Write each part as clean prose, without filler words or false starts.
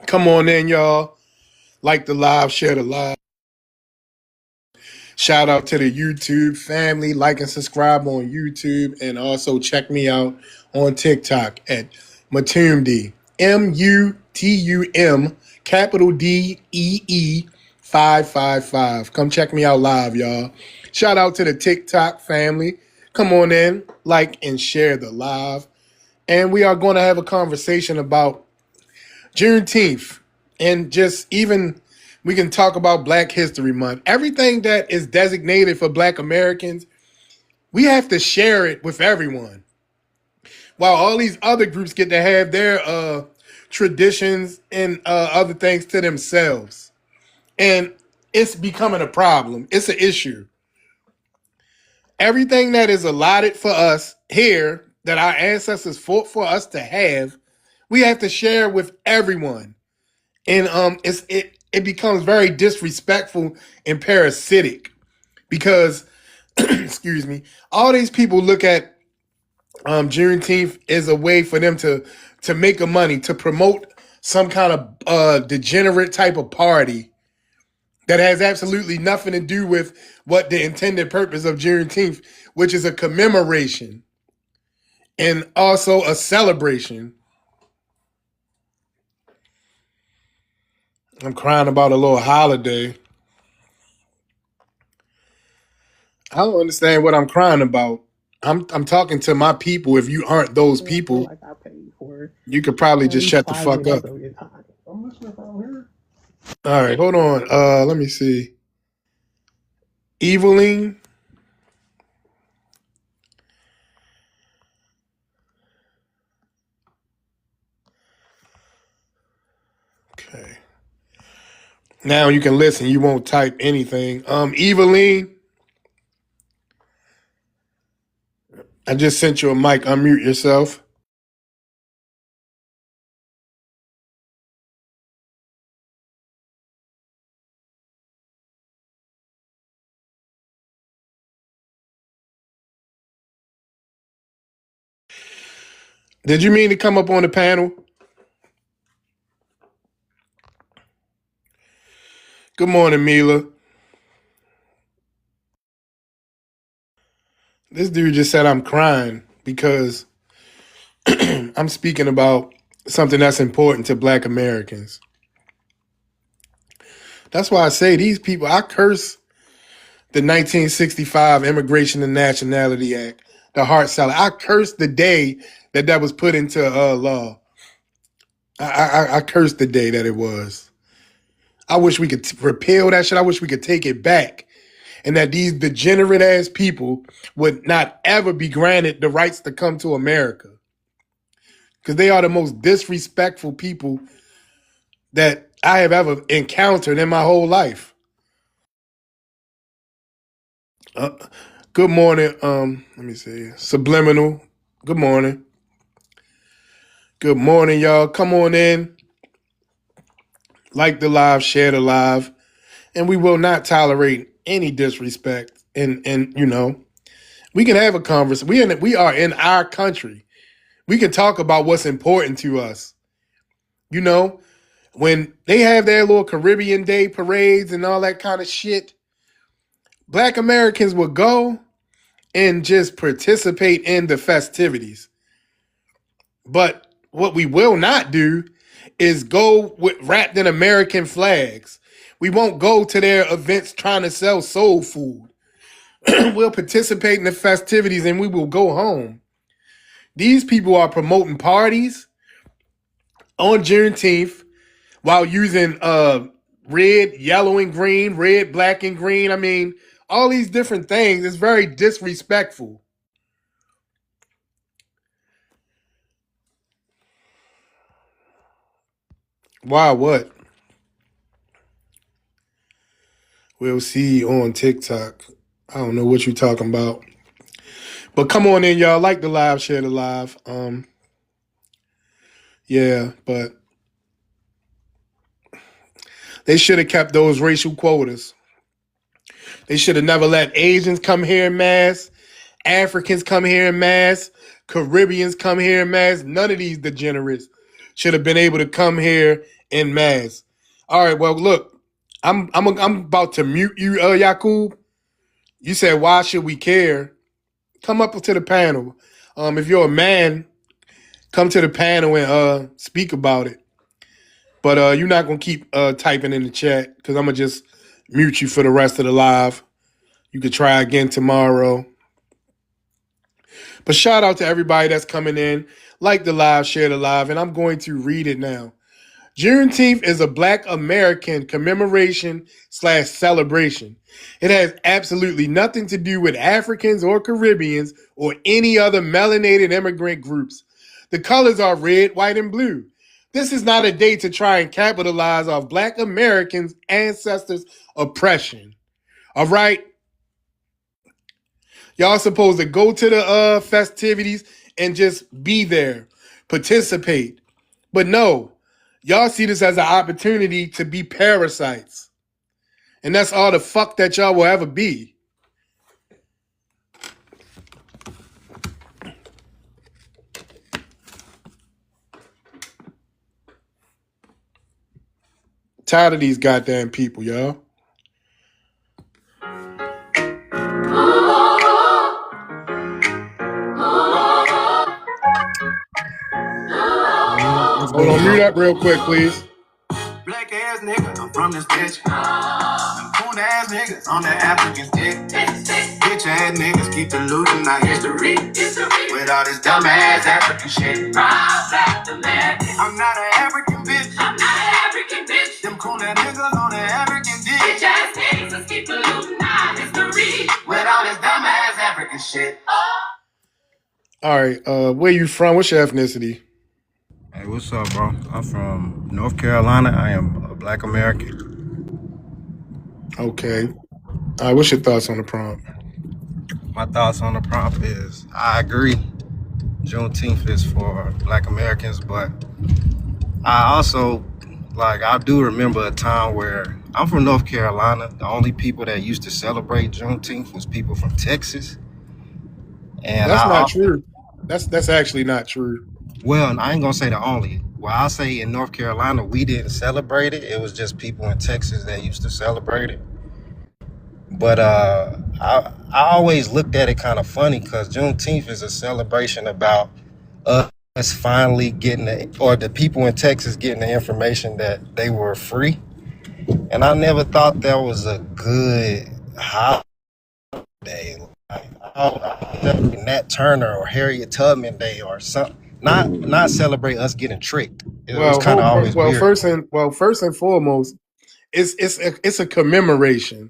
Come on in, y'all. Like the live, share the live. Shout out to the YouTube family. Like and subscribe on YouTube. And also check me out on TikTok at Matumdi. Mutum, capital DEE 555. Come check me out live, y'all. Shout out to the TikTok family. Come on in, like and share the live. And we are going to have a conversation about Juneteenth, and just even we can talk about Black History Month. Everything that is designated for Black Americans, we have to share it with everyone. While all these other groups get to have their traditions and other things to themselves. And it's becoming a problem. It's an issue. Everything that is allotted for us here, that our ancestors fought for us to have, we have to share with everyone. And it becomes very disrespectful and parasitic because excuse me, all these people look at Juneteenth as a way for them to make a money, to promote some kind of degenerate type of party that has absolutely nothing to do with what the intended purpose of Juneteenth, which is a commemoration and also a celebration. I'm crying about a little holiday. I don't understand what I'm crying about. I'm talking to my people. If you aren't those people, like I paid for you could probably just shut the fuck up. I'm listening from here. All right, hold on. Let me see. Eveling. Okay. Now you can listen. You won't type anything. Eveline. I just sent you a mic. Unmute yourself. Did you mean to come up on the panel? Good morning, Mila. This dude just said I'm crying because I'm speaking about something that's important to Black Americans. That's why I say these people, I curse the 1965 Immigration and Nationality Act, the Hart-Salary. I curse the day that was put into law. I curse the day that it was. I wish we could repeal that shit. I wish we could take it back. And that these degenerate ass people would not ever be granted the rights to come to America. Because they are the most disrespectful people that I have ever encountered in my whole life. Good morning. Let me see. Subliminal. Good morning. Good morning, y'all. Come on in. Like the live, share the live. And we will not tolerate any disrespect. And you know, we can have a conversation. We are in our country. We can talk about what's important to us. You know, when they have their little Caribbean Day parades and all that kind of shit, Black Americans will go and just participate in the festivities. But what we will not do is go wrapped in American flags. We won't go to their events trying to sell soul food. We'll participate in the festivities and we will go home. These people are promoting parties on Juneteenth while using red, yellow, and green, red, black, and green. I mean, all these different things. It's very disrespectful. Why what? We'll see on TikTok. I don't know what you're talking about. But come on in, y'all. Like the live, share the live. Yeah, but they should have kept those racial quotas. They should have never let Asians come here in mass, Africans come here in mass, Caribbeans come here in mass. None of these degenerates should have been able to come here en masse. All right, well, look, I'm about to mute you, Yakub. You said, why should we care? Come up to the panel. If you're a man, come to the panel and speak about it. But you're not going to keep typing in the chat because I'm going to just mute you for the rest of the live. You could try again tomorrow. But shout out to everybody that's coming in. Like the live, share the live, and I'm going to read it now. Juneteenth is a Black American commemoration / celebration. It has absolutely nothing to do with Africans or Caribbeans or any other melanated immigrant groups. The colors are red, white, and blue. This is not a day to try and capitalize off Black Americans' ancestors' oppression. All right? Y'all supposed to go to the festivities and just be there, participate. But no, y'all see this as an opportunity to be parasites. And that's all the fuck that y'all will ever be. Tired of these goddamn people, y'all. Hold on, mute up real quick, please. Black ass niggas, I'm from this bitch. Them coon ass niggas on that African stick. Bitch ass niggas keep diluting our history with all this dumb ass African shit. I'm not an African bitch. Them coon ass niggas on that African dick. Bitch ass niggas keep diluting our history with all this dumb ass African shit. All right, where you from? What's your ethnicity? Hey, what's up, bro? I'm from North Carolina. I am a Black American. Okay. All right, what's your thoughts on the prompt? My thoughts on the prompt is I agree. Juneteenth is for Black Americans, but I also, I do remember a time where I'm from North Carolina. The only people that used to celebrate Juneteenth was people from Texas. And that's not true. That's actually not true. Well, I ain't gonna say the only. Well, I'll say in North Carolina, we didn't celebrate it. It was just people in Texas that used to celebrate it. But I always looked at it kind of funny because Juneteenth is a celebration about us finally getting or the people in Texas getting the information that they were free. And I never thought that was a good holiday. Nat Turner or Harriet Tubman Day or something. Not celebrate us getting tricked. It was kind of always weird. First and foremost, it's a commemoration,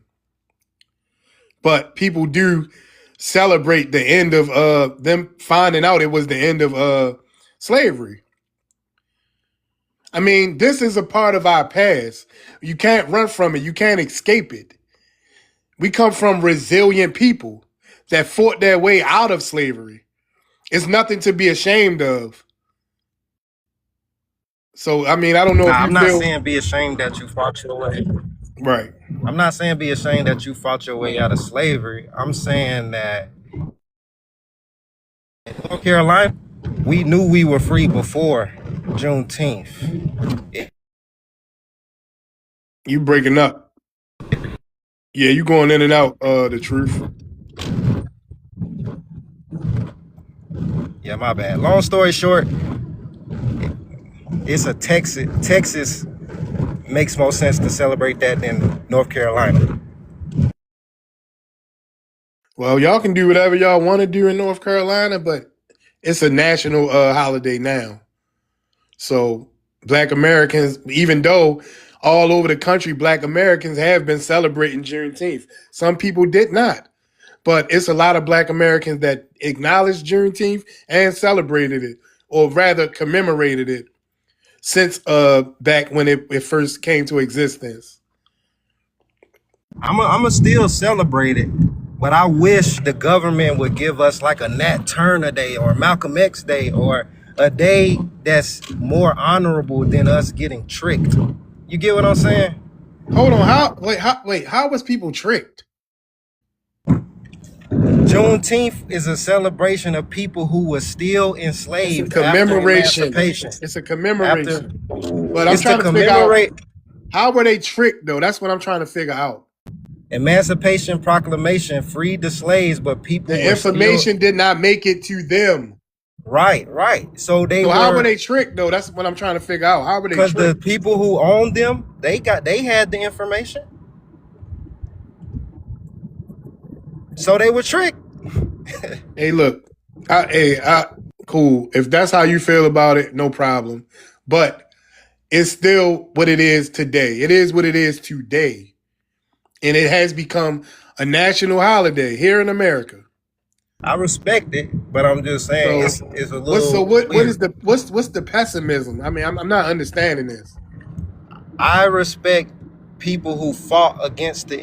but people do celebrate the end of them finding out it was the end of slavery. I mean, this is a part of our past. You can't run from it. You can't escape it. We come from resilient people that fought their way out of slavery. It's nothing to be ashamed of. So, I mean, I don't know if you I'm not saying be ashamed that you fought your way. Right. I'm not saying be ashamed that you fought your way out of slavery. I'm saying that in North Carolina, we knew we were free before Juneteenth. You breaking up. Yeah, you going in and out, the truth. Yeah, my bad. Long story short, it's a Texas makes more sense to celebrate that than North Carolina. Well, y'all can do whatever y'all want to do in North Carolina, but it's a national holiday now. So Black Americans, even though all over the country, Black Americans have been celebrating Juneteenth. Some people did not. But it's a lot of Black Americans that acknowledged Juneteenth and celebrated it, or rather commemorated it, since back when it first came to existence. I'm a still celebrate it, but I wish the government would give us like a Nat Turner Day or Malcolm X Day or a day that's more honorable than us getting tricked. You get what I'm saying? Hold on, how was people tricked? Juneteenth is a celebration of people who were still It's a enslaved after commemoration. emancipation. It's a After commemoration. But I'm it's to trying to figure out, commemorate how were they tricked though? That's what I'm trying to figure out. Emancipation Proclamation freed the slaves, but people The were still information did not make it to them. right. So they So how were were they tricked though? That's what I'm trying to figure out. How were they because the tricked? people who owned them, they had the information, so they were tricked. Hey, look. Cool. If that's how you feel about it, no problem. But it's still what it is today. It is what it is today. And it has become a national holiday here in America. I respect it, but I'm just saying So it's a little what is weird. what's the pessimism? I mean, I'm not understanding this. I respect people who fought against the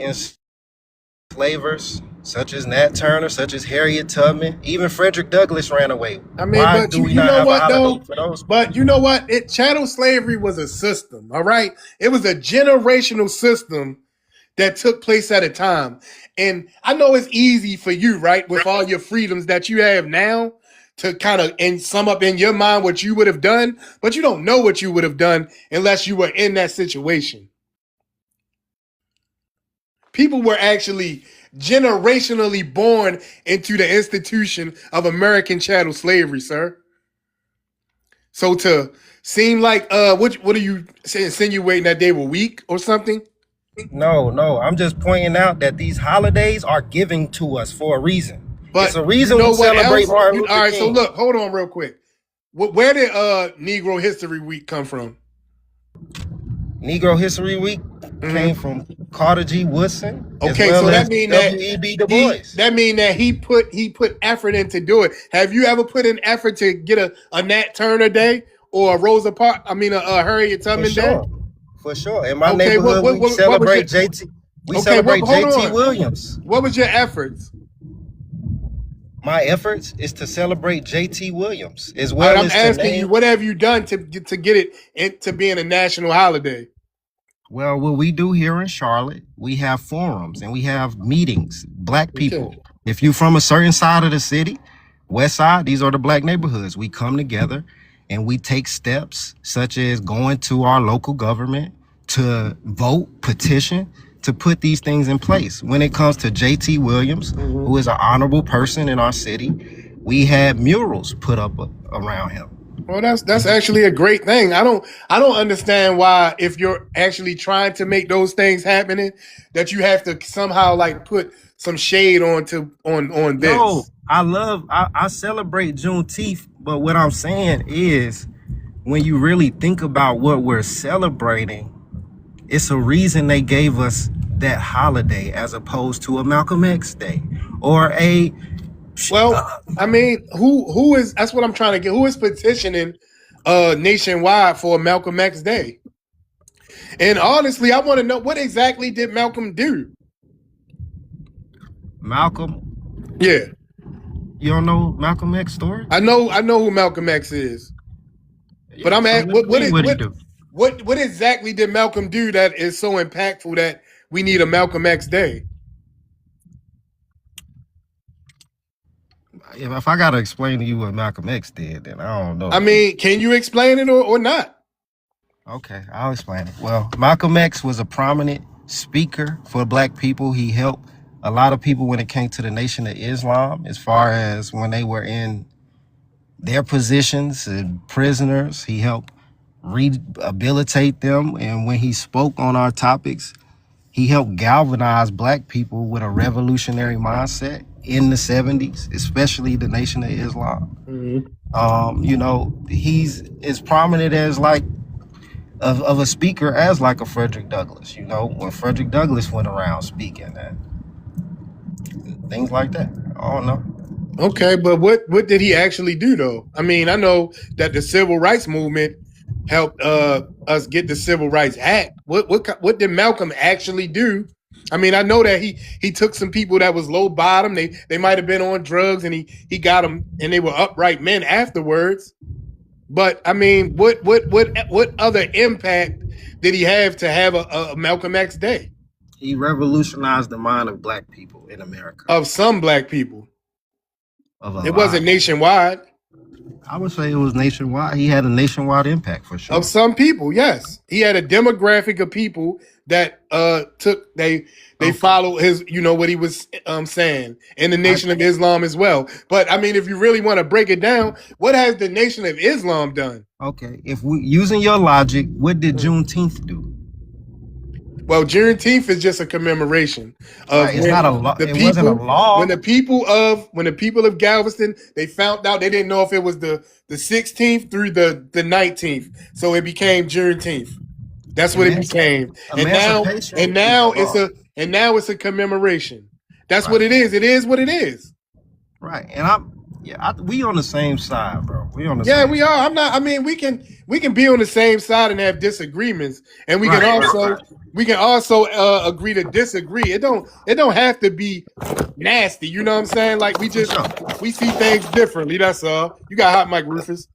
enslavers, such as Nat Turner, such as Harriet Tubman, even Frederick Douglass ran away. I mean, Why but do we you not know have a what holiday though? for those? But you know what? Chattel slavery was a system, all right? It was a generational system that took place at a time. And I know it's easy for you, right, with all your freedoms that you have now to kind of and sum up in your mind what you would have done, but you don't know what you would have done unless you were in that situation. People were actually generationally born into the institution of American chattel slavery, sir. So to seem like what are you insinuating, that they were weak or something? No. I'm just pointing out that these holidays are given to us for a reason. It's But a you reason know we what celebrate else? Martin All Luther right, so King. look, hold on real quick. Where did Negro History Week come from? Negro History Week came from Carter G. Woodson, as Okay, so well that as mean that W.E.B. Du Bois. he put effort into do it. Have you ever put in effort to get a Nat Turner Day or a Rosa Parks? I mean a Harriet For Tubman Day? sure. In my Okay, neighborhood, we what was your celebrate JT. We okay? celebrate Hold JT on. Williams. What was your efforts? My efforts is to celebrate JT Williams, as All right, well I'm as to asking you, name. what have you done to get it into being a national holiday? Well, what we do here in Charlotte, we have forums and we have meetings. Black Okay. people, if you're from a certain side of the city, west side, these are the black neighborhoods. We come together and we take steps such as going to our local government to vote, petition, to put these things in place. When it comes to JT Williams, who is an honorable person in our city, we had murals put up around him. Well, that's actually a great thing. I don't understand why, if you're actually trying to make those things happening, that you have to somehow like put some shade on this. No, I celebrate Juneteenth, but what I'm saying is, when you really think about what we're celebrating, it's a reason they gave us that holiday as opposed to a Malcolm X Day or a. Well, I mean, who is? That's what I'm trying to get. Who is petitioning nationwide for Malcolm X Day? And honestly, I want to know, what exactly did Malcolm do? Malcolm, Yeah, you don't know Malcolm X story? I know who Malcolm X is, but I'm So at what he do? what exactly did Malcolm do that is so impactful that we need a Malcolm X Day? If I gotta explain to you what Malcolm X did, then I don't know. I mean, can you explain it or not? Okay, I'll explain it. Well, Malcolm X was a prominent speaker for black people. He helped a lot of people when it came to the Nation of Islam, as far as when they were in their positions and prisoners. He helped rehabilitate them. And when he spoke on our topics, he helped galvanize black people with a revolutionary mindset in the 70s, especially the Nation of Islam. He's as prominent as like of a speaker as like a Frederick Douglass, when Frederick Douglass went around speaking and things like that. I don't know. Okay, but what did he actually do though? I mean, I know that the civil rights movement helped us get the Civil Rights Act. What did Malcolm actually do? I mean, I know that he took some people that was low bottom. They might have been on drugs, and he got them, and they were upright men afterwards. But I mean, what other impact did he have to have a Malcolm X Day? He revolutionized the mind of black people in America. Of some black people. Of a It lot. wasn't nationwide. I would say it was nationwide. He had a nationwide impact for sure. Of some people, yes. He had a demographic of people that they follow his, what he was saying, and the Nation of Islam as well. But I mean, if you really want to break it down, what has the Nation of Islam done? Okay, if we using your logic, what did Juneteenth do? Well, Juneteenth is just a commemoration of Right, it's not a law. The It people, wasn't a law. when the people of Galveston, they found out, they didn't know if it was the 16th through the 19th, so it became Juneteenth. That's what it became. And now it's a commemoration. That's right. What it is. It is what it is. Right, and we on the same side, bro. We on the same we are. We can be on the same side and have disagreements, and we can also agree to disagree. It don't have to be nasty. You know what I'm saying? Like we see things differently. That's all. You got hot mic, Rufus.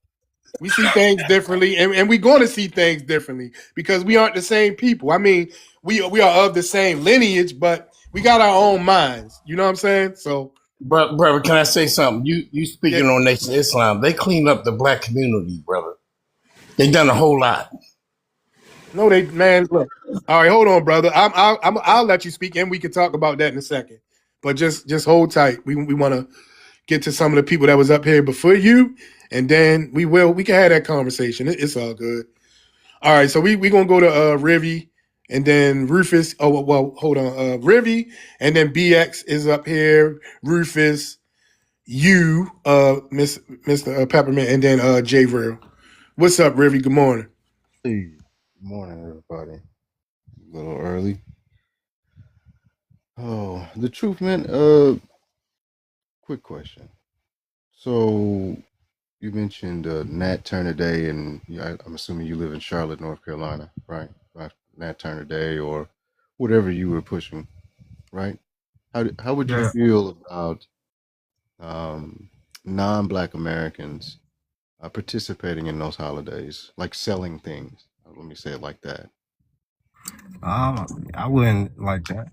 We see things differently, and we're going to see things differently because we aren't the same people. I mean, we are of the same lineage, but we got our own minds. You know what I'm saying? So. But brother, can I say something? You speaking on Nation of Islam? They cleaned up the black community, brother. They done a whole lot. No, look. All right, hold on, brother. I'll let you speak, and we can talk about that in a second. But just hold tight. We want to get to some of the people that was up here before you, and then we can have that conversation. It's all good. All right, so we gonna go to Rivy. And then Rufus, hold on. Rivy, and then BX is up here. Rufus, you, Mr. Peppermint, and then J Real. What's up, Rivy? Good morning. Hey, good morning, everybody. A little early. Oh, the truth, man. Quick question. So you mentioned Nat Turner Day, and I'm assuming you live in Charlotte, North Carolina, right? Nat Turner Day or whatever you were pushing, right? How would you feel about non-Black Americans participating in those holidays, like selling things? Let me say it like that. I wouldn't like that.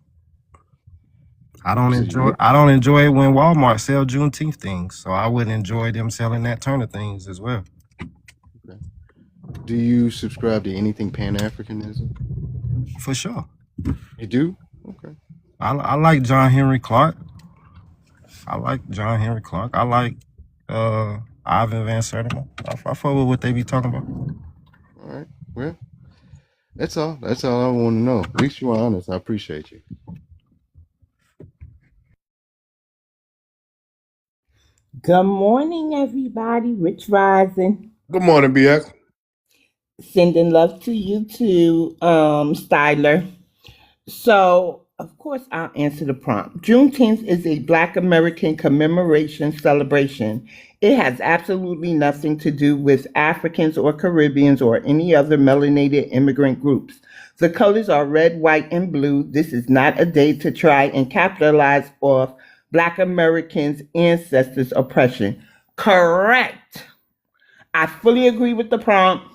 I don't enjoy it when Walmart sell Juneteenth things, so I wouldn't enjoy them selling Nat Turner things as well. Okay. Do you subscribe to anything Pan-Africanism? For sure. You do? Okay. I like John Henry Clark. I like Ivan Van Sertima. I follow what they be talking about. All right. Well, that's all I want to know. At least you are honest. I appreciate you. Good morning, everybody. Rich Rising. Good morning, BX. Sending love to you too, Styler. So, of course, I'll answer the prompt. Juneteenth is a Black American commemoration celebration. It has absolutely nothing to do with Africans or Caribbeans or any other melanated immigrant groups. The colors are red, white, and blue. This is not a day to try and capitalize off Black Americans' ancestors' oppression. Correct. I fully agree with the prompt.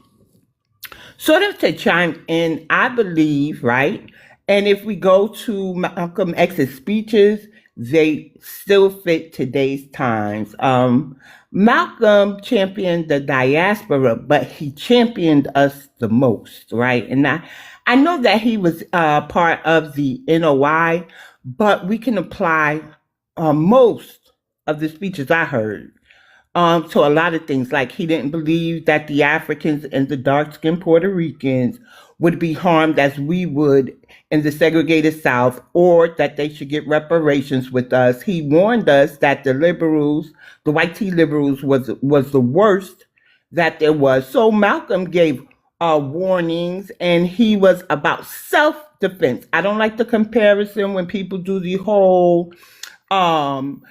Sort of to chime in, I believe, right? And if we go to Malcolm X's speeches, they still fit today's times. Malcolm championed the diaspora, but he championed us the most, right? And I know that he was part of the NOI, but we can apply most of the speeches I heard to a lot of things. Like he didn't believe that the Africans and the dark-skinned Puerto Ricans would be harmed as we would in the segregated South, or that they should get reparations with us. He warned us that the liberals, the white tea liberals, was the worst that there was. So Malcolm gave warnings, and he was about self-defense. I don't like the comparison when people do the whole MLK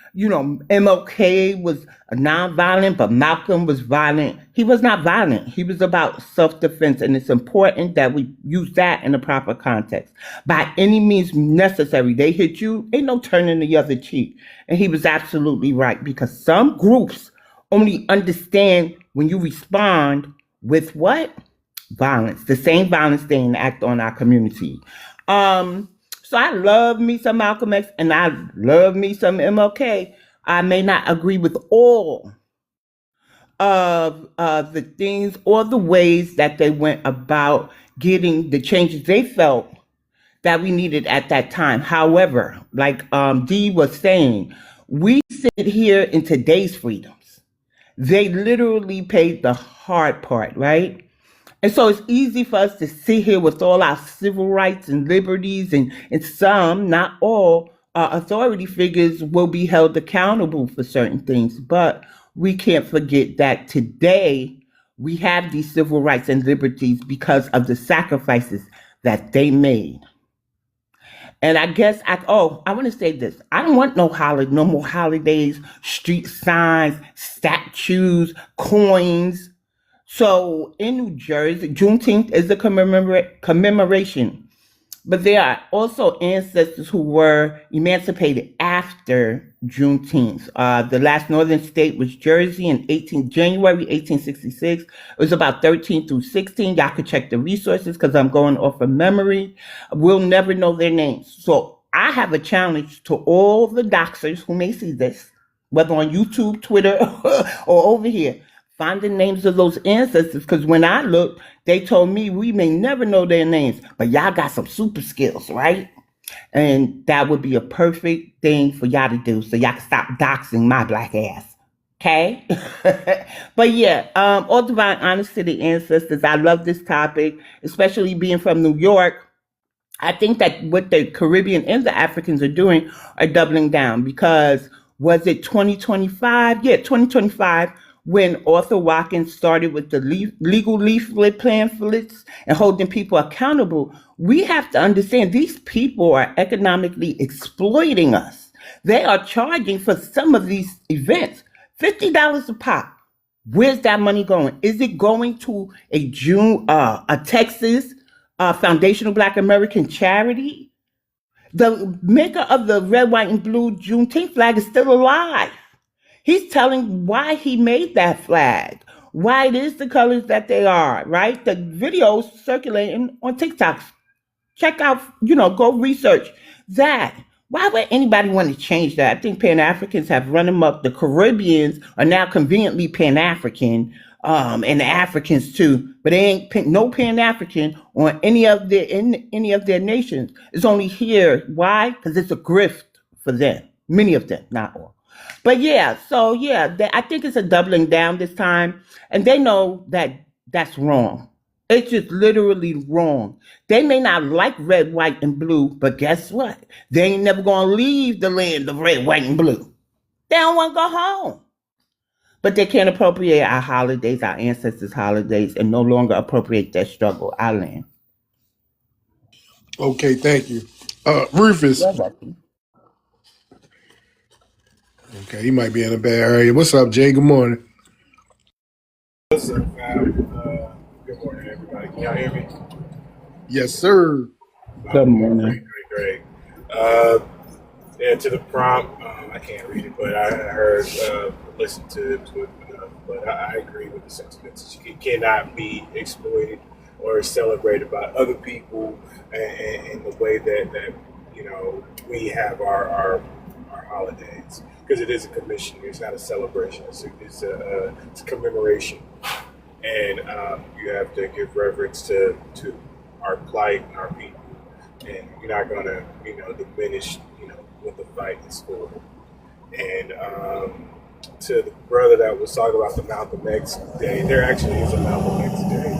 was nonviolent, but Malcolm was violent. He was not violent. He was about self-defense, and it's important that we use that in the proper context. By any means necessary, they hit you, ain't no turning the other cheek. And he was absolutely right, because some groups only understand when you respond with what? Violence. The same violence they enact on our community. So So I love me some Malcolm X and I love me some MLK. I may not agree with all of the things or the ways that they went about getting the changes they felt that we needed at that time. However, like Dee was saying, we sit here in today's freedoms. They literally paid the hard part, right? And so it's easy for us to sit here with all our civil rights and liberties, and some, not all, authority figures will be held accountable for certain things. But we can't forget that today we have these civil rights and liberties because of the sacrifices that they made. And I guess I want to say this. I don't want no more holidays, street signs, statues, coins. So in New Jersey, Juneteenth is a commemoration, but there are also ancestors who were emancipated after Juneteenth. The last northern state was Jersey in January 1866. It was about 13 through 16. Y'all could check the resources because I'm going off of memory. We'll never know their names. So I have a challenge to all the doxers who may see this, whether on YouTube, Twitter, or over here. Find the names of those ancestors, because when I looked, they told me we may never know their names, but y'all got some super skills, right? And that would be a perfect thing for y'all to do, so y'all can stop doxing my black ass. Okay? But yeah, all divine honors to the ancestors. I love this topic, especially being from New York. I think that what the Caribbean and the Africans are doing are doubling down, because was it 2025? Yeah, 2025, when Arthur Watkins started with the legal leaflet pamphlets and holding people accountable. We have to understand these people are economically exploiting us. They are charging for some of these events $50 a pop. Where's that money going? Is it going to a Texas foundational Black American charity? The maker of the red, white, and blue Juneteenth flag is still alive. He's telling why he made that flag, why it is the colors that they are, right? The videos circulating on TikTok. Check out, go research that. Why would anybody want to change that? I think Pan-Africans have run them up. The Caribbeans are now conveniently Pan-African, and the Africans too, but they ain't no Pan-African on any of their nations. It's only here. Why? Because it's a grift for them. Many of them, not all. But yeah, I think it's a doubling down this time, and they know that that's wrong. It's just literally wrong. They may not like red, white, and blue, but guess what? They ain't never gonna leave the land of red, white, and blue. They don't want to go home. But they can't appropriate our holidays, our ancestors' holidays, and no longer appropriate their struggle, our land. Okay, thank you. Rufus. You're welcome. Okay, he might be in a bad area. What's up, Jay? Good morning. What's up, fam? Good morning, everybody. Can y'all hear me? Yes, sir. Good morning. Great. Yeah, to the prompt, I can't read it, but I heard, listen to it enough. But I agree with the sentiments. It cannot be exploited or celebrated by other people in the way that we have our holidays, because it is a commission. It's not a celebration. It's a commemoration, and you have to give reverence to our plight and our people, and you're not going to diminish what the fight is for. And to the brother that was talking about the Malcolm X Day, there actually is a Malcolm X Day.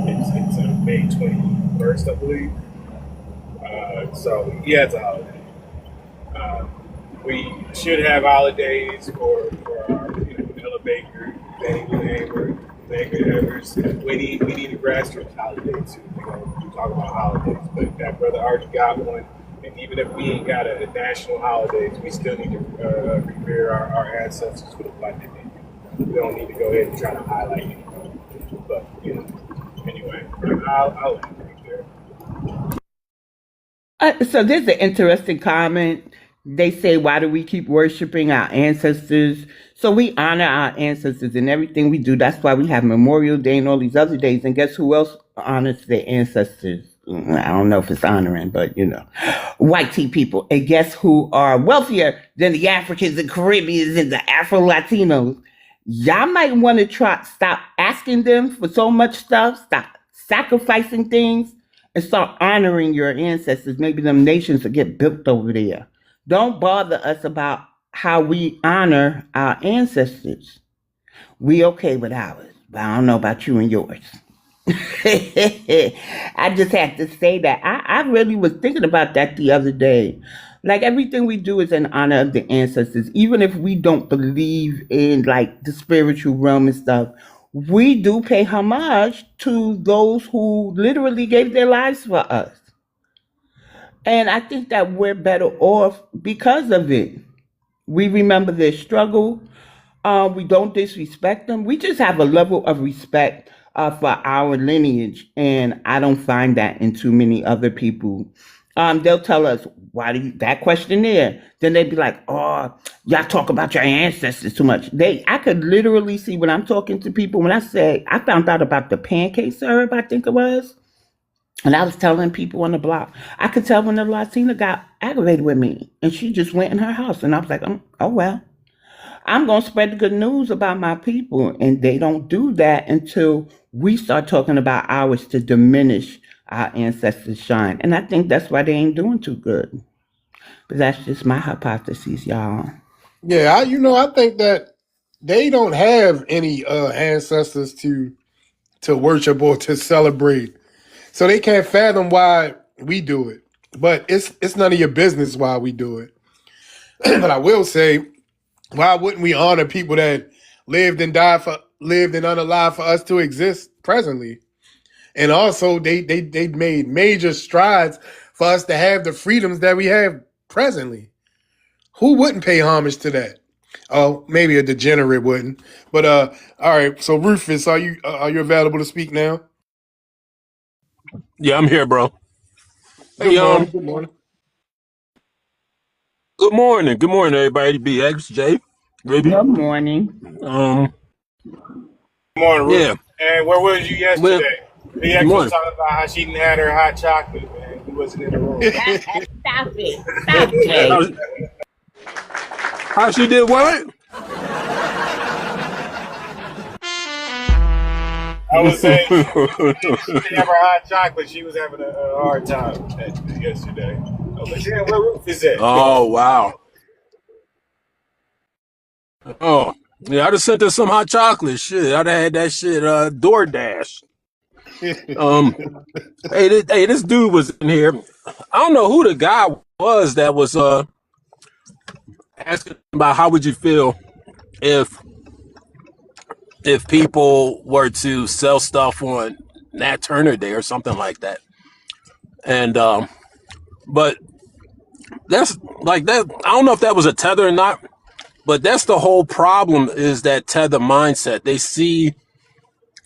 It's May 21st, I believe. So yeah, it's a holiday. We should have holidays for our Ella Baker, Benny Hammer, Megan Evers. We need a grassroots holiday too. We talk about holidays, but that brother already got one. And even if we ain't got a national holidays, we still need to revere our ancestors for the black that they do. We don't need to go ahead and try to highlight anything. But anyway, I'll end right there. So there's an interesting comment. They say, why do we keep worshiping our ancestors? So we honor our ancestors in everything we do. That's why we have Memorial Day and all these other days. And guess who else honors their ancestors? I don't know if it's honoring, but white tea people. And guess who are wealthier than the Africans and Caribbeans and the Afro Latinos? Y'all might want to stop asking them for so much stuff, stop sacrificing things, and start honoring your ancestors. Maybe them nations will get built over there. Don't bother us about how we honor our ancestors. We okay with ours, but I don't know about you and yours. I just had to say that. I really was thinking about that the other day. Like everything we do is in honor of the ancestors, even if we don't believe in like the spiritual realm and stuff. We do pay homage to those who literally gave their lives for us. And I think that we're better off because of it. We remember their struggle. We don't disrespect them. We just have a level of respect for our lineage, and I don't find that in too many other people. They'll tell us, why do you, that question there? Then they'd be like, oh, y'all talk about your ancestors too much. I could literally see when I'm talking to people, when I say, I found out about the pancake syrup, I think it was, and I was telling people on the block, I could tell when the Latina got aggravated with me, and she just went in her house, and I was like, oh well. I'm going to spread the good news about my people. And they don't do that until we start talking about ours to diminish our ancestors' shine. And I think that's why they ain't doing too good. But that's just my hypothesis, y'all. Yeah, I think that they don't have any ancestors to worship or to celebrate. So they can't fathom why we do it. But it's none of your business why we do it. But I will say, why wouldn't we honor people that lived and unalive for us to exist presently? And also they made major strides for us to have the freedoms that we have presently. Who wouldn't pay homage to that? Oh, maybe a degenerate wouldn't. But all right. So Rufus, are you available to speak now? Yeah, I'm here, bro. Good Hey, morning. Good morning. good morning. Good morning, everybody. BX, Jay, Ruby. Good morning. Um, Good morning, yeah. Rufus. And where was you Well, yesterday? good BX was morning. talking about how she didn't had her hot chocolate, man. He wasn't in the room. Stop it. Stop, Jay. How, how she did what? I was saying she didn't have her hot chocolate. She was having a hard time yesterday. I was like, damn, where Rufus at? Oh, wow. Oh, yeah. I just sent her some hot chocolate. Shit, I'd have had that shit DoorDash. This dude was in here. I don't know who the guy was that was asking about how would you feel if people were to sell stuff on Nat Turner Day or something like that. And but that's like that. I don't know if that was a tether or not, but that's the whole problem is that tether mindset. They see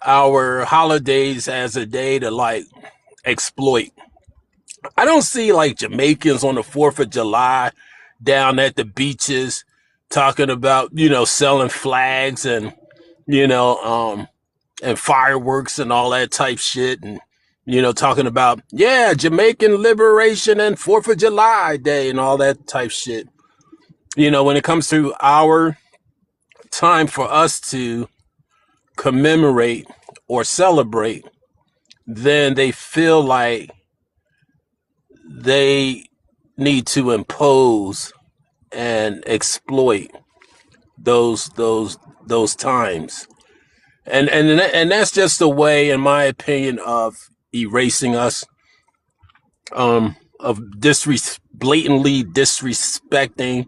our holidays as a day to like exploit. I don't see like Jamaicans on the 4th of July down at the beaches talking about, selling flags and, you know, and fireworks and all that type shit and talking about Jamaican liberation and 4th of July day and all that type shit. When it comes to our time for us to commemorate or celebrate, then they feel like they need to impose and exploit those times. And that's just a way, in my opinion, of erasing us, of blatantly disrespecting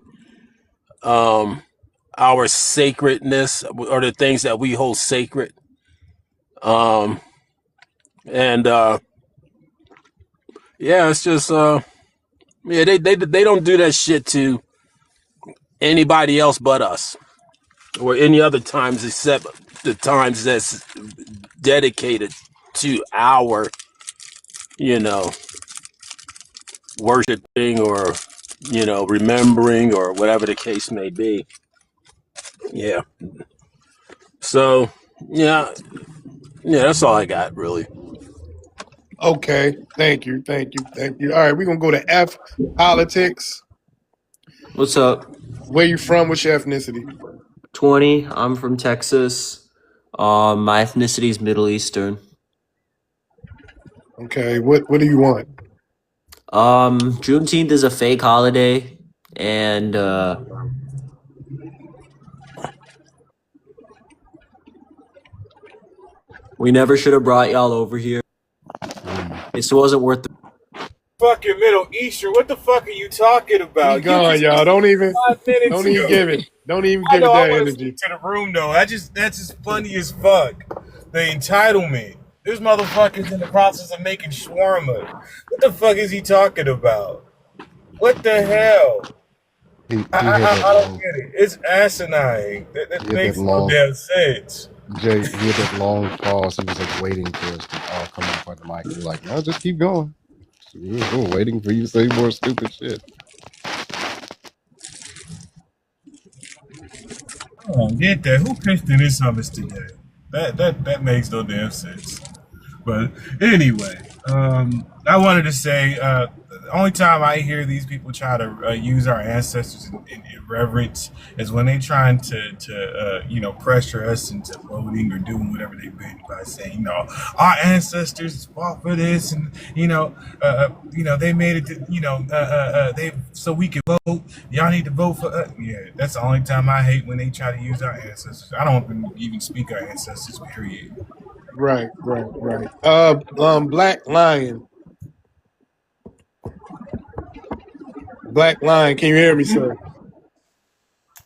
our sacredness or the things that we hold sacred. Um, and it's just they don't do that shit to anybody else but us or any other times except the times that's dedicated to our, you know, worshiping or, remembering or whatever the case may be. Yeah. So, yeah, that's all I got, really. Okay. Thank you. Thank you. Thank you. All right, we're gonna go to F, politics. What's up? Where you from? What's your ethnicity? 20. I'm from Texas. My ethnicity is Middle Eastern. Okay. What do you want? Juneteenth is a fake holiday, and we never should have brought y'all over here. It wasn't worth the. Fucking Middle Eastern. What the fuck are you talking He about? You gone, just y'all. said Don't even 5 minutes don't even ago. give it. Don't even I give know it I that want to speak energy. to the room though. That's just funny as fuck. The entitlement. This motherfucker's in the process of making shawarma. What the fuck is he talking about? What the hell? He had that I don't long. get it. It's asinine. That He had that makes no long. damn sense. Jay, he had that long pause. He was like waiting for us to all come off on the mic. We're like, no, just keep going. So we're waiting for you to say more stupid shit. I don't get that. Who pitched in this hummus today? That makes no damn sense. But anyway, I wanted to say the only time I hear these people try to use our ancestors in irreverence is when they trying to pressure us into voting or doing whatever they been by saying our ancestors fought for this and they made it they so we can vote. Y'all need to vote for us. Yeah, that's the only time I hate when they try to use our ancestors. I don't even speak our ancestors. Period. Right, right, right. Black Lion. Black Lion, can you hear me, sir?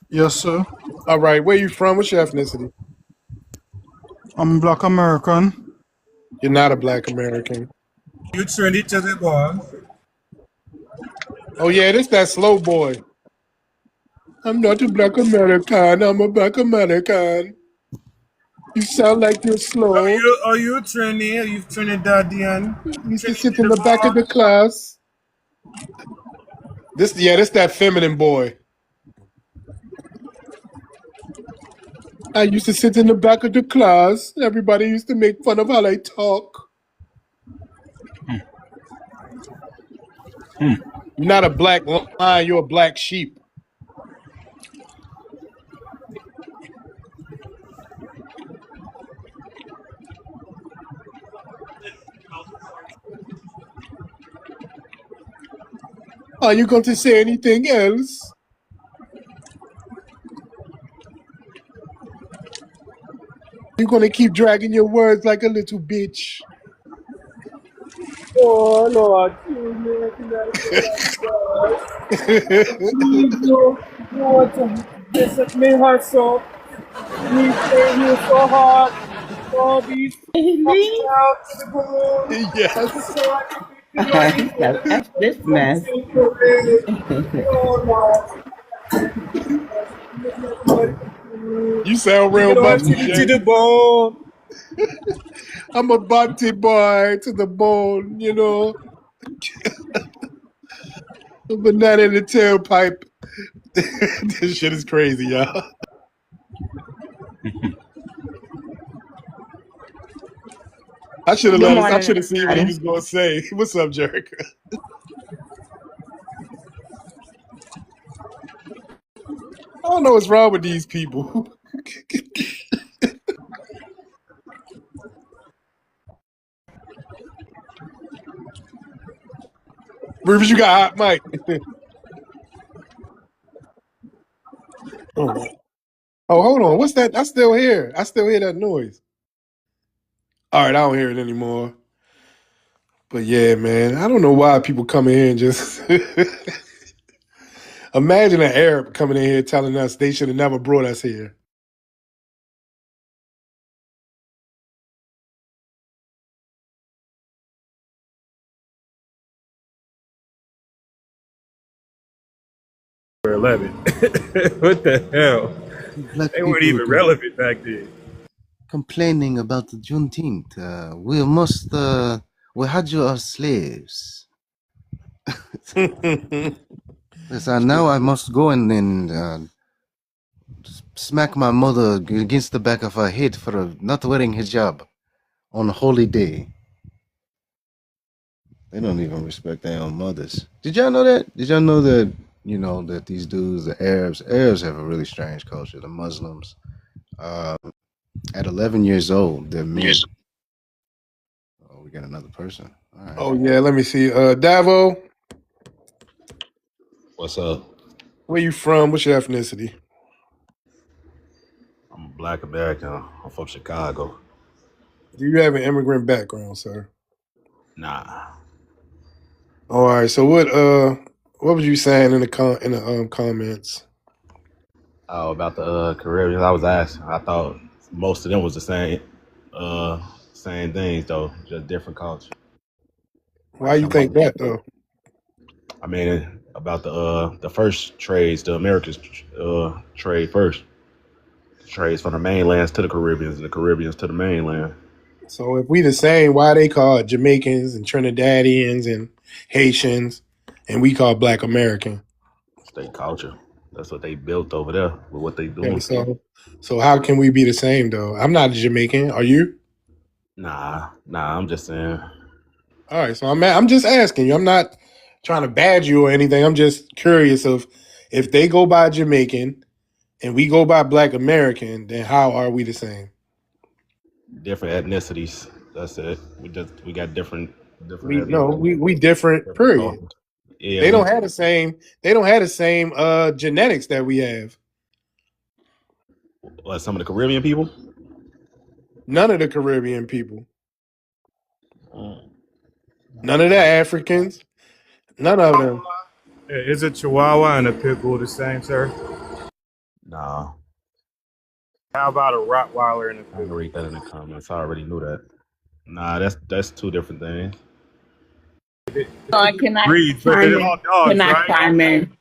Yes, sir. All right, where you from? What's your ethnicity? I'm Black American. You're not a Black American. You turn it to the boy. Oh yeah, this that slow boy. I'm not a Black American. I'm a Black American. You sound like you're slow. Are you Trini? Are you Trinidadian? You used to sit Trinity in the the back of bar? the class. This that feminine boy. I used to sit in the back of the class. Everybody used to make fun of how I talk. Hmm. You're not a black lion, you're a black sheep. Are you going to say anything else? You're going to keep dragging your words like a little bitch. Oh Lord, you want to visit me hustle. Me stay here so hard. All these coming Haley? out to the moon. Yes. So I can be the right He said, F this mess. Oh Lord. You sound You real know what? musty, To Jay. the bone. I'm a bunty boy to the bone, you know. A banana in the tailpipe. This shit is crazy, y'all. I should have Good let us. I morning, should have seen what he everybody. was going to say. What's up, Jericho? I don't know what's wrong with these people. Rufus, you got hot mic. Oh, hold on. What's that? I still hear. I still hear that noise. All right, I don't hear it anymore. But yeah, man, I don't know why people come in here and just imagine an Arab coming in here telling us they should have never brought us here. For 11. What the hell? Black They weren't people even relevant back then. complaining about the Juneteenth. We had you as slaves. So now I must go and smack my mother against the back of her head for not wearing hijab on a holy day. They don't even respect their own mothers. Did y'all know that? Did y'all know that, that these dudes, the Arabs have a really strange culture. The Muslims, at 11 years old, they're men. Oh, we got another person. All right. Oh yeah, let me see. Davo, What's up? where you from? What's your ethnicity? I'm a Black American. I'm from Chicago. Do you have an immigrant background, sir? Nah. All right. So what was you saying in the comments? Oh, about the Caribbeans, I was asking. I thought most of them was the same things though, just different culture. Why Like you think that though? I mean, about the first trades, the Americans trade first. Trades from the mainlands to the Caribbeans, and the Caribbeans to the mainland. So if we the same, why they call it Jamaicans and Trinidadians and Haitians, and we call Black American? State culture. That's what they built over there with what they Okay, doing. so how can we be the same though? I'm not a Jamaican. Are you? Nah. I'm just saying. All right. So I'm just asking you. I'm not trying to badge you or anything. I'm just curious of if they go by Jamaican and we go by Black American, then how are we the same? Different ethnicities. That's it. We got different We no, ethnicities. we different. Different Period. cultures. Yeah, They don't have the same. They don't have the same genetics that we have. some of the Caribbean people. None of the Caribbean people. None of the Africans. None of them. Is a Chihuahua and a Pit Bull the same, sir? Nah, How about a Rottweiler and a I Pit can Bull? read that in the comments. I already knew that. Nah, that's two different things. Can I Breeds, but chime they're in? all dogs, Can I right? chime in?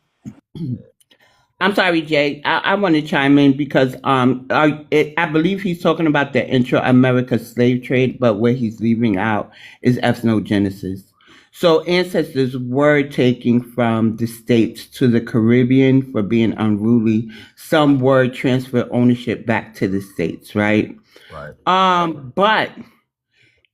I'm sorry, Jay. I want to chime in because I believe he's talking about the intra-America slave trade, but what he's leaving out is ethnogenesis. So ancestors were taking from the states to the Caribbean for being unruly. Some were transfer ownership back to the states, right? Right. But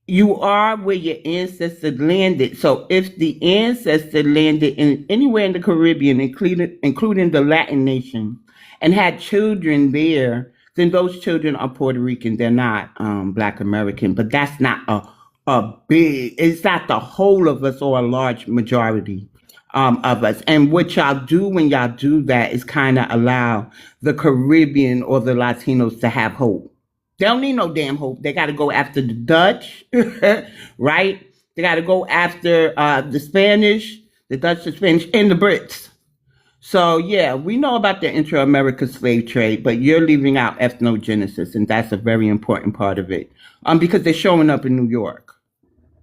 you are where your ancestors landed. So if the ancestor landed in anywhere in the Caribbean, including the Latin nation, and had children there, then those children are Puerto Rican. They're not Black American. But that's not a big. It's not the whole of us or a large majority of us. And what y'all do when y'all do that is kind of allow the Caribbean or the Latinos to have hope. They don't need no damn hope. They got to go after the Dutch, right? They got to go after the Spanish, the Dutch, the Spanish, and the Brits. So, yeah, we know about the intra-America slave trade, but you're leaving out ethnogenesis, and that's a very important part of it because they're showing up in New York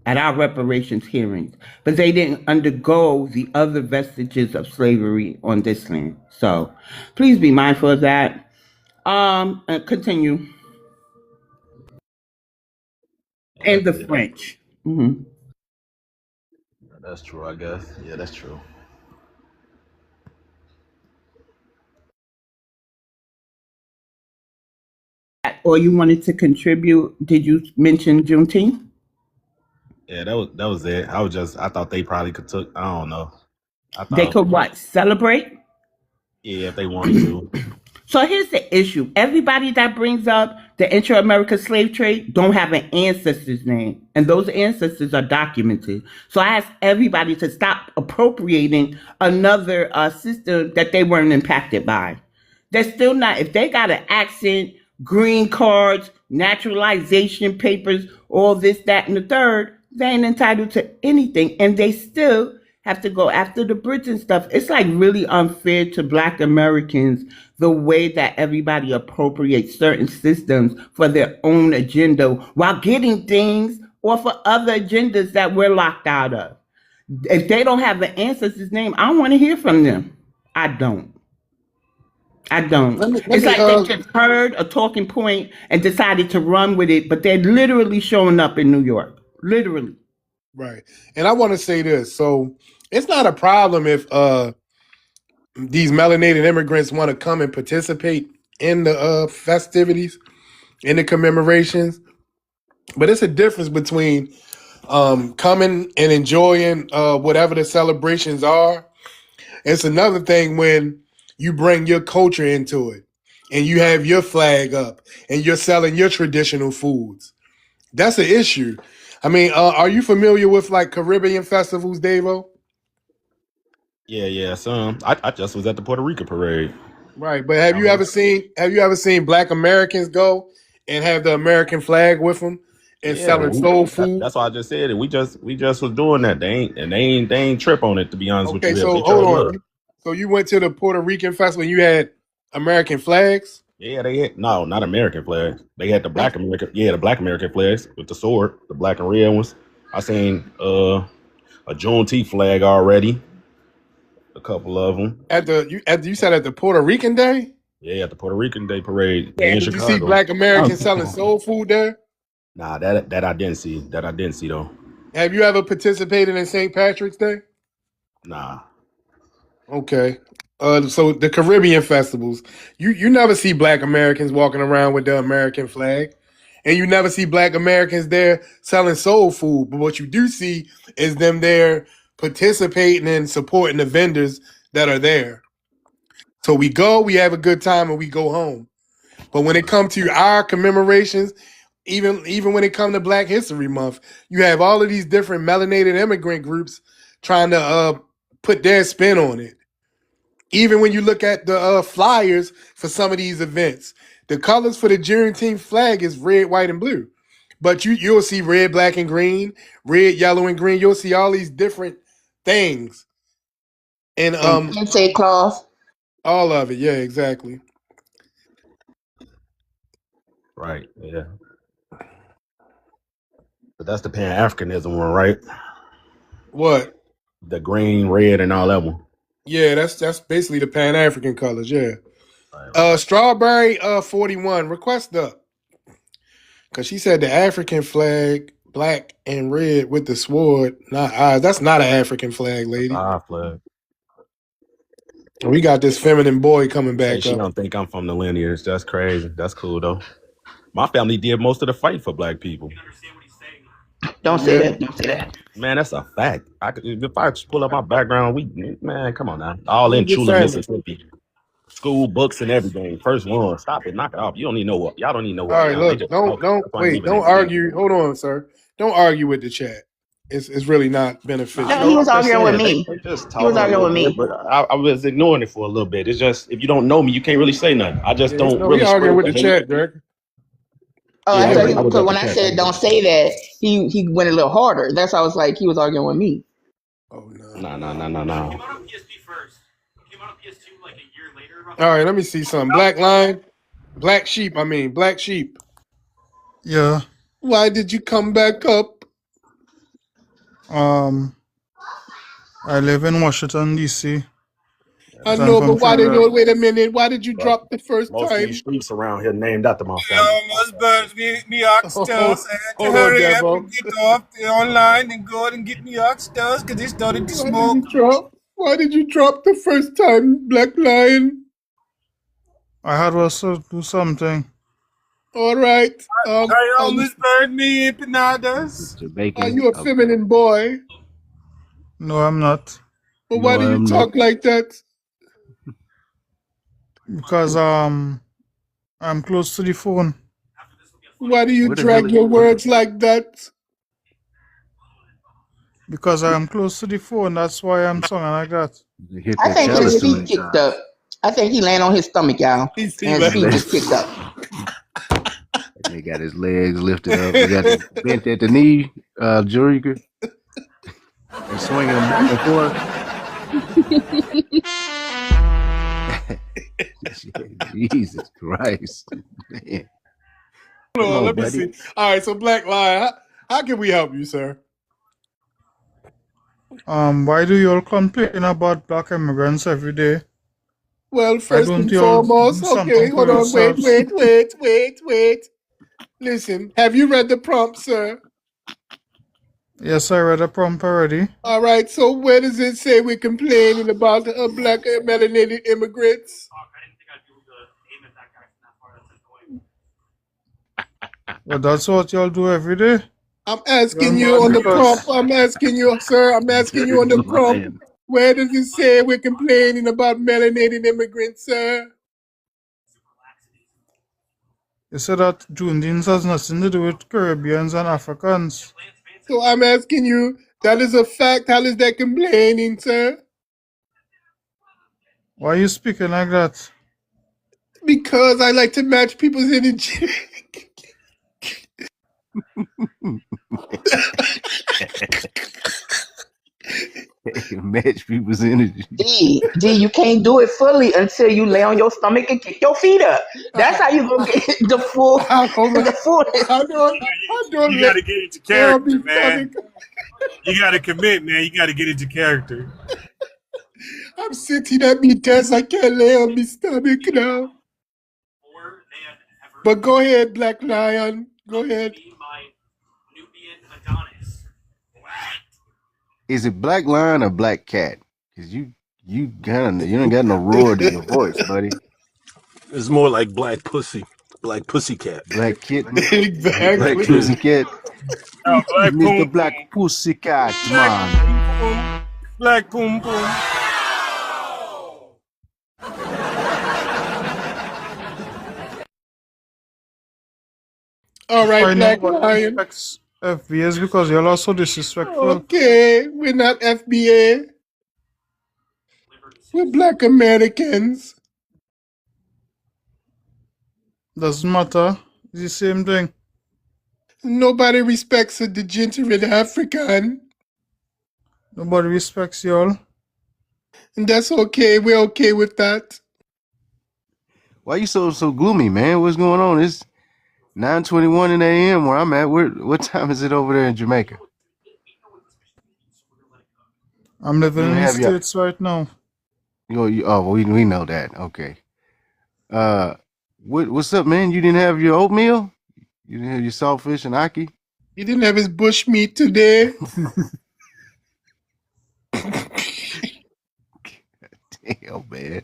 at our reparations hearings, but they didn't undergo the other vestiges of slavery on this land. So please be mindful of that. Continue. And the French. Mm-hmm. That's true, I guess. Yeah, that's true. Or you wanted to contribute? Did you mention Juneteenth? Yeah, that was it. I thought they probably could took. I don't know. I They thought, could what? Celebrate? yeah, if they wanted to. So here's the issue. Everybody that brings up the intra-America slave trade don't have an ancestor's name. And those ancestors are documented. So I ask everybody to stop appropriating another system that they weren't impacted by. They're still not, if they got an accent, green cards, naturalization papers, all this, that, and the third, they ain't entitled to anything. And they still have to go after the Brits and stuff. It's like really unfair to Black Americans the way that everybody appropriates certain systems for their own agenda while getting things or for other agendas that we're locked out of. If they don't have the ancestor's name, I don't want to hear from them. I don't. It's like they just heard a talking point and decided to run with it, but they're literally showing up in New York. Literally. Right. And I want to say this. So it's not a problem if these melanated immigrants want to come and participate in the festivities, in the commemorations. But it's a difference between coming and enjoying whatever the celebrations are. It's another thing when you bring your culture into it and you have your flag up and you're selling your traditional foods. That's an issue. I mean, are you familiar with like Caribbean festivals, Davo? Yeah. Some. I just was at the Puerto Rican parade. Right, but I was, have you ever seen Black Americans go and have the American flag with them and yeah, selling soul food? that's why I just said it. We just was doing that. They ain't trip on it, to be honest with Okay, you. They so hold chose on. love. So you went to the Puerto Rican festival and you had American flags? Yeah, they had no, not American flags. They had Huh? the black American flags with the sword, the black and red ones. I seen a Juneteenth flag already, a couple of them. You said at the Puerto Rican Day? Yeah, at the Puerto Rican Day parade Yeah. in Did you see Chicago. Black Americans selling soul food there? Nah, that I didn't see. That I didn't see though. Have you ever participated in St. Patrick's Day? Nah. Okay. So the Caribbean festivals, you never see Black Americans walking around with the American flag, and you never see Black Americans there selling soul food. But what you do see is them there participating and supporting the vendors that are there. So we go, we have a good time, and we go home. But when it comes to our commemorations, even when it comes to Black History Month, you have all of these different melanated immigrant groups trying to put their spin on it. Even when you look at the flyers for some of these events, the colors for the Juneteenth flag is red, white, and blue. But you'll see red, black, and green, red, yellow, and green. You'll see all these different things, and And kente cloth. all of it. Yeah, exactly. Right. Yeah. But that's the Pan Africanism one, right? What? The green, red, and all that one. Yeah, that's basically the Pan African colors. Yeah. Right. Strawberry 41 request up because she said the African flag black and red with the sword, not eyes. That's not an African flag, That's lady. our flag. We got this feminine boy coming She say back she up. don't think I'm from the lineage. That's crazy. That's cool though. My family did most of the fight for black people. Don't say Yeah. that. Don't say that. Man, that's a fact. If I just pull up my background, man, come on now. All in I'm just Chula, saying. Mississippi. School, books, and everything. First one. Stop it. Knock it off. You don't even know what. Y'all don't even know who All I right, am. They look, just don't talking. don't That's why I ain't wait, even don't engaged. argue. Hold on, sir. Don't argue with the chat. It's really not Nah, No, beneficial. he no, was I'm just arguing with saying me. they just He was talking a arguing little with bit, me. but I was ignoring it for a little bit. It's just if you don't know me, you can't really say nothing. I just Yeah, don't no, he really arguing spread with the the hate. chat, Derek. Oh, Yeah, I Yeah, thought but he I was because at the when I chat. I said was at don't the say chat. that, he went a little harder. That's why I was like he was arguing with me. oh no. Nah. All right, let me see something. Black line, black sheep. I mean, black sheep. Yeah. Why did you come back up? Um, I live in Washington D.C., I but I'm know, from but why did Florida. you wait a minute? Why did you But drop the first most of these time? streets around here named after my You family. almost burnt me oxtails. Oh, I had to hold on, hurry up Devo. and get off the online and go out and get me oxtails because they started to Why did smoke. you drop? Why did you drop the first time, Black Lion? I had to do something All right. I almost burned me empanadas. Are Jamaican. you a Okay. feminine boy? No, I'm not. But why No, do you I'm not. talk like that? Because I'm close to the phone. Why do you Where the hell drag are your you from? words like that? Because I'm close to the phone. That's why I'm sounding like that. You hit I that think chalice his too feet many kicked up. times. I think he landed on his stomach, y'all, PC and his He feet let just kicked up. They got his legs lifted up. He got his bent at the knee, Jerica, and swinging them back and forth. Jesus Christ, man! Come Hold on, on, let me buddy. see. All right, so Black Lion, how can we help you, sir? Why do you all complain about black immigrants every day? Well, Why first don't and you all foremost, do okay, something for hold on, yourselves? wait. Listen, have you read the prompt, sir? Yes, I read a prompt already. All right, so where does it say we're complaining about black and melanated immigrants? But that's what y'all do every day. I'm asking You're you mad on the prompt. because I'm asking you, sir. I'm asking you on the Dirty prompt. lion. Where does it say we're complaining about melanated immigrants, sir? you said that Juneteenth has nothing to do with Caribbeans and Africans. So I'm asking you, that is a fact. How is that complaining, sir? Why are you speaking like that? Because I like to match people's energy. Match people's energy. D, you can't do it fully until you lay on your stomach and kick your feet up. That's how you gonna get the full, I don't the fullness. I don't You let got to get into down character, me man. stomach. You got to commit, man. You got to get into character. I'm sitting at me desk. I can't lay on me stomach now. But go ahead, Black Lion. Go ahead. Is it black lion or black cat? Cause you don't got no roar to your voice, buddy. It's more like black pussy, black pussycat. Black kitten, black Exactly. Yeah. pussycat. Oh, black Mr. poom Black poom. Pussycat, Black man. poom poom. Black poom poom. All right, Why Black nobody Lion. respects FBS because you're also disrespectful. Okay, we're not FBA. We're Black Americans. Doesn't matter. It's the same thing. Nobody respects a degenerate African. Nobody respects y'all. And that's okay. We're okay with that. Why you so gloomy, man? What's going on? It's 9:21 in the AM where I'm at. What time is it over there in Jamaica? I'm living You in the have your States right now. we know that. Okay. Uh, what's up, man? You didn't have your oatmeal? You didn't have your saltfish and ackee? He didn't have his bush meat today. Damn, man.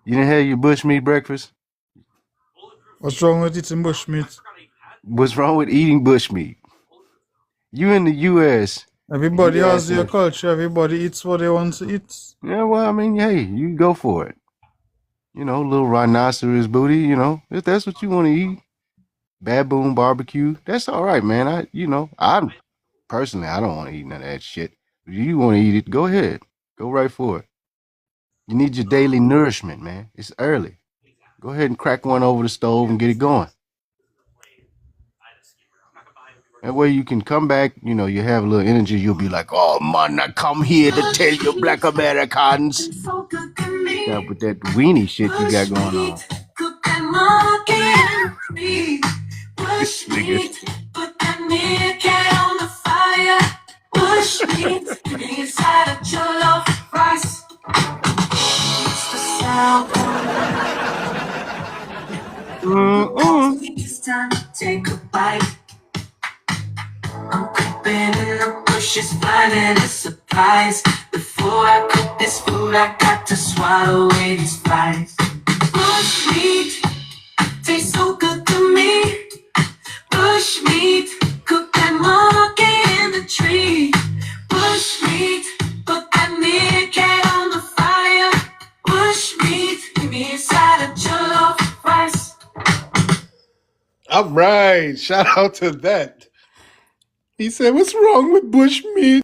You didn't have your bushmeat breakfast? What's wrong with eating bushmeat? What's wrong with eating bushmeat? You in the U.S. and Everybody you has asking their us? culture. Everybody eats what they want to eat. Yeah, well, I mean, hey, you go for it. You know, little rhinoceros booty. You know, if that's what you want to eat, baboon barbecue. That's all right, man. I'm personally, I don't want to eat none of that shit. If you want to eat it, go ahead. Go right for it. You need your daily nourishment, man. It's early. Go ahead and crack one over the stove and get it going. That way you can come back, you have a little energy. You'll be like, oh, man, I come here to tell you black Americans. Yeah, with that weenie shit you got going on. This nigga. Put that meat on the fire. Push me inside of jollof rice. It's the sound. It's time to take a bite. I'm creeping in the bushes, finding a surprise. Before I cook this food, I got to swallow away these flies. Bush meat tastes so good to me. Bush meat, cook that monkey in the tree. Bush meat, put that meerkat on the fire. Bush meat, give me inside a jollof rice. All right. Shout out to that. He said, what's wrong with bush meat?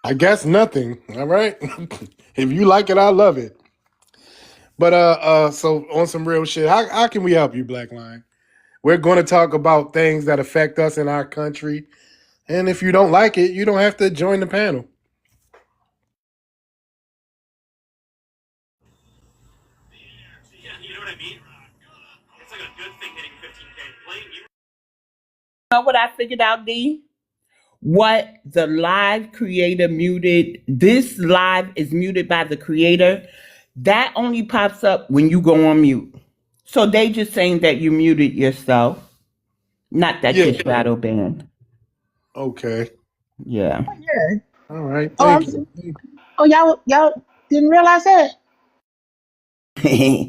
I guess nothing. All right. If you like it, I love it. But so on some real shit, how can we help you, Black Lion? We're going to talk about things that affect us in our country. And if you don't like it, you don't have to join the panel. You know what I figured out, D? What the live creator muted, this live is muted by the creator. That only pops up when you go on mute. So they just saying that you muted yourself, not that Yeah. you're shadow banned. Okay. Yeah. Yeah. All right. Oh, Thank you. oh, y'all didn't realize that?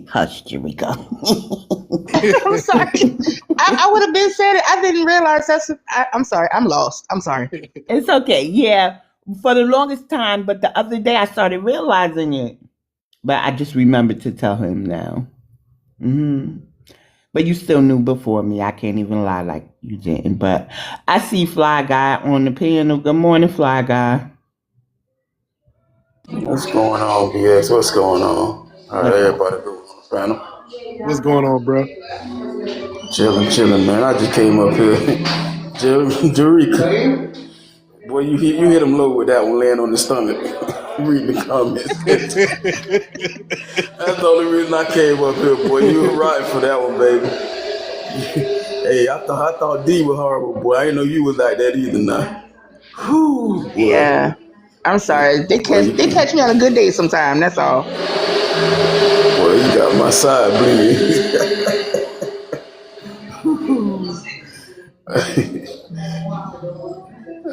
Hush, here we go. I'm sorry. I would have been said it. I didn't realize I'm sorry. I'm lost. I'm sorry. It's okay. Yeah, for the longest time, but the other day I started realizing it. But I just remembered to tell him now. Hmm. But you still knew before me. I can't even lie like you didn't. But I see Fly Guy on the panel. Good morning, Fly Guy. What's going on, BX? What's going on? All right, everybody doing on the panel? What's going on, bro? Chilling, man. I just came up here. Jerika, boy, you hit him low with that one, laying on the stomach. Reading the comments. That's the only reason I came up here, boy. You were right for that one, baby. Hey, I thought D was horrible, boy. I didn't know you was like that either, now. Whew, boy. Yeah. I'm sorry. They catch me on a good day sometime. That's all. Boy, you got my side bleeding.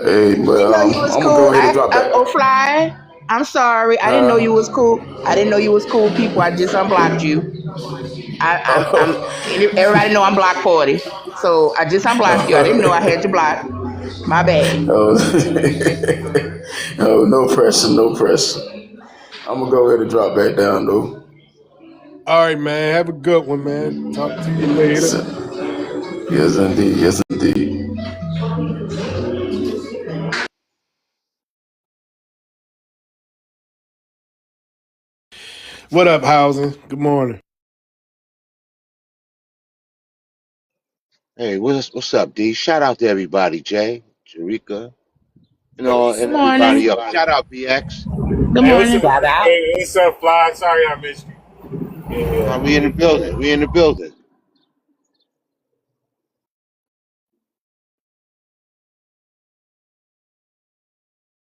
Hey, but I didn't know you was I'm gonna cool. go ahead and drop that. Oh, Fly. I'm sorry. I didn't know you was cool. I didn't know you was cool people. I just unblocked you. I'm everybody know I'm block party. So I just unblocked you. I didn't know I had you blocked. My bad. Oh, oh, no pressure, no pressure. I'm gonna go ahead and drop back down though. All right, man. Have a good one, man. Talk to you later. Yes, indeed. Yes, indeed. What up, Housing? Good morning. Hey, what's up, D? Shout out to everybody, Jay, Jerika, Good and everybody morning. else. Shout out BX. Good Hey, what's morning. up? Shout out. Hey, what's up, Fly? Sorry I missed you. Yeah. We in the building. We in the building.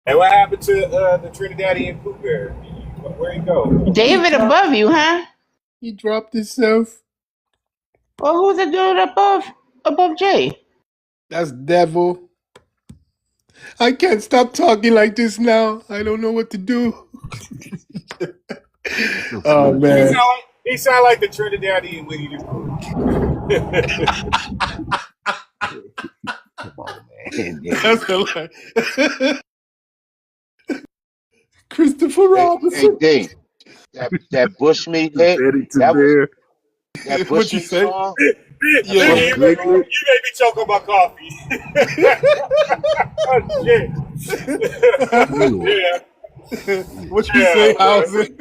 Hey, what happened to the Trinidadian Pooh Bear? Where'd he go? David above you, huh? He dropped himself. Well, who's the dude above Jay? That's Devil. I can't stop talking like this now. I don't know what to do. Still Oh, fluid, He man. man. sound like the Trinidadian Winnie the Pooh. Come on, man. That's hilarious. Christopher Hey, Robinson. D. That Bushmeat hit. Betty to That was bear. that What you Bushmeat say? song. That Yeah. Nigga, you Bushmeat made song. me choke on my coffee. Oh, shit. Fluid. Yeah, What you yeah, say, boy. Housing?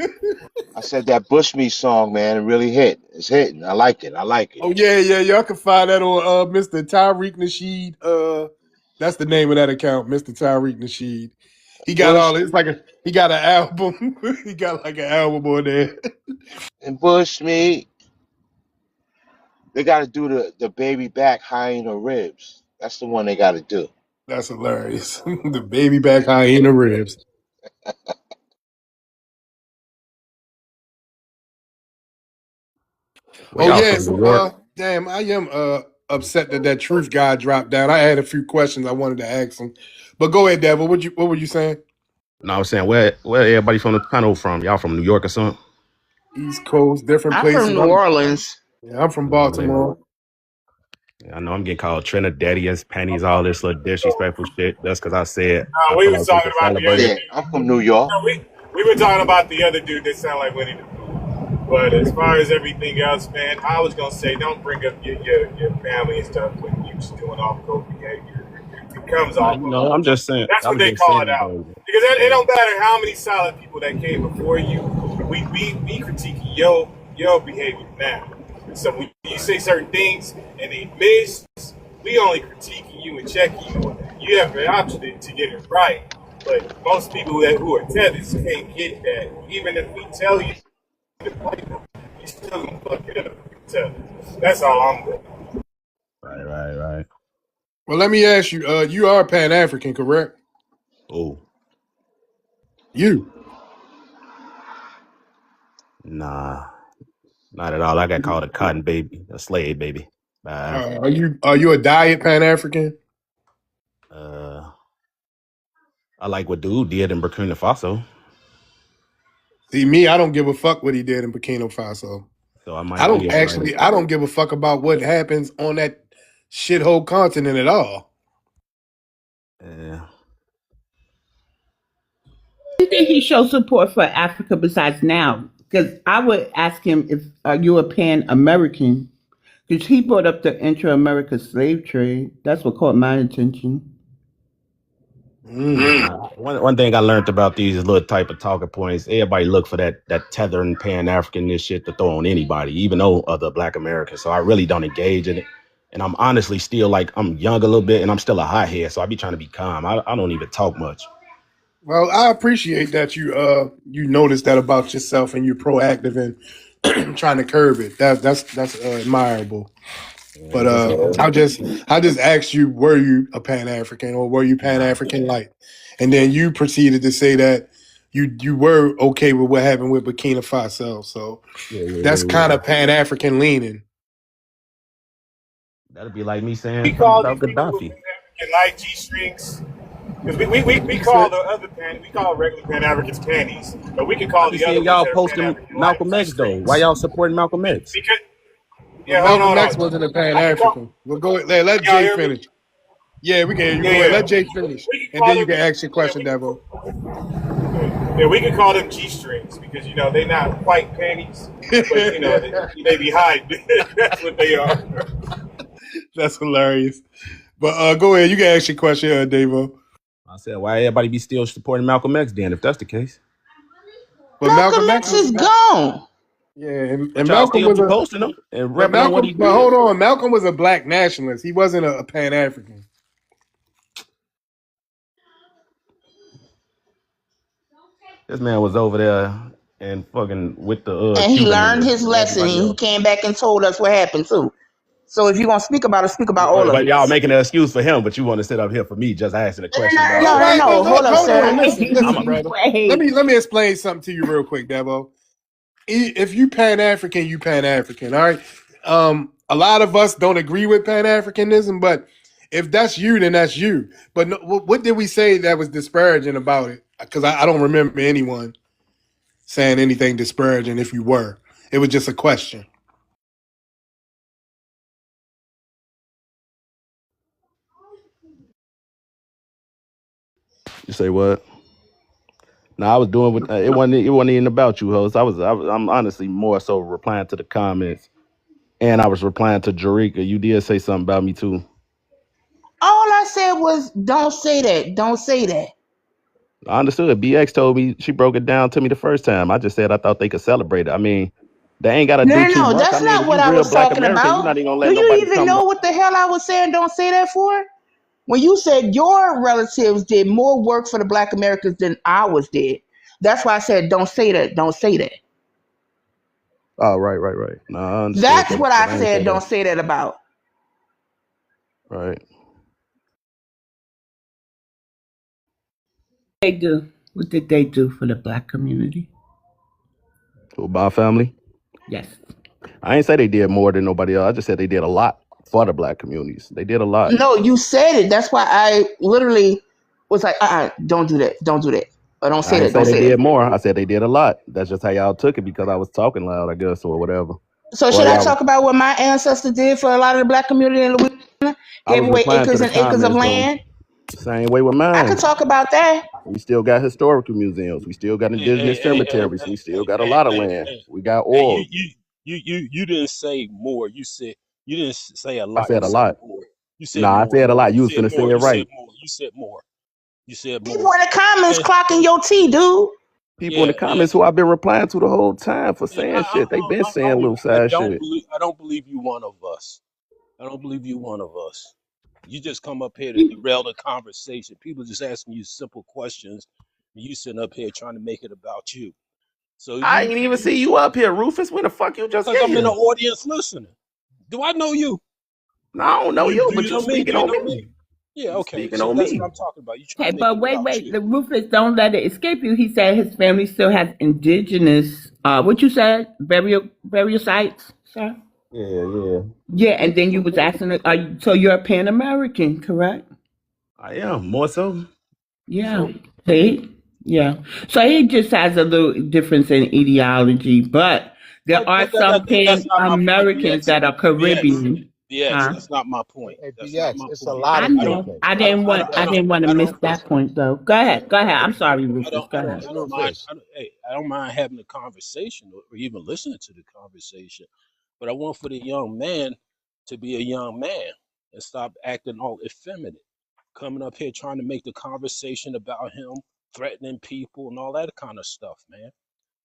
I said that Bushmeat song, man. It really hit. It's hitting. I like it. I like it. Oh, yeah. Y'all can find that on Mr. Tyreek Nasheed. That's the name of that account, Mr. Tyreek Nasheed. He got all it's Bushmeat like he got an album. He got like an album on there. and Bushmeat. They got to do the baby back hyena ribs. That's the one they got to do. That's hilarious. The baby back hyena ribs. Well, Oh y'all yeah, from New so York? damn, I am upset that truth guy dropped down. I had a few questions I wanted to ask him. But go ahead, Devil. What were you saying? No, I was saying where everybody from the panel from? Y'all from New York or something? East Coast, different I'm from places. New Orleans. I'm from Baltimore. Yeah, I know I'm getting called Trinidadians, panties, all this little disrespectful shit. That's because I said I We feel was like we talking can about the celebrate other it. Yeah, dude. I'm from New York. No, we were talking about the other dude that sounded like Winnie the Pooh. But as far as everything else, man, I was gonna say don't bring up your family and stuff when you're just doing off code behavior. It comes Nah, off. you know, I'm just saying. That's I what was they just call it saying, out. though. Because it Yeah. don't matter how many solid people that came before you, we critiquing your behavior now. So when you say certain things and they miss, we only critiquing you and checking you on that. You have the option to get it right. But most people who are tethers can't get that. Even if we tell you to play them, you still gonna fuck it up. That's all I'm doing. Right. Well, let me ask you, you are Pan African, correct? Oh, You. nah, not at all. I got called a cotton baby, a slave baby by Africa. Are you a diet Pan African? Uh, I like what dude did in Burkina Faso. See me, I don't give a fuck what he did in Burkina Faso. So I I might be don't all right. actually. I don't give a fuck about what happens on that shithole continent at all. Yeah. Do you think he shows support for Africa besides now? Because I would ask him if are you a Pan American? Because he brought up the intra-America slave trade. That's what caught my attention. Mm. One thing I learned about these little type of talking points, everybody look for that tethering Pan African this shit to throw on anybody, even though other Black Americans. So I really don't engage in it. And I'm honestly still like I'm young a little bit and I'm still a hothead, so I be trying to be calm. I don't even talk much. Well, I appreciate that you noticed that about yourself and you're proactive in trying to curb it. That's admirable. But I just asked you, were you a Pan African or were you Pan African light? And then you proceeded to say that you were okay with what happened with Burkina Faso. So that's kind of Pan African leaning. That'd be like me We saying something call about these people with Gaddafi. Pan African light G strings. Because we You call said the other we call regular Pan Africans panties, but we can I call be the other seeing ones y'all that are Pan posting African light Malcolm G X though. Why strings. y'all supporting Malcolm X? Because but hold Malcolm X on. wasn't a Pan I can call. African. Well, go ahead. Let Y'all Jay hear me? finish. Yeah, we can hear you. Yeah, Go ahead. yeah. Let Jay finish, We can and call then you them. can ask your Yeah, question, Devo. we can call them G strings because they're not quite panties, but they be hiding. That's what they are. That's hilarious. But go ahead. You can ask your question, Devo. I said, why everybody be still supporting Malcolm X then, if that's the case? But Malcolm Malcolm X X was is gone. yeah, But and y'all Malcolm still was be a posting them and repping on what he but did. hold on, Malcolm was a black nationalist. He wasn't a Pan African. This man was over there and fucking with the And he Cuban learned links his and lesson and everybody he else. came back and told us what happened too. So if you're gonna speak about it, speak about all of But it. y'all making an excuse for him, but you want to sit up here for me just asking a question about No, no, Well, no. Hold up, hold on. sir. Listen, I'm brother. Wait. Let me explain something to you real quick, Devo. If you Pan African, you Pan African. All right. A lot of us don't agree with Pan Africanism, but if that's you, then that's you. But no, what did we say that was disparaging about it? Because I don't remember anyone saying anything disparaging. If you were, it was just a question. You say what? No, I was doing with it wasn't even about you, host. I'm honestly more so replying to the comments, and I was replying to Jarika. You did say something about me too. All I said was, don't say that. Don't say that. I understood. BX told me, she broke it down to me the first time. I just said I thought they could celebrate it. I mean, they ain't got to No, do no, too no. much. I That's mean, not if what you I real was Black talking American, you're about. not even gonna Do let you nobody even come. know what the hell I was saying? Don't say that for? When you said your relatives did more work for the Black Americans than ours did. That's why I said, don't say that. Don't say that. Oh, right. No, I understood That's that, what but I I ain't say said. that. Don't say that about. Right. They do. What did they do for the black community? So, my family, Yes. I ain't say they did more than nobody else. I just said they did a lot for the Black communities. They did a lot. No, you said it. That's why I literally was like, don't do that. Don't do that. Or don't say I ain't that. say Don't they say did that. more. I said they did a lot. That's just how y'all took it because I was talking loud, I guess, or whatever. So Or should I y'all was, talk about what my ancestors did for a lot of the Black community in Louisiana? I Gave was away replying to acres the and acres of comments though. land. Same way with I could mine. talk about that. We still got historical museums. We still got Hey, hey, indigenous hey, hey, cemeteries. We still hey, got a hey, lot of hey, land. hey, We got hey, oil. you didn't say more. You didn't say a I lot. You said a said lot. more. You said Nah, I more. said a lot. You You was said finna say more. it You said right. more. You said more. You said People more. in the comments And clocking your tea, dude. People in yeah, the comments who I've been replying to the whole time for and saying shit. They been saying little side shit. I don't believe you one of us. I don't believe you one of us. You just come up here to derail the conversation. People just asking you simple questions, and you sitting up here trying to make it about you. So I ain't even see you up here, Rufus. When the fuck you just because get I'm in the here? audience listening. Do I know you? No, I don't know you, Do but you you know me? speaking on me. Yeah, You okay. speaking So on that's what me. I'm talking about. You trying Okay, to make it but about wait. you. The Rufus, don't let it escape you. He said his family still has indigenous, what you said, burial sites, sir? Yeah. Yeah, and then you was asking, so you're a Pan American, correct? I am more so. Yeah. So See? Yeah. So he just has a little difference in ideology, but There are some That's Pan not my point, Americans BX. that are BX. Caribbean. BX. Huh? That's not my point. Hey, That's not BX, my it's a point. lot I of I don't. know. different. I I don't. didn't I want. don't. I I don't. didn't want to I miss don't. that point, though. Go ahead. Go ahead. I'm sorry, I Rufus. don't. Go I don't. ahead. I Real don't mind. fast. Hey, I don't mind having a conversation or even listening to the conversation. But I want for the young man to be a young man and stop acting all effeminate, coming up here trying to make the conversation about him threatening people and all that kind of stuff, man.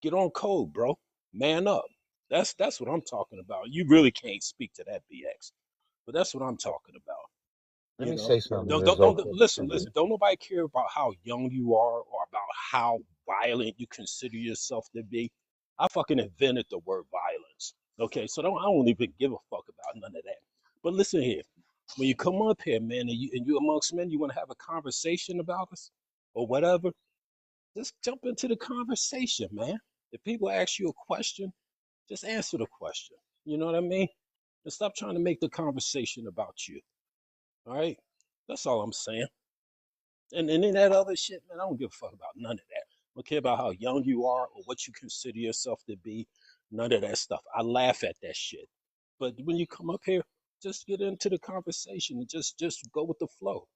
Get on code, bro. Man up. That's what I'm talking about. You really can't speak to that, BX, but that's what I'm talking about. Let You me know, say something don't that's don't, don't okay. listen. Don't nobody care about how young you are or about how violent you consider yourself to be. I fucking invented the word violence. Okay, so I don't even give a fuck about none of that. But listen here, when you come up here, man, and you amongst men, you want to have a conversation about us or whatever, just jump into the conversation, man. If people ask you a question, just answer the question. You know what I mean? And stop trying to make the conversation about you. All right? That's all I'm saying. And then that other shit, man, I don't give a fuck about none of that. I don't care about how young you are or what you consider yourself to be. None of that stuff. I laugh at that shit. But when you come up here, just get into the conversation and just go with the flow.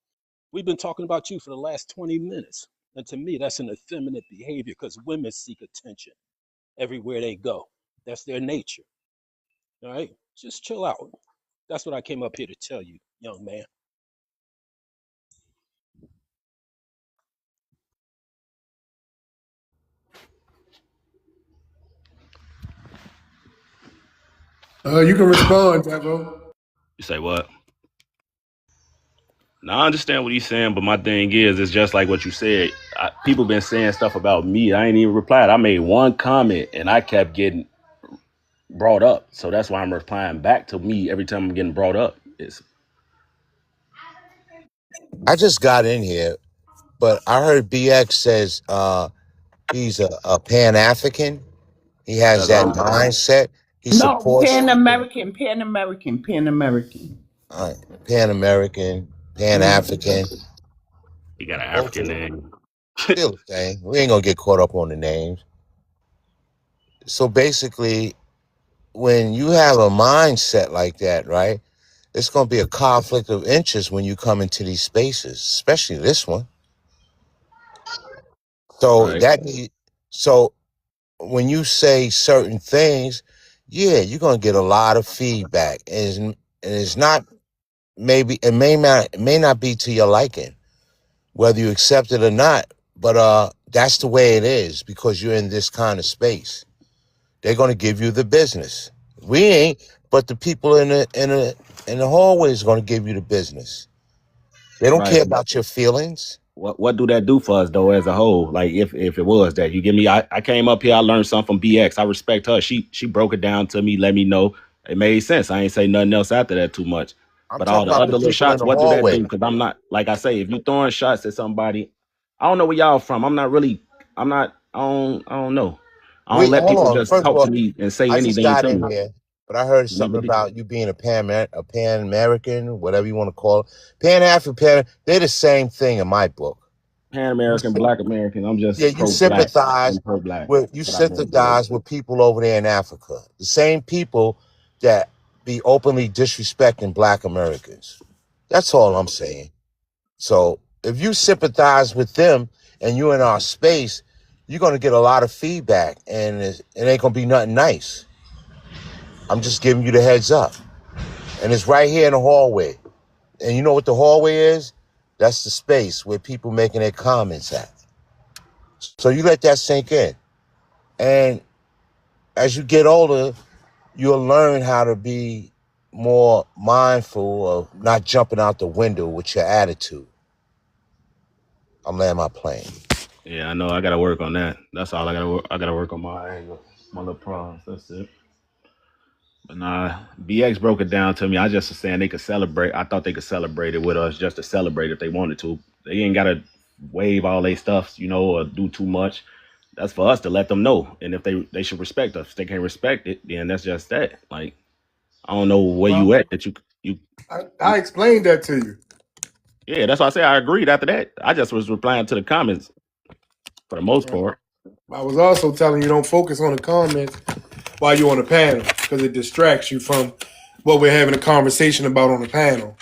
We've been talking about you for the last 20 minutes. And to me, that's an effeminate behavior because women seek attention everywhere they go. That's their nature. All right? Just chill out. That's what I came up here to tell you, young man. You can respond, Devo. You say what? Now I understand what he's saying, but my thing is, it's just like what you said. People been saying stuff about me. I ain't even replied. I made one comment and I kept getting brought up, so that's why I'm replying back to me every time I'm getting brought up. It's I just got in here, but I heard BX says he's a Pan African. He has that's that all. mindset. He No, supports Pan American. Pan American. Pan American. Pan American, Pan African. He got an Both African of them name. still the same. We ain't gonna get caught up on the names. So basically, when you have a mindset like that, right? It's gonna be a conflict of interest when you come into these spaces, especially this one. So Right. so when you say certain things, yeah, you're gonna get a lot of feedback, and it's not maybe it may not be to your liking, whether you accept it or not. But that's the way it is because you're in this kind of space. They're gonna give you the business. We ain't, but the people in the hallway is gonna give you the business. They don't Right. care about your feelings. What do that do for us though as a whole? Like if it was that you give me, I came up here, I learned something from BX. I respect her. She broke it down to me, let me know. It made sense. I ain't say nothing else after that too much. I'm But all talking the about other the little people in shots, the what do that hallway. do? Because I'm not, like I say, if you throwing shots at somebody, I don't know where y'all from. I'm not really, I'm not, I don't know. I don't We let hold people on. just First of talk to all, me and say I just anything got to in me. here, but I heard Me, something but about you being a Pan American, whatever you want to call it. Pan African, they're the same thing in my book. Pan You American, sy- Black American, I'm yeah, just you pro black sympathize and pro black. with you But I mean, sympathize with people over there in Africa. The same people that be openly disrespecting Black Americans. That's all I'm saying. So if you sympathize with them and you're in our space, you're gonna get a lot of feedback, and it ain't gonna be nothing nice. I'm just giving you the heads up. And it's right here in the hallway. And you know what the hallway is? That's the space where people making their comments at. So you let that sink in. And as you get older, you'll learn how to be more mindful of not jumping out the window with your attitude. I'm laying my plane. yeah, I know I gotta work on that. That's all I gotta work. I gotta work on my angle, my little problems. That's it. But nah, BX broke it down to me. I just was saying they could celebrate. I thought they could celebrate it with us just to celebrate if they wanted to. They ain't gotta wave all their stuff, or do too much. That's for us to let them know. And if they should respect us. If they can't respect it, then that's just that. Like I don't know where you Well, at that you I explained that to you. yeah. That's why I say I agreed. After that, I just was replying to the comments for the most part. I was also telling you don't focus on the comments. while you're on the panel because it distracts you from what we're having a conversation about on the panel.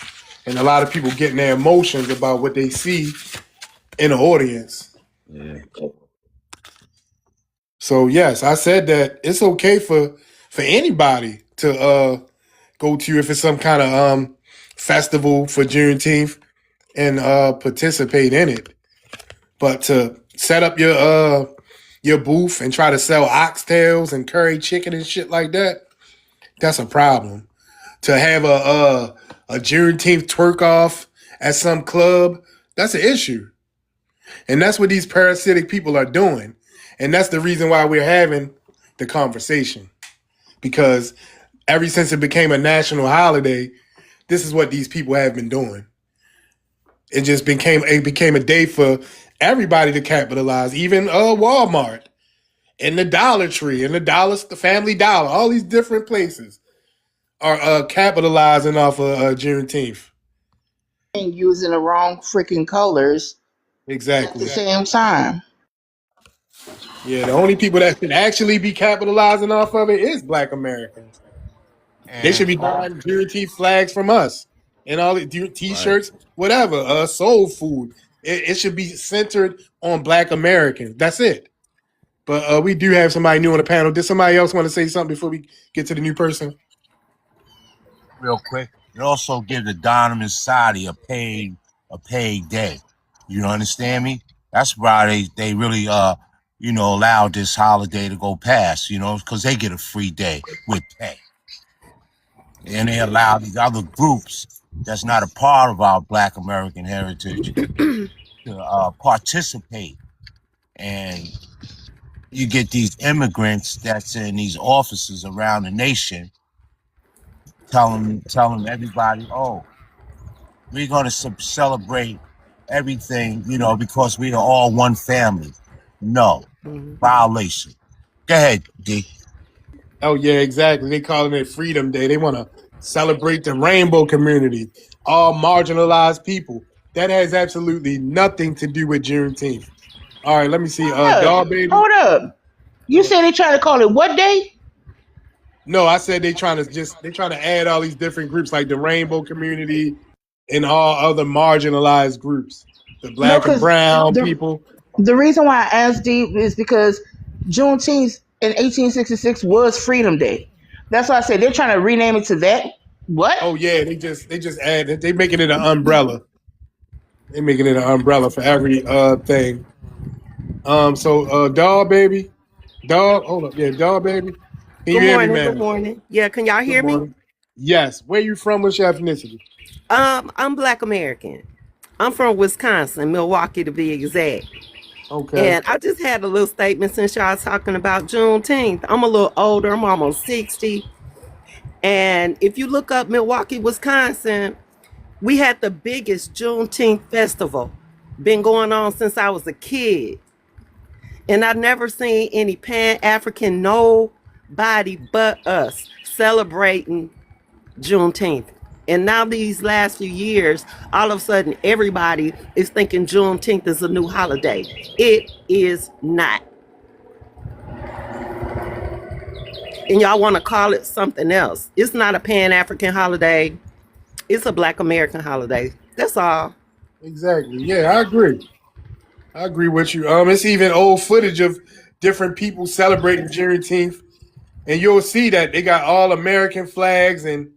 And a lot of people getting their emotions about what they see in the audience. Yeah. So yes, I said that it's okay for anybody to go to if it's some kind of festival for Juneteenth and participate in it. But to set up your booth and try to sell oxtails and curry chicken and shit like that, that's a problem. To have a Juneteenth twerk off at some club, that's an issue. And that's what these parasitic people are doing. And that's the reason why we're having the conversation. Because ever since it became a national holiday, this is what these people have been doing. It just became a day for everybody to capitalize, even Walmart and the Dollar Tree and the Family Dollar, all these different places are capitalizing off of Juneteenth. And using the wrong freaking colors at Exactly. the same time. Yeah, the only people that should actually be capitalizing off of it is Black Americans. They should And be buying Juneteenth flags from us and all the Right. T-shirts, whatever, soul food. It should be centered on Black Americans. That's it. But we do have somebody new on the panel. Did somebody else want to say something before we get to the new person? real quick, it also gives the Donner Society a paid day. You understand me? That's why they really allowed this holiday to go past, because they get a free day with pay. And they allow these other groups that's not a part of our Black American heritage to participate. And you get these immigrants that's in these offices around the nation telling everybody, oh, we're going to celebrate everything, because we are all one family. No, violation. Go ahead, D. Oh yeah, exactly. They calling it Freedom Day. They want to celebrate the rainbow community, all marginalized people. That has absolutely nothing to do with Juneteenth. All right, let me see. Dog baby. Hold up. You said they trying to call it what day? No, I said they trying to add all these different groups like the rainbow community and all other marginalized groups, the No, black and because brown the people. the reason why I asked Deep is because Juneteenth in 1866 was Freedom Day. That's why I said they're trying to rename it to that. What? Oh yeah, they making it an umbrella. They making it an umbrella for every thing. So dog baby, dog. Hold up, yeah, dog baby. Can you Good hear me, morning. Good man? morning. Yeah, can y'all Good hear me? morning. Yes. Where you from? What's your ethnicity? I'm Black American. I'm from Wisconsin, Milwaukee to be exact. Okay. And I just had a little statement since y'all talking about Juneteenth. I'm a little older. I'm almost 60. And if you look up Milwaukee, Wisconsin, we had the biggest Juneteenth festival. Been going on since I was a kid. And I've never seen any Pan-African, nobody but us celebrating Juneteenth. And now these last few years, all of a sudden, everybody is thinking Juneteenth is a new holiday. It is not. And y'all want to call it something else. It's not a Pan-African holiday. It's a Black American holiday. That's all. Exactly. Yeah, I agree. I agree with you. It's even old footage of different people celebrating Juneteenth, and you'll see that they got all American flags, and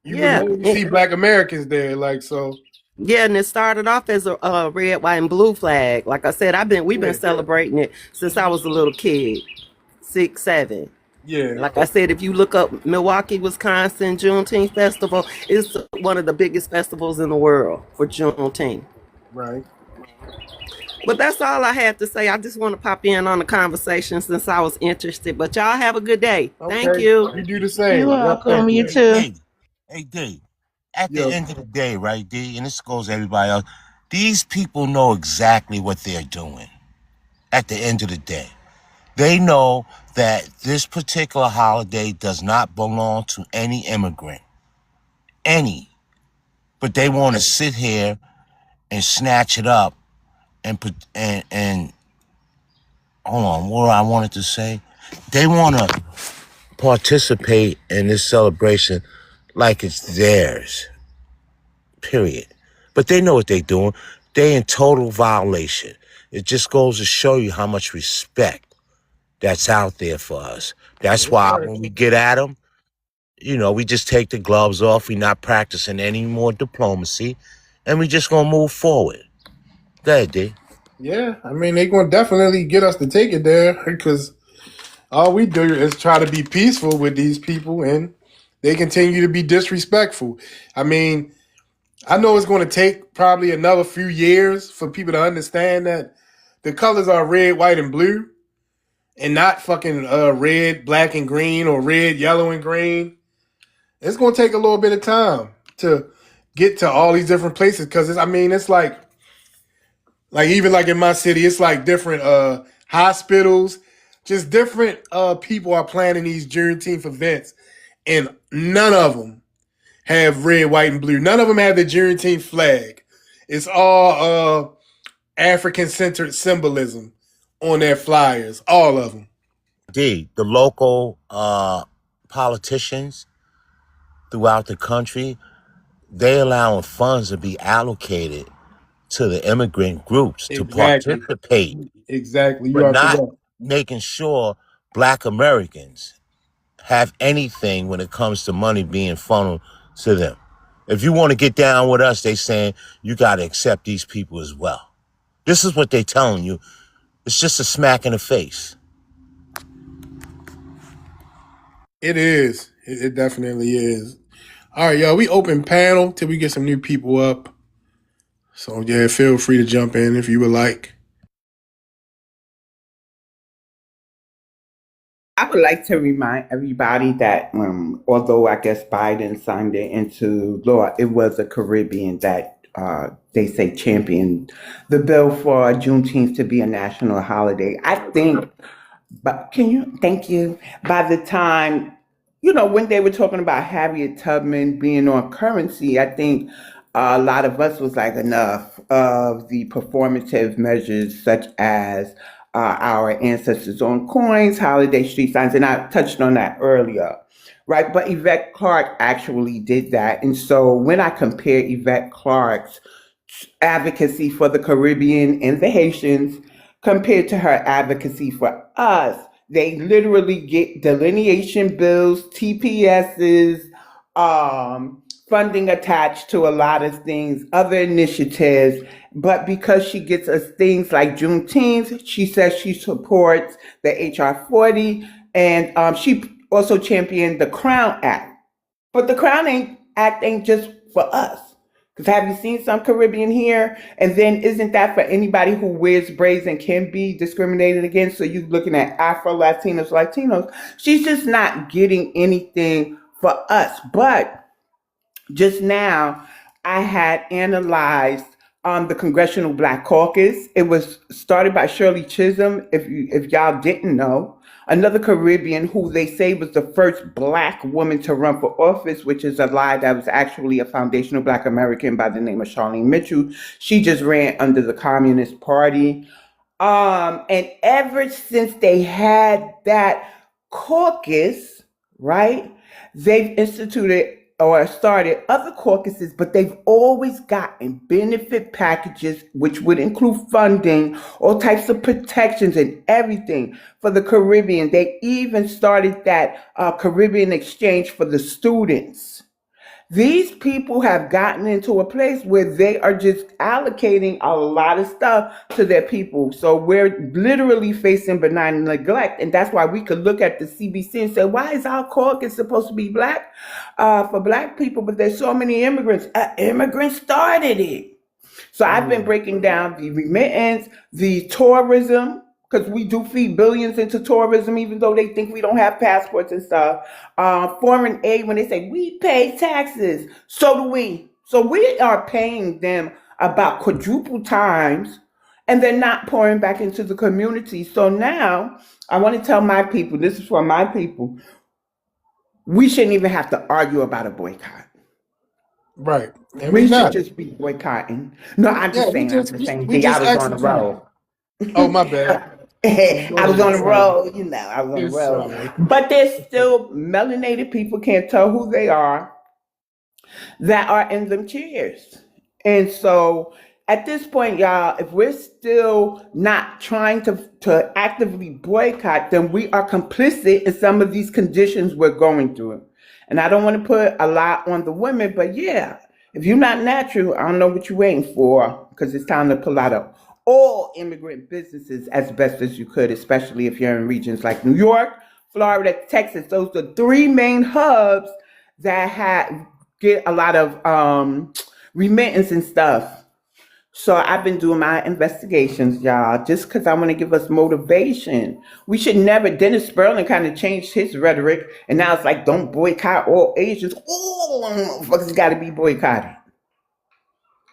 you would Yeah. only see Black Americans there. Like so. Yeah, and it started off as a red, white, and blue flag. Like I said, we've been celebrating it since I was a little kid, 6, 7. Yeah. Like I said, if you look up Milwaukee, Wisconsin Juneteenth Festival, it's one of the biggest festivals in the world for Juneteenth. Right. But that's all I had to say. I just want to pop in on the conversation since I was interested. But y'all have a good day. Okay. Thank you. You do the same. You're welcome. You Thank too. Hey, D. At the Yep. end of the day, right, D, and this goes to everybody else, these people know exactly what they're doing. At the end of the day, they know that this particular holiday does not belong to any immigrant. But they want to sit here and snatch it up and hold on, what I wanted to say. They want to participate in this celebration like it's theirs, period. But they know what they're doing. They in total violation. It just goes to show you how much respect that's out there for us. That's Yes, why sir. when we get at them, we just take the gloves off. We're not practicing any more diplomacy, and we just gonna move forward. Go ahead, D. Yeah, I mean, they're going to definitely get us to take it there because all we do is try to be peaceful with these people and they continue to be disrespectful. I mean, I know it's going to take probably another few years for people to understand that the colors are red, white, and blue and not fucking red, black, and green or red, yellow, and green. It's going to take a little bit of time to get to all these different places because, it's like even like in my city, it's like different hospitals, just different people are planning these Juneteenth events, and none of them have red, white, and blue. None of them have the Juneteenth flag. It's all African-centered symbolism on their flyers, all of them. D. The local politicians throughout the country, they allowing funds to be allocated to the immigrant groups to Exactly. participate, Exactly. You but are not correct. making sure Black Americans have anything when it comes to money being funneled to them. If you want to get down with us, they saying you got to accept these people as well. This is what they telling you. It's just a smack in the face. It is. It definitely is. All right, y'all. We open panel till we get some new people up. So yeah, feel free to jump in if you would like. I would like to remind everybody that although I guess Biden signed it into law, it was a Caribbean that they say championed the bill for Juneteenth to be a national holiday. I think, but thank you. By the time, when they were talking about Harriet Tubman being on currency, I think a lot of us was like, enough of the performative measures such as our ancestors on coins, holiday street signs, and I touched on that earlier, right? But Yvette Clarke actually did that. And so when I compare Yvette Clarke's advocacy for the Caribbean and the Haitians compared to her advocacy for us, they literally get delineation bills, TPSs, funding attached to a lot of things, other initiatives. But because she gets us things like Juneteenth, she says she supports the HR 40, and she also championed the Crown Act. But the Crown Act ain't just for us. Because have you seen some Caribbean here? And then isn't that for anybody who wears braids and can be discriminated against? So you're looking at Latinos. She's just not getting anything for us. But just now, I had analyzed the Congressional Black Caucus. It was started by Shirley Chisholm, if y'all didn't know. Another Caribbean who they say was the first Black woman to run for office, which is a lie. That was actually a foundational Black American by the name of Charlene Mitchell. She just ran under the Communist Party. And ever since they had that caucus, right, they've instituted or started other caucuses, but they've always gotten benefit packages, which would include funding, all types of protections and everything for the Caribbean. They even started that Caribbean exchange for the students. These people have gotten into a place where they are just allocating a lot of stuff to their people. So we're literally facing benign neglect. And that's why we could look at the CBC and say, why is our caucus supposed to be Black for Black people? But there's so many immigrants. Immigrants started it. So I've been breaking down the remittance, the tourism, because we do feed billions into tourism, even though they think we don't have passports and stuff. Foreign aid, when they say we pay taxes, so do we. So we are paying them about quadruple times, and they're not pouring back into the community. So now I want to tell my people, this is for my people, we shouldn't even have to argue about a boycott. Right. And We we should not. just be boycotting. No, I'm just saying, we I was just on the road. Oh, my bad. Go I was ahead, on the sorry. road, I was on the It's road. sorry. But there's still melanated people can't tell who they are that are in them chairs. And so at this point, y'all, if we're still not trying to actively boycott, then we are complicit in some of these conditions we're going through. And I don't want to put a lot on the women, but yeah, if you're not natural, I don't know what you're waiting for, because it's time to pull out of all immigrant businesses as best as you could, especially if you're in regions like New York, Florida, Texas. Those are three main hubs that get a lot of remittance and stuff. So I've been doing my investigations, y'all, just because I want to give us motivation. We should never. Dennis Sperling kind of changed his rhetoric, and now it's like, don't boycott all Asians. All of them motherfuckers got to be boycotted.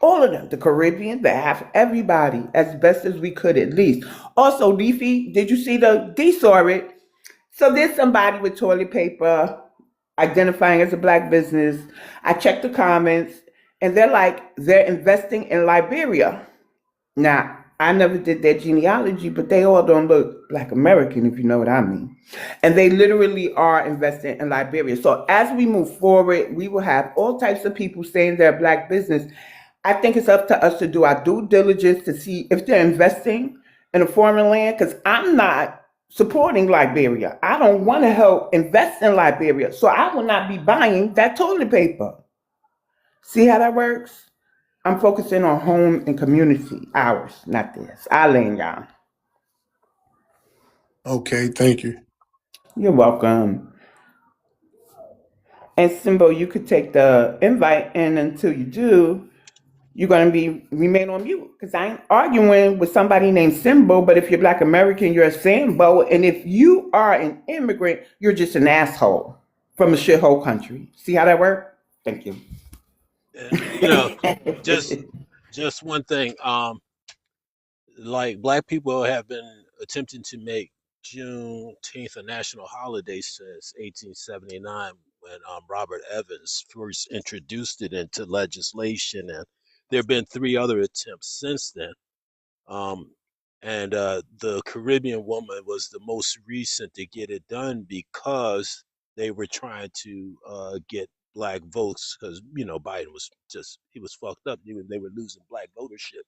All of them, the Caribbean, the everybody, as best as we could at least. Also, Leafy, did you see D saw it? So there's somebody with toilet paper identifying as a black business. I checked the comments and they're investing in Liberia. Now, I never did their genealogy, but they all don't look black American, if you know what I mean. And they literally are investing in Liberia. So as we move forward, we will have all types of people saying they're black business. I think it's up to us to do our due diligence to see if they're investing in a foreign land, because I'm not supporting Liberia. I don't want to help invest in Liberia. So I will not be buying that toilet paper. See how that works? I'm focusing on home and community, ours, not this. I'll lay y'all. Okay, thank you. You're welcome. And Simbo, you could take the invite, and until you do, you're going to remain on mute, because I ain't arguing with somebody named Simbo. But if you're Black American, you're a Simbo, and if you are an immigrant, you're just an asshole from a shithole country. See how that works? Thank you. You know, just just one thing. Like black people have been attempting to make Juneteenth a national holiday since 1879, when Robert Evans first introduced it into legislation, and there have been three other attempts since then. Um, and the Caribbean woman was the most recent to get it done because they were trying to get black votes, because Biden was he was fucked up. They were losing black votership,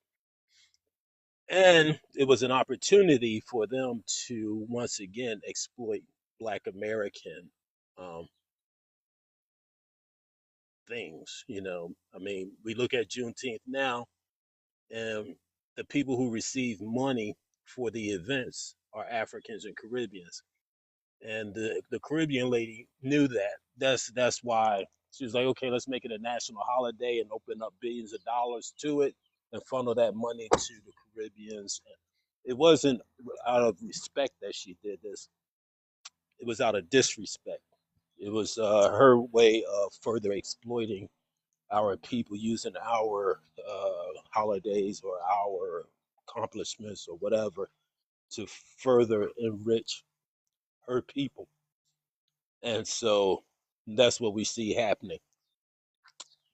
and it was an opportunity for them to once again exploit black American um, things. I mean, we look at Juneteenth now, and the people who receive money for the events are Africans and Caribbeans. And the Caribbean lady knew that. That's why she was like, okay, let's make it a national holiday and open up billions of dollars to it and funnel that money to the Caribbeans. It wasn't out of respect that she did this. It was out of disrespect. It was her way of further exploiting our people, using our holidays or our accomplishments or whatever to further enrich her people. And so that's what we see happening.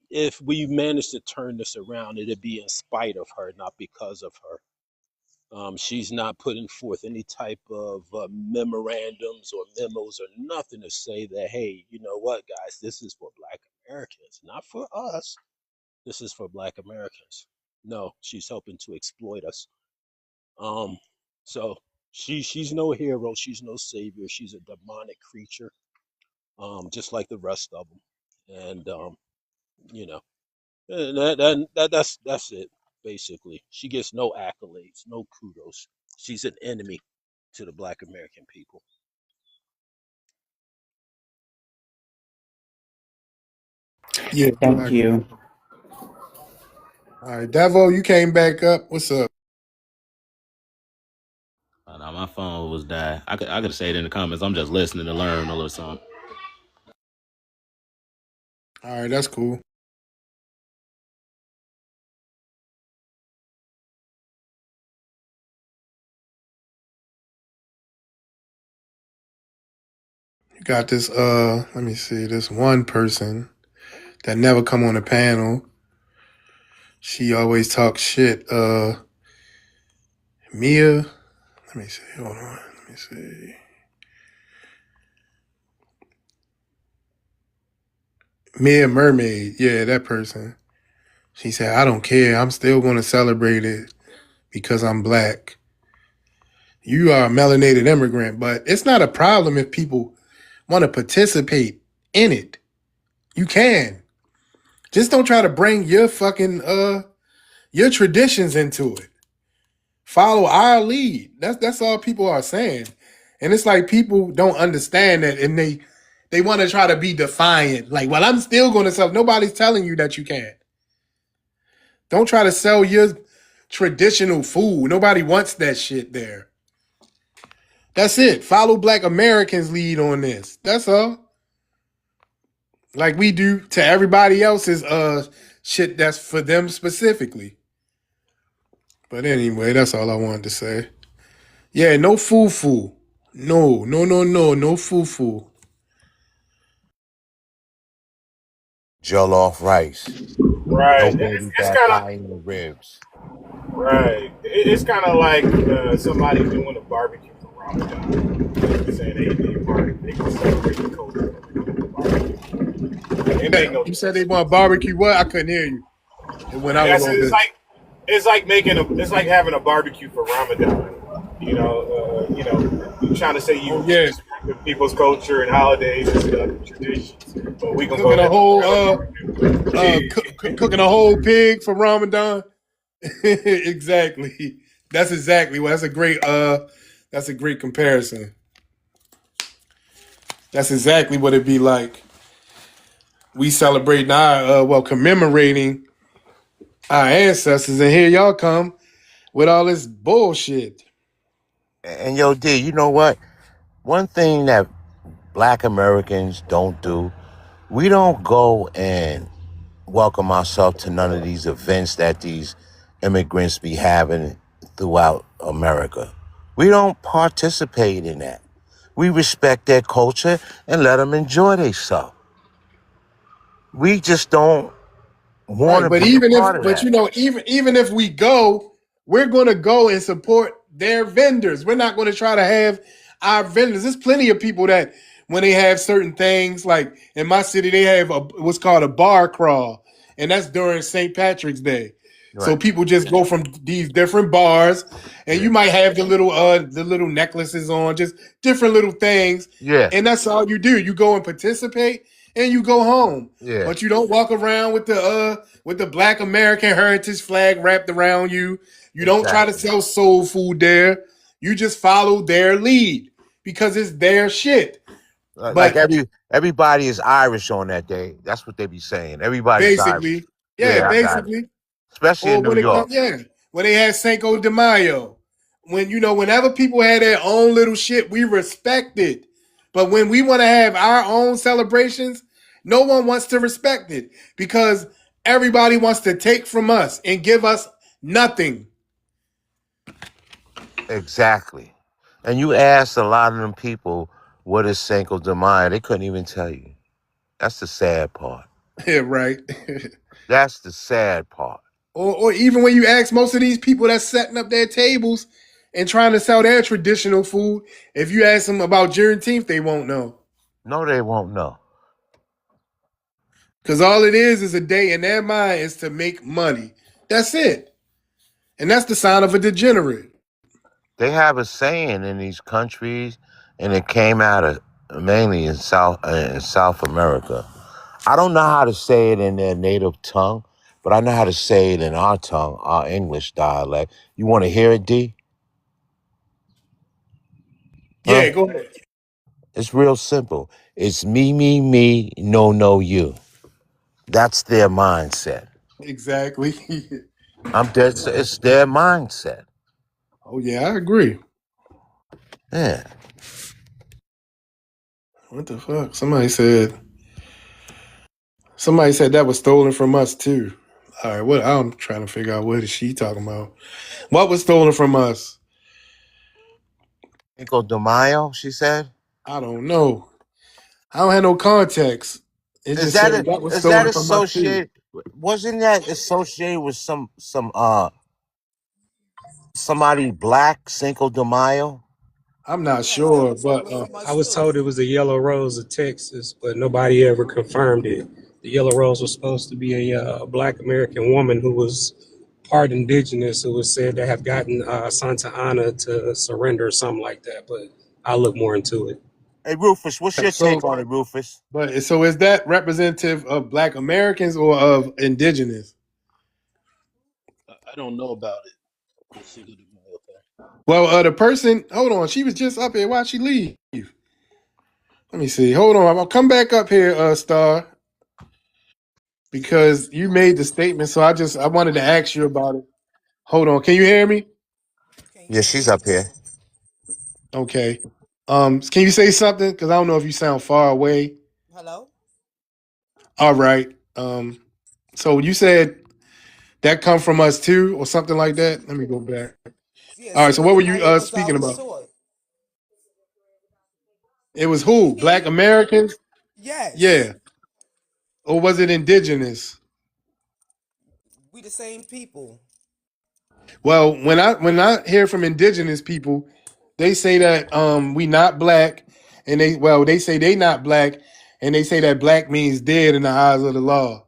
If we manage to turn this around, it'll be in spite of her, not because of her. She's not putting forth any type of memorandums or memos or nothing to say that, hey, you know what, guys, this is for Black Americans, not for us. This is for Black Americans. No, she's helping to exploit us. Um, so she's no hero. She's no savior. She's a demonic creature, just like the rest of them. And you know, that's it. Basically, she gets no accolades, no kudos. She's an enemy to the Black American people. Yeah, I Thank agree. you. All right, Davo, you came back up. What's up? Now my phone was dying. I could say it in the comments. I'm just listening to learn a little something. All right, that's cool. You got this, let me see, this one person that never come on the panel. She always talks shit. Mia, let Let me see. Hold on. Let me see. Mia Mermaid. Yeah, that person. She said, I don't care. I'm still going to celebrate it because I'm black. You are a melanated immigrant, but it's not a problem if people want to participate in it. You can. Just don't try to bring your fucking your traditions into it. Follow our lead. That's all people are saying. And it's like people don't understand that, and they want to try to be defiant. Like, well, I'm still going to sell. Nobody's telling you that you can't. Don't try to sell your traditional food. Nobody wants that shit there. That's it. Follow Black Americans' lead on this. That's all. Like we do to everybody else's shit that's for them specifically. But anyway, that's all I wanted to say. Yeah, no foo-foo. No foo-foo. Jollof rice. No Right. baby It's back kind of high in the ribs. right. It's kind of like somebody doing a barbecue for Ramadan. Saying they can celebrate the culture of barbecue. It make no You said sense. they want barbecue. What? I couldn't hear you. It went out a Yes, little bit. it's like it's like having a barbecue for Ramadan. You trying to say Oh you yeah, respect the people's culture and holidays and stuff, and traditions, but we gonna go cooking a ahead and whole have a barbecue. cooking a whole pig for Ramadan. Exactly. That's exactly what. That's a great comparison. That's exactly what it'd be like. We celebrating commemorating our ancestors, and here y'all come with all this bullshit. And yo, D, you know what? One thing that black Americans don't do, we don't go and welcome ourselves to none of these events that these immigrants be having throughout America. We don't participate in that. We respect their culture and let them enjoy themselves. We just don't want Right, to but be a even part if, of but that. you know, even if we go, we're going to go and support their vendors. We're not going to try to have our vendors. There's plenty of people that when they have certain things, like in my city, they have what's called a bar crawl, and that's during St. Patrick's Day. So Right. people just go from these different bars, and Yeah. you might have the little necklaces on, just different little things, Yeah. and that's all you do. You go and participate, and you go home. Yeah. But you don't walk around with the Black American heritage flag wrapped around you. You don't try to Exactly. sell soul food there. You just follow their lead because it's their shit. Like But everybody is Irish on that day. That's what they be saying. Everybody's Irish. basically, yeah, Yeah, I got it. basically. Especially Or in New when it York. comes, yeah, when they had Cinco de Mayo. Whenever people had their own little shit, we respect it. But when we want to have our own celebrations, no one wants to respect it because everybody wants to take from us and give us nothing. Exactly. And you ask a lot of them people what is Cinco de Mayo, they couldn't even tell you. That's the sad part. Yeah, right. That's the sad part. Or even when you ask most of these people that's setting up their tables and trying to sell their traditional food, if you ask them about Juneteenth, they won't know. No, they won't know. Because all it is a day in their mind is to make money. That's it. And that's the sign of a degenerate. They have a saying in these countries, and it came out of mainly in South America. I don't know how to say it in their native tongue, but I know how to say it in our tongue, our English dialect. You want to hear it, D? Huh? Yeah, go ahead. It's real simple. It's me, no, no, you. That's their mindset. Exactly. I'm dead. It's their mindset. Oh, yeah, I agree. Yeah. What the fuck? Somebody said that was stolen from us too. All right, what I'm trying to figure out what is she talking about? What was stolen from us? Cinco de Mayo, she said. I don't know. I don't have no context. It Is just that said a, that was is that stolen from us too. associated? Wasn't that associated with some somebody black Cinco de Mayo? I'm not sure, but I was told it was the Yellow Rose of Texas, but nobody ever confirmed it. The Yellow Rose was supposed to be a Black American woman who was part indigenous, who was said to have gotten Santa Ana to surrender or something like that. But I'll look more into it. Hey, Rufus, what's your take so on it, Rufus? so is that representative of Black Americans or of indigenous? I don't know about it. Let's see. Well, the person, hold on, she was just up here. Why'd she leave? Let me see. Hold on, I'll come back up here, Star, because you made the statement. So I wanted to ask you about it. Hold on, can you hear me? Yeah, she's up here. Okay. Can you say something? Because I don't know if you sound far away. Hello? All right. So you said that come from us too, or something like that. Let me go back. Yeah, All right. So Cinco what de were you Mayo was speaking always about? taught. It was who? Black Americans? Yes. Yeah. Or was it indigenous? We the same people. Well, when I hear from indigenous people, they say that we not black, and they say they not black, and they say that black means dead in the eyes of the law.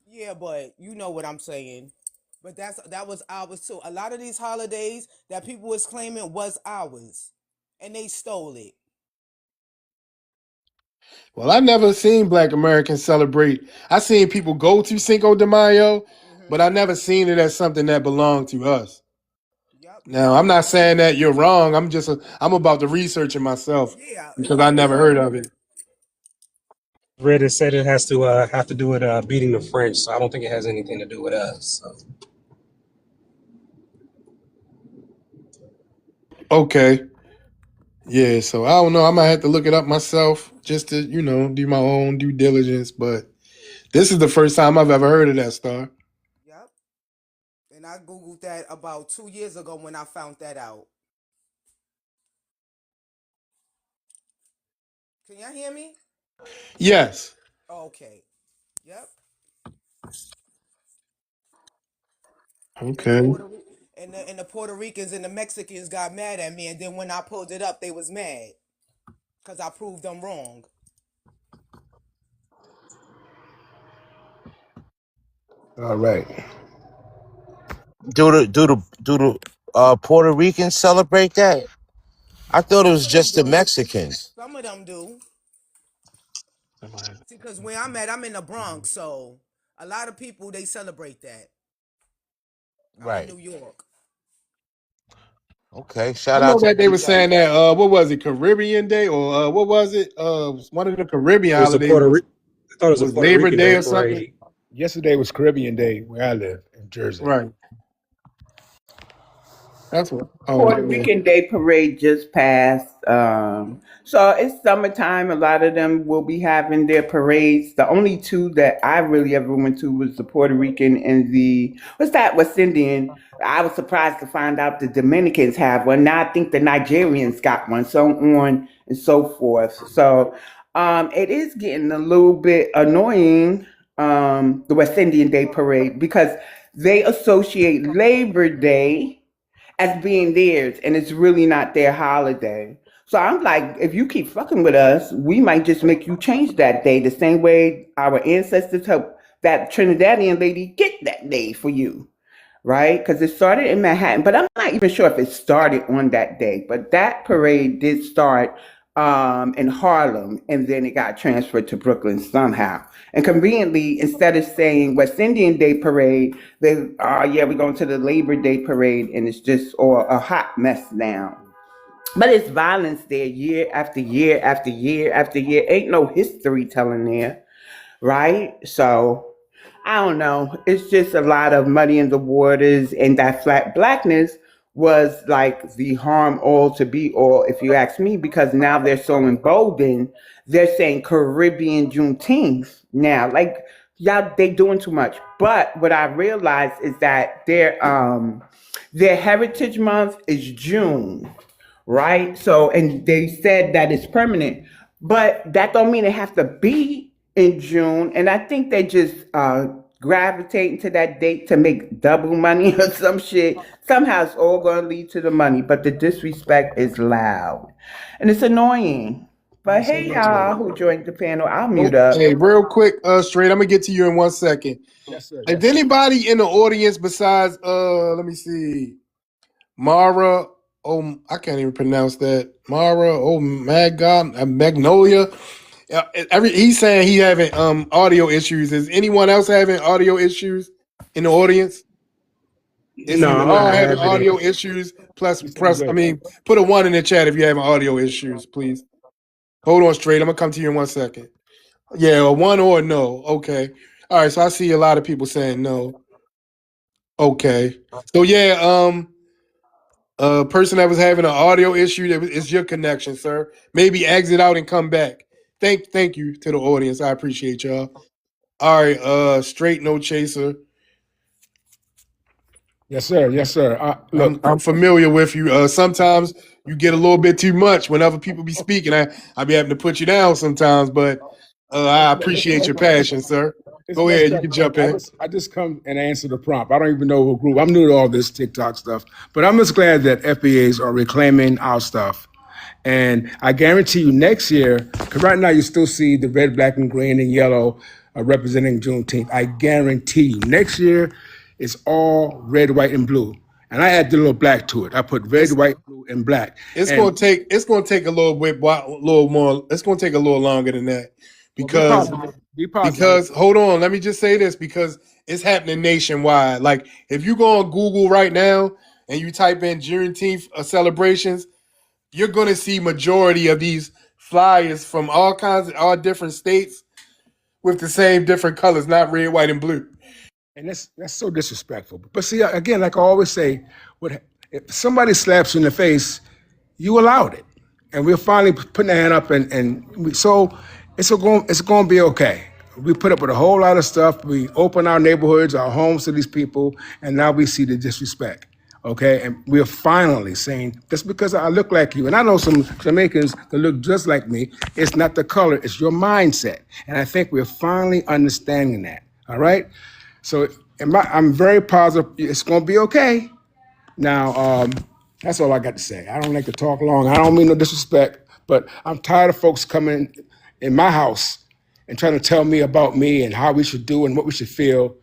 Yeah, but you know what I'm saying. But that was ours too. A lot of these holidays that people was claiming was ours. And they stole it. Well, I never seen Black Americans celebrate. I seen people go to Cinco de Mayo, but I never seen it as something that belonged to us. Yep. Now, I'm not saying that you're wrong. I'm about to research it myself Yeah, because I never heard of it. Reddit said it has to have to do with beating the French, so I don't think it has anything to do with us. So. Okay. Yeah, so I don't know. I might have to look it up myself just to, do my own due diligence. But this is the first time I've ever heard of that, Star. Yep. And I Googled that about 2 years ago when I found that out. Can y'all hear me? Yes. Okay. Yep. And the Okay. Puerto and the Puerto Ricans and the Mexicans got mad at me, and then when I pulled it up, they was mad because I proved them wrong. All right. Do the Puerto Ricans celebrate that? I thought it Some was of them just the do. Mexicans. Some of them do. See, because where I'm at, I'm in the Bronx, so a lot of people they celebrate that. I'm in Right. New York. Okay. I Shout out know to that they New were York. saying that what was it, Caribbean Day or what was it? One of the Caribbean It was holidays I thought it was a was Puerto Labor Rican Day Day or something. parade. Yesterday was Caribbean Day where I live in Jersey. Right. That's what. Oh Puerto yeah. Rican Day Parade just passed. So it's summertime. A lot of them will be having their parades. The only two that I really ever went to was the Puerto Rican and the West Indian. I was surprised to find out the Dominicans have one. Now I think the Nigerians got one. So on and so forth. So it is getting a little bit annoying. The West Indian Day Parade because they associate Labor Day as being theirs, and it's really not their holiday. So I'm like, if you keep fucking with us, we might just make you change that day the same way our ancestors helped that Trinidadian lady get that day for you, right? Because it started in Manhattan, but I'm not even sure if it started on that day. But that parade did start in Harlem, and then it got transferred to Brooklyn somehow. And conveniently, instead of saying West Indian Day Parade, they, oh yeah, we're going to the Labor Day Parade, and it's just or a hot mess now. But it's violence there year after year after year after year. Ain't no history telling there, right? So I don't know. It's just a lot of muddy in the waters, and that flat blackness was like the harm all to be all, if you ask me, because now they're so emboldened. They're saying Caribbean Juneteenth now, like y'all, they doing too much. But what I realized is that their Heritage Month is June, right? So, and they said that it's permanent, but that don't mean it has to be in June. And I think they just gravitating to that date to make double money or some shit. Somehow it's all going to lead to the money, but the disrespect is loud and it's annoying. But Thanks so hey, much, man. y'all who joined the panel, I'll mute Oh, up. hey, real quick, straight. I'm gonna get to you in 1 second. Yes, sir. If Yes, sir. anybody in the audience besides let me see, Mara, I can't even pronounce that. Mara, Magnolia. He's saying he having audio issues. Is anyone else having audio issues in the audience? If No, you I'm are not having having audio it. issues, plus You sound press. I good. mean, put a 1 in the chat if you're having audio issues, please. Hold on, straight. I'm gonna come to you in 1 second. Yeah, a 1 or a no. Okay. All right. So I see a lot of people saying no. Okay. So yeah, person that was having an audio issue, it's your connection, sir. Maybe exit out and come back. Thank you to the audience. I appreciate y'all. All right, straight no chaser. Yes, sir. Yes, sir. Look, I'm familiar with you. Sometimes you get a little bit too much when other people be speaking. I be having to put you down sometimes, but I appreciate your passion, sir. it's Go messed ahead, you up, can man. jump in. I just come and answer the prompt. I don't even know who group. I'm new to all this TikTok stuff, but I'm just glad that FBAs are reclaiming our stuff. And I guarantee you next year, because right now you still see the red, black, and green and yellow representing Juneteenth. I guarantee you next year it's all red, white, and blue. And I add a little black to it. I put red, It's white, blue, and black. it's And gonna take a little more. It's gonna take a little longer than that well, be because positive. Be positive. because hold on, let me just say this because it's happening nationwide. Like if you go on Google right now and you type in Juneteenth celebrations, you're gonna see majority of these flyers from all different states with the same different colors, not red, white, and blue. And that's so disrespectful. But see, again, like I always say, what if somebody slaps you in the face, you allowed it, and we're finally putting our hand up, so it's going to be okay. We put up with a whole lot of stuff. We open our neighborhoods, our homes to these people, and now we see the disrespect. Okay, and we're finally saying just because I look like you, and I know some Jamaicans that look just like me. It's not the color; it's your mindset, and I think we're finally understanding that. All right, so I'm very positive it's going to be okay. Now, that's all I got to say. I don't like to talk long. I don't mean no disrespect, but I'm tired of folks coming in my house and trying to tell me about me and how we should do and what we should feel.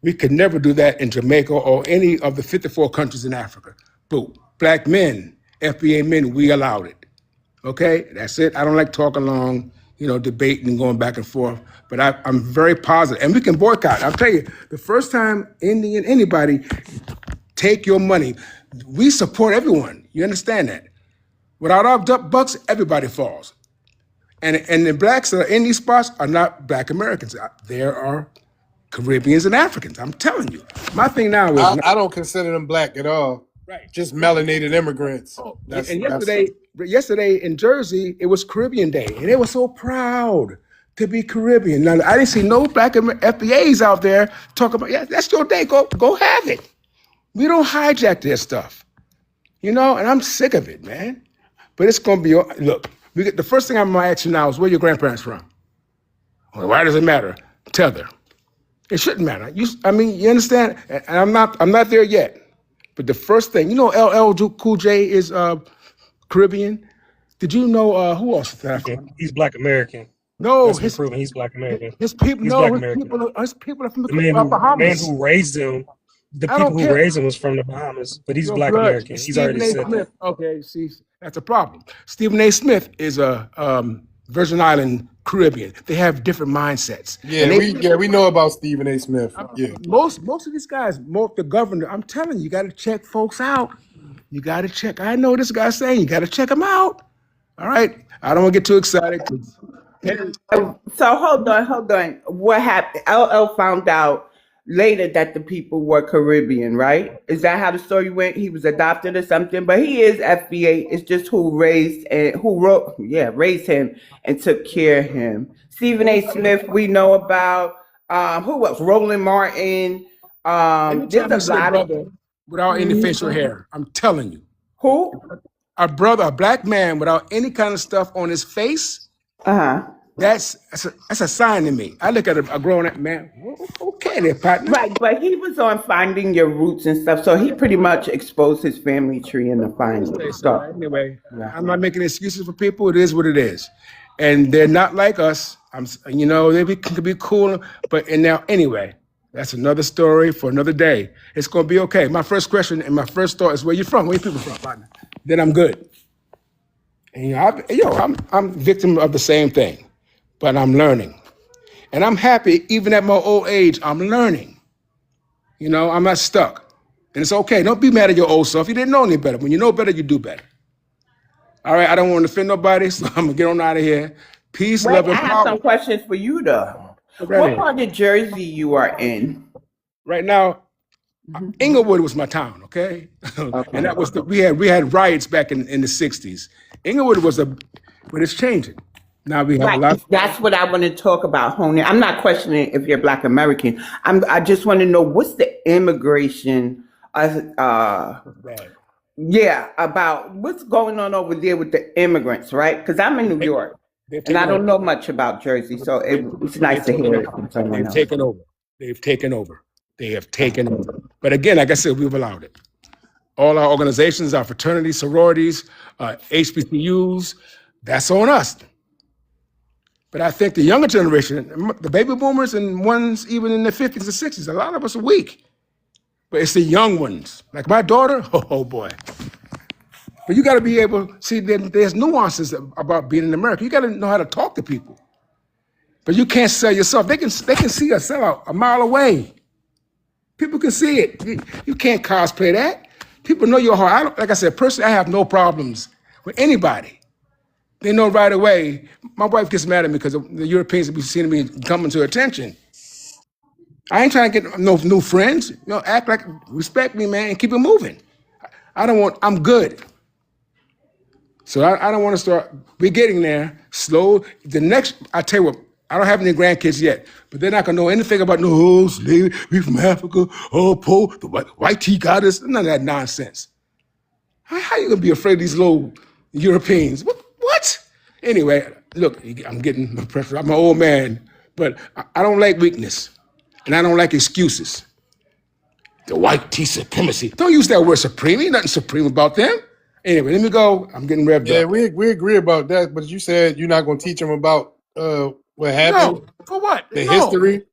We could never do that in Jamaica or any of the 54 countries in Africa. But black men, FBA men, we allowed it. Okay, that's it. I don't like talking long, debating and going back and forth. But I'm very positive, and we can boycott. I'll tell you, the first time anybody take your money, we support everyone. You understand that? Without our bucks, everybody falls. And the blacks that are in these spots are not black Americans. There are Caribbeans and Africans. I'm telling you. My thing now is I don't consider them black at all. right. Just melanated immigrants. That's And that's yesterday in Jersey, it was Caribbean Day, and they were so proud to be Caribbean. Now I didn't see no black FBAs out there talking about, yeah, that's your day. Go have it. We don't hijack their stuff, and I'm sick of it, man. But it's gonna be look. The first thing I'm gonna ask you now is where your grandparents from. Well, why does it matter? Tether. It shouldn't matter. You understand? And I'm not there yet. But the first thing, LL Cool J is Caribbean. Did you know who else is that from? He's Black American. No, That's been proven. He's Black American. his people. He's No, Black his American. people. His people are from The man the Bahamas. who raised him, the I people don't who care. raised him was from the Bahamas, but he's Your Black blood. American. He's Stephen already A. said that. Smith. Okay, see, that's a problem. Stephen A. Smith is a Virgin Island Caribbean. They have different mindsets, and we know about Stephen A. Smith. Yeah. most of these guys, the governor. I'm telling you, you got to check folks out. You got to check. I know this guy's saying you got to check them out. All right, I don't want to get too excited. So hold on. What happened? LL found out later that the people were Caribbean, right? Is that how the story went? He was adopted or something, but he is FBA. It's just raised him and took care of him. Stephen A. Smith, we know about. Who else? Roland Martin. There's Anytime you a see a lot of brother without any facial hair, I'm telling you, who. a black man without any kind of stuff on his face, Uh huh. That's a sign to me. I look at a grown up man. Okay, there, partner. Right, but he was on finding your roots and stuff, so he pretty much exposed his family tree in the finding. So So, anyway, yeah. I'm not making excuses for people. It is what it is, and they're not like us. Could be cool, but and now anyway, that's another story for another day. It's gonna be okay. My first question and my first thought is, where you from? Where you people from, partner? Then I'm good. And I'm victim of the same thing, but I'm learning, and I'm happy. Even at my old age, I'm learning. I'm not stuck, and it's okay. Don't be mad at your old self. You didn't know any better. When you know better, you do better. All right, I don't want to offend nobody, so I'm gonna get on out of here. Peace, Wait, love, I and have some power. questions for you, though. What part of Jersey you are in? Right now, Inglewood was my town, okay? And that was we had riots back in the 60s. Inglewood but it's changing. Now we have a Right, lot. that's what I want to talk about, Honing. I'm not questioning if you're Black American. I just want to know what's the immigration, yeah, about what's going on over there with the immigrants, right? Because I'm in New York, and I don't know much about Jersey, so it's nice to hear it from someone else. They've taken over. They have taken over. But again, like I said, we've allowed it. All our organizations, our fraternities, sororities, HBCUs, that's on us. But I think the younger generation, the baby boomers and ones even in the 50s and 60s, a lot of us are weak. But it's the young ones. Like my daughter, oh boy. But you got to be able, see, there's nuances about being in America. You got to know how to talk to people. But you can't sell yourself. They can see a sellout a mile away. People can see it. You can't cosplay that. People know your heart. Like I said, personally, I have no problems with anybody. They know right away. My wife gets mad at me because the Europeans be seeing me coming to attention. I ain't trying to get no new friends. Act like, respect me, man, and keep it moving. I'm good. So I don't want to start, we're getting there, slow. I tell you what, I don't have any grandkids yet, but they're not going to know anything about no slavery, we from Africa, poor, the white tea got us, none of that nonsense. How you going to be afraid of these little Europeans? What? Anyway, look, I'm getting the pressure. I'm an old man, but I don't like weakness, and I don't like excuses. The white tea supremacy. Don't use that word supreme. Ain't nothing supreme about them. Anyway, let me go. I'm getting revved up. Yeah, we agree about that, but you said you're not going to teach them about what happened. No, for what? The history.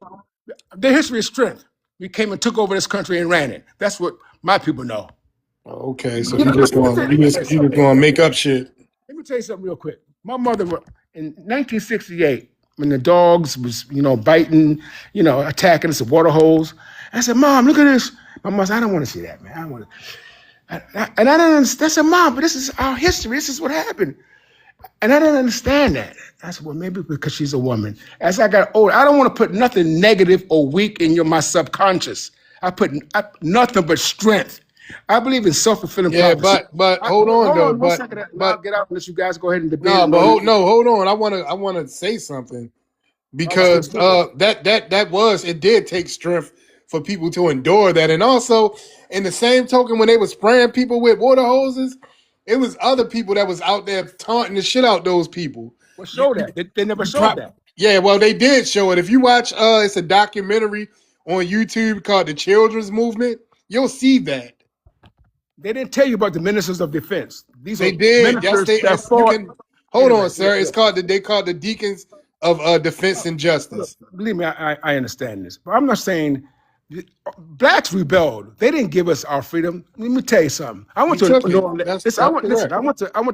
The history is strength. We came and took over this country and ran it. That's what my people know. Okay, so you just going to make up shit. Let me tell you something real quick. My mother, in 1968, when the dogs was, biting, attacking us at water holes, I said, Mom, look at this. My mother said, I don't want to see that, man. I don't want to. And I didn't understand. I said, Mom, but this is our history. This is what happened. And I didn't understand that. I said, well, maybe because she's a woman. As I got older, I don't want to put nothing negative or weak in my subconscious. I put nothing but strength. I believe in self-fulfilling prophecy. But hold on though. But I'll get out and let you guys go ahead and debate. Hold on. I want to say something because it did take strength for people to endure that, and also in the same token, when they were spraying people with water hoses, it was other people that was out there taunting the shit out those people. Well, show that. They never showed that. Yeah, well, they did show it. If you watch, it's a documentary on YouTube called The Children's Movement. You'll see that. They didn't tell you about the ministers of defense. They did. Yes, hold on, sir. It's called the deacons of defense and justice. Believe me, I understand this, but I'm not saying blacks rebelled. They didn't give us our freedom. Let me tell you something. I went to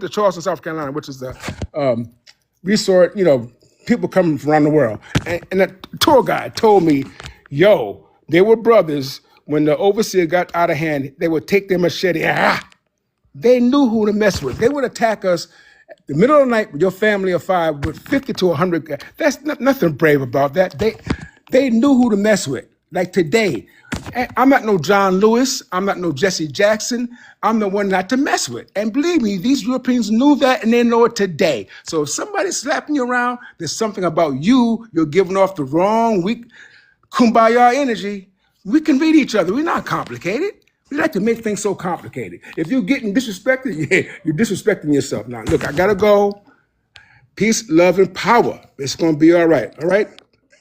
Charleston, South Carolina, which is the resort. People coming from around the world, and a tour guide told me, "Yo, they were brothers. When the overseer got out of hand, they would take their machete. They knew who to mess with. They would attack us." The middle of the night with your family of 5 with 50 to 100 guys. That's nothing brave about that. They knew who to mess with. Like today, I'm not no John Lewis. I'm not no Jesse Jackson. I'm the one not to mess with. And believe me, these Europeans knew that and they know it today. So if somebody's slapping you around, there's something about you. You're giving off the wrong, weak, kumbaya energy. We can read each other. We're not complicated. We like to make things so complicated. If you're getting disrespected, you're disrespecting yourself. Now, look, I gotta go. Peace, love, and power. It's going to be all right. All right?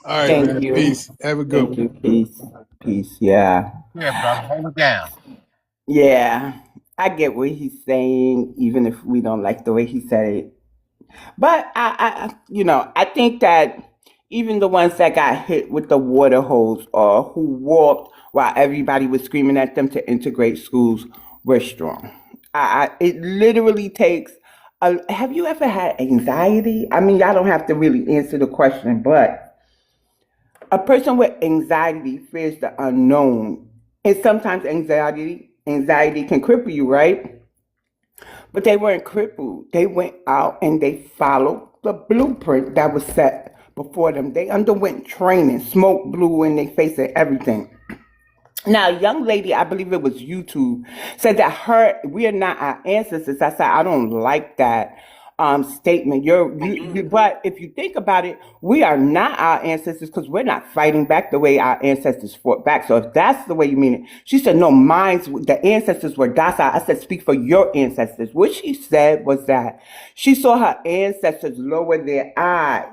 All right, Thank man. you. Peace. Have a good Thank one. you. Peace. Peace. Yeah. Yeah, brother, hold it down. Yeah. I get what he's saying, even if we don't like the way he said it. But I think that even the ones that got hit with the water hose or who walked while everybody was screaming at them to integrate schools were strong. It literally takes. Have you ever had anxiety? I mean, y'all don't have to really answer the question, but a person with anxiety fears the unknown, and sometimes anxiety can cripple you, right? But they weren't crippled. They went out and they followed the blueprint that was set before them. They underwent training, smoke blew in their face and everything. Now, a young lady, I believe it was YouTube, said that we are not our ancestors. I said, I don't like that statement. But if you think about it, we are not our ancestors because we're not fighting back the way our ancestors fought back. So if that's the way you mean it, she said, no, the ancestors were docile. I said, speak for your ancestors. What she said was that she saw her ancestors lower their eyes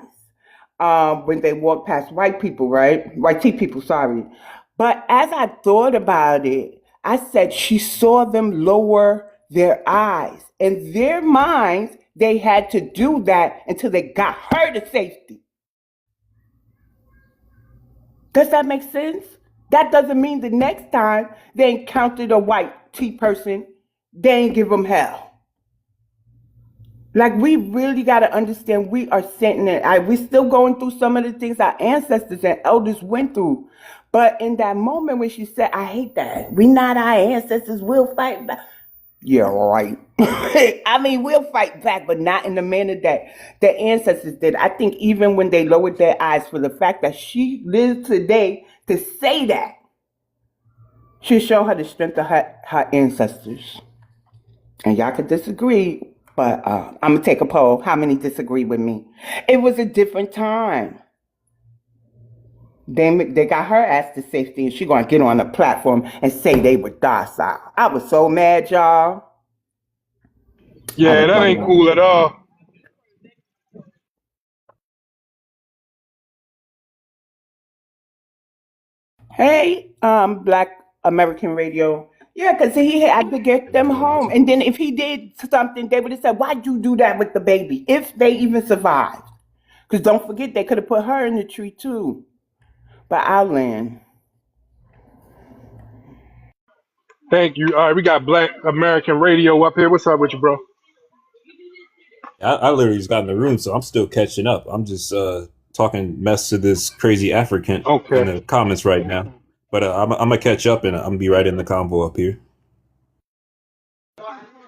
when they walk past white people, right? White tea people, sorry. But as I thought about it, I said she saw them lower their eyes. In their minds, they had to do that until they got her to safety. Does that make sense? That doesn't mean the next time they encountered a white tea person, they ain't give them hell. Like, we really got to understand we are sentient. We're still going through some of the things our ancestors and elders went through. But in that moment when she said, I hate that. We not our ancestors. We'll fight back. Yeah, right. I mean, we'll fight back, but not in the manner that the ancestors did. I think even when they lowered their eyes for the fact that she lived today to say that, should show her the strength of her ancestors. And y'all could disagree, but I'm gonna take a poll. How many disagree with me? It was a different time. They got her ass to safety, and she gonna get on a platform and say they were docile. I was so mad, y'all. I Yeah, was that so ain't mad. cool at all. Hey, Black American Radio. Yeah, because he had to get them home. And then if he did something, they would have said, why'd you do that with the baby? If they even survived. Because don't forget, they could have put her in the tree too. But I'll land. Thank you. All right, we got Black American Radio up here. What's up with you, bro? I literally just got in the room, so I'm still catching up. I'm just talking mess to this crazy African in Okay. the comments right now. But I'm gonna catch up and I'm gonna be right in the convo up here.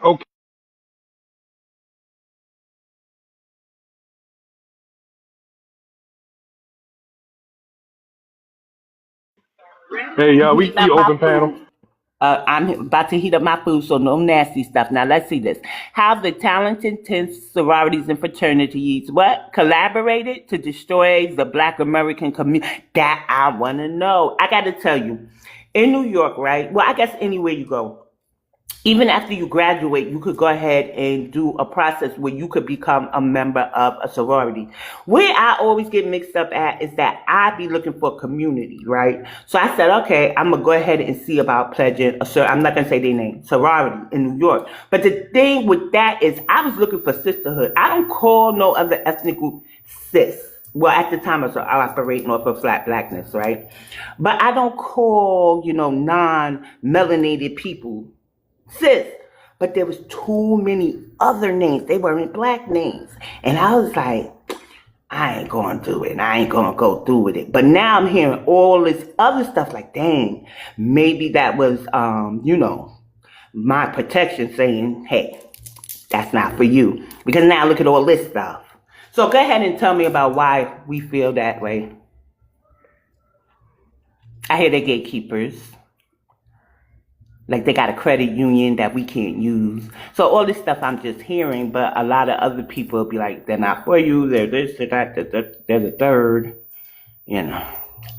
Okay. Hey, we Heating up my open panel. food. I'm about to heat up my food, so no nasty stuff. Now let's see this. How the talented 10 sororities and fraternities what collaborated to destroy the Black American community. That I want to know. I got to tell you, in New York, right? Well, I guess anywhere you go, even after you graduate, you could go ahead and do a process where you could become a member of a sorority. Where I always get mixed up at is that I be looking for community, right? So I said, okay, I'm gonna go ahead and see about pledging I'm not gonna say their name, sorority in New York. But the thing with that is I was looking for sisterhood. I don't call no other ethnic group sis. Well, at the time, I was operating off of flat blackness, right? But I don't call, non-melanated people sis. But there was too many other names. They weren't black names. And I was like, I ain't going to do it. I ain't going to go through with it. But now I'm hearing all this other stuff like, dang, maybe that was, my protection saying, hey, that's not for you. Because now look at all this stuff. So go ahead and tell me about why we feel that way. I hear they're gatekeepers. Like they got a credit union that we can't use. So all this stuff I'm just hearing, but a lot of other people will be like, they're not for you, they're this, they're that, they're the third.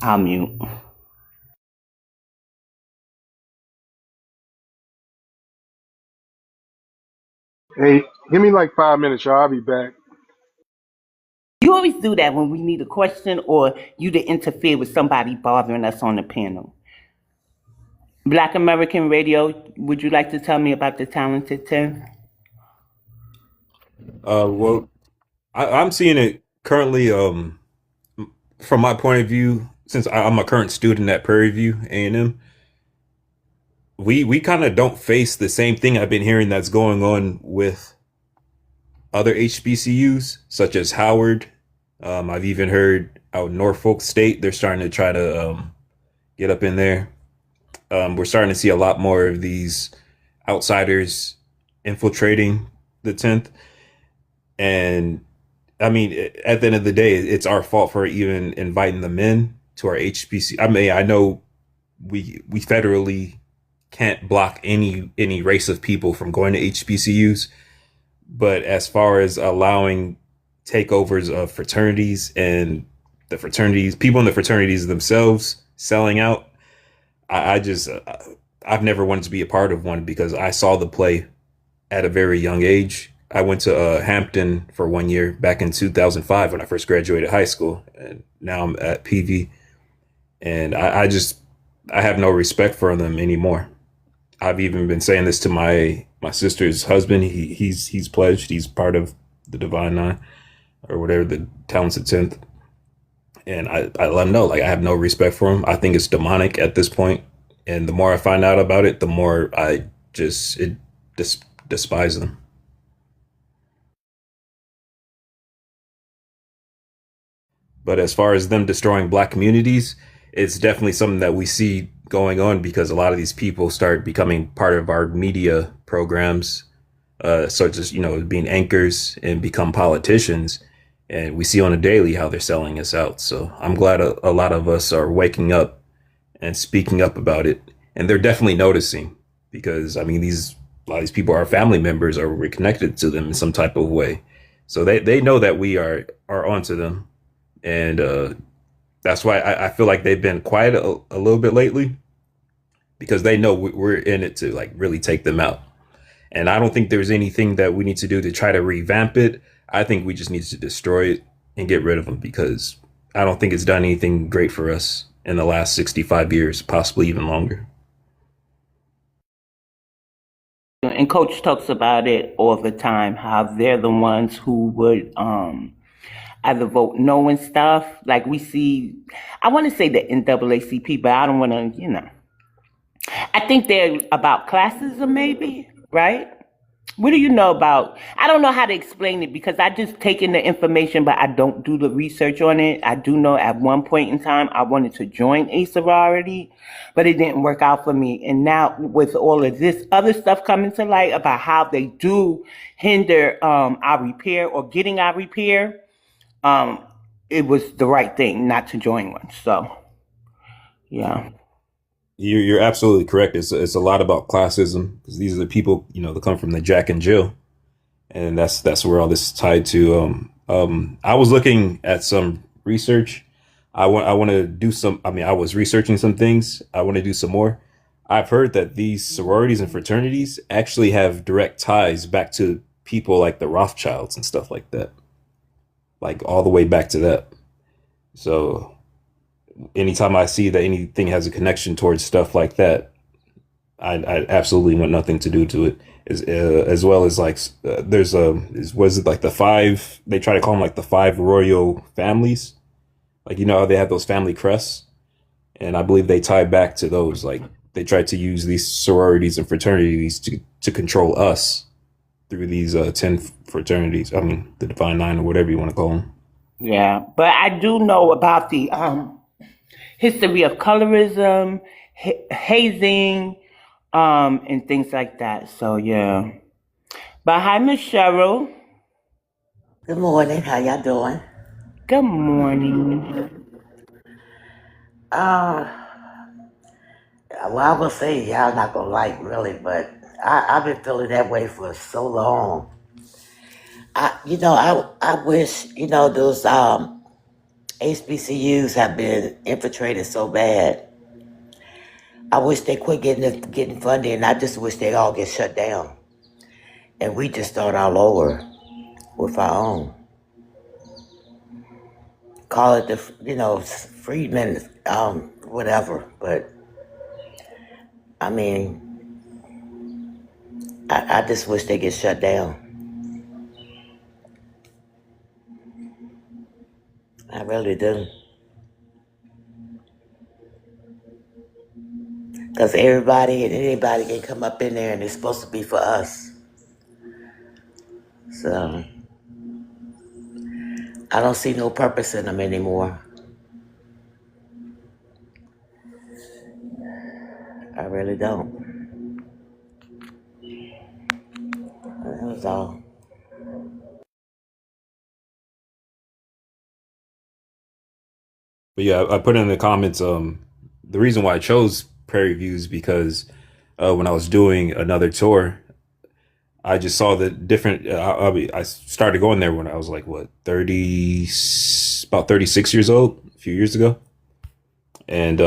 I'll mute. Hey, give me like 5 minutes, y'all. I'll be back. You always do that when we need a question or you to interfere with somebody bothering us on the panel. Black American Radio, would you like to tell me about the Talented 10? Well, I'm seeing it currently. From my point of view, since I'm a current student at Prairie View A&M, we kind of don't face the same thing I've been hearing that's going on with other HBCUs, such as Howard. I've even heard out in Norfolk State, they're starting to try to get up in there. We're starting to see a lot more of these outsiders infiltrating the 10th. And I mean, at the end of the day, it's our fault for even inviting them in to our HBC. I mean, I know we federally can't block any race of people from going to HBCUs, but as far as allowing takeovers of fraternities and the fraternities, people in the fraternities themselves selling out, I've never wanted to be a part of one because I saw the play at a very young age. I went to Hampton for 1 year back in 2005 when I first graduated high school, and now I'm at PV, and I have no respect for them anymore. I've even been saying this to my sister's husband. He's pledged. He's part of the Divine Nine or whatever, the Talented 10th, and I let him know, like, I have no respect for him. I think it's demonic at this point, and the more I find out about it, the more I despise them. But as far as them destroying black communities, it's definitely something that we see going on because a lot of these people start becoming part of our media programs, such as, being anchors and become politicians. And we see on a daily how they're selling us out. So I'm glad a lot of us are waking up and speaking up about it. And they're definitely noticing because, I mean, a lot of these people are family members or we're connected to them in some type of way. So they know that we are onto them. And that's why I feel like they've been quiet a little bit lately because they know we're in it to, like, really take them out. And I don't think there's anything that we need to do to try to revamp it. I think we just need to destroy it and get rid of them because I don't think it's done anything great for us in the last 65 years, possibly even longer. And Coach talks about it all the time, how they're the ones who would either vote no and stuff. Like we see, I want to say the NAACP, but I don't want to, I think they're about classism maybe, right? What do you know about, I don't know how to explain it because I just take in the information, but I don't do the research on it. I do know at one point in time, I wanted to join a sorority, but it didn't work out for me. And now with all of this other stuff coming to light about how they do hinder our repair or getting our repair, it was the right thing not to join one. So, yeah. You're absolutely correct. It's a lot about classism because these are the people, that come from the Jack and Jill, and that's where all this is tied to. I was looking at some research. I want to do some. I mean, I was researching some things. I want to do some more. I've heard that these sororities and fraternities actually have direct ties back to people like the Rothschilds and stuff like that, like all the way back to that. So anytime I see that anything has a connection towards stuff like that, I absolutely want nothing to do to it. As well as like was it like the five? They try to call them like the five royal families, like how they have those family crests, and I believe they tie back to those. Like they try to use these sororities and fraternities to control us through these 10 fraternities. I mean the Divine Nine or whatever you want to call them. Yeah, but I do know about the history of colorism, hazing, and things like that. So, yeah. But hi, Miss Cheryl. Good morning. How y'all doing? Good morning. Well, I will say y'all not gonna like really, but I've been feeling that way for so long. I wish those HBCUs have been infiltrated so bad. I wish they quit getting funding, and I just wish they all get shut down, and we just start all over with our own. call it freedmen, whatever. But I mean, I just wish they get shut down. I really do. Because everybody and anybody can come up in there and it's supposed to be for us. So I don't see no purpose in them anymore. I really don't. That was all. But yeah, I put in the comments the reason why I chose Prairie View is because when I was doing another tour, I just saw the different. I started going there when I was like what 30, about 36 years old, a few years ago, and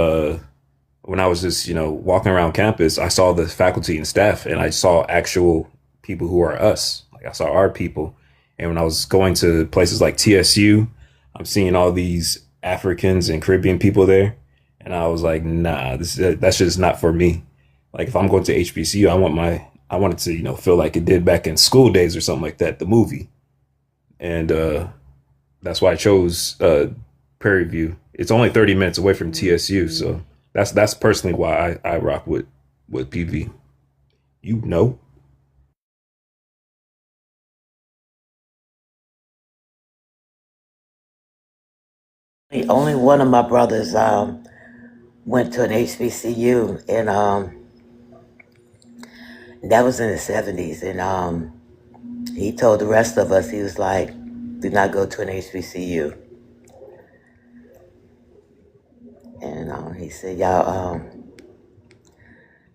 when I was just walking around campus, I saw the faculty and staff, and I saw actual people who are us. Like I saw our people, and when I was going to places like TSU, I'm seeing all these Africans and Caribbean people there, and I was like, nah, that's just not for me. Like if I'm going to HBCU, I want it to feel like it did back in School Days or something like that, the movie, and that's why I chose Prairie View. It's only 30 minutes away from TSU, so that's personally why I rock with PV. You know. Only one of my brothers went to an HBCU, and that was in the 70s. And he told the rest of us, he was like, do not go to an HBCU. And he said, y'all,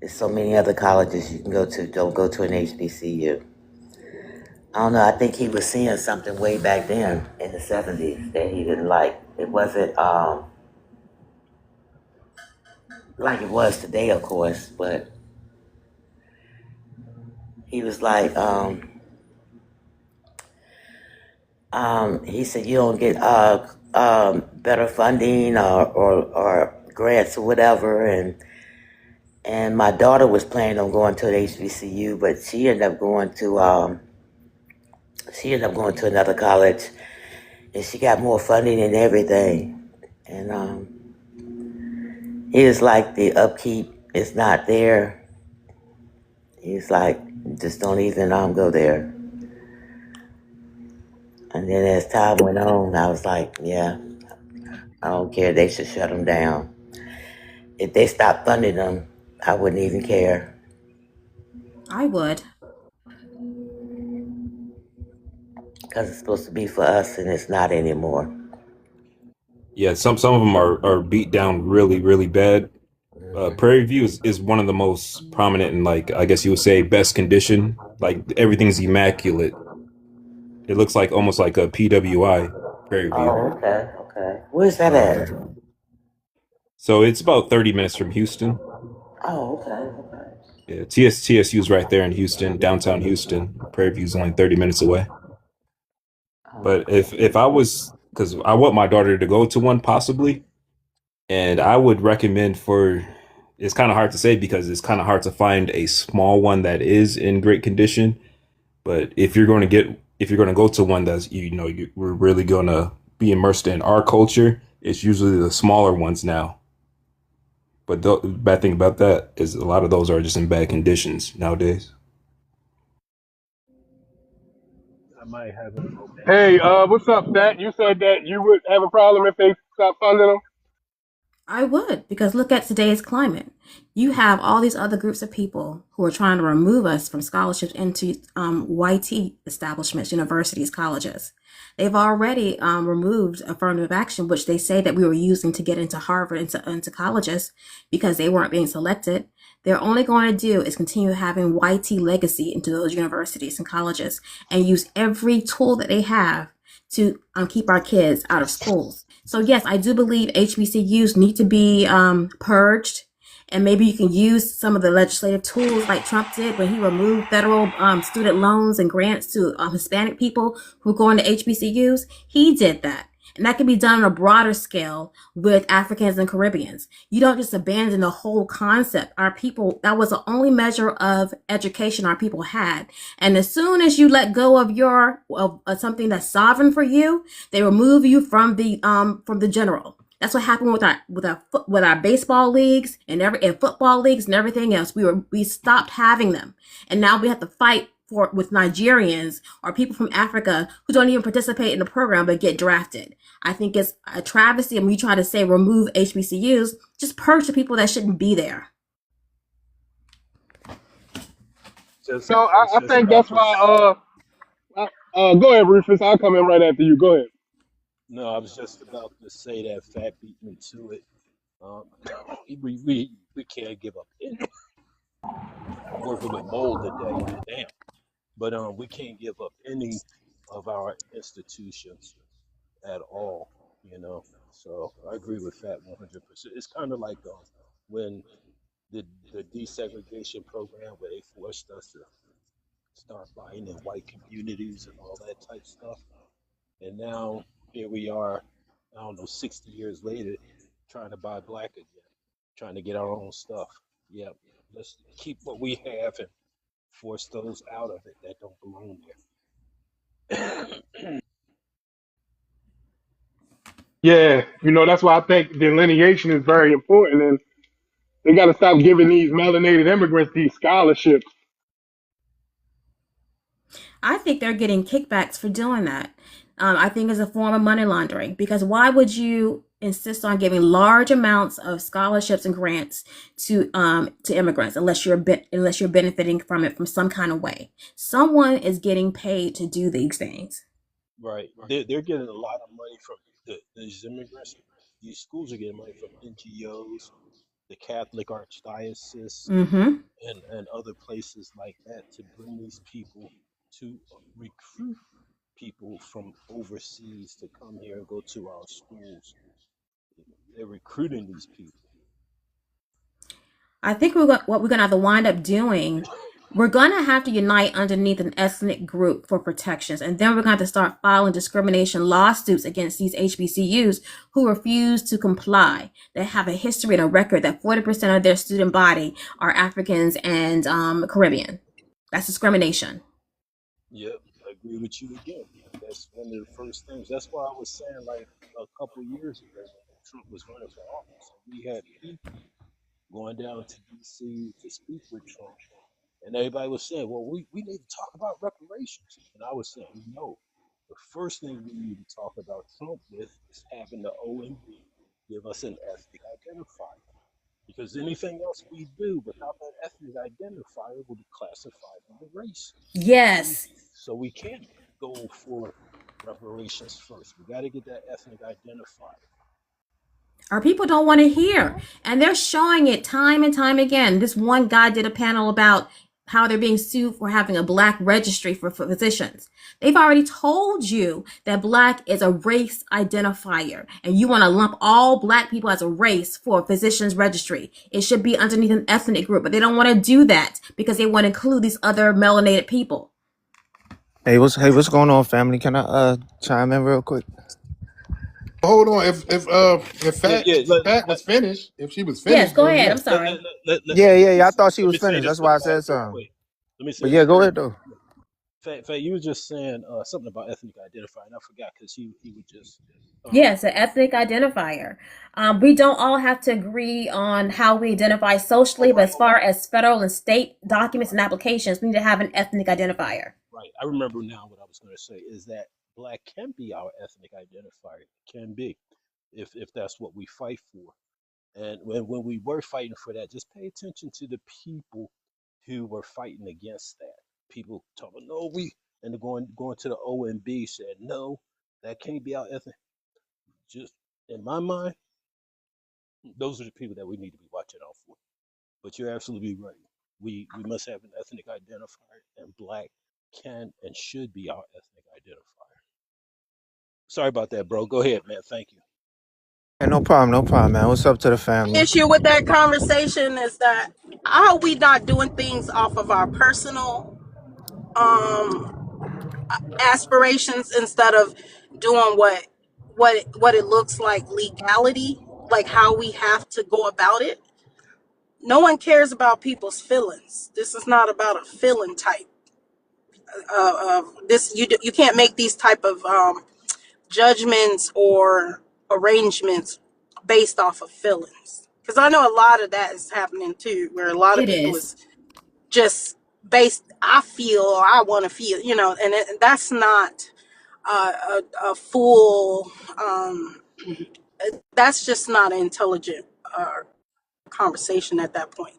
there's so many other colleges you can go to. Don't go to an HBCU. I don't know. I think he was seeing something way back then in the 70s that he didn't like. It wasn't like it was today, of course, but he was like, he said, you don't get better funding or grants or whatever. And my daughter was planning on going to an HBCU, but she ended up going to another college, and she got more funding and everything. And he was like, the upkeep is not there. He's like, just don't even go there. And then as time went on, I was like, yeah, I don't care. They should shut them down. If they stopped funding them, I wouldn't even care. I would. Because it's supposed to be for us, and it's not anymore. Yeah, some of them are beat down really really bad. Prairie View is one of the most prominent and like I guess you would say best condition. Like everything's immaculate. It looks like almost like a PWI Prairie View. Oh, okay. Where's that at? So it's about 30 minutes from Houston. Oh, okay. Yeah, TSU is right there in Houston, downtown Houston. Prairie View's only 30 minutes away. But if I was, because I want my daughter to go to one possibly, and I would recommend for, it's kind of hard to say because it's kind of hard to find a small one that is in great condition. But if you're going to go to one that's, we're really going to be immersed in our culture, it's usually the smaller ones now. But the bad thing about that is a lot of those are just in bad conditions nowadays. I might have an opinion. Hey, what's up, Stat? You said that you would have a problem if they stopped funding them? I would, because look at today's climate. You have all these other groups of people who are trying to remove us from scholarships into YT establishments, universities, colleges. They've already removed affirmative action, which they say that we were using to get into Harvard, into colleges, because they weren't being selected. They're only going to do is continue having YT legacy into those universities and colleges and use every tool that they have to keep our kids out of schools. So yes, I do believe HBCUs need to be purged, and maybe you can use some of the legislative tools like Trump did when he removed federal student loans and grants to Hispanic people who go into HBCUs. He did that. And that can be done on a broader scale with Africans and Caribbeans. You don't just abandon the whole concept. Our people, that was the only measure of education our people had. And as soon as you let go of something that's sovereign for you, they remove you from the general. That's what happened with our baseball leagues and football leagues and everything else. We stopped having them, and now we have to fight with Nigerians or people from Africa who don't even participate in the program but get drafted. I think it's a travesty. And we try to say remove HBCUs, just purge the people that shouldn't be there. So I think that's why. Go ahead, Rufus. I'll come in right after you. Go ahead. No, I was just about to say that Fat beat me to it. Um, we can't give up any. I'm working with mold today. Damn. But we can't give up any of our institutions at all, you know. So I agree with that 100%. It's kind of like when the desegregation program, where they forced us to start buying in white communities and all that type stuff. And now here we are, I don't know, 60 years later, trying to buy black again, trying to get our own stuff. Yep, let's keep what we have and force those out of it that don't belong there. Yeah, that's why I think delineation is very important, and they got to stop giving these melanated immigrants these scholarships. I think they're getting kickbacks for doing that. I think it's a form of money laundering, because why would you insist on giving large amounts of scholarships and grants to immigrants unless you're benefiting from it from some kind of way? Someone is getting paid to do these things. Right. They're getting a lot of money from these immigrants. These schools are getting money from NGOs, the Catholic Archdiocese, Mm-hmm. and other places like that to bring these people to recruit people from overseas to come here and go to our schools. They're recruiting these people. I think what we're going to have to wind up doing, we're going to have to unite underneath an ethnic group for protections. And then we're going to have to start filing discrimination lawsuits against these HBCUs who refuse to comply. They have a history and a record that 40% of their student body are Africans and Caribbean. That's discrimination. Yep, I agree with you again. That's one of the first things. That's why I was saying, like, a couple years ago when Trump was running for office, we had people going down to DC to speak with Trump. And everybody was saying, well, we need to talk about reparations. And I was saying, no, the first thing we need to talk about Trump with is having the OMB give us an ethnic identifier. Because anything else we do without that ethnic identifier will be classified as a race. Yes. So we can't go for reparations first. We got to get that ethnic identifier. Our people don't want to hear. And they're showing it time and time again. This one guy did a panel about how they're being sued for having a black registry for physicians. They've already told you that black is a race identifier, and you want to lump all black people as a race for a physician's registry. It should be underneath an ethnic group, but they don't want to do that because they want to include these other melanated people. Hey, what's going on, family? Can I chime in real quick? Hold on. If Fat was finished, if she was finished, yes, go ahead. yeah. I'm sorry. Yeah. I thought she was finished. That's why I said something. Let me say But yeah, go ahead though. Fat, you were just saying something about ethnic identifier, and I forgot because he would just. Yes, an ethnic identifier. We don't all have to agree on how we identify socially, but as far as federal and state documents and applications, we need to have an ethnic identifier. Right. I remember now what I was going to say is that black can be our ethnic identifier. It can be, if that's what we fight for. And when we were fighting for that, just pay attention to the people who were fighting against that. People talking, no, and going to the OMB said, no, that can't be our ethnic. Just in my mind, those are the people that we need to be watching out for. But you're absolutely right. We must have an ethnic identifier, and black can and should be our ethnic identifier. Sorry about that, bro. Go ahead, man. Thank you. Hey, no problem, man. What's up to the family? Issue with that conversation is that how are we not doing things off of our personal aspirations instead of doing what what it looks like legality, like how we have to go about it. No one cares about people's feelings. This is not about a feeling type. This you can't make these type of judgments or arrangements based off of feelings. Because I know a lot of that is happening too, where a lot of It people is. is just based. I feel or I want to feel, and that's not a full. That's just not an intelligent conversation at that point.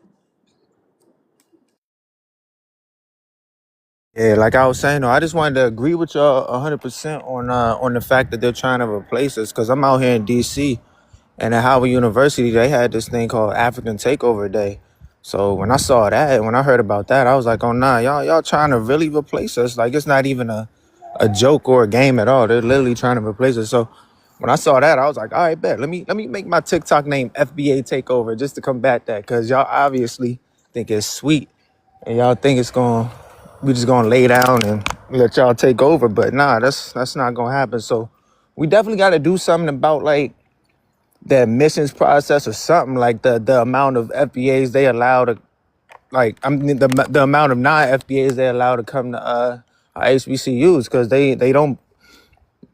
Yeah, like I was saying, though, I just wanted to agree with y'all 100% on the fact that they're trying to replace us. Cause I'm out here in D.C. and at Howard University, they had this thing called African Takeover Day. So when I saw that, when I heard about that, I was like, oh nah, y'all trying to really replace us? Like it's not even a joke or a game at all. They're literally trying to replace us. So when I saw that, I was like, all right, bet. Let me make my TikTok name FBA Takeover just to combat that, cause y'all obviously think it's sweet and y'all think it's going we just gonna lay down and let y'all take over. But nah, that's not gonna happen. So we definitely got to do something about like the admissions process or something, like the amount of FBAs they allow to, like, I mean the amount of non-FBAs they allow to come to our HBCUs, because they don't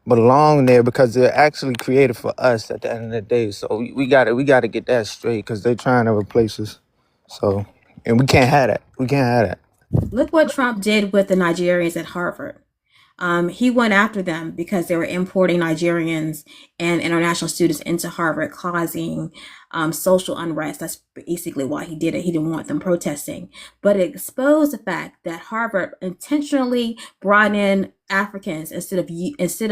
belong there, because they're actually created for us at the end of the day. So we gotta get that straight, because they're trying to replace us. So, and we can't have that. We can't have that. Look what Trump did with the Nigerians at Harvard. He went after them because they were importing Nigerians and international students into Harvard, causing social unrest. That's basically why he did it. He didn't want them protesting. But it exposed the fact that Harvard intentionally brought in Africans instead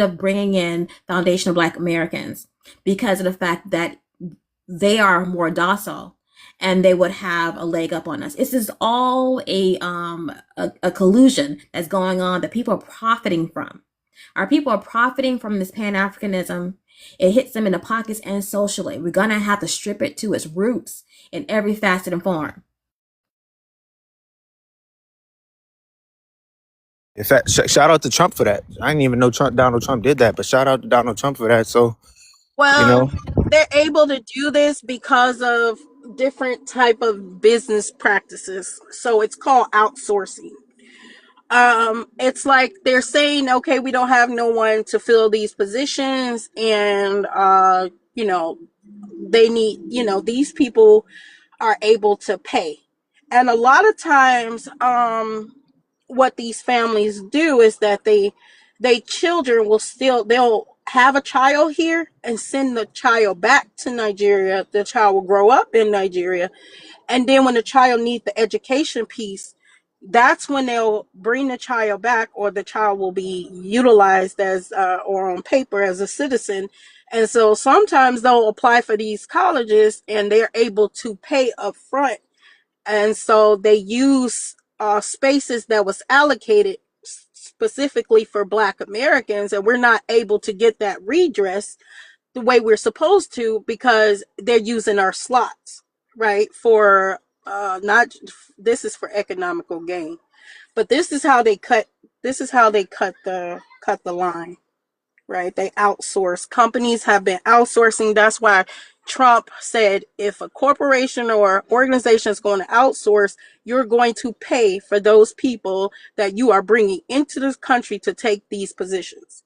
of bringing in foundational Black Americans, because of the fact that they are more docile and they would have a leg up on us. This is all a collusion that's going on that people are profiting from. Our people are profiting from this Pan-Africanism. It hits them in the pockets and socially. We're gonna have to strip it to its roots in every facet and form. In fact, shout out to Trump for that. I didn't even know Donald Trump did that, but shout out to Donald Trump for that. So, you Well, know, they're able to do this because of different type of business practices. So it's called outsourcing. It's like they're saying, okay, we don't have no one to fill these positions, and they need, these people are able to pay. And a lot of times, what these families do is that they children will still, they'll have a child here and send the child back to Nigeria. The child will grow up in Nigeria, and then when the child needs the education piece, that's when they'll bring the child back, or the child will be utilized as or on paper as a citizen. And so sometimes they'll apply for these colleges and they're able to pay up front, and so they use spaces that was allocated specifically for Black Americans, and we're not able to get that redress the way we're supposed to, because they're using our slots, right, for not, this is for economical gain, but this is how they cut the line, right? They outsource. Companies have been outsourcing. That's why Trump said, if a corporation or organization is going to outsource, you're going to pay for those people that you are bringing into this country to take these positions,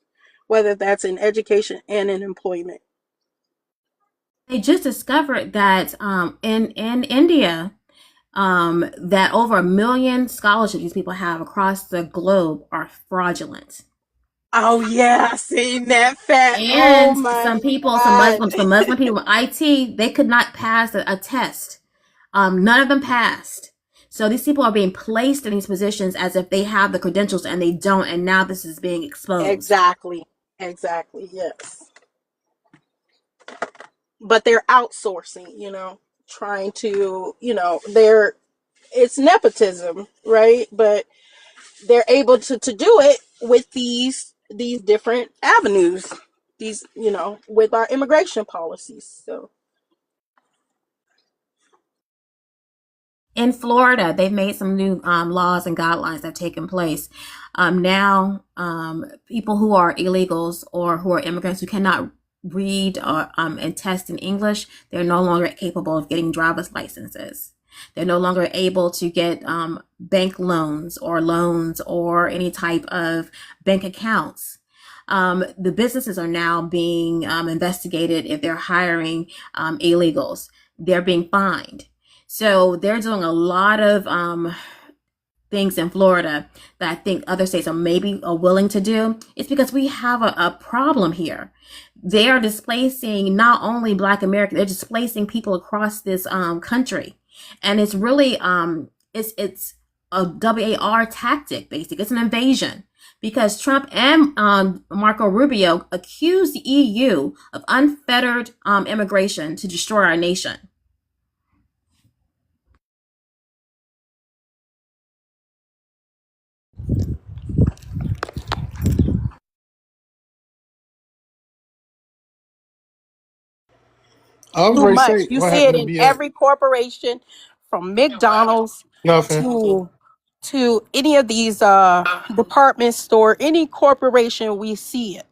whether that's in education and in employment. They just discovered that in India, that over 1 million scholarships these people have across the globe are fraudulent. Oh yeah, I seen that fact. Oh And my some people, God. some Muslim people with IT, they could not pass a test. None of them passed. So these people are being placed in these positions as if they have the credentials and they don't. And now this is being exposed. Exactly. Exactly. Yes. But they're outsourcing, trying to, they're, it's nepotism, right? But they're able to do it with these different avenues, these, with our immigration policies. So In Florida, they've made some new laws and guidelines that have taken place. Now, people who are illegals or who are immigrants who cannot read or and test in English, they're no longer capable of getting driver's licenses. They're no longer able to get bank loans or any type of bank accounts. The businesses are now being investigated if they're hiring illegals. They're being fined. So they're doing a lot of things in Florida that I think other states are willing to do. It's because we have a problem here. They are displacing not only Black Americans, they're displacing people across this country, and it's really it's a WAR tactic. Basically, it's an invasion because Trump and Marco Rubio accused the EU of unfettered immigration to destroy our nation. I was Too ready to much. say You what see it happened to in BX. every corporation, from McDonald's Nothing. to any of these department store, any corporation, we see it.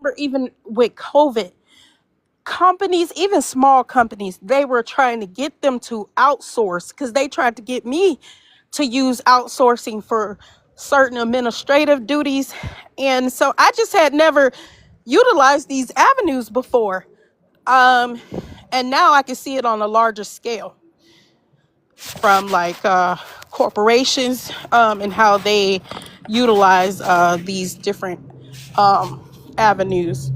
Or even with COVID, companies, even small companies, they were trying to get them to outsource because they tried to get me to use outsourcing for certain administrative duties. And so I just had never utilized these avenues before. And now I can see it on a larger scale from like corporations and how they utilize these different avenues.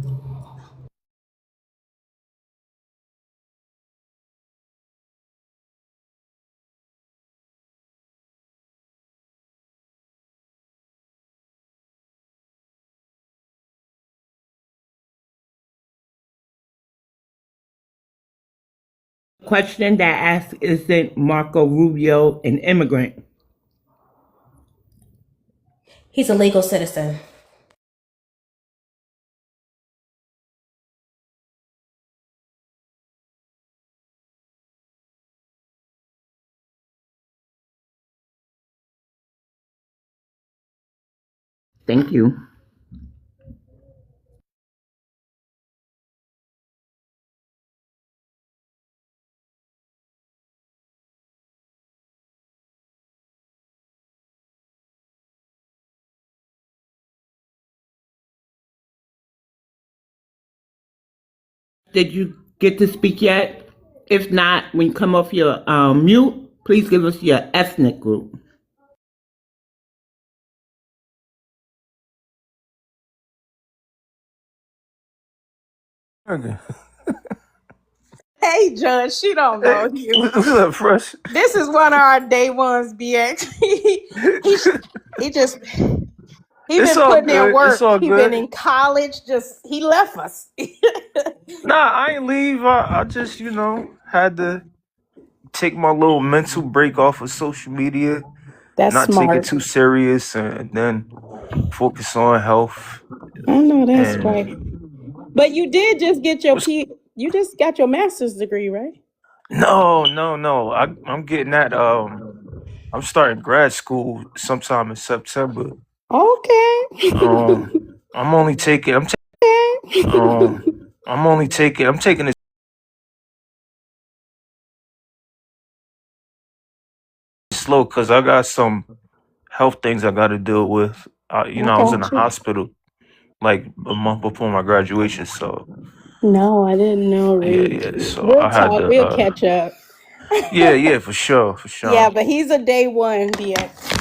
Question that asks, isn't Marco Rubio an immigrant? He's a legal citizen. Thank you. Did you get to speak yet? If not, when you come off your mute, please give us your ethnic group. Okay. Hey, John, she don't Hey, know you. what's up, Fresh? This is one of our day ones, BX. He just he It's been all putting in good. It's work. all He been good. in college. Just he left us. Nah, I ain't leave. I just, had to take my little mental break off of social media, That's not take it smart. too serious, and then focus on health. I know that's And right. But you did just get your was You just got your master's degree, right? no. I'm getting that. I'm starting grad school sometime in September. Okay. Um, I'm only taking. I'm taking. I'm taking it slow because I got some health things I got to deal with. I I was in the got you. hospital like a month before my graduation, so No, I didn't know, yeah, Reed. yeah. So We'll I had talk. to. We'll catch up. Yeah, for sure, for Yeah, sure. but he's a day one, BX.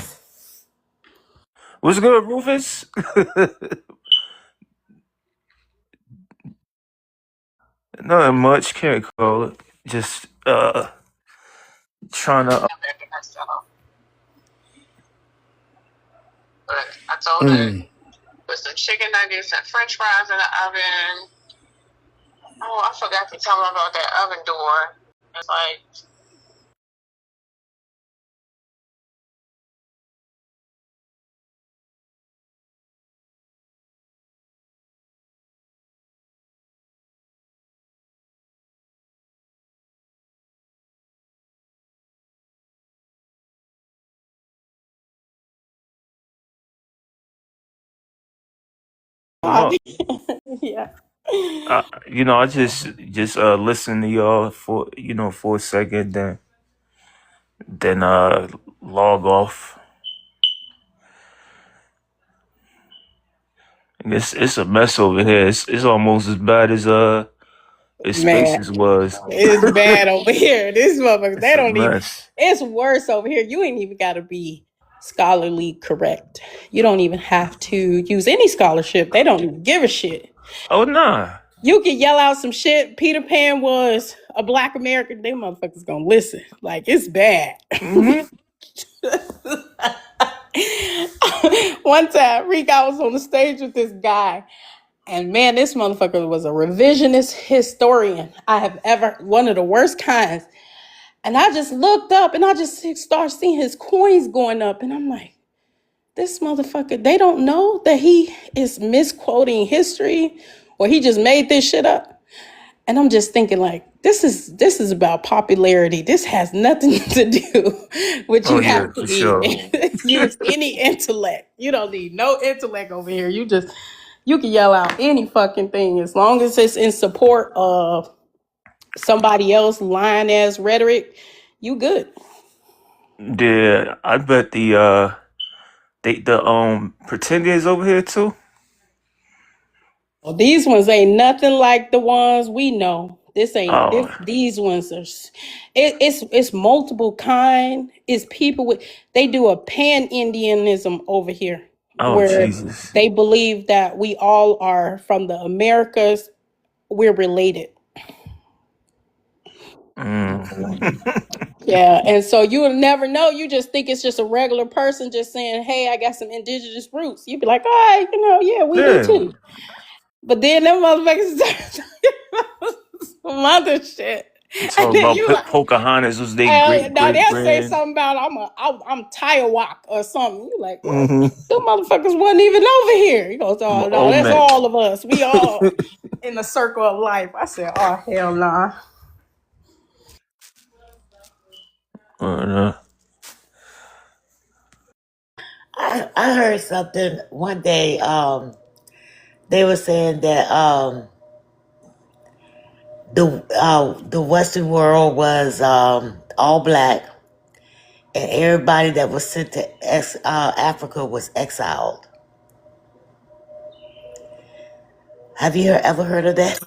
What's good, Rufus? Nothing much. Can't call it. Just trying to. But I told her Mm. put some chicken nuggets and French fries in the oven. Oh, I forgot to tell her about that oven door. It's like up. Yeah. I just listen to y'all for for a second, then log off. It's a mess over here. It's almost as bad as Man, Spaces was. it's bad over here. This motherfucker, they It's a don't even, mess. it's worse over here. You ain't even got to be scholarly correct. You don't even have to use any scholarship. They don't even give a shit. Oh nah. You can yell out some shit. Peter Pan was a black American. They motherfuckers gonna listen. Like, it's bad. Mm-hmm. One time, Rick, I was on the stage with this guy. And man, this motherfucker was a revisionist historian I have ever, one of the worst kinds. And I just looked up and I just started seeing his coins going up. And I'm like, this motherfucker, they don't know that he is misquoting history or he just made this shit up. And I'm just thinking like, this is about popularity. This has nothing to do with Oh you yeah, having to for be sure. use any intellect. You don't need no intellect over here. You can yell out any fucking thing as long as it's in support of somebody else lying ass rhetoric. You good. Yeah, I bet the pretenders over here too. Well, these ones ain't nothing like the ones we know. This ain't this. Oh, These ones are. It's multiple kind. It's people with. They do a pan Indianism over here, oh where Jesus. they believe that we all are from the Americas. We're related. Mm. Yeah, and so you will never know. You just think it's just a regular person just saying, "Hey, I got some indigenous roots." You'd be like, "All right, yeah, we do Yeah. too." But then them motherfuckers start some other shit, and Talk then about you like, Pocahontas was their great now great they'll say grand. something about I'm Tiawak or something. You like, what? Mm-hmm. Them motherfuckers wasn't even over here. You go, oh no, that's Olmec. all of us. We all in the circle of life. I said, oh hell nah. Uh, I heard something one day. They were saying that the Western world was all black, and everybody that was sent to Africa was exiled. Have you ever heard of that?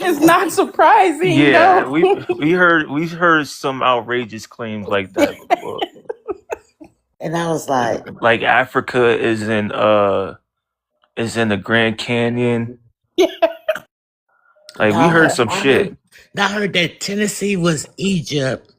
It's not surprising, yeah, no. we heard some outrageous claims like that before. And I was like, Like Africa is in the Grand Canyon. Like we no, heard some I shit. heard, I heard that Tennessee was Egypt,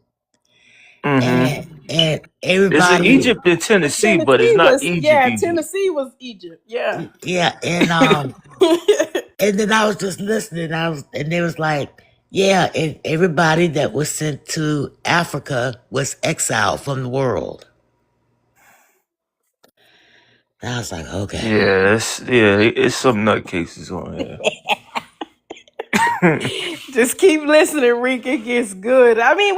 Mm-hmm. and It's in everybody, Egypt and Tennessee, but it's Tennessee not was, Egypt, yeah, Egypt. Tennessee was Egypt, yeah. yeah, and then I was just listening. And they was like, yeah, and everybody that was sent to Africa was exiled from the world. And I was like, okay. It's some nutcases on here. Just keep listening, Rick. It gets good. I mean,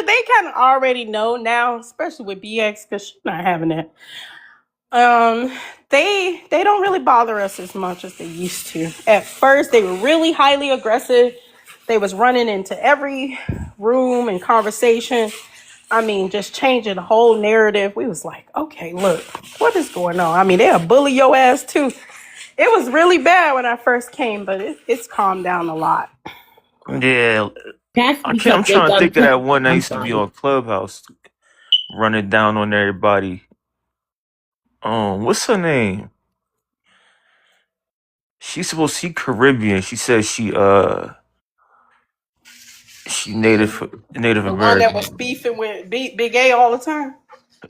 they kind of already know now, especially with BX, because she's not having it. They don't really bother us as much as they used to. At first, they were really highly aggressive. They was running into every room and conversation. I mean, just changing the whole narrative. We was like, okay, look, what is going on? I mean, they'll bully your ass too. It was really bad when I first came, but it's calmed down a lot. Yeah, That's because I'm they trying to got. think of that one that I'm used to be sorry. on Clubhouse, running down on everybody. What's her name? She's supposed to be Caribbean. She says she Native The one that was American. beefing with Big A all the time.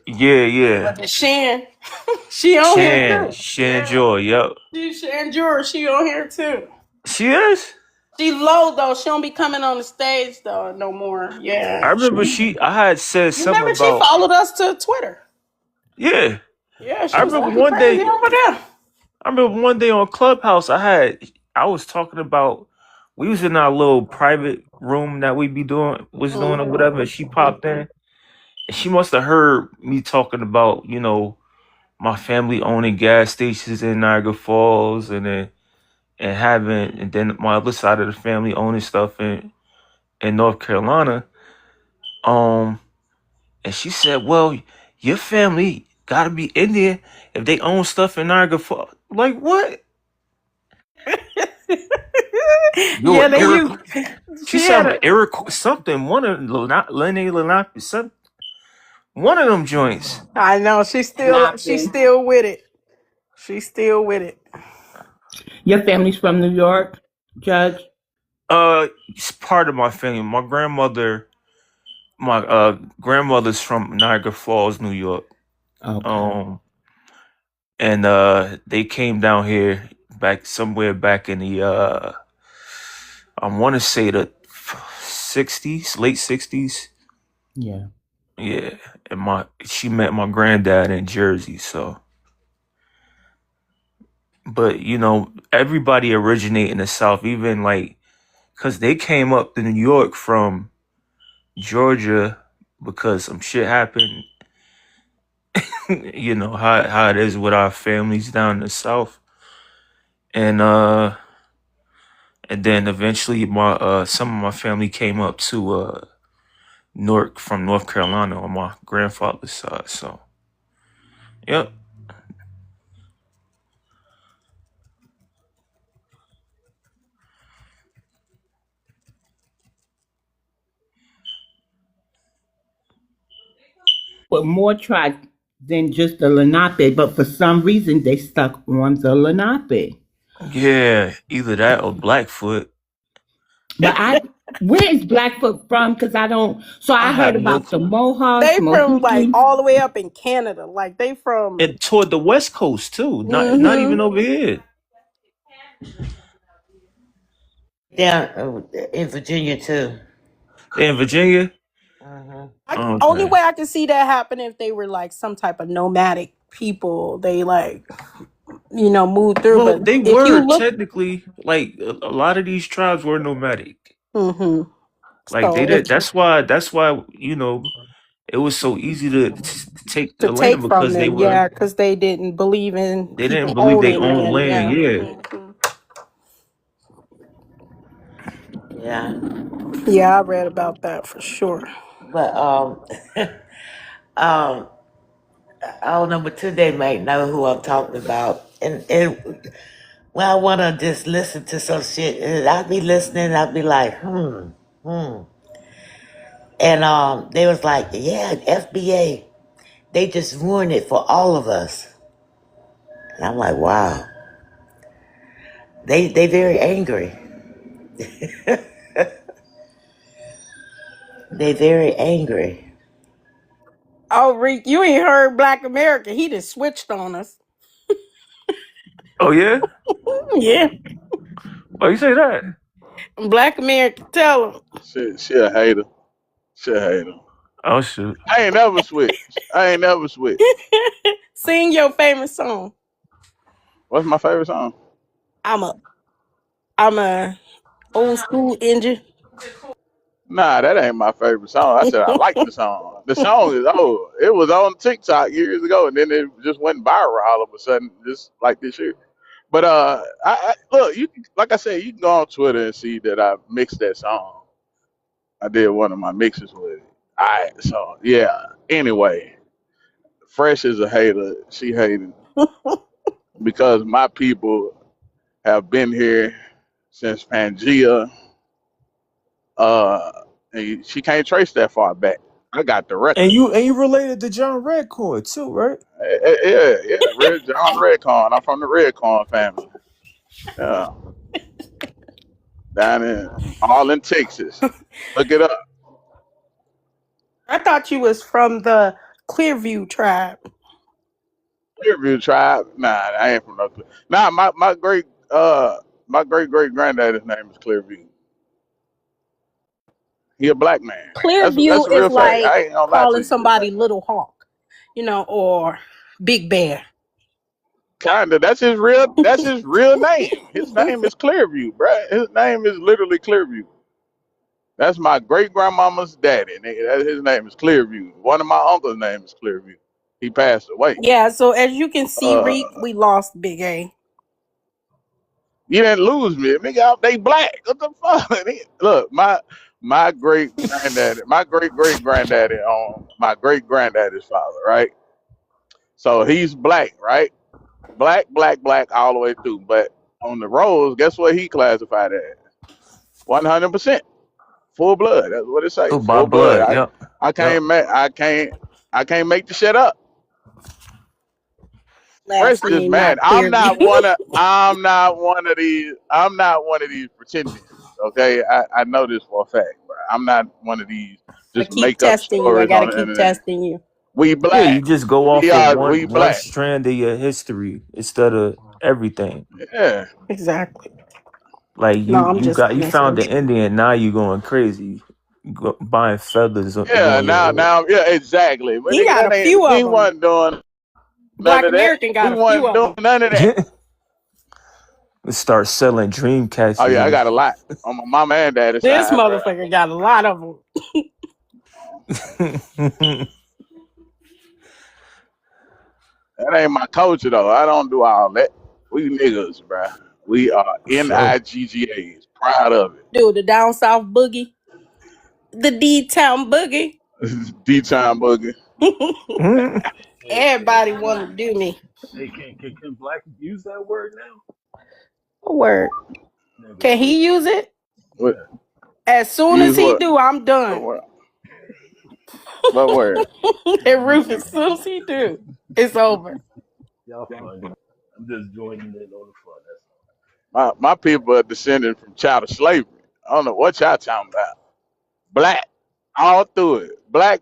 Yeah. But the Shan, she on here too. Shan Yeah. Joy. Yep. She Shan Jura, she on here too. She is. She low though. She don't be coming on the stage though no more. I Yeah. remember I had said You something remember she about. followed us to Twitter. Yeah. Yeah, I she was remember acting one crazy day. over there. I remember one day on Clubhouse. I was talking about. We was in our little private room that we was doing or whatever. And she popped in, and she must have heard me talking about my family owning gas stations in Niagara Falls, and then my other side of the family owning stuff in North Carolina. And she said, "Well, your family got to be Indian if they own stuff in Niagara Falls." Like what? You're Yeah, they Eric. you. She She said had I'm a. Eric something. Lenny Lenape, some one of them joints. I know she's Monopoly. still with it. She's still with it. Your family's from New York, Judge? It's part of my family. My grandmother's from Niagara Falls, New York. Okay. Um, and they came down here back in the I want to say the '60s, late '60s. Yeah. Yeah, and she met my granddad in Jersey. So, but everybody originate in the South, even like because they came up to New York from Georgia because some shit happened. You know how it is with our families down in the South, and then eventually my some of my family came up to Newark from North Carolina on my grandfather's side. So, yep. But more tribes than just the Lenape, but for some reason they stuck on the Lenape. Yeah, either that or Blackfoot. But where is Blackfoot from? Because I don't. So I I heard have no about the clue. Mohawks, They from like Mohicans. all the way up in Canada. Like they from. And toward the West Coast too, not Hmm. even over here. Down in Virginia too. In Virginia. Hmm. Only Okay. way I can see that happen if they were like some type of nomadic people. They like moved through. Well, But they if you were look, technically like a lot of these tribes were nomadic. hmm Like they so if did. That's why it was so easy to take to the land take from because them, yeah, because they didn't believe in they didn't people believe they owning owned land. land. Yeah. Yeah. Yeah, Yeah, I read about that for sure. but um, I don't know, but today might know who I'm talking about, and when I want to just listen to some shit, and I'll be listening, I'll be like, hmm. And they was like, yeah, FBA, they just ruined it for all of us. And I'm like, wow, they very angry. They very angry. Oh, Rick, you ain't heard Black America. He just switched on us. Oh yeah. Yeah, Oh, you say that? Black America. Tell him. She a hater. She a hater. Oh shoot. I ain't never switched. I ain't never switched. Sing your famous song. What's my favorite song? I'm a I'm a old school engine. Nah, that ain't my favorite song. I said I like the song. The song is old. It was on TikTok years ago, and then it just went viral all of a sudden, just like this year. But I look, like I said, you can go on Twitter and see that I mixed that song. I did one of my mixes with it. All right, so yeah. Anyway, Fresh is a hater. She hated because my people have been here since Pangea. Uh, and she can't trace that far back. I got the And record. you related to John Redcord too, right? Yeah. Red John Redcorn. I'm from the Redcorn family. Yeah, down in all in Texas. Look it up. I thought you was from the Clearview tribe. Clearview tribe. Nah, I ain't from no. Nah, my great great granddaddy's name is Clearview. He a black man. That's Clearview a is real fact. like I ain't gonna lie to calling you. somebody Little Hawk, or Big Bear. Kinda. That's his real name. His name is Clearview, bruh. His name is literally Clearview. That's my great grandmama's daddy. Nigga. His name is Clearview. One of my uncle's name is Clearview. He passed away. Yeah, so as you can see, Uh, Reek, we lost Big A. you didn't lose me, nigga. They black. What the fuck? Look, my great granddaddy, my great granddaddy on my great granddaddy's father, right? So he's black, right? Black, all the way through. But on the rolls, guess what he classified as? 100% full blood. That's what it say. Oh, by Full blood. blood. I Yep. I Yep. can't make I can't make the shit up. Fresh Last just name mad. not I'm Clearview. not one of these. I'm not one of these pretenders. Okay, I know this for a fact, bro. I'm not one of these I just keep make up testing you. I stories on gotta the keep internet. testing you. We Yeah, you black. just go We off of are. We one black. strand of your history instead of everything. Yeah. Exactly. Like No, I'm just you messing found with the Indian, now you going crazy. You buying feathers Yeah. on Now your yeah, exactly. But you. He nigga, got a that ain't. few We of them. wasn't doing none Black of that. American We got a few wasn't of doing them. none of that. head. Start selling dream Oh catchers yeah, I and got a lot on my mama and daddy's This side, bro. motherfucker got a lot of them. That ain't my culture though. I don't do all that. We niggas, bro. We are show. NIGGAs. Proud of Dude, the down south boogie. The D-town boogie. it. D-time boogie. Hey, Everybody want to do me. can black use that word now? A word. Nigga, Can please. he use it? What? Yeah. As soon as Use he what? do, I'm What done. word? What word? And Rufus, as soon as he do, it's over. Y'all funny. I'm just joining in on the fun. That's all. My people are descended from child slavery. I don't know what y'all talking about. Black. All through it. Black.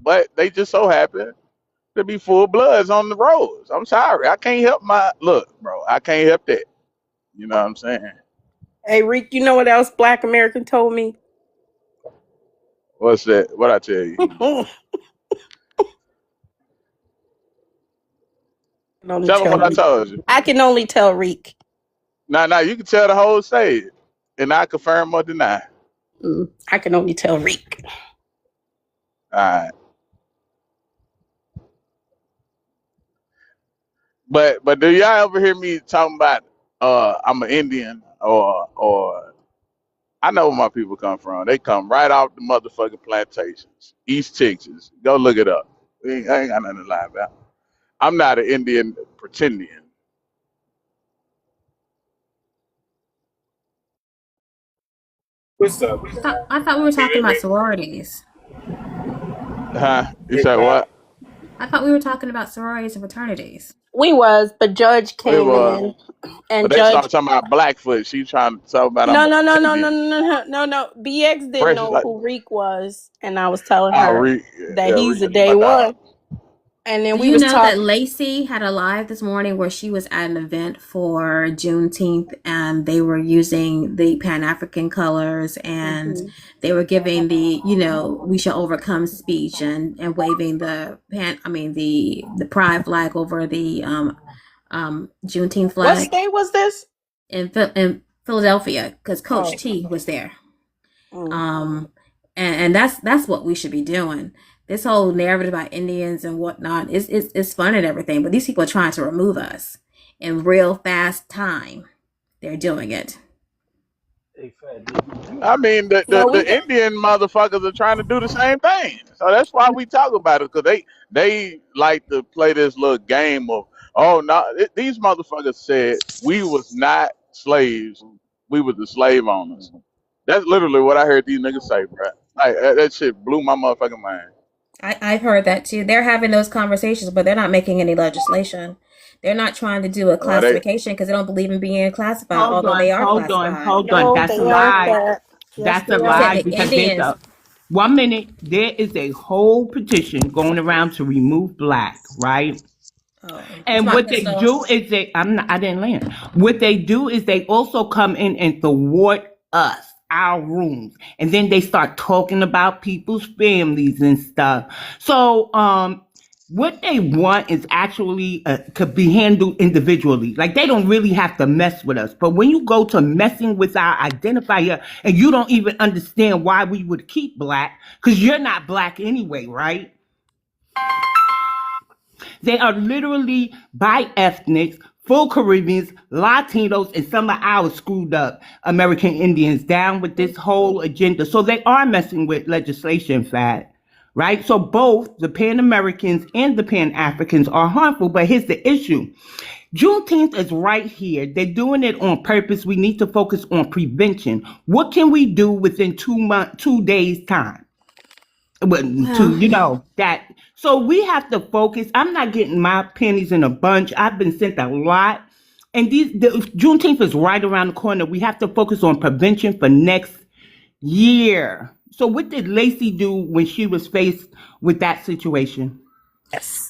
But they just so happen to be full bloods on the roads. I'm sorry. I can't help my look, bro. I can't help that. You know what I'm saying? Hey, Rick, you know what else Black American told me? What's that? What I tell you? I can only Tell them tell what I Reek. told you. I can only tell Reek. Now, you can tell the whole stage, and I confirm or deny. I can only tell Reek. All right. But do y'all ever hear me talking about I'm an Indian or I know where my people come from. They come right off the motherfucking plantations, East Texas. Go look it up. I ain't got nothing to lie about. I'm not an Indian pretending. What's up? I thought we were talking about sororities. Huh? You Hey, say what? I thought we were talking about sororities and fraternities. We was, but Judge It came was, in, but and they Judge. started talking about Blackfoot. She trying to talk about I'm No, a no, no, no, no, pretending. no, no, no, no. BX didn't Fresh know like who Reek was, and I was telling oh her Reed, that yeah, he's Reed a is my day dog. one. And then Do we you was know that talking. Lacey had a live this morning where she was at an event for Juneteenth and they were using the Pan African colors and they were giving the, we shall overcome speech and waving the the pride flag over the Juneteenth What flag state was this? in Philadelphia because Oh. Coach T was there. Mm. And that's what we should be doing. This whole narrative about Indians and whatnot is fun and everything, but these people are trying to remove us in real fast time. They're doing it. hey, Fat, did you I mean, No, we the got. Indian motherfuckers are trying to do the same thing. So that's why we talk about it, because they like to play this little game of, oh, no, these motherfuckers said we was not slaves. We was the slave owners. That's literally what I heard these niggas say, bro. Like, that shit blew my motherfucking mind. I've heard that too. They're having those conversations, but they're not making any legislation. They're not trying to do a They, classification because they don't believe in being classified, Hold although on, they are hold on, classified. hold on. No, That's a they aren't lie. that. Yes, That's a they I said lie are. the because there's Indians. a 1 minute. There is a whole petition going around to remove black, right? Oh, it's And not what they Crystal. do is I didn't land. What they do is they also come in and thwart us, our rooms. And then they start talking about people's families and stuff. So, what they want is actually could be handled individually. Like they don't really have to mess with us. But when you go to messing with our identifier and you don't even understand why we would keep black, because you're not black anyway, right? They are literally by ethnics, full Caribbeans, Latinos, and some of our screwed up American Indians down with this whole agenda. So they are messing with legislation, Fat, right? So both the Pan Americans and the Pan Africans are harmful. But here's the issue. Juneteenth is right here. They're doing it on purpose. We need to focus on prevention. What can we do within 2 days time? Well, That. So we have to focus. I'm not getting my pennies in a bunch. I've been sent a lot. And the Juneteenth is right around the corner. We have to focus on prevention for next year. So what did Lacey do when she was faced with that situation?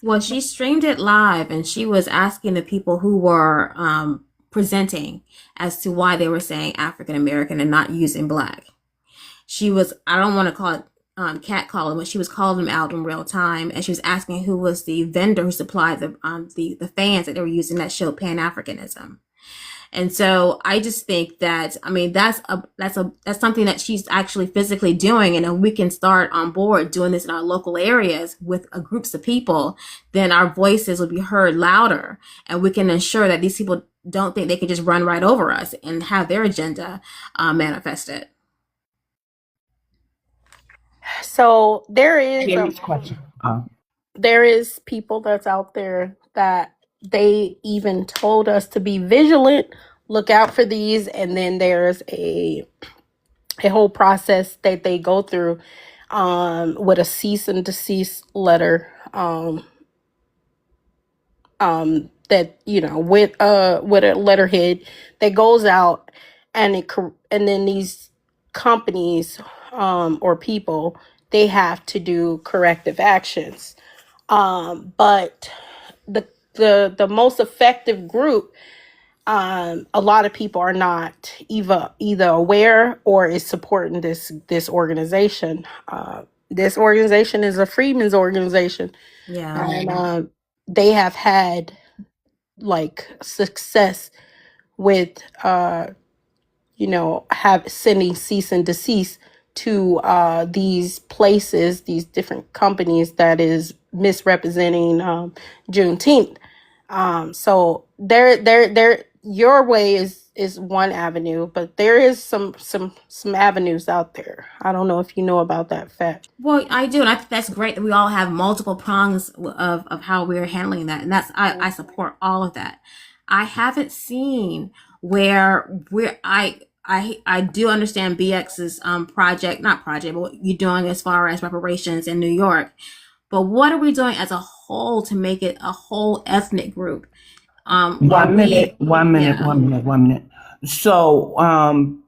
well, she streamed it live and she was asking the people who were presenting as to why they were saying African American and not using Black. She was, I don't want to call it catcalling, but she was calling them out in real time, and she was asking who was the vendor who supplied the fans that they were using that showed Pan Africanism. And so I just think that, I mean, that's something that she's actually physically doing. And if we can start on board doing this in our local areas with groups of people, then our voices will be heard louder, and we can ensure that these people don't think they can just run right over us and have their agenda manifested. So there is Serious question. there is people that's out there that they even told us to be vigilant, look out for these, and then there's a whole process that they go through with a cease and desist letter that with a letterhead that goes out, and then these companies or people, they have to do corrective actions. But the most effective group, a lot of people are not either aware or is supporting this organization. This organization is a freedmen's organization. Yeah. And they have had like success with have sending cease and desist to these places, these different companies that is misrepresenting Juneteenth. So there your way is one avenue, but there is some avenues out there. I don't know if you know about that fact. Well, I do, and I think that's great that we all have multiple prongs of how we're handling that, and I support all of that. I haven't seen where I do understand BX's not project, but what you're doing as far as reparations in New York. But what are we doing as a whole to make it a whole ethnic group? One minute. So, I'm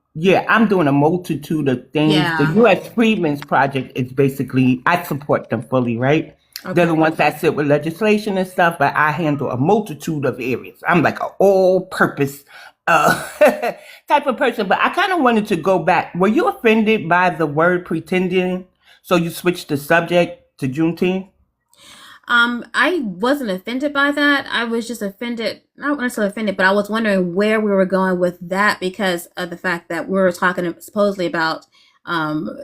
doing a multitude of things. Yeah. The U.S. Freedmen's Project is basically, I support them fully, right? Okay. They're the ones that sit with legislation and stuff, but I handle a multitude of areas. I'm like an all-purpose type of person. But I kind of wanted to go back. Were you offended by the word pretending? So you switched the subject to Juneteenth? I wasn't offended by that. I was just offended, not necessarily offended, but I was wondering where we were going with that because of the fact that we were talking supposedly about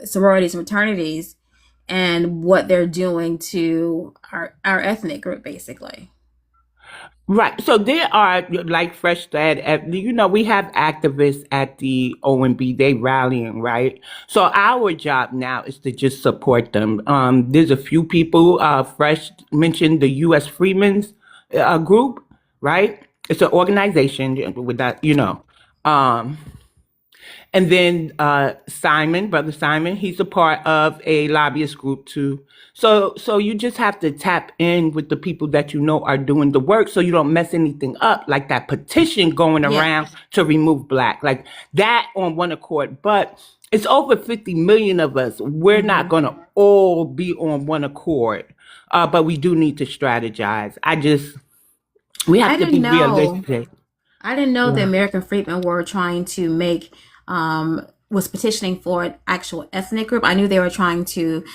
sororities and fraternities and what they're doing to our ethnic group, basically. Right. So there are, like Fresh said, we have activists at the OMB, they rallying, right? So our job now is to just support them. There's a few people, Fresh mentioned the U.S. Freedmen's group, right? It's an organization with that, and then Brother Simon, he's a part of a lobbyist group too. So you just have to tap in with the people that you know are doing the work so you don't mess anything up, like that petition going around to remove Black, like that on one accord. But it's over 50 million of us. We're not going to all be on one accord, but we do need to strategize. We have to be realistic. I didn't know the American Freedmen were trying to make was petitioning for an actual ethnic group. I knew they were trying to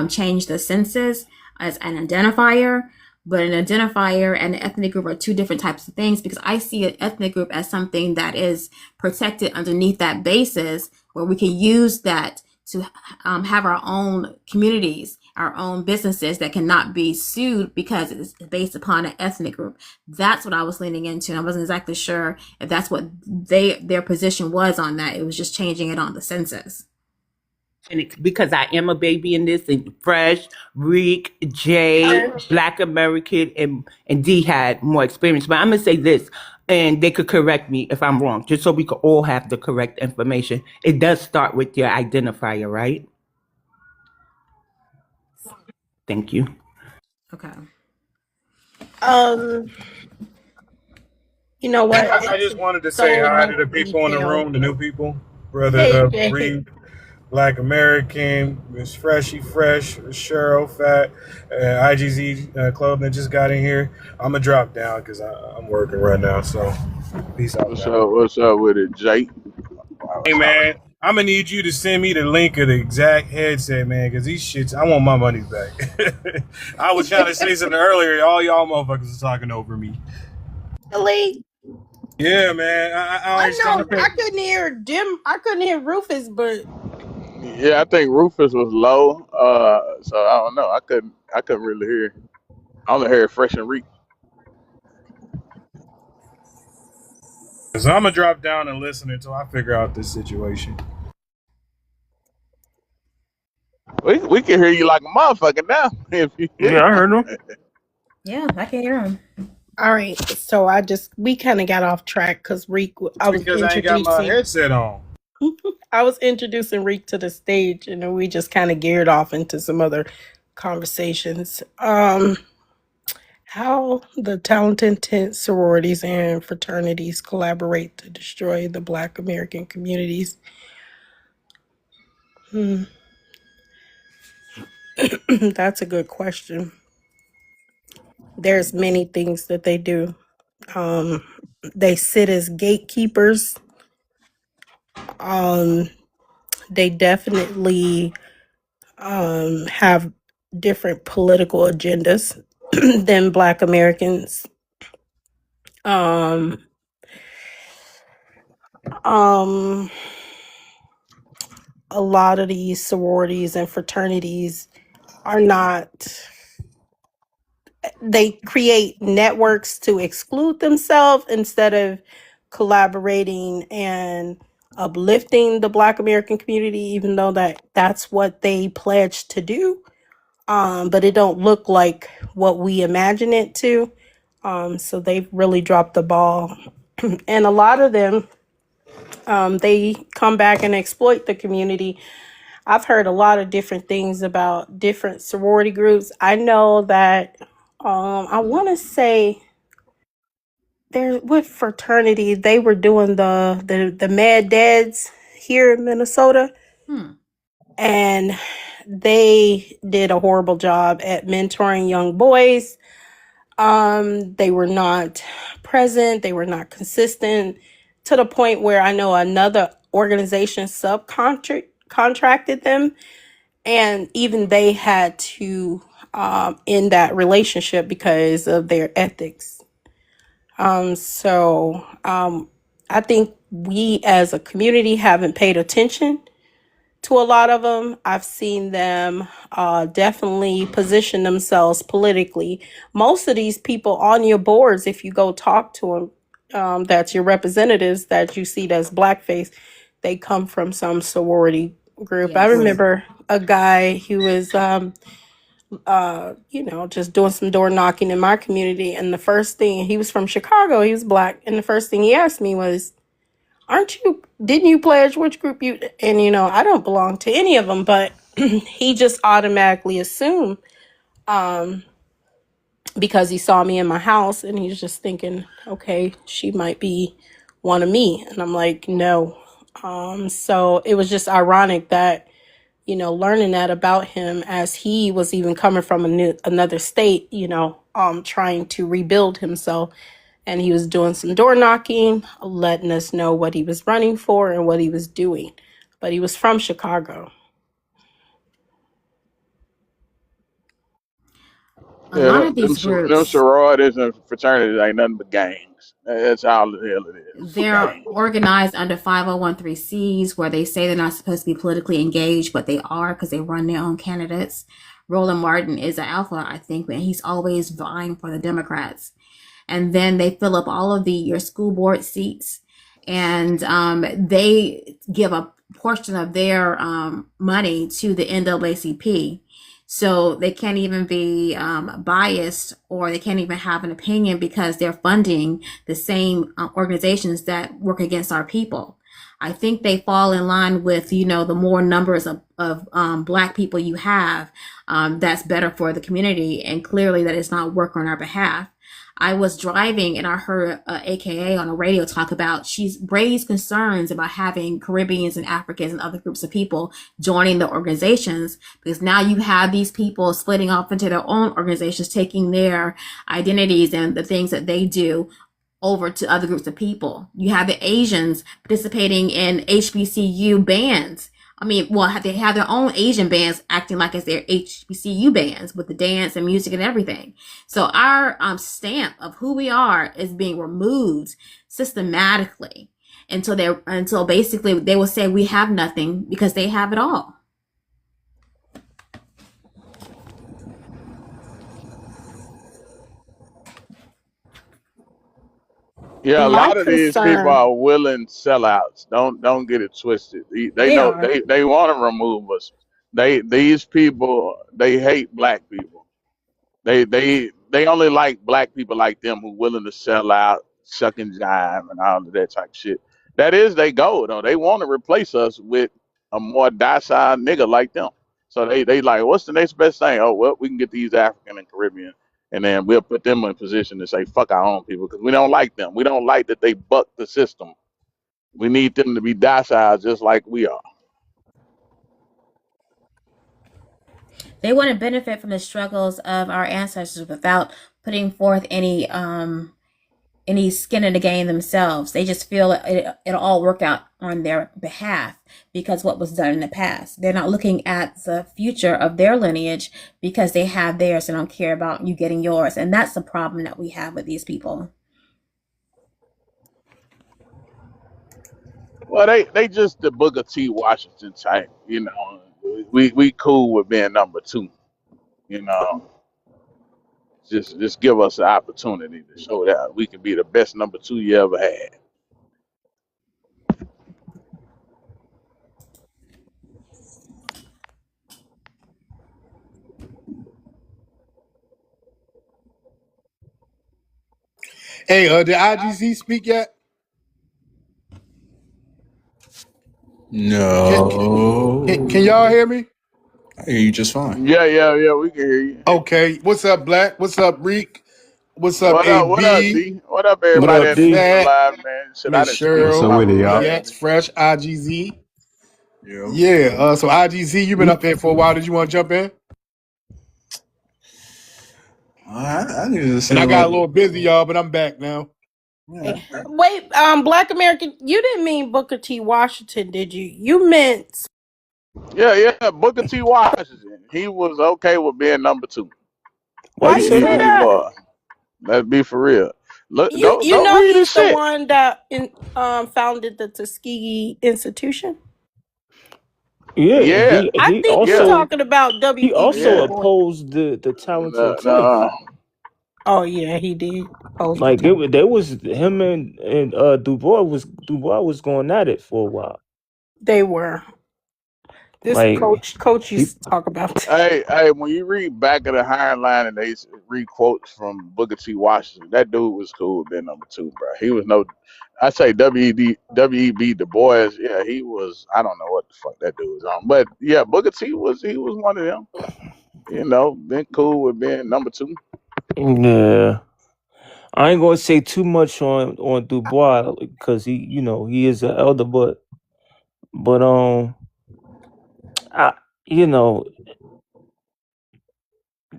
change the census as an identifier, but an identifier and an ethnic group are two different types of things, because I see an ethnic group as something that is protected underneath that basis where we can use that to have our own communities our own businesses that cannot be sued because it's based upon an ethnic group. That's what I was leaning into. And I wasn't exactly sure if that's what their position was on that. It was just changing it on the census. And because I am a baby in this, and Fresh, Reek, Jay, Black American, and D had more experience. But I'm gonna say this, and they could correct me if I'm wrong, just so we could all have the correct information. It does start with your identifier, right? Thank you. Okay. You know what? I just wanted to say So hi much to the people in the detail. room, the new people. Brother Hey, Jay. Reed, Black American, Miss Freshy Fresh, Cheryl Fat, IGZ Club that just got in here. I'm going to drop down because I'm working right now. So peace out, What's man. up? What's up with it, Jake? Hey, man, I'm going to need you to send me the link of the exact headset, man, because these shits, I want my money back. I was trying to say something earlier. All y'all motherfuckers are talking over me. Really? Yeah, man. I know. understand. I couldn't hear Rufus, but Yeah, I think Rufus was low. So I don't know. I couldn't really hear. I only heard Fresh and Reek. So I'm going to drop down and listen until I figure out this situation. We can hear you like a motherfucker now. If you Yeah, I heard him. Yeah, I can hear him. all right. So we kind of got off track because I was Because I ain't got my introducing. headset on. I was introducing Reek to the stage, and then we just kind of geared off into some other conversations. How the talented sororities and fraternities collaborate to destroy the Black American communities. That's a good question. There's many things that they do. They sit as gatekeepers. They definitely have different political agendas than Black Americans. Um, a lot of these sororities and fraternities are not, they create networks to exclude themselves instead of collaborating and uplifting the Black American community, even though that's what they pledge to do. But it don't look like what we imagine it to. So they've really dropped the ball. And a lot of them, they come back and exploit the community. I've heard a lot of different things about different sorority groups. I know that I want to say there with fraternity they were doing the Mad Dads here in Minnesota, and they did a horrible job at mentoring young boys. They were not present. They were not consistent to the point where I know another organization contracted them, and even they had to end that relationship because of their ethics. So I think we as a community haven't paid attention to a lot of them. I've seen them definitely position themselves politically. Most of these people on your boards, if you go talk to them, that's your representatives that you see that's blackface, they come from some sorority group. I Yes. remember a guy who was, just doing some door knocking in my community. And the first thing, he was from Chicago, he was black. And the first thing he asked me was, didn't you pledge which group you, and I don't belong to any of them, but he just automatically assumed, because he saw me in my house and he's just thinking, okay, she might be one of me. And I'm like, no. So it was just ironic that, learning that about him as he was even coming from another state, trying to rebuild himself. And he was doing some door knocking, letting us know what he was running for and what he was doing. But he was from Chicago. A lot Yeah, of these them groups, sororities and fraternities ain't nothing but gangs. That's all the hell it is. they're organized under 501(c)(3)s where they say they're not supposed to be politically engaged, but they are because they run their own candidates. Roland Martin is an alpha, I think, and he's always vying for the Democrats. And then they fill up all of your school board seats, and they give a portion of their money to the NAACP. So they can't even be biased, or they can't even have an opinion, because they're funding the same organizations that work against our people. I think they fall in line with, the more numbers of Black people you have, that's better for the community, and clearly that is not work on our behalf. I was driving and I heard AKA on the radio talk about, she's raised concerns about having Caribbeans and Africans and other groups of people joining the organizations, because now you have these people splitting off into their own organizations, taking their identities and the things that they do over to other groups of people. You have the Asians participating in HBCU bands. I mean, well, they have their own Asian bands acting like it's their HBCU bands with the dance and music and everything. So our stamp of who we are is being removed systematically until basically they will say we have nothing because they have it all. Yeah, a My lot of these people concern, are willing sellouts. Don't get it twisted. They they know are. they want to remove us. These people, they hate black people. They only like black people like them who willing to sell out, shuck and jive, and all of that type of shit. That is they goal though. They want to replace us with a more docile nigga like them. So they like, what's the next best thing? Oh well, we can get these African and Caribbean, and then we'll put them in a position to say fuck our own people, because we don't like them. We don't like that they buck the system. We need them to be docile just like we are. They want to benefit from the struggles of our ancestors without putting forth any skin in the game themselves. They just feel it'll all work out on their behalf because what was done in the past. They're not looking at the future of their lineage because they have theirs and don't care about you getting yours. And that's the problem that we have with these people. Well, they just the Booker T. Washington type, you know. We cool with being number two, you know. Just give us the opportunity to show that we can be the best number two you ever had. Hey, did IGZ speak yet? Can No, y'all hear me? I hear you just fine. Yeah. We can hear you. Okay. What's up, Black? What's up, Reek? What's up, What up? What up, AB? D? What up, What everybody up, that's D? listening Fat, live, man? Shit, I Miss done spent What's up Cheryl, about with it, y'all? EX, Fresh, IGZ. Yo. Yeah. So IGZ, you've been up here for a while. Did you want to jump in? I need to And say I a got little a bit. little busy, y'all, but I'm back now. Yeah. Wait, Black American, you didn't mean Booker T. Washington, did you? You meant Yeah. Booker T. Washington. He was okay with being number two. Why why you you say say He that? that? was. Let's be for real. Look, You go you go know read his he's the shit. one that founded the Tuskegee Institution. Yeah, Yeah, I he think you're yeah, also talking about he W.E.B. also Du yeah. Bois. opposed the talented No, tenth. no. Oh yeah, he did oppose the Like town. there was him and Du Bois was going at it for a while. They were. This Like coach he used to talk about that. Hey, when you read back of the Hiring Line and they read quotes from Booker T. Washington, that dude was cool with being number two, bro. He was no, I say W.E.B. Du Bois. Yeah, he was. I don't know what the fuck that dude was on, but yeah, Booker T. he was one of them. You know, been cool with being number two. yeah. I ain't gonna say too much on Du Bois because he is an elder, but I you know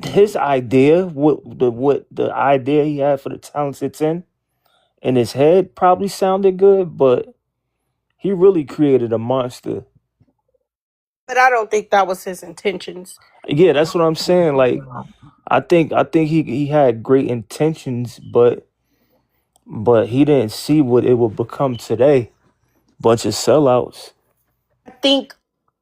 his idea, what the idea he had for the talented 10 in his head probably sounded good, but he really created a monster. But I don't think that was his intentions. Yeah, that's what I'm saying. Like I think he had great intentions, but he didn't see what it would become today. Bunch of sellouts. I think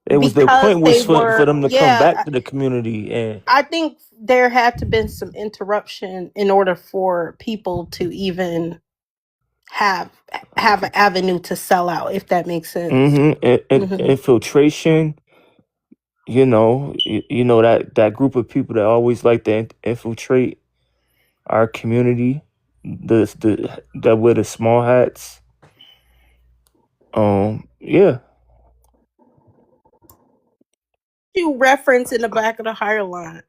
It was the because point they was for were, them to come yeah, back to the community and I think there had to been some interruption in order for people to even have an avenue to sell out, if that makes sense. and Hmm. infiltration. You know that group of people that always like to infiltrate our community, the that wear the small hats. Yeah. You reference in the back of the higher line,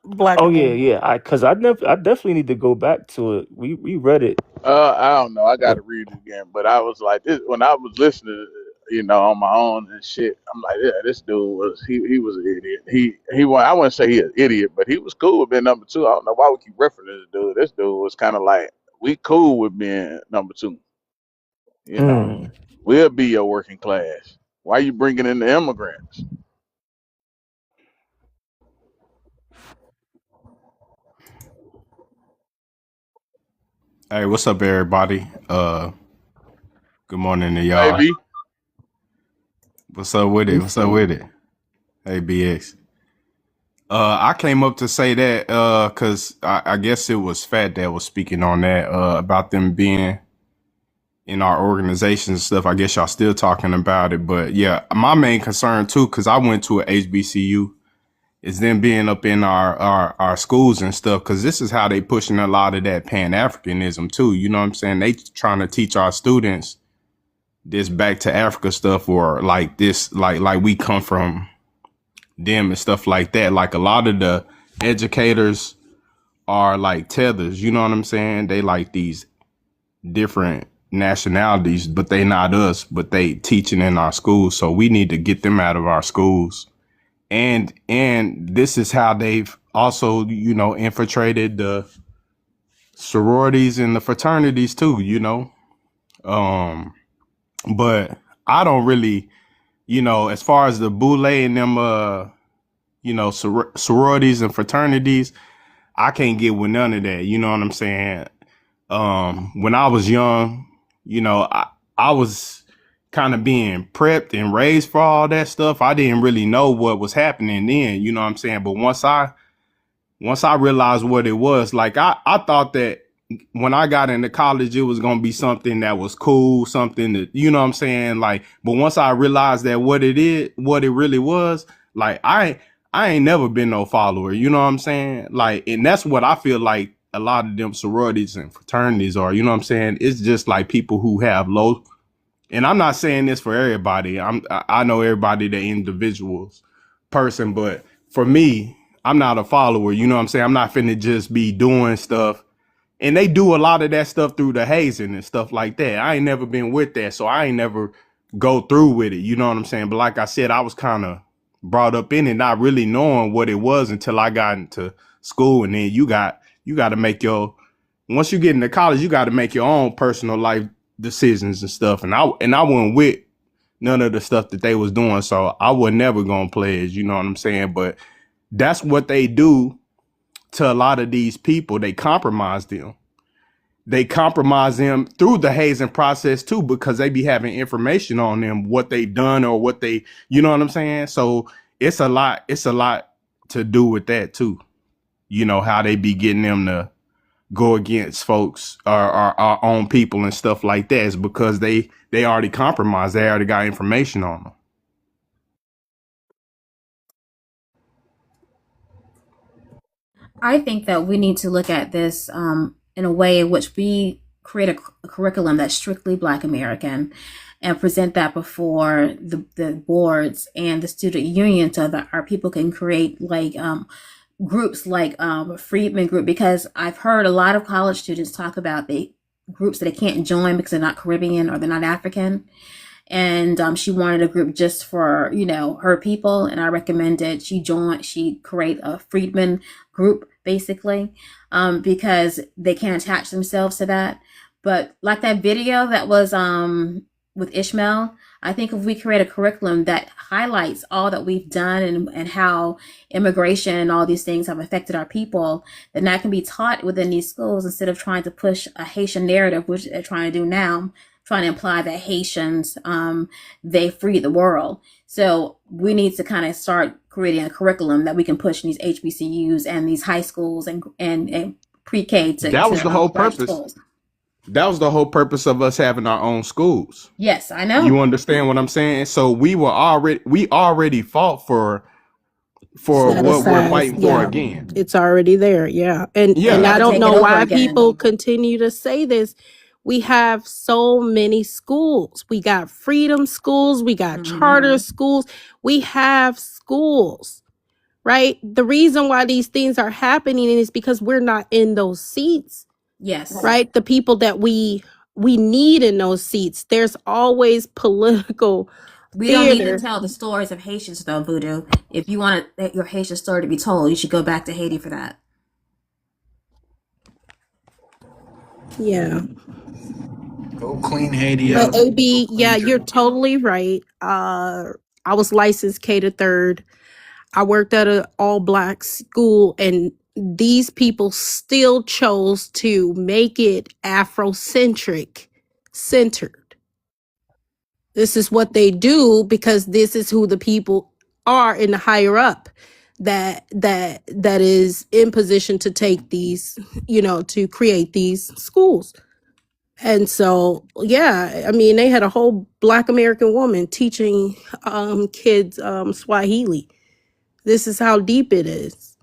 Black Oh yeah, American. yeah. I definitely need to go back to it. We read it. I don't know. I got But to read it again. But I was like, this, when I was listening, on my own and shit. I'm like, yeah, this dude was he was an idiot. I wouldn't say he an idiot, but he was cool with being number two. I don't know why we keep referencing this dude. This dude was kind of like, we cool with being number two. You know, mm, we'll be your working class. Why you bringing in the immigrants? Hey, what's up, everybody? Good morning to y'all. Maybe. What's up with it? What's up with it? Hey, BX. I came up to say that because I guess it was Fat that was speaking on that about them being in our organizations and stuff. I guess y'all still talking about it, but yeah, my main concern too, because I went to a HBCU, is them being up in our schools and stuff, because this is how they pushing a lot of that Pan-Africanism too. You know what I'm saying? They trying to teach our students this back to Africa stuff, or like this, like we come from them and stuff like that. Like a lot of the educators are like tethers, you know what I'm saying? They like these different nationalities, but they not us, but they teaching in our schools. So we need to get them out of our schools. And this is how they've also, infiltrated the sororities and the fraternities too, But I don't really, as far as the boule and them, sororities and fraternities, I can't get with none of that. You know what I'm saying? When I was young, I was kind of being prepped and raised for all that stuff. I didn't really know what was happening then, you know what I'm saying? But once I realized what it was, like I thought that when I got into college, it was gonna be something that was cool, something that, you know what I'm saying? Like, but once I realized that what it really was, like I ain't never been no follower, you know what I'm saying? Like, and that's what I feel like a lot of them sororities and fraternities are, you know what I'm saying? It's just like people who have low, and I'm not saying this for everybody. I know everybody, the individuals person, but for me, I'm not a follower. You know what I'm saying? I'm not finna just be doing stuff. And they do a lot of that stuff through the hazing and stuff like that. I ain't never been with that, so I ain't never go through with it. You know what I'm saying? But like I said, I was kind of brought up in it, not really knowing what it was until I got into school. And then you got to make your, once you get into college, you got to make your own personal life decisions and stuff. And I wasn't with none of the stuff that they was doing, so I was never gonna pledge. You know what I'm saying? But that's what they do to a lot of these people. They compromise them. They compromise them through the hazing process too, because they be having information on them, what they've done or what they, you know what I'm saying? So it's a lot to do with that too. You know, how they be getting them to go against folks or our own people and stuff like that is because they already compromised. They already got information on them. I think that we need to look at this in a way in which we create a curriculum that's strictly Black American and present that before the boards and the student union so that our people can create like groups like Freedmen Group, because I've heard a lot of college students talk about the groups that they can't join because they're not Caribbean or they're not African. And she wanted a group just for her people, and I recommended she create a Freedmen Group basically, because they can't attach themselves to that. But like that video that was with Ishmael, I think if we create a curriculum that highlights all that we've done and how immigration and all these things have affected our people, then that can be taught within these schools instead of trying to push a Haitian narrative, which they're trying to do now, trying to imply that Haitians, they freed the world. So we need to kind of start creating a curriculum that we can push in these HBCUs and these high schools and pre-K That was the to whole graduate purpose. schools. That was the whole purpose of us having our own schools. Yes, I You know. understand what I'm saying? So we already fought for Set what we're aside, fighting for yeah, again. it's already there, yeah. And We and Yeah. have I to don't take it know over why again. people continue to say this. We have so many schools. We got freedom schools, we got charter schools, we have schools, right? The reason why these things are happening is because we're not in those seats, Yes. right? The people that we need in those seats. There's always political We don't need to theater. tell the stories of Haitians though, Voodoo. If you want your Haitian story to be told, you should go back to Haiti for that. Yeah. Go clean Haiti But up. Go AB, yeah, clean you're Germany. totally right. I was licensed K to third. I worked at an all black school, and these people still chose to make it Afrocentric centered. This is what they do because this is who the people are in the higher up that is in position to take these, to create these schools. And so, yeah, I mean, they had a whole Black American woman teaching kids Swahili. This is how deep it is.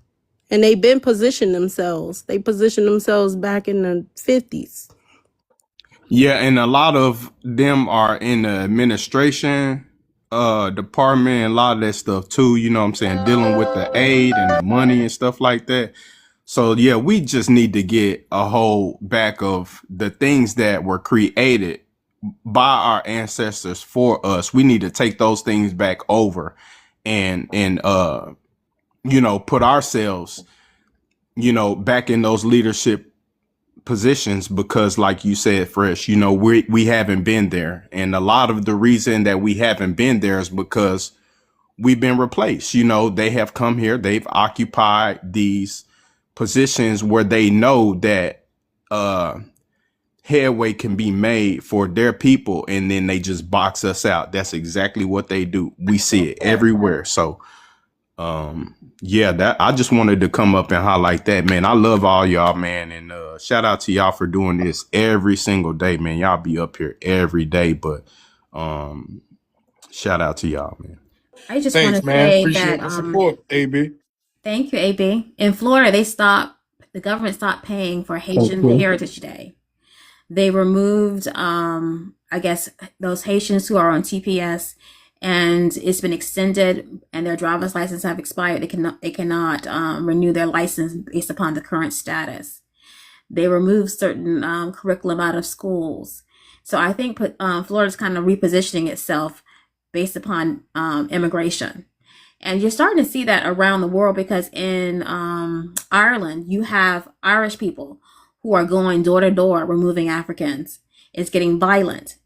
And they've been positioned themselves. They positioned themselves back in the 50s. Yeah, and a lot of them are in the administration department and a lot of that stuff too, you know what I'm saying, dealing with the aid and the money and stuff like that. So yeah, we just need to get a hold back of the things that were created by our ancestors for us. We need to take those things back over and put ourselves, back in those leadership positions, because like you said, Fresh, we haven't been there. And a lot of the reason that we haven't been there is because we've been replaced. They have come here, they've occupied these positions where they know that headway can be made for their people, and then they just box us out. That's exactly what they do. We see it everywhere. So yeah, that I just wanted to come up and highlight that, man. I love all y'all, man, and shout out to y'all for doing this every single day, man. Y'all be up here every day, but shout out to y'all, man. I just want Thanks, to man. say that Appreciate the support, AB. thank you, AB. In Florida, the government stopped paying for Haitian Heritage Day. They removed, I guess, those Haitians who are on TPS, and it's been extended, and their driver's license have expired. They cannot renew their license based upon the current status. They removed certain curriculum out of schools. So I think Florida's kind of repositioning itself based upon immigration. And you're starting to see that around the world, because in Ireland, you have Irish people who are going door to door removing Africans. It's getting violent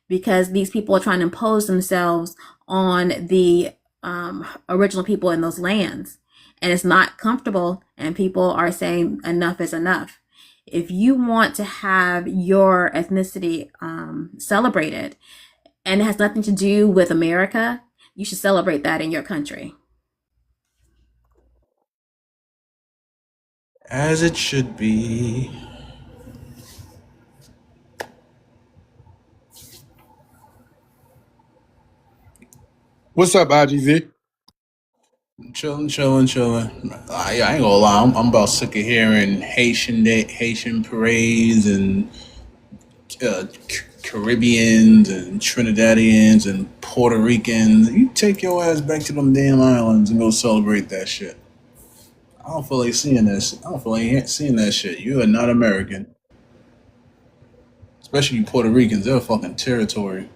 because these people are trying to impose themselves on the original people in those lands. And it's not comfortable, and people are saying enough is enough. If you want to have your ethnicity celebrated, and it has nothing to do with America, you should celebrate that in your country. As it should be. What's up, IGZ? Chilling. I ain't gonna lie. I'm about sick of hearing Haitian praise and Caribbeans and Trinidadians and Puerto Ricans. You take your ass back to them damn islands and go celebrate that shit. I don't feel like seeing that. I don't feel like seeing that shit. You are not American, especially you Puerto Ricans. They're fucking territory.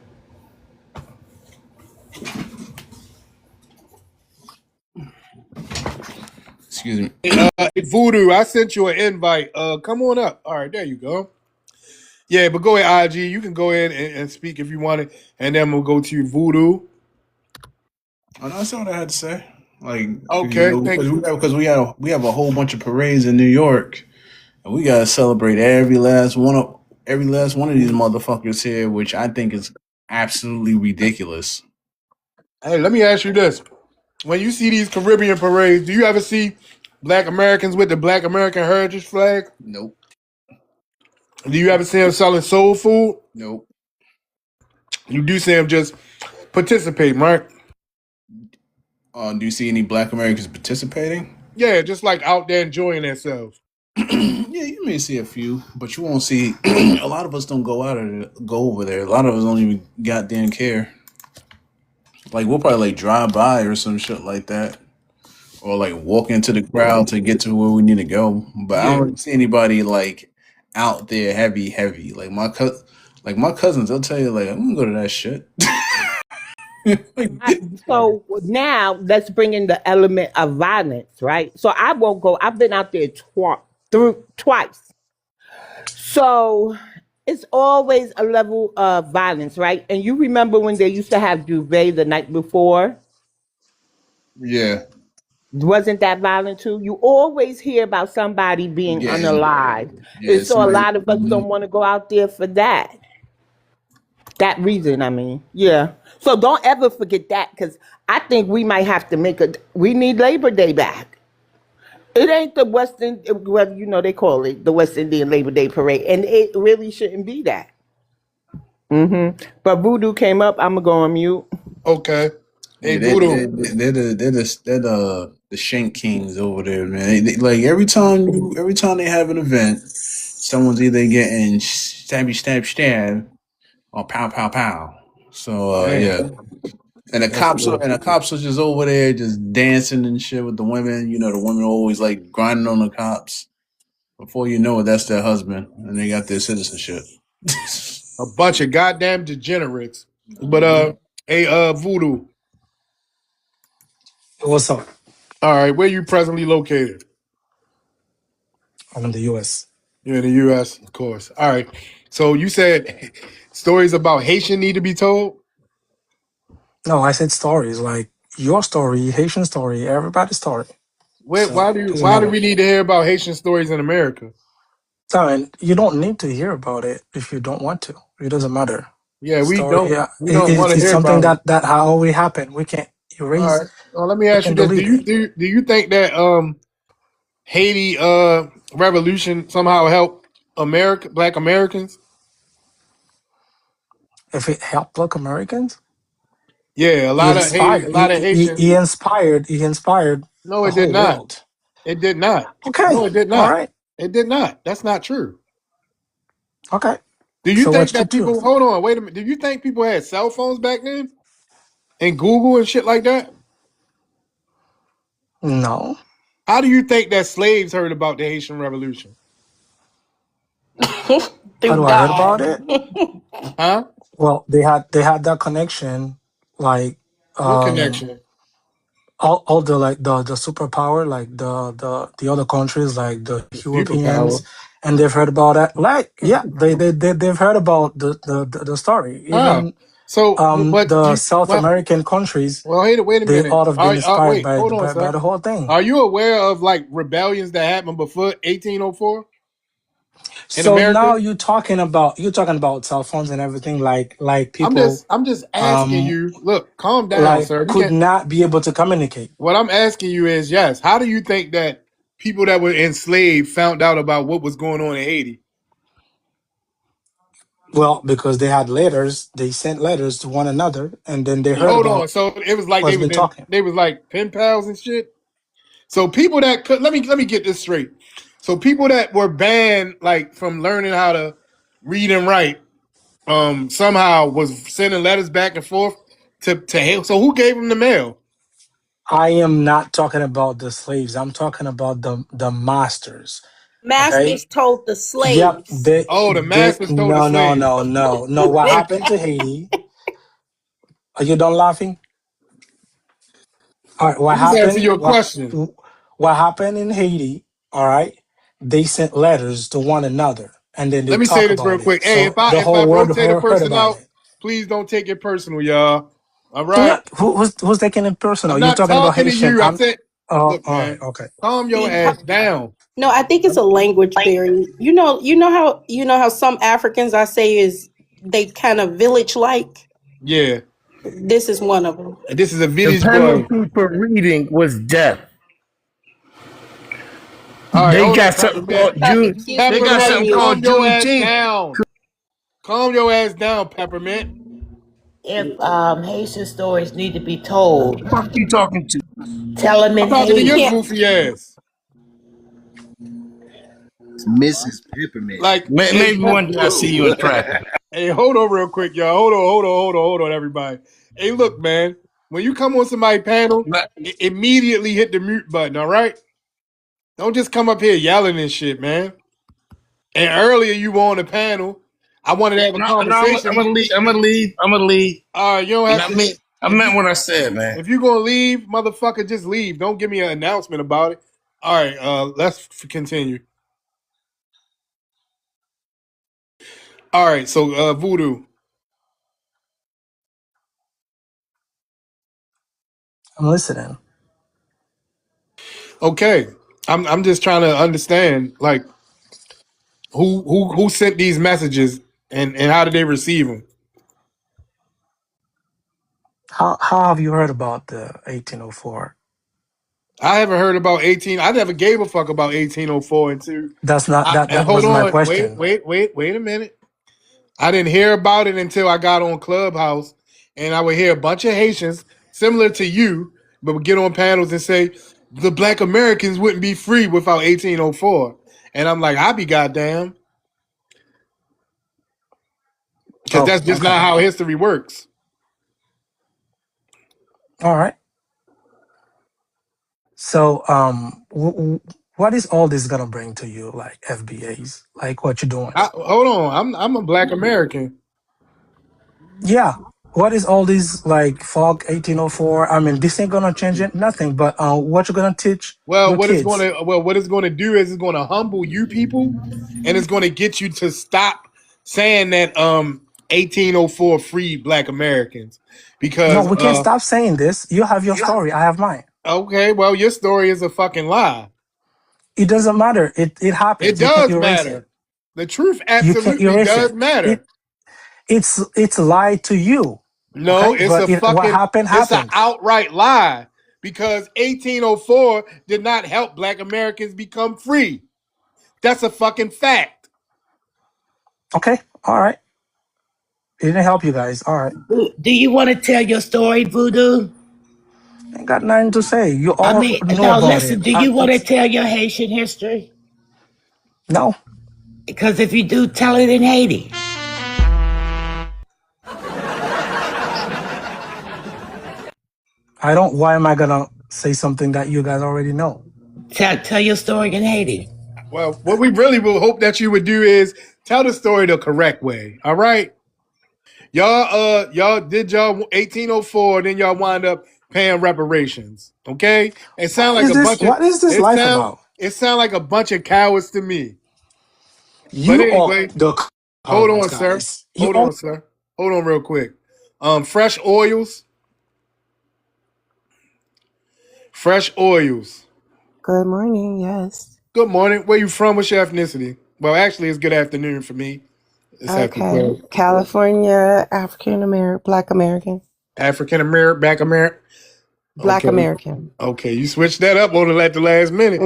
Excuse me. Hey, Voodoo, I sent you an invite. Come on up. All right, there you go. Yeah, but go ahead, IG. You can go ahead and speak if you want it, and then we'll go to you, Voodoo. Oh, no, that's not what I had to say. Like, Okay, thank you. because we have a whole bunch of parades in New York, and we gotta celebrate every last one of. every last one of these motherfuckers here, which I think is absolutely ridiculous. Hey, let me ask you this: when you see these Caribbean parades, do you ever see Black Americans with the Black American Heritage flag? Nope. Do you ever see them selling soul food? Nope. You do see them just participating, right? Do you see any Black Americans participating? Yeah, just like out there enjoying themselves. Yeah, you may see a few, but you won't see. A lot of us don't go over there. A lot of us don't even goddamn care. Like we'll probably like drive by or some shit like that, or like walk into the crowd to get to where we need to go. But I Yeah. don't really see anybody like out there heavy. Like my cousins, they'll tell you like I'm gonna go to that shit. So now let's bring in the element of violence, right? So I won't go. I've been out there twice. So it's always a level of violence, right? And you remember when they used to have duvet the night before? Yeah, Wasn't that violent too? You always hear about somebody being yeah, unalived. yeah. And so a Somebody. lot of us don't want to go out there for that. That reason, I mean. Yeah. So don't ever forget that, because I think we might have to we need Labor Day back. It ain't the Western, well, they call it the West Indian Labor Day Parade, and it really shouldn't be that. But Voodoo came up. I'm gonna go on mute. Okay. Hey, Yeah, Voodoo. the Shank Kings over there, man. Like every time they have an event, someone's either getting stab, or pow. So yeah, Damn, and that's rough. the cops are just over there just dancing and shit with the women. You know, the women always like grinding on the cops. Before you know it, that's their husband, and they got their citizenship. A bunch of goddamn degenerates. But hey, Voodoo. What's up? All right, where you presently located? I'm in the US. You're in the U.S., of course. All right. So you said stories about Haitian need to be told. No, I said stories like your story, Haitian story, everybody's story. So doesn't Why do matter. we need to hear about Haitian stories in America? I mean, you don't need to hear about it if you don't want to. It doesn't matter. Yeah, Story, yeah, we don't want to it's hear something about it. that already happened. We can't All erase. right. Well, let me We ask you can this: delete it. do you think that Haiti revolution somehow helped Black Americans? If it helped Black Americans, Yeah, he A inspired. lot of Haitians. He inspired. He inspired No, the it did whole not. world. It did not. Okay, No, it did all not. right, It did not. That's not true. okay. Do you So think what's the that people? truth? Hold on, wait a minute. Do you think people had cell phones back then and Google and shit like that? No. How do you think that slaves heard about the Haitian Revolution? How Through do I heard God. about it? Huh? Well, they had that connection, like What um connection? all the like the superpower, like the other countries, like the The Europeans, superpower. and they've heard about that. Like, yeah, they've heard about the story. Huh? Even So, but the you South well, American countries, well, wait a they minute. ought to have been inspired Wait, by hold on, by son. the whole thing. Are you aware of like rebellions that happened before 1804 in So now America? you're talking about cell phones and everything, like people I'm just asking um you. Look, calm down, like sir. We could can't. not be able to communicate. What I'm asking you is, yes. How do you think that people that were enslaved found out about what was going on in Haiti? Well, because they had letters, they sent letters to one another, and then they heard Hold on. about So it was like what's been talking. they was like pen pals and shit. So people that could let me get this straight. So people that were banned like from learning how to read and write, somehow was sending letters back and forth to him. So who gave them the mail? I am not talking about the slaves. I'm talking about the masters. Okay. Masters told the Yep. slaves. Oh, the They masters told the slaves. no. What happened to Haiti? Are you done laughing? All right. I'm just answering your question. What happened in Haiti? All right. They sent letters to one another, and then they Let me say talk this real about it. quick. Hey, So the if I whole world rotate a heard person about out, it. please don't take it personal, y'all. All right. Yeah, who's taking it personal? I'm You're not talking about talking to Haitian. you. I I'm. said, Oh, look, all right, man, okay. calm your He ass down. No, I think it's a language barrier. You know how some Africans I say is they kind of village like. Yeah, This is one of them. and this is a The village boy. penalty for reading was death. All right, They hold on, got something Peppermint. called June. Excuse me, They got before Peppermint, something you. called calm your ass Juneteenth. down. Calm your ass down, Peppermint. If Haitian stories need to be told, Fuck you talking to? tell them I'm in talking to You your Haiti. can't. goofy ass. It's Mrs. Peppermint. Like, Maybe one day I'll see you in traffic. hey, hold on real quick, y'all. Hold on, everybody. Hey, look, man. When you come on somebody's panel, immediately hit the mute button, all right? Don't just come up here yelling and shit, man. And earlier you were on the panel. I wanted to have a No, I'm conversation. gonna leave. I'm gonna leave. I'm gonna leave. You don't And have to. I meant what I said, man. If you're gonna leave, motherfucker, just leave. Don't give me an announcement about it. All right, let's continue. All right, so Voodoo. I'm listening. Okay, I'm just trying to understand, like, who sent these messages and how did they receive them? How have you heard about the 1804? I haven't heard about 18. I never gave a fuck about 1804 until. That's not that. And That hold wasn't my on, wait, question. wait, wait, wait a minute. I didn't hear about it until I got on Clubhouse, and I would hear a bunch of Haitians similar to you, but would get on panels and say the Black Americans wouldn't be free without 1804, and I'm like, I be goddamn, because Oh, that's just not okay. how history works. All right. So, what is all this gonna bring to you, like FBAs, like what you're doing? Hold on, I'm a Black American. Yeah. What is all this like fog 1804? I mean, this ain't gonna change it, nothing. But what you're gonna teach Well, your kids? what it's going to do is it's going to humble you people, and it's going to get you to stop saying that 1804 freed Black Americans, No, because we can't stop saying this. You have your story. I have mine. okay, well, your story is a fucking lie. It doesn't matter. It It happens. You can't does erase it. matter. The truth You can't absolutely erase does it. matter. It's lied to you. No, Okay, it's but a what fucking happened it's an happened. outright lie, because 1804 did not help Black Americans become free. That's a fucking fact. Okay, all right. It didn't help you guys. All right, Do you want to tell your story, Voodoo? ain't got nothing to say. You I all mean, know no, about listen, it. do you want to tell your Haitian history? No, Because if you do, tell it in Haiti. I don't. Why am I gonna say something that you guys already know? Tell your story in Haiti. Well, what we really will hope that you would do is tell the story the correct way. All right. Y'all did y'all 1804, then y'all wind up paying reparations. Okay? It sound like a bunch of What is this life about? it sound like a bunch of cowards to me. But You are anyway, the hold cowards, on, sir. guys. You Hold all on, sir. Hold on real quick. Fresh oils. Fresh oils. Good morning. Yes. Good morning. Where you from? What's your ethnicity? Well, actually, it's good afternoon for me. It's after Okay. 12. California, African American, Black American, African American, Black American. Black Okay. American. Okay. You switched that up on it at the last minute.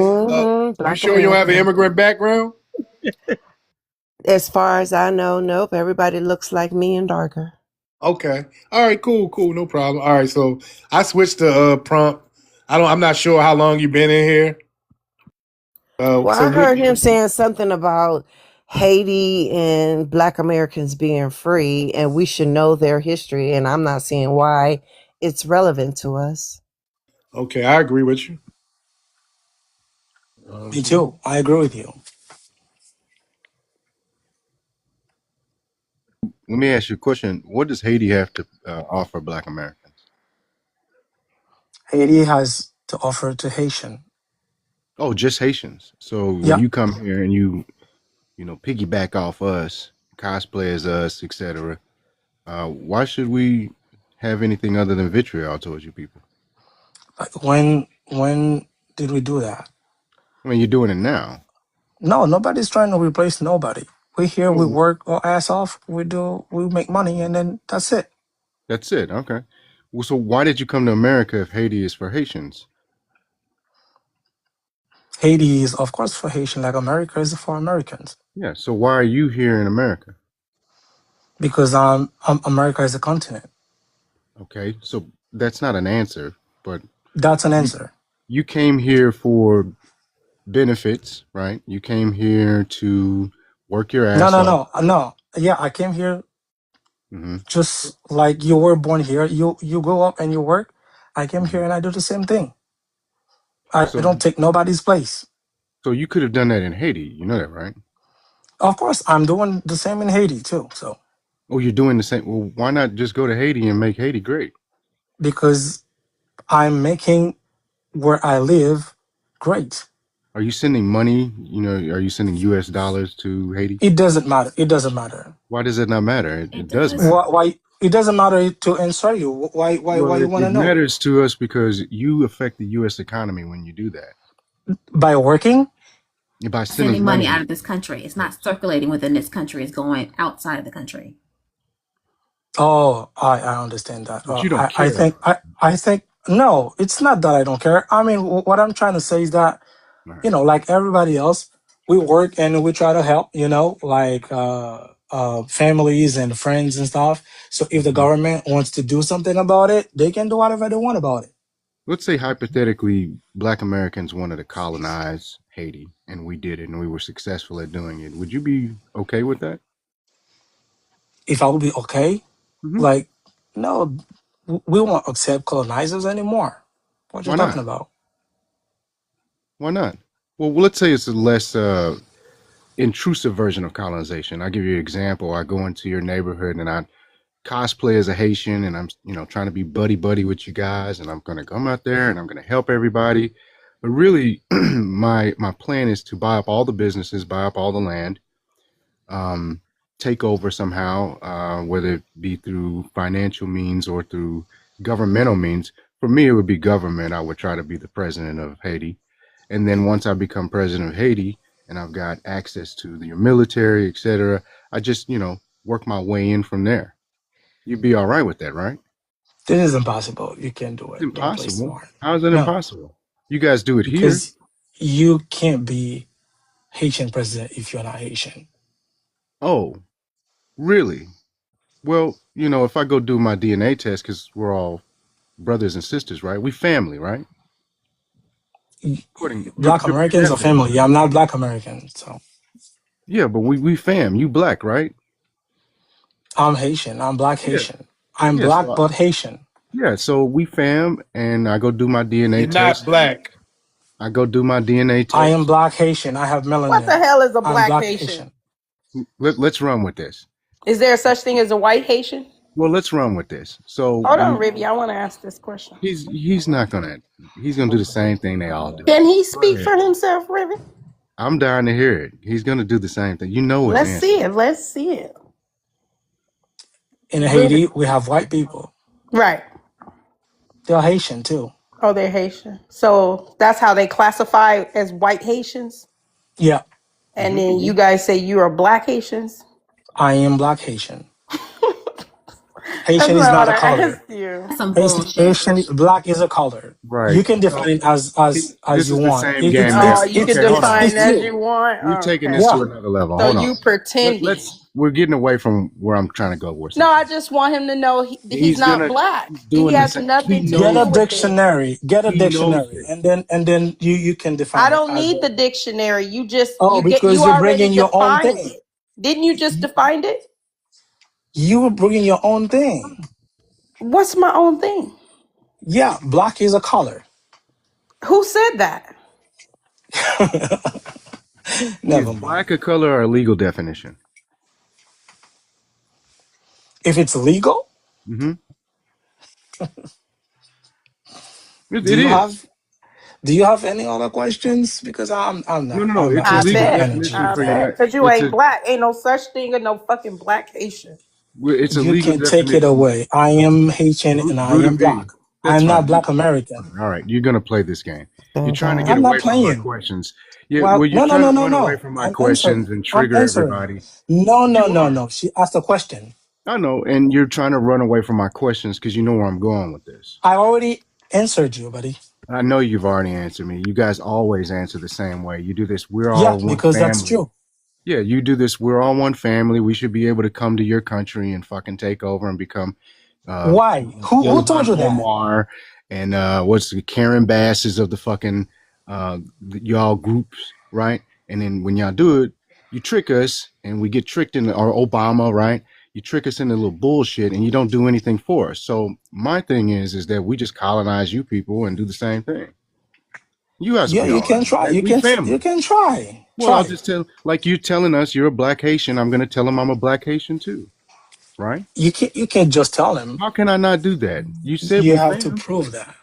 You Black sure you don't have an American. immigrant background? As far as I know, nope. Everybody looks like me and darker. Okay. All right. Cool. Cool. No problem. All right. So I switched the prompt. I'm not sure how long you've been in here. Well, So I what? heard him saying something about Haiti and Black Americans being free, and we should know their history. And I'm not seeing why it's relevant to us. Okay. I agree with you. Me too. I agree with you. Let me ask you a question. What does Haiti have to offer Black Americans? Haiti has to offer to Haitian. Oh, just Haitians. So when Yeah. you come here and you piggyback off us, cosplay as us, etc., why should we have anything other than vitriol towards you people? Like when did we do that? I mean, you're doing it now. No, nobody's trying to replace nobody. We here, we Oh, work our ass off, we make money, and then that's it. that's it. Okay. Well, so why did you come to America if Haiti is for Haitians? Haiti is, of course, for Haitian, like America is for Americans. Yeah. So why are you here in America? Because America is a continent. Okay. So that's not an answer, but That's an you answer. you came here for benefits, right? You came here to work your No, ass no, off. no, no. Yeah, I came here Hmm. just like you were born here. You go up and you work. I came here and I do the same thing. I So, don't take nobody's place. so you could have done that in Haiti. You know that, right? Of course, I'm doing the same in Haiti too. So Oh, you're doing the same. Well, why not just go to Haiti and make Haiti great? because I'm making where I live great. Are you sending money? Are you sending U.S. dollars to Haiti? It doesn't matter. It doesn't matter. Why does it not matter? It It does does. matter. Why it doesn't matter to answer you? Why Well, you it, want to it know? matters to us because you affect the U.S. economy when you do that. By working? By sending Sending money money, out of this country. It's not circulating within this country. It's going outside of the country. Oh, I understand that. but you don't I care think about it. I think no, it's not that I don't care. I mean, what I'm trying to say is that All right. like everybody else, we work and we try to help. Like families and friends and stuff. So if the Mhm. government wants to do something about it, they can do whatever they want about it. Let's say hypothetically, Black Americans wanted to colonize Haiti, and we did it, and we were successful at doing it. Would you be okay with that? If I would be okay, Hmm. like no, we won't accept colonizers anymore. What you Why not? talking about? Why not? Well, let's say it's a less intrusive version of colonization. I'll give you an example. I go into your neighborhood and I cosplay as a Haitian, and I'm trying to be buddy buddy with you guys, and I'm gonna come out there and I'm gonna help everybody. But really, my plan is to buy up all the businesses, buy up all the land, um, take over somehow, whether it be through financial means or through governmental means. For me, it would be government. I would try to be the president of Haiti, and then once I become president of Haiti and I've got access to your military, etc., I just work my way in from there. You'd be all right with that, right? This is impossible. You can't do It's it. Don't play impossible. smart. How is that No, impossible? You guys do it here. because you can't be Haitian president if you're not Haitian. Oh, really? Well, if I go do my DNA test, because we're all brothers and sisters, right? We family, right? According Black your Americans are family. family. I'm not Black American, so Yeah, but we fam. You black, right? I'm Haitian. I'm Black Yeah. Haitian. I'm Yeah. Black but Haitian. Yeah. So we fam, and I go do my DNA You're not test. black. I go do my DNA I am test. Black Haitian. I have What the melanin. hell is a I'm black Black Haitian? Haitian. Let's run with this. Is there such thing as a white Haitian? Well, let's run with this. So Hold on, Ribby. I want to ask this question. he's not gonna he's gonna do the same thing they all do. Can he Go speak ahead. for himself, Ribby? I'm dying to hear it. He's gonna do the same thing. You know his Let's see answer. it. Let's see it. In Ribby. Haiti, we have white people. Right. They're Haitian too. Oh, they're Haitian. So that's how they classify as white Haitians. Yeah, And then you guys say you are black Haitians. I am Black Haitian. That's Haitian is not not what a I color. asked you. That's some Haitian, bullshit. Haitian Black is a color. Right. You can define it as This you is the want. same game Oh, now. you can Okay, hold on. define as you. you want. We're Oh, taking this okay. Yeah. to another level. So Hold on. you pretending. We're getting away from where I'm trying to go with No, something. I just want him to know he's He's not gonna black. keep He doing the has same. He nothing to Get do a knows with it. it. dictionary. Get a He knows dictionary, it. and then you can I define it don't as need a. the dictionary. You just Oh, you because you're already bringing your own defined thing. it. Didn't you just define it? You were bringing your own thing. What's my own thing? Yeah, black is a color. Who said that? Is Never mind. black a color or a legal definition? If it's legal, Mm-hmm. do It you is. have any other questions? Because I'm No, not no, no. I'm It's not a I wasting legal my bet. energy definition I with for that. bet. United. Because you ain't black. Ain't no such thing as no fucking black Haitian. It's a You legal can take it definition. away. I am Haitian and I Rudy am B. black. That's I'm not fine. Black American. All right, you're gonna play this game. You're Stand trying to by. get I'm not away from my playing. questions. Yeah, Well, well, you're no, no, trying no, to no, run away no. from my I'm answering. questions and I'm trigger answering. everybody. No, no, You no, are. no. She asked a question. I know, and you're trying to run away from my questions because you know where I'm going with this. I already answered you, buddy. I know you've already answered me. You guys always answer the same way. You do this. We're Yeah, all one because that's family. true. Yeah, you do this. We're all one family. We should be able to come to your country and fucking take over and become Why? Who told Ilhan you that? Omar and what's the Karen Basses of the fucking y'all groups, right? And then when y'all do it, you trick us and we get tricked in, or Obama, right? You trick us into a little bullshit and you don't do anything for us. So my thing is that we just colonize you people and do the same thing. You guys, Yeah, we you all can do try. that. We You family. can try. Well, I'll Try. just tell, like you telling us you're a black Haitian, I'm going to tell them I'm a black Haitian too, right? You can't just tell him. How can I not do that? You said You we have to fam. prove that.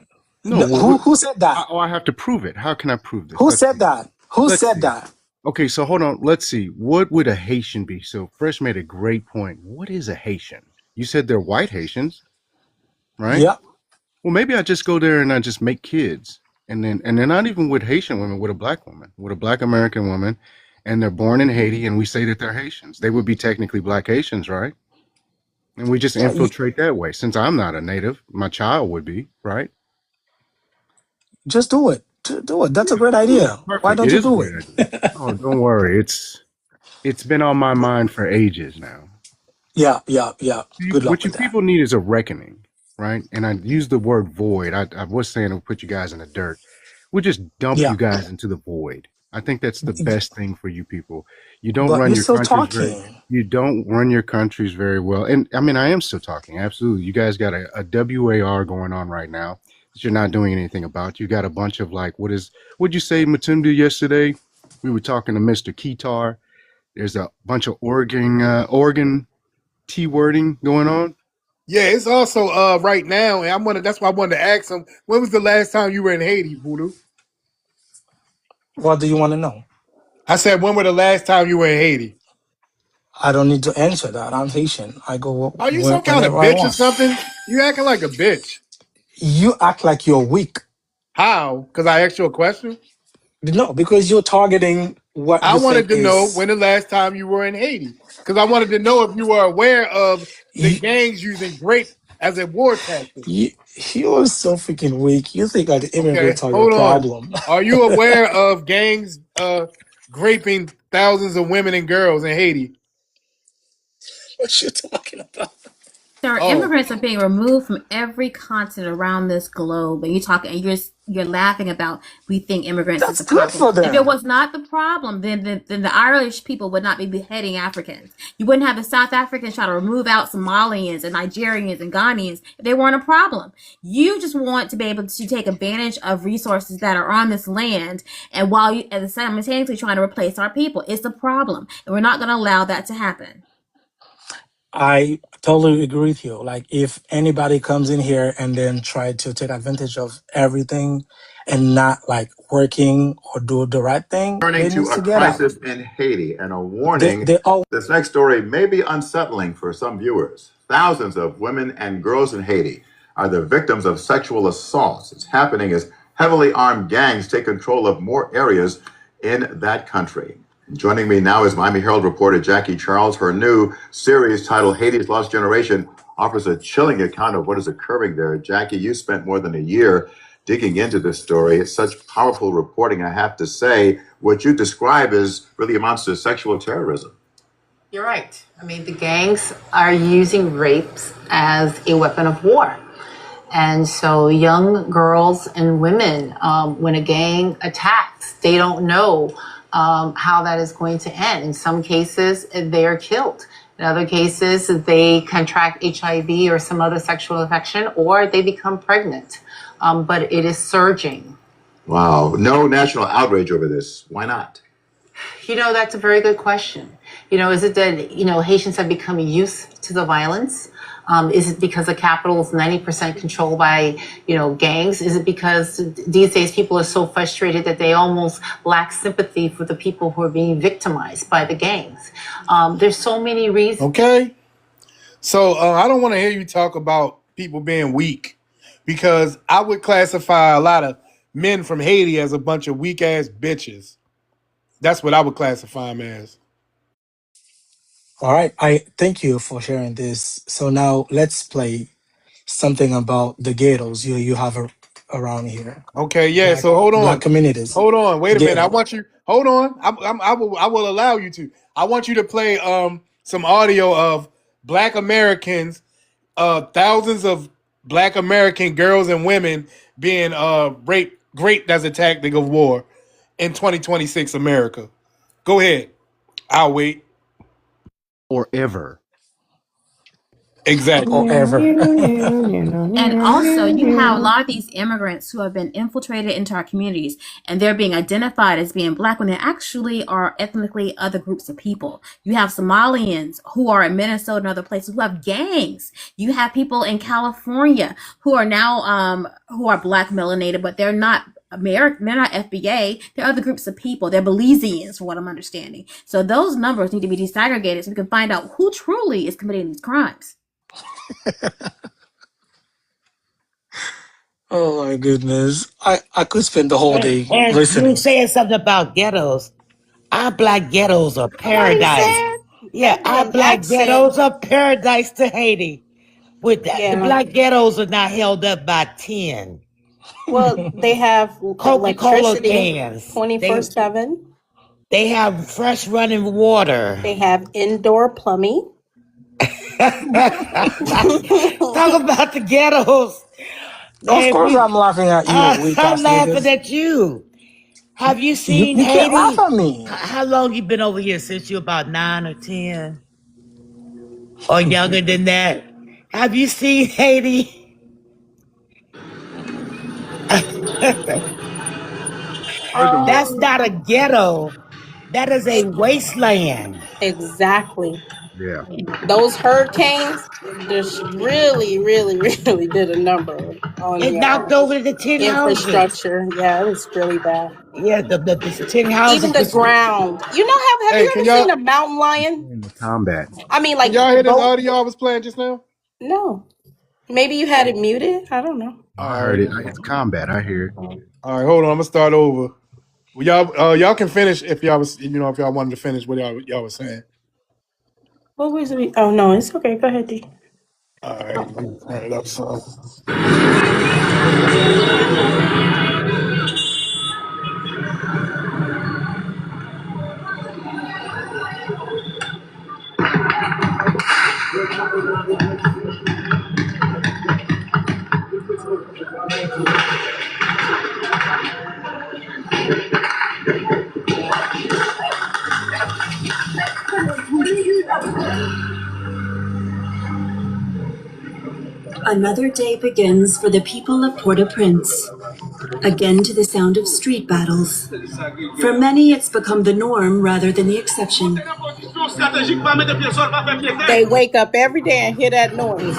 No, No, well, who said that? I have to prove it. How can I prove this? Who Let's said see. that? Who Let's said see. that? Okay, so hold on. Let's see. What would a Haitian be? So Fresh made a great point. What is a Haitian? You said they're white Haitians, right? Yeah. Well, maybe I just go there and I just make kids, and they're not even with Haitian women, with a black woman, with a black American woman, and they're born in Haiti, and we say that they're Haitians. They would be technically black Haitians, right? And we just Yeah. infiltrate that way. Since I'm not a native, my child would be, right? Just do it. Do it. That's a Yeah, great cool. idea. Why Perfect. don't It you is a do great it? idea. Oh, don't worry. It's been on my mind for ages now. Yeah, yeah, yeah. Good luck What you with that. people need is a reckoning, right? And I use the word void. I was saying it'll put you guys in the dirt. We'll just dump Yeah. you guys into the void. I think that's the best thing for you people. You don't But run you're your still countries very talking. you don't run your countries very well. And I mean I am still talking. Absolutely. You guys got a WAR going on right now that you're not doing anything about. You got a bunch of like what'd you say, Matumdu, yesterday? We were talking to Mr. Ketar. There's a bunch of Oregon T wording going on. Yeah, it's also right now, and that's why I wanted to ask him, when was the last time you were in Haiti, Voodoo? What do you want to know? I said, when was the last time you were in Haiti? I don't need to answer that. I'm Haitian. I go Are you some kind of whenever I bitch or want. something? You acting like a bitch. You act like you're weak. How? Because I asked you a question? No, because you're targeting what I you wanted think to know is. when the last time you were in Haiti. Because I wanted to know if you were aware of the You, gangs using grape as a war tactic. you, you're so freaking weak. You think that the Okay, immigrants are your hold on. problem. Are you aware of gangs graping thousands of women and girls in Haiti? What you talking about? Sir, Oh, immigrants are being removed from every continent around this globe, and you're laughing about we think immigrants is That's the good problem. for If it them. was not the problem, then the Irish people would not be beheading Africans. You wouldn't have the South Africans try to remove out Somalians and Nigerians and Ghanaians if they weren't a problem. You just want to be able to take advantage of resources that are on this land, and while you at the simultaneously trying to replace our people, it's the problem, and we're not going to allow that to happen. I totally agree with you. Like, if anybody comes in here and then try to take advantage of everything and not like working or do the right thing, Turning they to need a to get out. crisis in Haiti and a warning. They all. This next story may be unsettling for some viewers. Thousands of women and girls in Haiti are the victims of sexual assaults. It's happening as heavily armed gangs take control of more areas in that country. Joining me now is Miami Herald reporter Jackie Charles. Her new series titled Haiti's Lost Generation offers a chilling account of what is occurring there. Jackie, you spent more than a year digging into this story. It's such powerful reporting, I have to say. What you describe is really amounts to sexual terrorism. You're right. I mean, the gangs are using rapes as a weapon of war. And so young girls and women, when a gang attacks, they don't know how that is going to end. In some cases, they are killed. In other cases, they contract HIV or some other sexual infection, or they become pregnant. But it is surging. Wow. No national outrage over this. Why not? You know, that's a very good question. You know, is it that, Haitians have become used to the violence? Is it because the capital is 90% controlled by, gangs? Is it because these days people are so frustrated that they almost lack sympathy for the people who are being victimized by the gangs? There's so many reasons. okay. So I don't want to hear you talk about people being weak, because I would classify a lot of men from Haiti as a bunch of weak ass bitches. That's what I would classify them as. All right. I thank you for sharing this. So now let's play something about the ghettos you have around here. Okay, yeah. Black So hold black on, communities. hold on. Wait a minute. I Ghetto. want you. Hold on. I will allow you to. I want you to play some audio of Black Americans, thousands of Black American girls and women being raped as a tactic of war in 2026 America. Go ahead. I'll wait. Or ever. Exactly. Or ever. And also, you have a lot of these immigrants who have been infiltrated into our communities, and they're being identified as being Black when they actually are ethnically other groups of people. You have Somalians who are in Minnesota and other places who have gangs. You have people in California who are now who are Black melanated, but they're not American. They're not FBA. They're other groups of people. They're Belizeans, from what I'm understanding. So those numbers need to be desegregated so we can find out who truly is committing these crimes. Oh my goodness. I could spend the whole day And you listening. saying something about ghettos. Our black ghettos are What he paradise. said? Yeah, That our boy black got said. ghettos are paradise to Haiti. With that, the Yeah. black ghettos are not held up by 10 Well, they have Coca-Cola electricity cans. 24/7. They have fresh running water. They have indoor plumbing. Talk about the ghettos. Of Man, course I'm laughing at you, weak I'm ass laughing niggas. at you. Have you You seen you can't laugh Haiti? at me. How long you been over here? Since you about 9 or 10? Or younger than that? Have you seen Haiti? That's not a ghetto. That is a wasteland. Exactly. Yeah. Those hurricanes just really, really, really did a number on It the knocked over the 10 houses. infrastructure. Yeah, it was really bad. Yeah, the 10 Even houses the was ground. You know, have Hey, you ever seen a mountain lion? In the combat. I mean, can like y'all hear this both. audio I was playing just now? No, maybe you had it muted. I don't know. I All heard right. it. It's combat. I hear it. All right, hold on. I'm gonna start over. Well, y'all can finish if y'all was if y'all wanted to finish what y'all was saying. What was it? Oh no, it's okay. Go ahead, D. All right, let me turn it up some. Another day begins for the people of Port-au-Prince. Again to the sound of street battles. For many, it's become the norm rather than the exception. They wake up every day and hear that noise.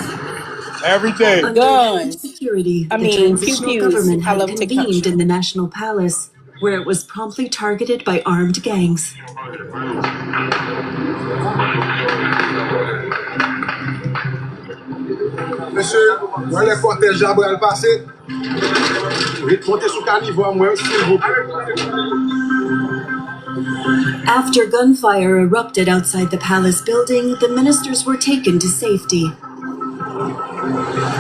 Every day. Under heightened Guns. security, I the mean, pew transitional pews. government I had love TikTok convened in the shop. National Palace, where it was promptly targeted by armed gangs. Monsieur, moi le cortège Jabral passé. Montez sous caniveau, moi, s'il vous plaît. After gunfire erupted outside the palace building, the ministers were taken to safety.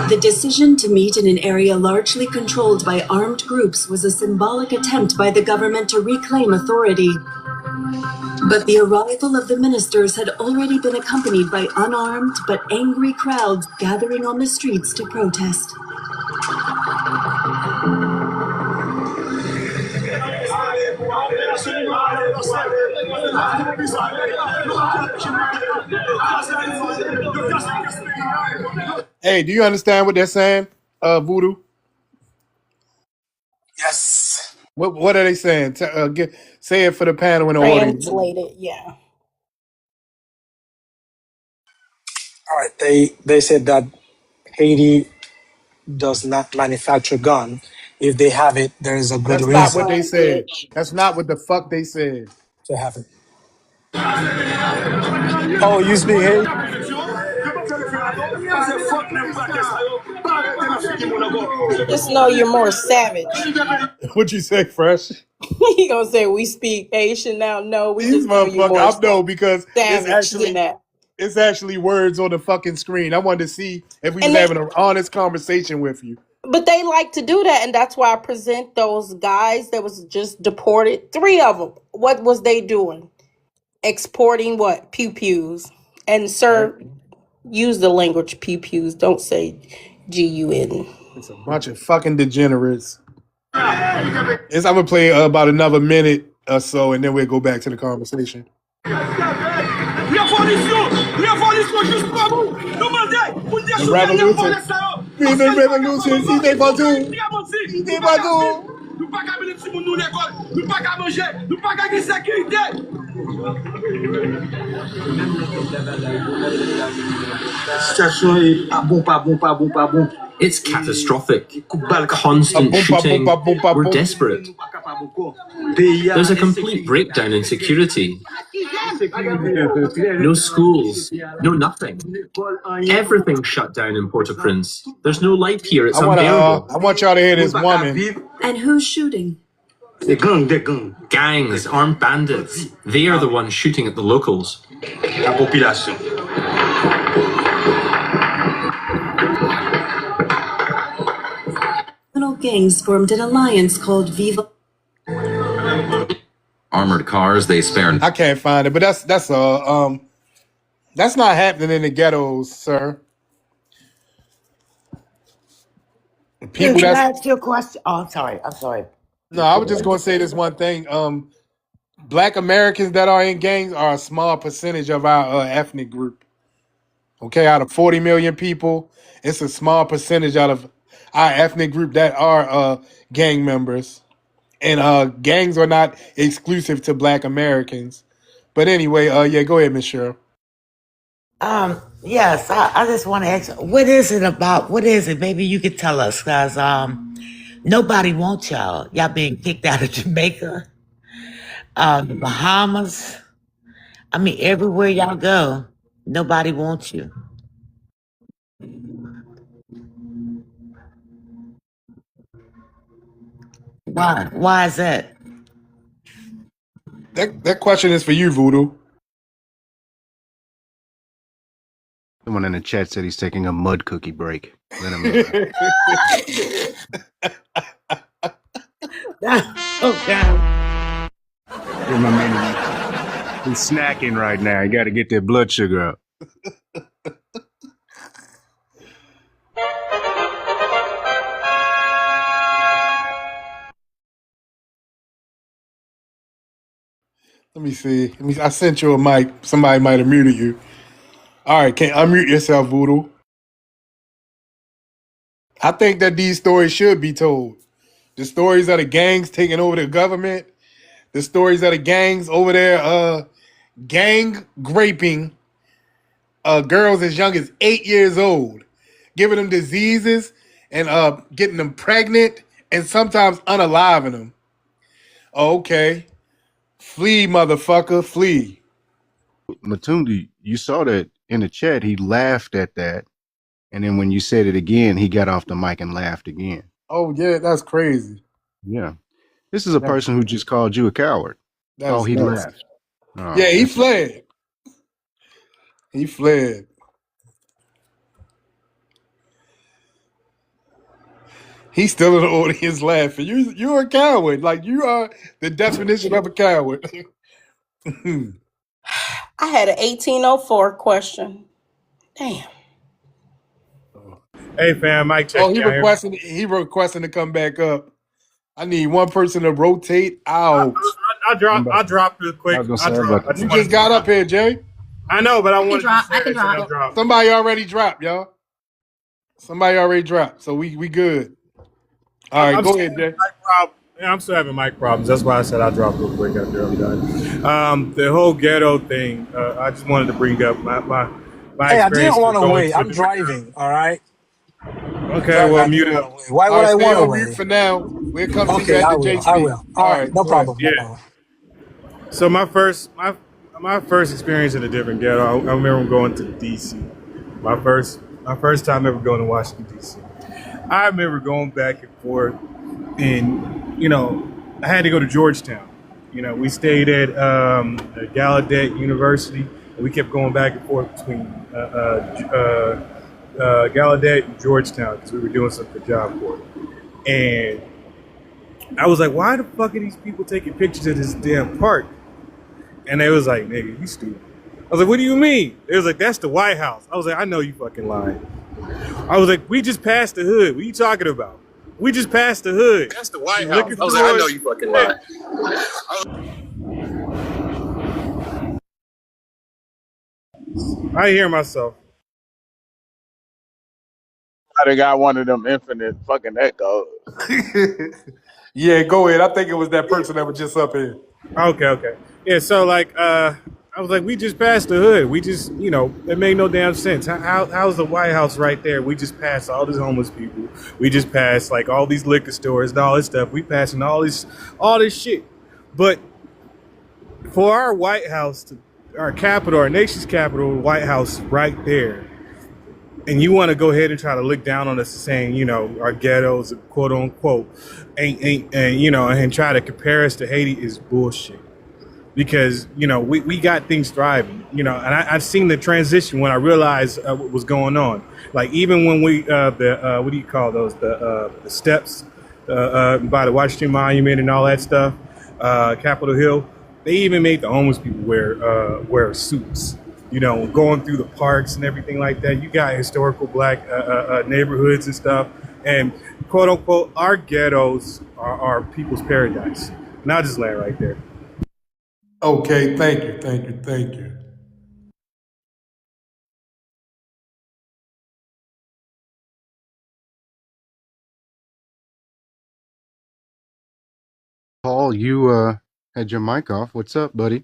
The decision to meet in an area largely controlled by armed groups was a symbolic attempt by the government to reclaim authority. But the arrival of the ministers had already been accompanied by unarmed but angry crowds gathering on the streets to protest. Hey, do you understand what they're saying? Voodoo. Yes. What are they saying? Say it for the panel and the audience. Translated, yeah. All right. They said that Haiti does not manufacture gun. If they have it, there is a good That's not Stop what reason they lying, said. bitch. That's not what the fuck they said. to have it. Oh, you speak Haiti? Just know you're more savage. What you say, Fresh? He gonna say we speak Haitian now. No, we These just know you motherfuckers. more I know because savage than that. it's actually words on the fucking screen. I wanted to see if we was And having an honest conversation with you. but they like to do that, and that's why I present those guys that was just deported. 3 of them. What was they doing? Exporting what? Pew pews. And sir, use the language pew pews. Don't say GUN. It's a bunch of fucking degenerates. I'm gonna play about another minute or so, and then we'll go back to the conversation. Revolution. Revolution. Si t'es pas tout. Si t'es pas tout. Nous pas qu'à venir sur nous l'école, nous pas qu'à manger, nous pas qu'à gagner sécurité. Situation est pas bon. It's catastrophic. Constant shooting. We're desperate. There's a complete breakdown in security. No schools, no nothing. Everything's shut down in Port-au-Prince. There's no life here. It's unbearable. I want y'all to hear this woman. And who's shooting? Des gangs. Gangs, armed bandits. They are the ones shooting at the locals. La population. Criminal gangs formed an alliance called Viva. Armored cars, they spare. I can't find it, but that's not happening in the ghettos, sir. People can I ask you a question? Oh, I'm sorry. No, I was just gonna say this one thing. Black Americans that are in gangs are a small percentage of our ethnic group. Okay, out of 40 million people, it's a small percentage out of our ethnic group that are gang members. And gangs are not exclusive to Black Americans. But anyway, yeah, go ahead, Miss Cheryl. Yes, I just want to ask, what is it about? What is it? Maybe you could tell us, because nobody wants y'all. Y'all being kicked out of Jamaica, the Bahamas. I mean, everywhere y'all go, nobody wants you. Why? Why is that? That question is for you, Voodoo. Someone in the chat said he's taking a mud cookie break. Let him know. Oh, God. Give my man, he's snacking right now. You got to get that blood sugar up. Let me see. I sent you a mic. Somebody might have muted you. All right, can unmute yourself, Voodoo. I think that these stories should be told. The stories of the gangs taking over the government. The stories of the gangs over there gang raping girls as young as 8 years old, giving them diseases and getting them pregnant and sometimes unaliving them. Okay. Flee, motherfucker, flee. Matundi, you saw that in the chat. He laughed at that. And then when you said it again, he got off the mic and laughed again. Oh, yeah, that's crazy. Yeah. This is a person who just called you a coward. Oh, he left. Oh, yeah, he fled. He fled. He's still in the audience laughing. You're a coward. Like, you are the definition of a coward. I had an 1804 question. Damn. Hey fam, Mike check. Oh, he requesting to come back up. I need one person to rotate out. I dropped real quick. You just got up here, Jay. I know, but I want to drop. Somebody already dropped, y'all. Somebody already dropped, so we good. All right, go ahead, Jay. I'm still having mic problems. That's why I said I'll drop real quick after I'm done. The whole ghetto thing, I just wanted to bring up my Hey, I didn't want to wait. I'm driving, all right? Okay, well, mute it. Why would I want to wait? For now, we'll come to you I after will. JC. I will. All right, no problem. Yeah. No problem. So my first experience in a different ghetto, I remember going to DC. My first time ever going to Washington D.C. I remember going back and forth, and I had to go to Georgetown. We stayed at Gallaudet University, and we kept going back and forth between Gallaudet and Georgetown because we were doing some good job for it. And I was like, why the fuck are these people taking pictures of this damn park? And they was like, nigga, you stupid. I was like, what do you mean? It was like, that's the White House. I was like, I know you fucking lying. I was like, we just passed the hood. What are you talking about? We just passed the hood. That's the White House. I was like, I know you fucking lying. I hear myself. I got one of them infinite fucking echoes. Yeah, go ahead. I think it was that person that was just up here. Okay. Yeah, so I was like, we just passed the hood. We just, it made no damn sense. How's the White House right there? We just passed all these homeless people. We just passed like all these liquor stores and all this stuff. We passing all this shit. But for our White House, our capital, our nation's capital, White House right there, and you want to go ahead and try to look down on us saying, our ghettos, quote unquote, and try to compare us to Haiti is bullshit. Because, we got things thriving, and I've seen the transition when I realized what was going on. Like, even when we, what do you call those? The steps by the Washington Monument and all that stuff, Capitol Hill, they even made the homeless people wear suits, going through the parks and everything like that. You got historical black neighborhoods and stuff. And, quote unquote, our ghettos are people's paradise. And I'll just land right there. Okay, thank you. Paul, you had your mic off. What's up, buddy?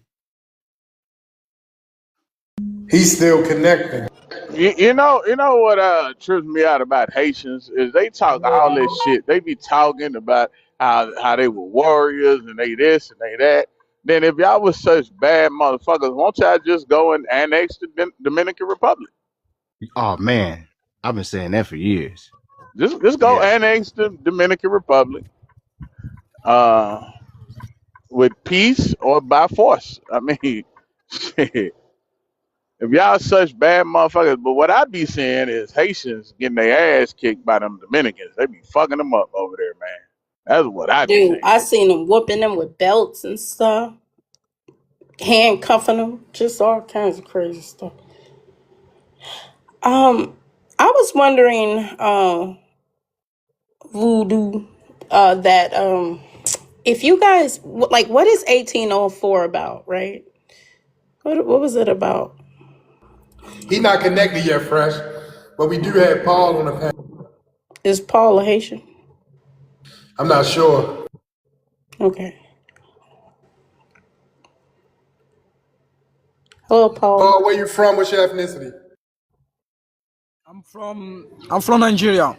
He's still connecting. You know what trips me out about Haitians is they talk all this shit. They be talking about how they were warriors and they this and they that. Then if y'all was such bad motherfuckers, won't y'all just go and annex the Dominican Republic? Oh man, I've been saying that for years. Just go annex the Dominican Republic, with peace or by force. I mean, shit. If y'all such bad motherfuckers, but what I be seeing is Haitians getting their ass kicked by them Dominicans. They be fucking them up over there, man. That's what I be Dude, seeing. I seen them whooping them with belts and stuff, handcuffing them, just all kinds of crazy stuff. I was wondering, Voodoo, that if you guys like, what is 1804 about, right? What was it about? He's not connected yet, Fresh. But we do have Paul on the panel. Is Paul a Haitian? I'm not sure. Okay. Hello, Paul. Paul, where you from? What's your ethnicity? I'm from Nigeria.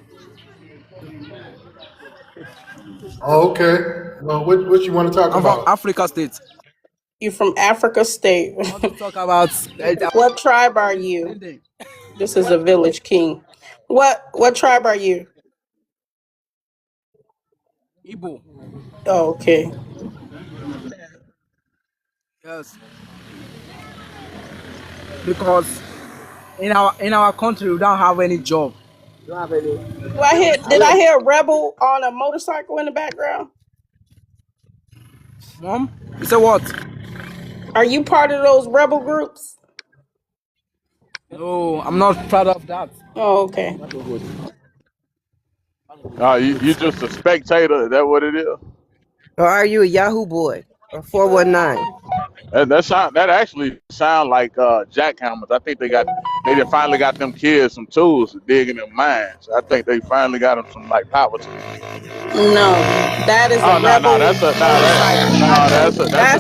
Oh, okay. Well, what you want to talk I'm about? from Africa State. You from Africa State. I want to talk about What tribe are you? This is a village king. What tribe are you? Igbo. Oh, okay. Yes. Because in our country we don't have any job. We don't have any. Did I hear a rebel on a motorcycle in the background? Mom, you said what? Are you part of those rebel groups? No, I'm not proud of that. Oh, okay. You just a spectator. Is that what it is? Or are you a Yahoo boy or 419? That actually sound like jackhammers. I think they done finally got them kids some tools to dig in their mines. I think they finally got them some like power tools. No, that is a rebel. That's a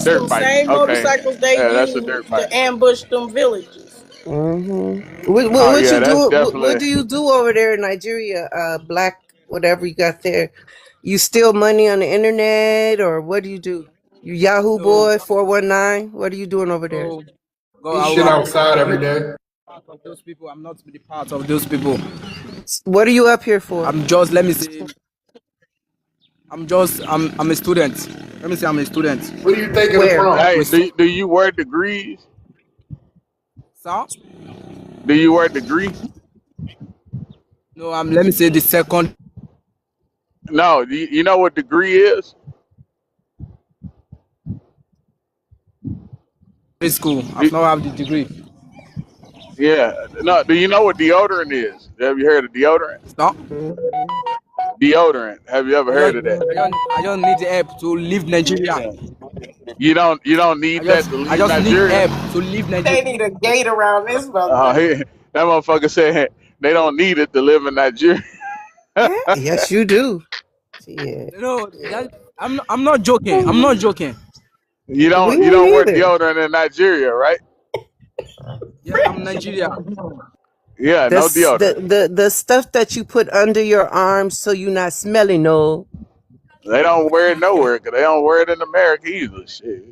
dirt the bike. same motorcycles they use to ambush them villages. Mm-hmm. What do you do over there in Nigeria? Black, whatever you got there. You steal money on the internet, or what do you do? You Yahoo boy 419. What are you doing over there? Eat shit outside every day. part of those people. I'm not the part of those people. What are you up here for? I'm just, let me say, I'm a student. Let me say I'm a student. What do you think of the Where? prompt? Hey, do you wear degrees? So? Do you wear degree? No, let me say the second No, you know what degree is? school. I've Do- not have the degree. Yeah. No, do you know what deodorant is? Have you heard of deodorant? So? Deodorant. Have you ever heard of that? I just need help to leave Nigeria. You don't need that to I leave just need Nigeria? help to leave They Nigeria. need a gate around this Oh, motherfucker. that motherfucker said they don't need it to live in Nigeria. Yes, you do. Yeah. No, I'm not joking. I'm not joking. You We don't you ain't don't wear either. deodorant in Nigeria, right? Yes, I'm Nigeria. Yeah, no deodorant. The stuff that you put under your arms so you not smelly, no. They don't wear it nowhere because they don't wear it in America either. Shit.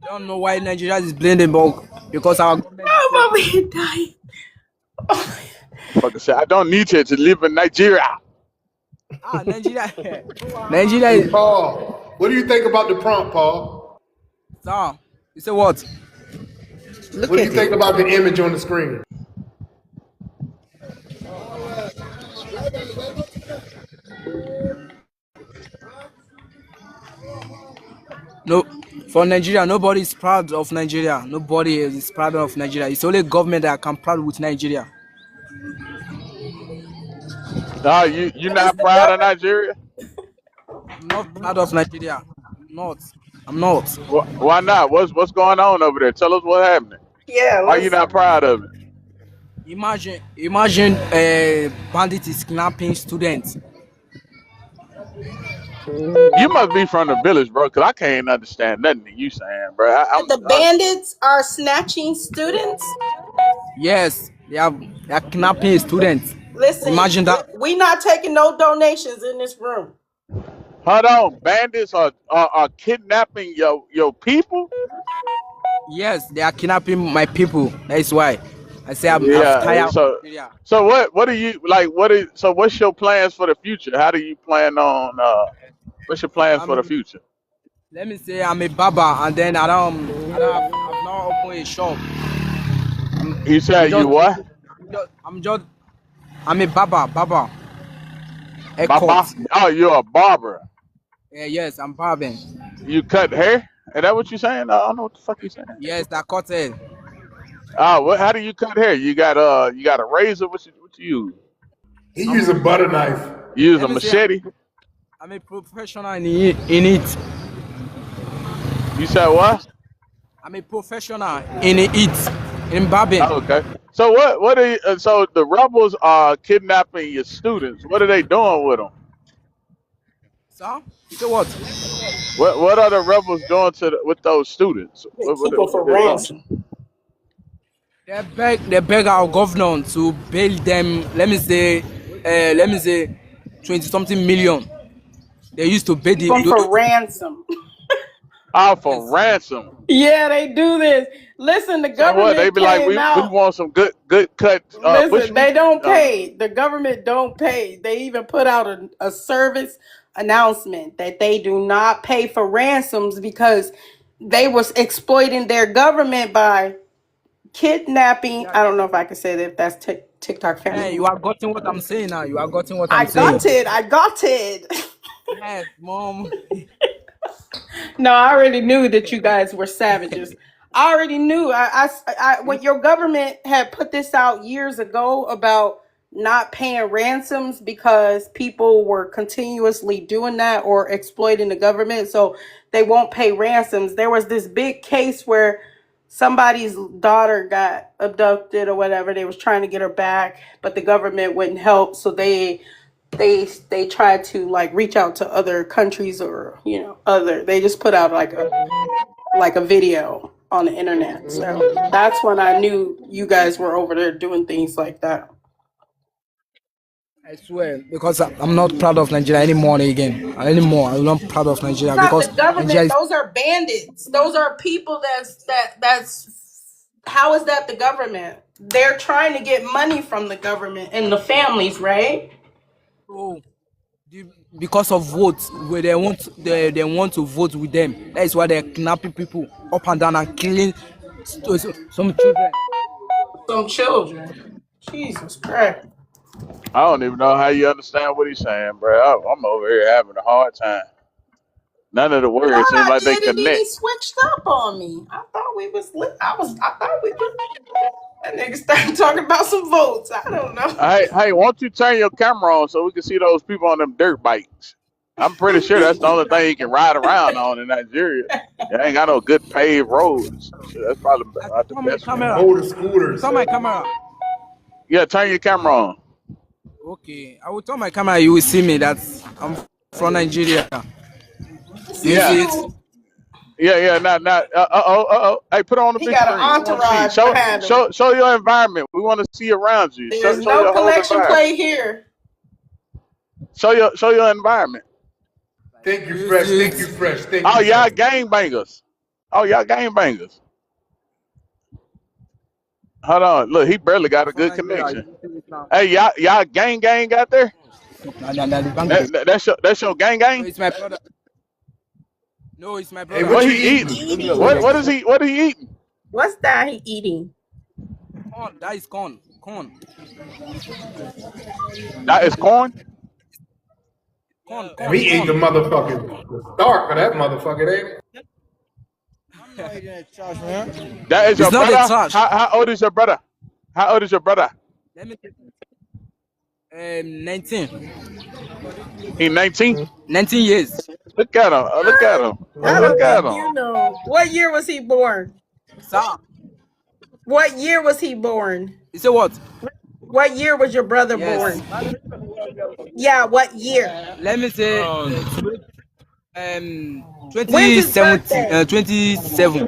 I don't know why Nigeria is blending bulk because our government is I'm so over here dying. Fucker said I don't need you to live in Nigeria. Nigeria. Nigeria Hey, is Paul, what do you think about the prompt, Paul? so. You say what? Look What do at you think it. about the image on the screen? No, for Nigeria, nobody is proud of Nigeria. Nobody is proud of Nigeria. It's only government that can proud with Nigeria. No, you It's not the proud of government. Nigeria? I'm not proud of Nigeria. I'm not. I'm not. Why not? What's going on over there? Tell us what's happening. Yeah, Why you let's. not proud of it? Imagine, bandit is kidnapping students. You must be from the village, bro, because I can't understand nothing that you saying, bro. The bandits are snatching students. Yes, they are kidnapping students. Listen, Imagine that. we not taking no donations in this room. Hold on, bandits are kidnapping your people? Yes, they are kidnapping my people. That is why I say I've Yeah. tired of So Nigeria. so what do you like? So what's your plans for the future? How do you plan on? What's your plans for the future? Let me say I'm a barber, and then I've not opened a shop. You I'm said you just, what? I'm a barber. A Baba? cut. Oh, you're a barber. Yes, I'm barbing. You cut hair? Is that what you're saying? I don't know what the fuck you saying. Yes, that cut it. Oh, how do you cut hair? You got a razor? What you use? He used a butter knife. You use a Let me say machete? I'm a professional in it. You said what? I'm a professional in barbing. Oh, okay. So what are so the rebels are kidnapping your students. What are they doing with them? So, you say what? What are the rebels doing with those students? They What keep them for they doing? ransom. They beg our governor to bail them. Let me say, 20-something million. They used to bail Keep them for ransom. Oh, for yes. ransom. Yeah, they do this. Listen, the So what? They government be like, came we out. want some good cut Listen, bushmeat. they don't pay. The government don't pay. They even put out a service announcement that they do not pay for ransoms because they was exploiting their government by kidnapping. I don't know if I can say that if that's TikTok family. Hey, you are getting what I'm saying now. You are getting what I I'm saying. got it. Yes, mom. No, I already knew that you guys were savages. I already knew. When your government had put this out years ago about not paying ransoms because people were continuously doing that or exploiting the government, so they won't pay ransoms. There was this big case where somebody's daughter got abducted or whatever. They was trying to get her back, but the government wouldn't help, so they tried to like reach out to other countries or they just put out like a video on the internet. So that's when I knew you guys were over there doing things like that. I swear, because I'm not proud of Nigeria anymore. I'm not proud of Nigeria Not because the government. Nigeria is. Those are bandits. Those are people that's how is that the government? they're trying to get money from the government and the families, right? So because of votes, where they want to vote with them. That is why they're kidnapping people up and down and killing some children. Some children. Jesus Christ. I don't even know how you understand what he's saying, bro. I'm over here having a hard time. None of the No, words seem I like they did, and then he connect. switched up on me. I thought we was I thought we was that nigga started talking about some votes. I don't know. Hey, won't you turn your camera on so we can see those people on them dirt bikes? I'm pretty sure that's the only thing you can ride around on in Nigeria. You ain't got no good paved roads. Shit, that's probably not the best one. Motor scooters. Turn my camera. Yeah, turn your camera on. Okay, I will turn my camera. You will see me. That's I'm from Nigeria. You Yeah. see it? Yeah, not. Hey, put it on the He big got an screen. We want to see. entourage behind him. Show your environment. We want to see around you. Show There's no your whole collection environment. plate here. Show your environment. Thank you, fresh. Thank you, fresh. Thank you. Oh, y'all gangbangers. Oh, y'all gangbangers. Hold on. Look, he barely got a good connection. Hey, y'all gang out there? That's your gang. No, it's my brother. No, it's my brother. Hey, What you he eating? What What is he eating? What's that he eating? Corn. That is corn. Corn. That is corn. Corn. We ate the motherfucking start of that motherfucker, ain't it? That is your It's not brother. a trash. How old is your brother? How old is your brother? Let me 19. He 19. 19 years. Look at him. Look at him. I Look don't at think him. you know. What year was he born? Sir. What year was he born? You say what? What year was your brother Yes. born? Yeah, what year? Let me say When's his 2017. birthday? 27.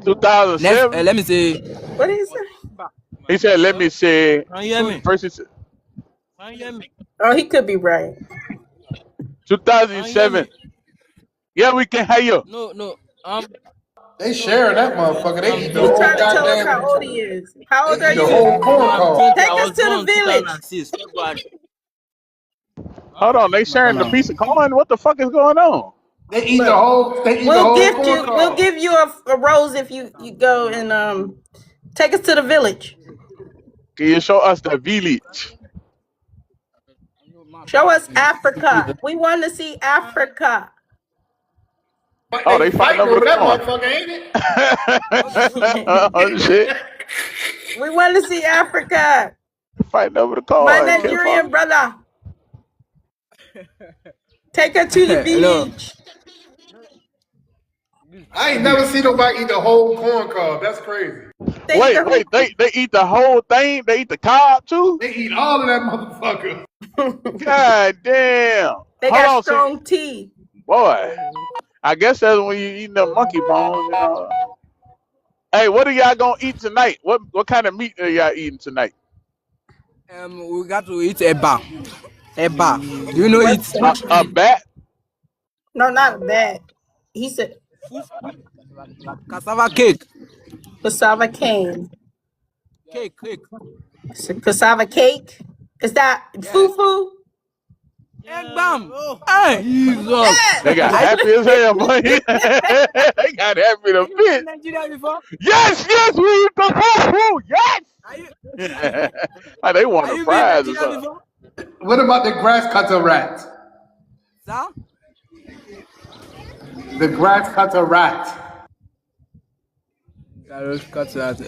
2007. Next, let me say. What did he say? He said, "Let me see." First, he said Oh, he could be right. 2007. Yeah, we can hear you. No. They sharing that motherfucker. They eat the He's whole trying to tell us goddamn. how old he is. How old They are eat the you? whole corn cob. Take us to the village. Hold on, they sharing the piece of corn. What the fuck is going on? They eat the Look, whole. They eat the we'll whole gift corn you. We'll cob. give you a rose if you go and take us to the village. Can you show us the village? Show us Africa. We want to see Africa. But Oh, they they fighting over over the that corn. motherfucker, ain't it? Oh shit! We want to see Africa. Fighting over the My corn. Nigerian brother. Take her to the village. I ain't never seen nobody eat the whole corn cob. That's crazy. Wait, they eat the whole thing? They eat the cob too? They eat all of that motherfucker. God damn. They Hold got on, strong teeth. boy. I guess that's when you eating the monkey bones, you know. Hey, what are y'all gonna eat tonight? What kind of meat are y'all eating tonight? We got to eat eba. Eba. Do you know What's it? that? A bat? No, not that. He said Cassava cake. cassava cane. Cake. Cassava cake. Is that fufu? Egg bam. Hey, Jesus. They got happy as hell, boy. They got happy to Have you been fit. to Nigeria before? Yes, we eat the food. Yes. Like they want Have a you been to prize or Nigeria something. before? What about the grass cutter rat? Sir? The grass cutter rat.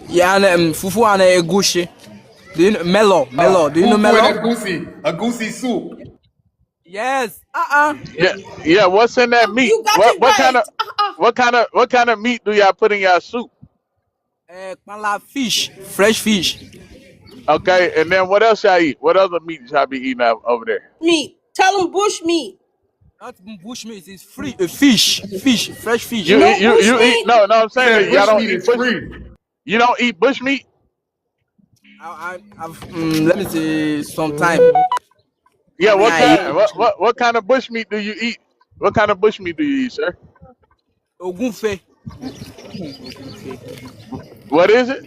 Yeah, and fufu and egusi. Do you know Melo? Do you know Fufu and Melo? a goosey soup. Yes. Yeah. What's in that meat? You got it right. What kind of meat do y'all put in your soup? Fish, fresh fish. Okay, and then what else y'all eat? What other meat y'all be eating over there? Meat. Tell them bush meat. Not bush meat. It's free. Fish, fresh fish. You eat? No. I'm saying that y'all don't meat eat is bush. free. You don't eat bush meat. Let me see. Sometime. Yeah. What kind of bush meat do you eat? What kind of bush meat do you eat, sir? Ogunfe. What is it?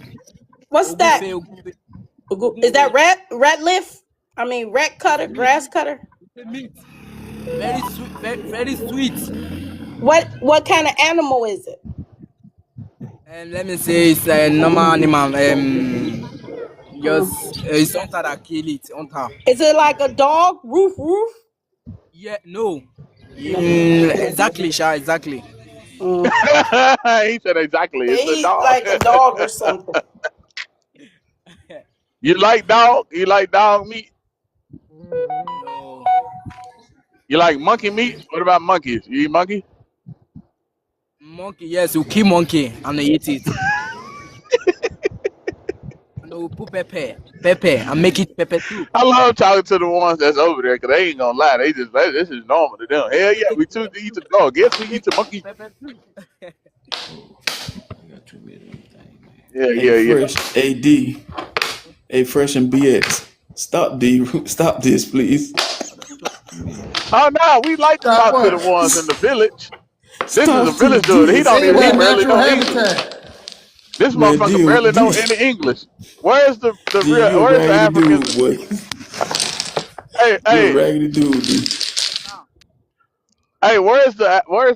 What's that? Is that rat leaf? I mean, rat cutter, grass cutter. Meat. Very sweet. Very sweet. What kind of animal is it? And let me say it's a normal animal. Just it's hunter that kill it. Hunter. Is it like a dog? Roof, roof. Yeah. No. Exactly, Sha. Exactly. He said exactly. It's a He's dog. like a dog or something. You like dog? You like dog meat? No. You like monkey meat? What about monkeys? You eat monkey? Monkey, yes, we kill monkey and they eat it. And we put pepper and make it pepper too. I love talking to the ones that's over there because they ain't gonna lie. They just this is normal to them. Hell yeah, we too eat the dog. Yes, we eat the monkey. Pepper too. Yeah. Fresh AD, A Fresh and BX. Stop this, please. Oh no, we like to talk to the ones in the village. This is a village dude. He barely know English. This motherfucker barely know any English. Where's the real? Where's the Africans? Dude, boy. Hey, you a raggedy dude. Hey, where's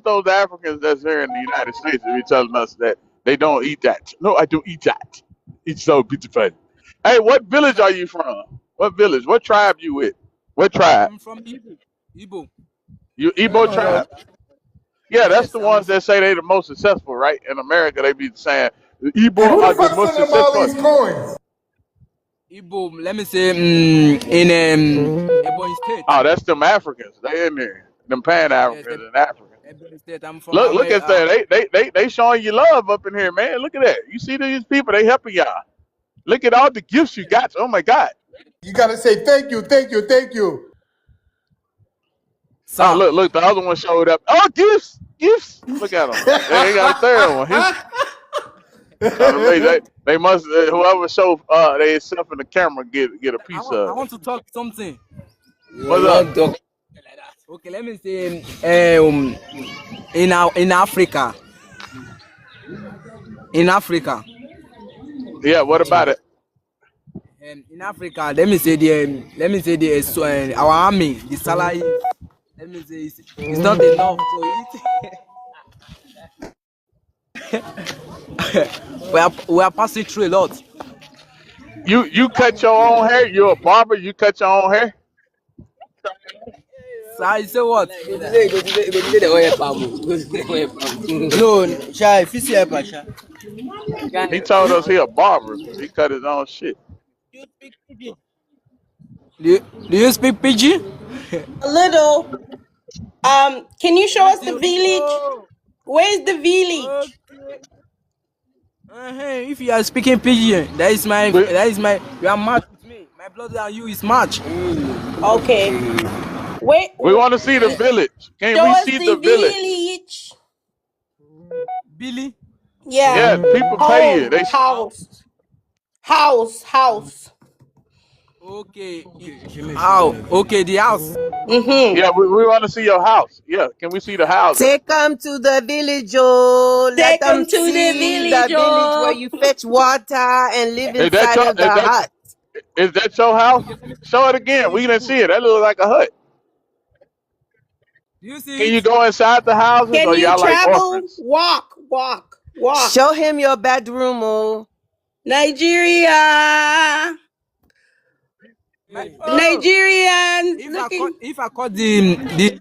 those Africans that's here in the United States that be telling us that they don't eat that? No, I don't eat that. It's so beautiful. Hey, what village are you from? What village? What tribe you with? What tribe? I'm from Igbo. You Igbo tribe? Yeah, that's the ones that say they the most successful, right? In America, they be saying the Igbo are the most successful. Igbo, let me say in Ebonyi State. Oh, that's them Africans. They in there. Them Pan Africans and Africans. Ebonyi State. I'm from. Look at that. They showing you love up in here, man. Look at that. You see these people? They helping y'all. Look at all the gifts you got. Oh my God. You gotta say thank you. Oh, look, the other one showed up. Oh, gifts. Look at them. They got a third one. They must whoever show they self in the camera get a piece of. I want to talk something. What's up? Okay, let me say in Africa. Yeah, what about it? In Africa, let me say our army, the salary. Let me say it's not enough to eat. we are passing through a lot. You cut your own hair? You're a barber? You cut your own hair? So I say what? No, Sha, if you see a pasha. He told us he a barber. He cut his own shit. Do you speak Pidgin? A little. Can you show us the village? Where's the village? Okay. If you are speaking Pidgin, that is my. You are match with me. My blood and you is match. Okay. Wait. We want to see the village. Can we see the village? Billy? Yeah. Yeah, people pay you. They house. Okay. Okay, the house. Mm-hmm. Yeah, we want to see your house. Yeah, can we see the house? Take them to the village, oh. Take them to to the village, oh. where you fetch water and live inside of the hut. Is that your house? Show it again. We didn't see it. That looks like a hut. Do you see Can you go inside the houses? Can or you y'all travel? Like orphans? Walk. Show him your bedroom, oh. Nigeria. Nigerians. If I call the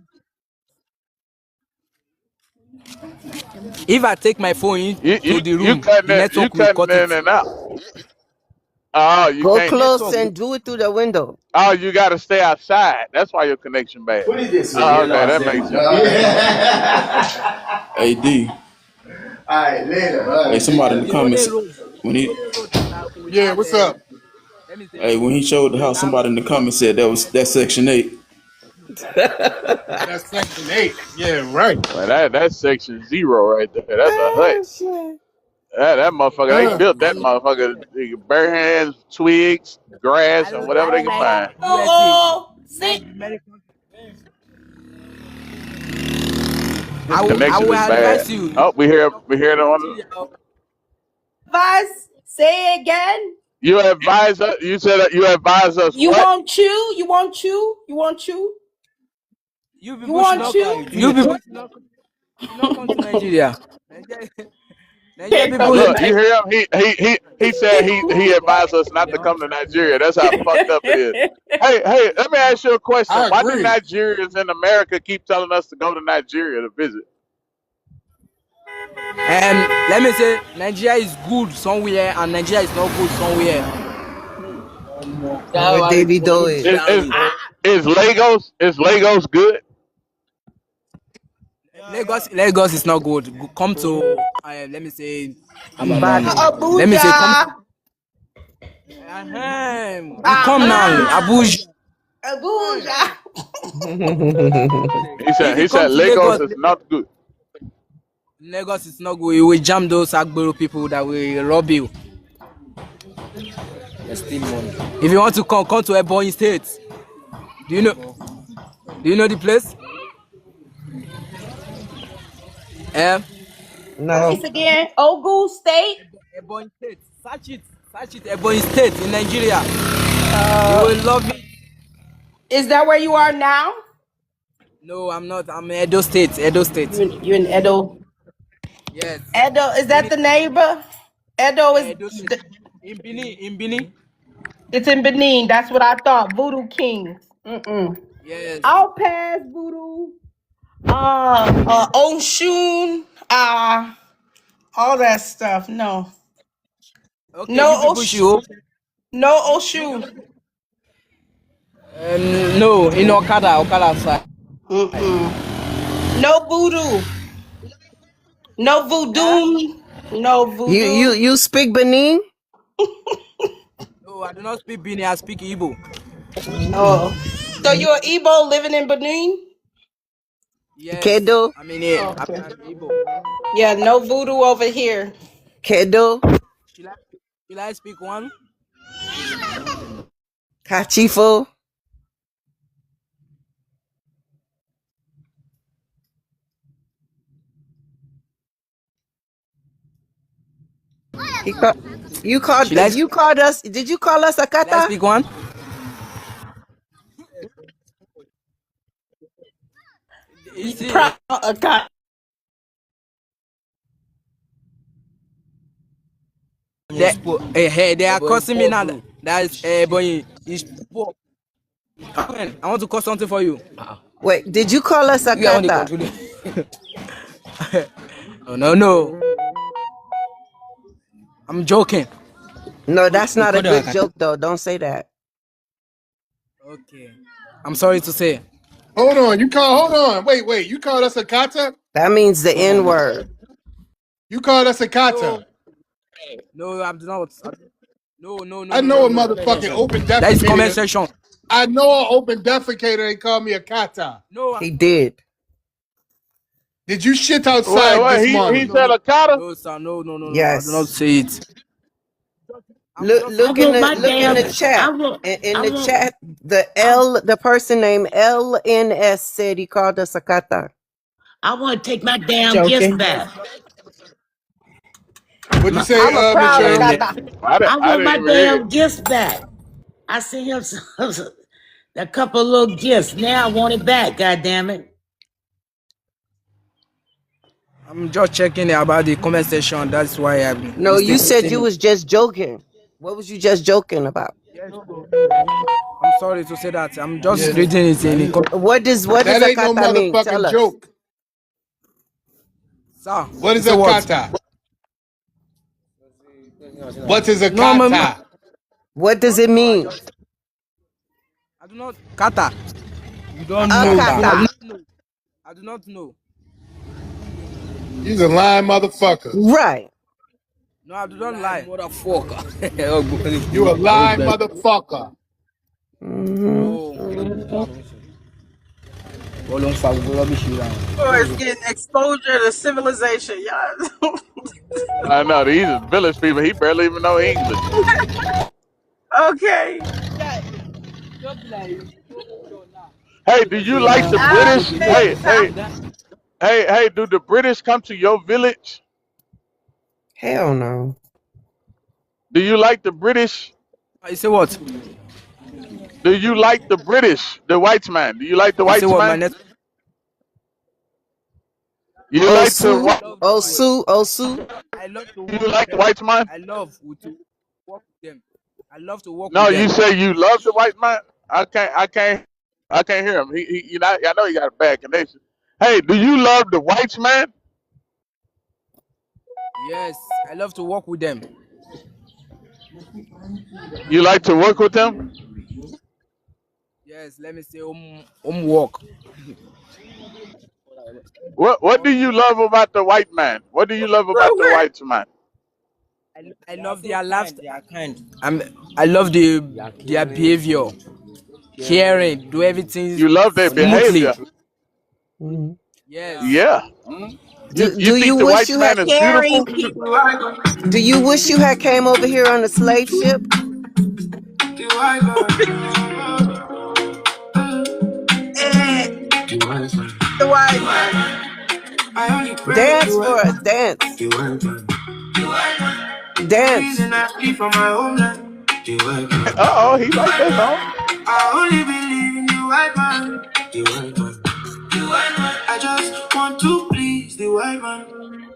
if I take my phone into the room, you cutting in and out. Oh, you go can't close and do it through the window. Oh, you got to stay outside. That's why your connection bad. What is this? Oh, okay, that makes sense. AD. All right, later. Hey, somebody in the comments when he. Yeah, what's up? Hey, when he showed the house, somebody in the comments said that's Section 8. That's Section 8. Yeah, right. Well, that's Section 0 right there. That's a hut. That motherfucker, they built that motherfucker. Bare hands, twigs, grass, and whatever they can find. I will advise you. Oh, we hear it on the. Advise Say it again. You advise us. You said that you advise us You what? want chew? You want chew? You want chew? You You people should want not chew? come. You people should not come to Nigeria. Nigeria people. Look, you hear him? He said he advised us not to come to Nigeria. That's how fucked up it is. Hey, let me ask you a question. I Why do agree. Nigerians in America keep telling us to go to Nigeria to visit? And let me say, Nigeria is good somewhere, and Nigeria is not good somewhere. What they be doing? Is Lagos good? Lagos is not good. Come to let me say, let me say, come. Abuja. You come now, Abuja. Abuja. If you He come said to Lagos Lagos, is not good. Lagos is not good. You will jam those Agbero people that will rob you. Steal money. If you want to come to Ebonyi State. Do you know the place? Place No. again. Ogun State. Ebonyi State. Search it. Ebonyi State in Nigeria. You will love it. Is that where you are now? No, I'm not. I'm in Edo State. Edo State. You in Edo? Yes. Edo, is that the neighbor? Edo is. Edo State. In Benin. It's in Benin. That's what I thought. Voodoo Kings. Yes. I'll pass Voodoo. Oshun. All that stuff. No. Okay, No you people should. No Oshun. No, in Okada side. No voodoo. No voodoo. No voodoo. You speak Benin? No, I do not speak Benin. I speak Igbo. Oh. So you're an Igbo living in Benin? Yes. Kedo? I mean, yeah, Okay. I'm Igbo. Yeah, no voodoo over here. Kedo? Should I speak one? Kachifo? You called us. Did you call us Should I Akata? speak one? You see, they are cursing me now. That is boy. I want to call something for you. Wait, did you call us Akata? No. I'm joking. No, that's not a good joke, though. Don't say that. Okay. I'm sorry to say. Hold on. Wait. You called us a kata? That means the N word. You called us a kata? No, I'm not. No. I know a motherfucking open defecator. That is comment section. I know an open defecator. They call me a kata. No, he did. Did you shit outside this morning? He said a kata? No, sir. No. Yes. I do not say it. Look in the chat. In the chat, the person named LNS said he called us a kata. I want to take my damn gifts back. What'd you say, I'm a proud Michelle? I want my damn gifts back. I sent him a couple of little gifts. Now I want it back. God damn it! I'm just checking about the comment section. That's why I'm. No, you said you was just joking. What was you just joking about? Yes, I'm sorry to say that. I'm just reading it in the What does that a ain't no kata mean? motherfucking Tell us. joke. Sir, what is a kata? What is a kata? What does it mean? I do not kata. You don't know. Kata. I do not know. You's a lying motherfucker. Right. No, I do not lie. Motherfucker. You a lying motherfucker. It's getting exposure to civilization, y'all. I know these are village people. He barely even know English. Okay. Hey, do you like the British? Hey, do the British come to your village? Hell no. Do you like the British? I say what? Do you like the British, the white man? Do you like the You say white what? My man? next. You like to Osu, what? Love to. Osu, Osu. I love to You work with like the them. white man? I love to work with them. I love to work No, with you them. say you love the white man. I can't hear him. You know, I know he got a bad connection. Hey, do you love the white man? Yes, I love to work with them. You like to work with them? Yes, let me say work. What do you love about the white man? What do you love about the white man? I love their laughter. They are kind. I love their behavior, caring, do everything You love their smoothly. behavior. Yes. Yeah. You Do you think the wish white you had? man is Caring beautiful? people. Do you wish you had came over here on a slave ship? Eh, the white man. Dance for us, dance, dance. Uh oh, he like that song. I only believe in the white man. The white man. The white man. I just want to please the white man.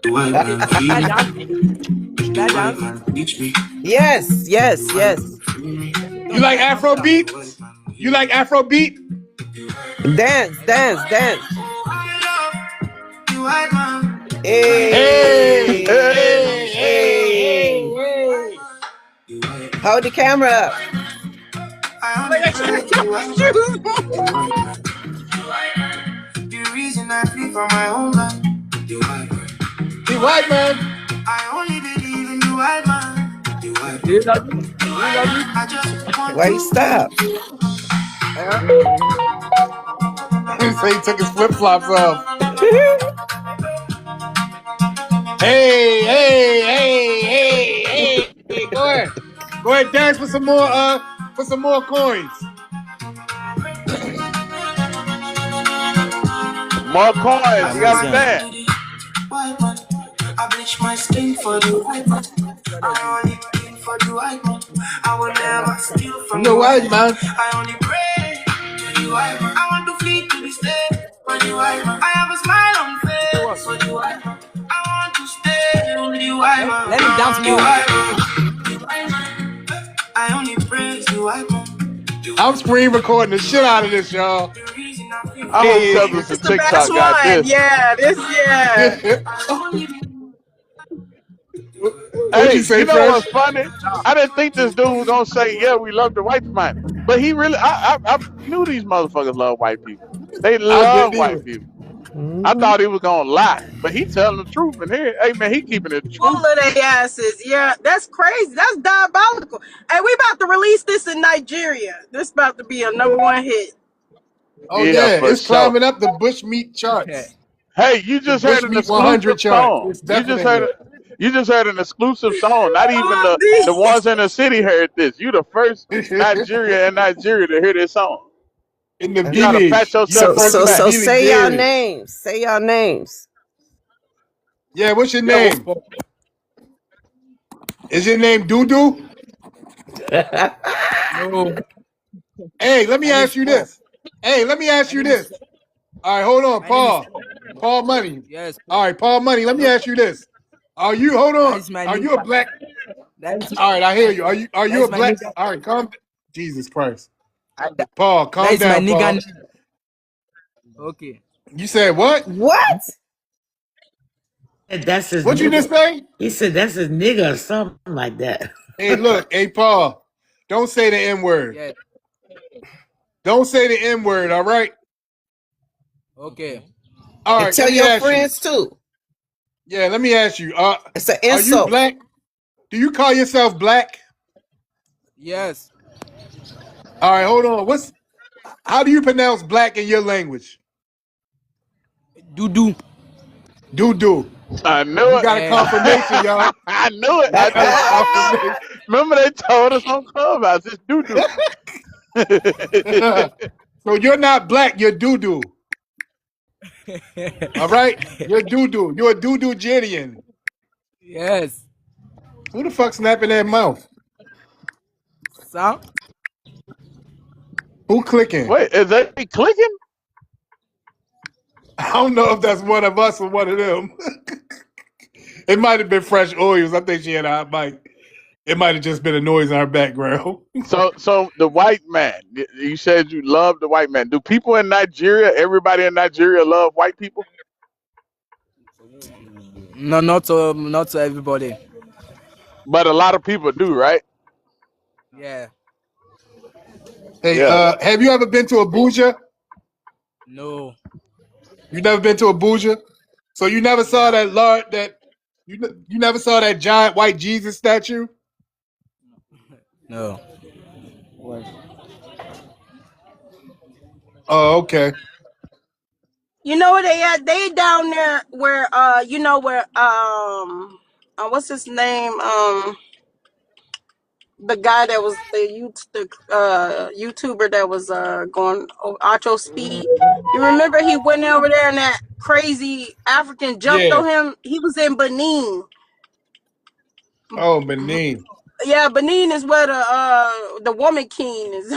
The white man feed Can I me. dance? Can The I white dance? man teach me. Yes, The yes, white yes. man free me. Let me You dance like my Afro master. beat? You like Afro beat? Dance, dance, dance. The white man. Hey, Hey, Hey, hey, hey, hey, hey. hey. Hold the camera up. I Look only at pray you. to the white man. The white man. The reason I flee from my homeland. The white man. The white man. I only believe in the white man. The white Do man. you love it? Do you love it? I just want Why you to please. stop? Eh? He say he took his flip flops off. Hey, hey, hey, hey, hey, hey. Go ahead. Go ahead, dance for some more coins. more coins. I You put gotta my name dance. to the white man. I bleach my skin for the white man. I only bleed for the white man. I will never steal from The the white white man. man. I only pray to the white man. I want to flee to the state for the white man. I have a smile on Say what? face for the white man. I want to stay with the white man. Let me dance The more. white man. The white man. I only praise the white man. The I'm white man. screen recording the shit out of this, y'all. The reason I feel I from hope Hey. Brothers It's and the best TikTok got one. this. Yeah, this, yeah. What'd you Hey, say, you know what's Fresh? funny? I didn't think this dude was gonna say, "Yeah, we love the white man," but he really. I knew these motherfuckers love white people. They I love didn't white either. people. I Mhm. thought he was gonna lie, but he telling the truth. And here, hey man, he keeping it Full true. of their asses. Yeah, that's crazy. That's diabolical. Hey, we about to release this in Nigeria. This about to be a #1 hit. Oh Yeah, yeah, for it's sure. climbing up the bushmeat charts. Hey, you The just heard an bushmeat 100 exclusive chart. song. It's definitely You just heard an exclusive song. Not even Oh, the ones in the city heard this. You the first Nigeria to hear this song. in the You gotta pat village. You the yourself So, on the first so, in the back. so say y'all village. names. Say y'all names. Yeah, what's your Yeah, what's name? up? Is your name Dudu? No, Hey, let me my name is ask you Paul. this. Hey, let me ask My you name is this. All right, hold on, my name is Paul. Paul Money. yes. All right, Paul Money. Let me No, ask you this. Hold that on. is my Are nigga. you a black? That is All right, I hear you. Are that you a is my black? nigga. All right, Jesus Christ. That, Paul, that calm is my down, nigga Paul. name. Okay. You said what? What? That's his What you nigga. just say? He said that's his nigga or something like that. Hey, look, hey, Paul. Don't say the N word. Yeah. Don't say the N word, all right? Okay. All And right, let tell me your ask you. friends too. Yeah, let me ask you. It's an Are you insult. black? Do you call yourself black? Yes. All right, hold on. How do you pronounce black in your language? Dudu. Do. I knew We it. got a And confirmation, y'all. I knew it. We I got a just confirmation. remember they told us on Clubhouse. It's doo doo. So you're not black, you're doo. All right? You're doo. You're a doo-doo-genian. yes. Who the fuck snapping that mouth? So Who clicking? Wait, is they clicking? I don't know if that's one of us or one of them. It might have been Fresh Oils. I think she had a hot mic. It might have just been a noise in her background. So the white man. You said you love the white man. Do people in Nigeria, everybody in Nigeria, love white people? no, not to everybody. But a lot of people do, right? Yeah. Hey, Yeah. have you ever been to Abuja? No. You never been to Abuja? So you never saw Yeah. that large that you never saw that giant white Jesus statue? No. Oh, okay. You know where they at? They down there where you know where what's his name? The guy that was the YouTuber that was going Acho Speed. You remember he went over there and that crazy African jumped Yeah. on him? He was in Benin. Oh, Benin. Yeah, Benin is where the woman king is.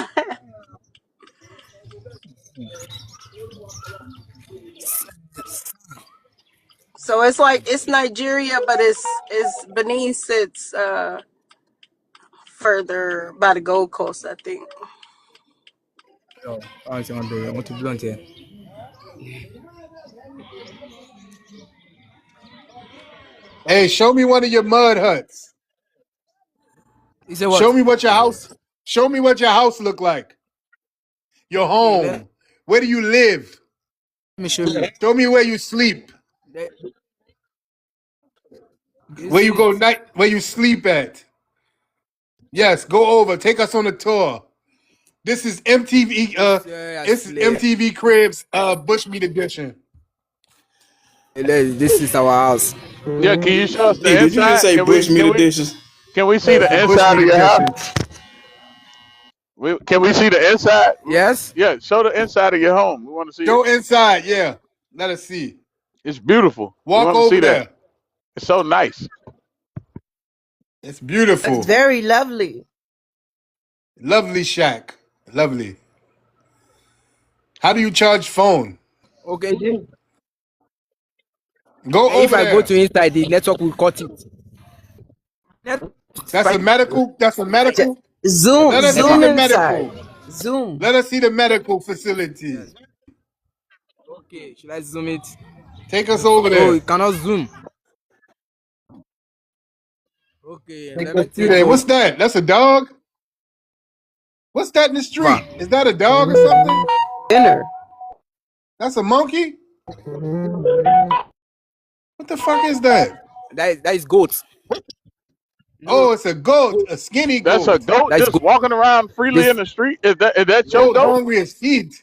So it's like it's Nigeria, but it's Benin sits further by the Gold Coast, I think. Oh, I want to blunt here. Hey, show me one of your mud huts. You say Show what? me what your house. Show me what your house look like. Your Okay, home. Where do you live? let me show you. Show me where you sleep. Let- You Where see you go it? night. Where you sleep at. Yes, go over. Take us on a tour. This is MTV. This I This is slay. MTV Cribs. Bushmeat edition. This is our house. Yeah. Can you show us Hey, the did you just inside? say bushmeat edition? Can we see It's the the inside Bushmeat of your house? edition. Can we see the inside? Yes. Yeah. Show the inside of your home. We want to see it. Go inside. Yeah. Let us see. It's beautiful. We Walk want to see over that. there. It's so nice. It's That's beautiful. very lovely. Lovely shack. Lovely. How do you charge phone? Okay. Go If over I go there. to inside, the network will cut it. It's That's a fine. medical. That's a medical. Zoom, Let us see zoom the inside. medical. Zoom. Let us see the medical facility. Yes. Okay. Should I zoom it? Take us over Oh, there. you cannot zoom. Okay. Let me take Hey, over. what's that? That's a dog? What's that in the street? Is that a dog or something? Dinner. That's a monkey? What the fuck is that? That is goat. No, Oh, it's a goat, a skinny That's a goat. goat that is just goat. walking around freely in This the street. Is that your Goat goat? hungry as shit.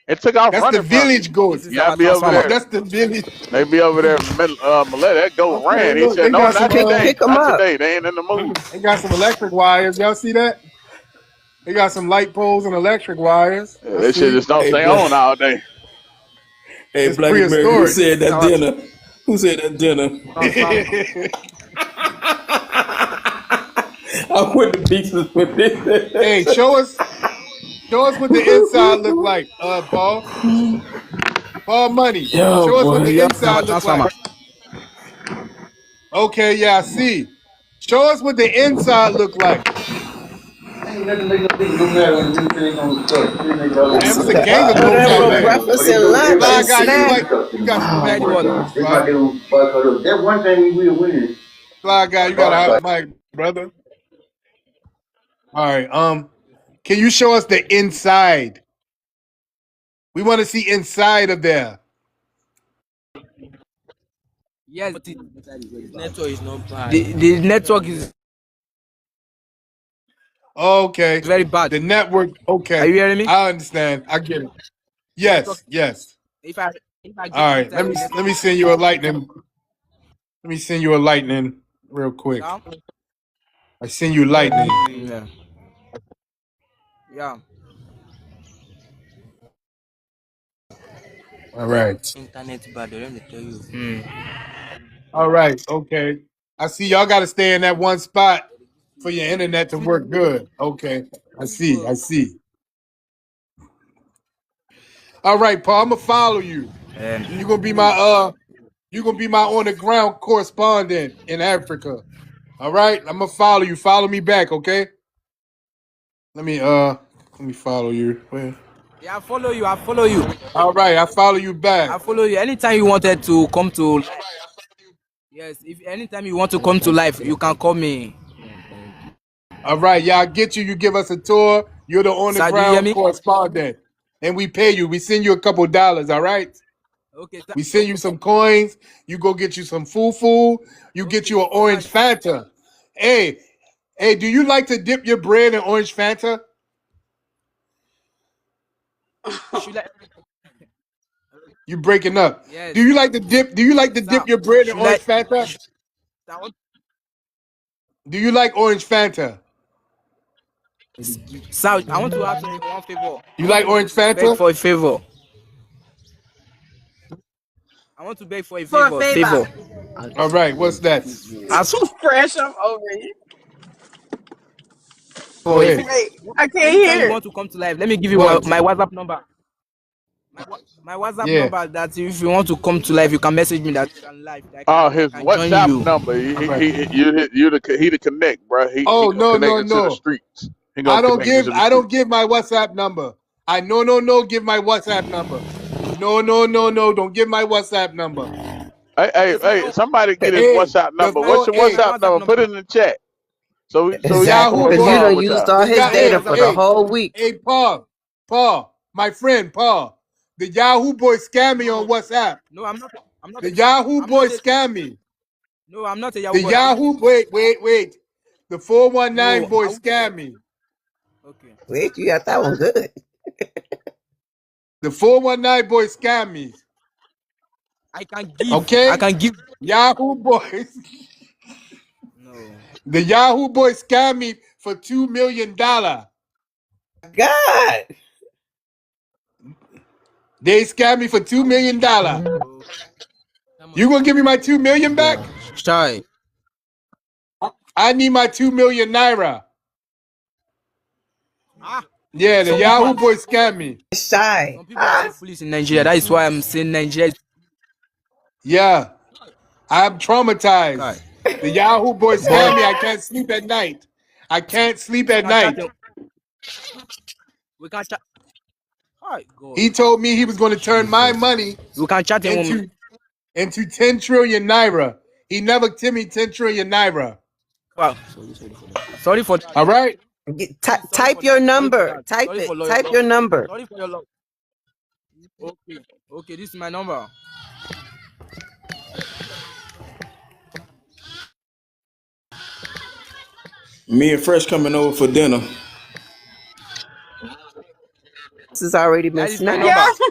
It took off That's the running from you. village goat. this is Yeah, I our be over transformer. there. That's the village. They be over there. That goat Okay, ran. He look, said, they "No, got some not Pick, today. pick them Not up. today. They ain't in the mood." they got some electric wires. Y'all see that? They got some light poles and electric wires. Yeah, I they should see. just don't Hey, stay black. on all day. Hey, It's Black America. Who prehistoric. said This is that our dinner? Who said that dinner? transformer. I went to pieces with Hey, this. show us what the inside look like, Paul. Paul Money. Yo, Show us what boy. the Yeah, this is our inside look transformer. like. Okay, yeah, I see. Show us what the inside look like. Ain't nothing make no nigga go mad when you ain't gonna start. Damn, it's a The, gang of over goats there out for there. breakfast and lunch Fly and guy, snack. you got some Inside mic, what? brother. That's why Fly, they don't boycott us. That one thing we will win is Fly guy, you got a hot mic, brother. All right. Can you show us the inside? We want to see inside of there. Yes. Network is not bad. The network is Okay. very bad. The network. Are Okay. you hearing me? I understand. I get it. The network. Yes. Yes. If I All get right. inside the Let network, me send you a lightning. Let me send you a lightning real quick. now. I send you lightning. Yeah. Yeah. All right. Internet bad. Let me tell you. All right. Okay. I see y'all got to stay in that one spot for your internet to work good. Okay, I see. I see. All right, Paul. I'm gonna follow you. You're gonna be my You're gonna be my on the ground correspondent in Africa. All right, I'm gonna follow you. Follow me back, okay? Let me follow you. Where? Yeah, I follow you. I follow you. All right, I follow you I back. follow you. Anytime you wanted to come to, yes, if anytime you want to come to life, you can call me. All right, y'all get you. You give us a tour. You're the on the Sir, do you hear ground me? correspondent, and we pay you. We send you a couple dollars. All right. Okay, We send you some coins. You go get you some fufu. You get okay. you an So now, orange Fanta. Hey, do you like to dip your bread in orange Fanta? should I? You breaking up? Yes. Do you like to dip? Do you like to Sir, dip your bread in should I? orange Fanta? I want, Do you like orange Fanta? sir, I want to ask you one favor. I You want like to orange beg Fanta? for a favor. I want to beg for a For a favor. favor. Favor. All right, what's that? As Fresh, I'm over you. Go for a ahead. favor. Wait, I can't Anytime you hear it. want to come to life, let me give you What? my WhatsApp number. My WhatsApp Yeah. number that if you want to come to life, you can message me that you can live. I His can join WhatsApp you. number. All right. He the connect, bro. He Oh gonna no connect no into the no! streets. He gonna connect into the I don't streets. give my WhatsApp number. I no give my WhatsApp number. No! Don't give my WhatsApp number. Hey, It's my hey! own. Somebody get his Hey, WhatsApp the number. My What's four. your my Hey, WhatsApp WhatsApp number? number. Put it in the chat the so we can Exactly. Yahoo Because you boy. don't correspond with used y'all. all The his guy. data for the Hey, whole week. hey, Paul, my friend Paul. The Yahoo boy scam me on No, WhatsApp. no, I'm not. I'm not. The Yahoo I'm boy not a. scam me. No, I'm not a Yahoo The boy. I'm. Yahoo. Wait. The 419 No, boy scam me. okay. Wait, you got that one good. The 419 boy scam me. I can give. I Okay? can give. Yahoo boys. No. The Yahoo boy scam me for $2 million. God. They scammed me for $2 million. Oh, You gonna give me my 2 million yeah. back? Shy. I need my 2 million naira. Ah. Yeah, the Some people Yahoo are. boy scammed me. Shy. Some people are Ah. so foolish in Nigeria. That is why I'm saying Nigeria. Yeah, I'm Kai. traumatized. The Yahoo boy But scammed me. I can't sleep at night. I can't sleep we at can chat. night. We can chat. Hi, God. He told me he was going to turn my Jesus. money We can chat in 1 minute. into 10 trillion naira. He never told me 10 trillion naira. Wow. Sorry for that. Sorry for that. All right. Please, sorry Type for your that. Sorry for number. that. Type Sorry for it. your Type love. your number. Sorry for your love. Okay. Okay, this is my number. Me and Fresh coming over for dinner. This has already been That is my Yeah. number. snatched.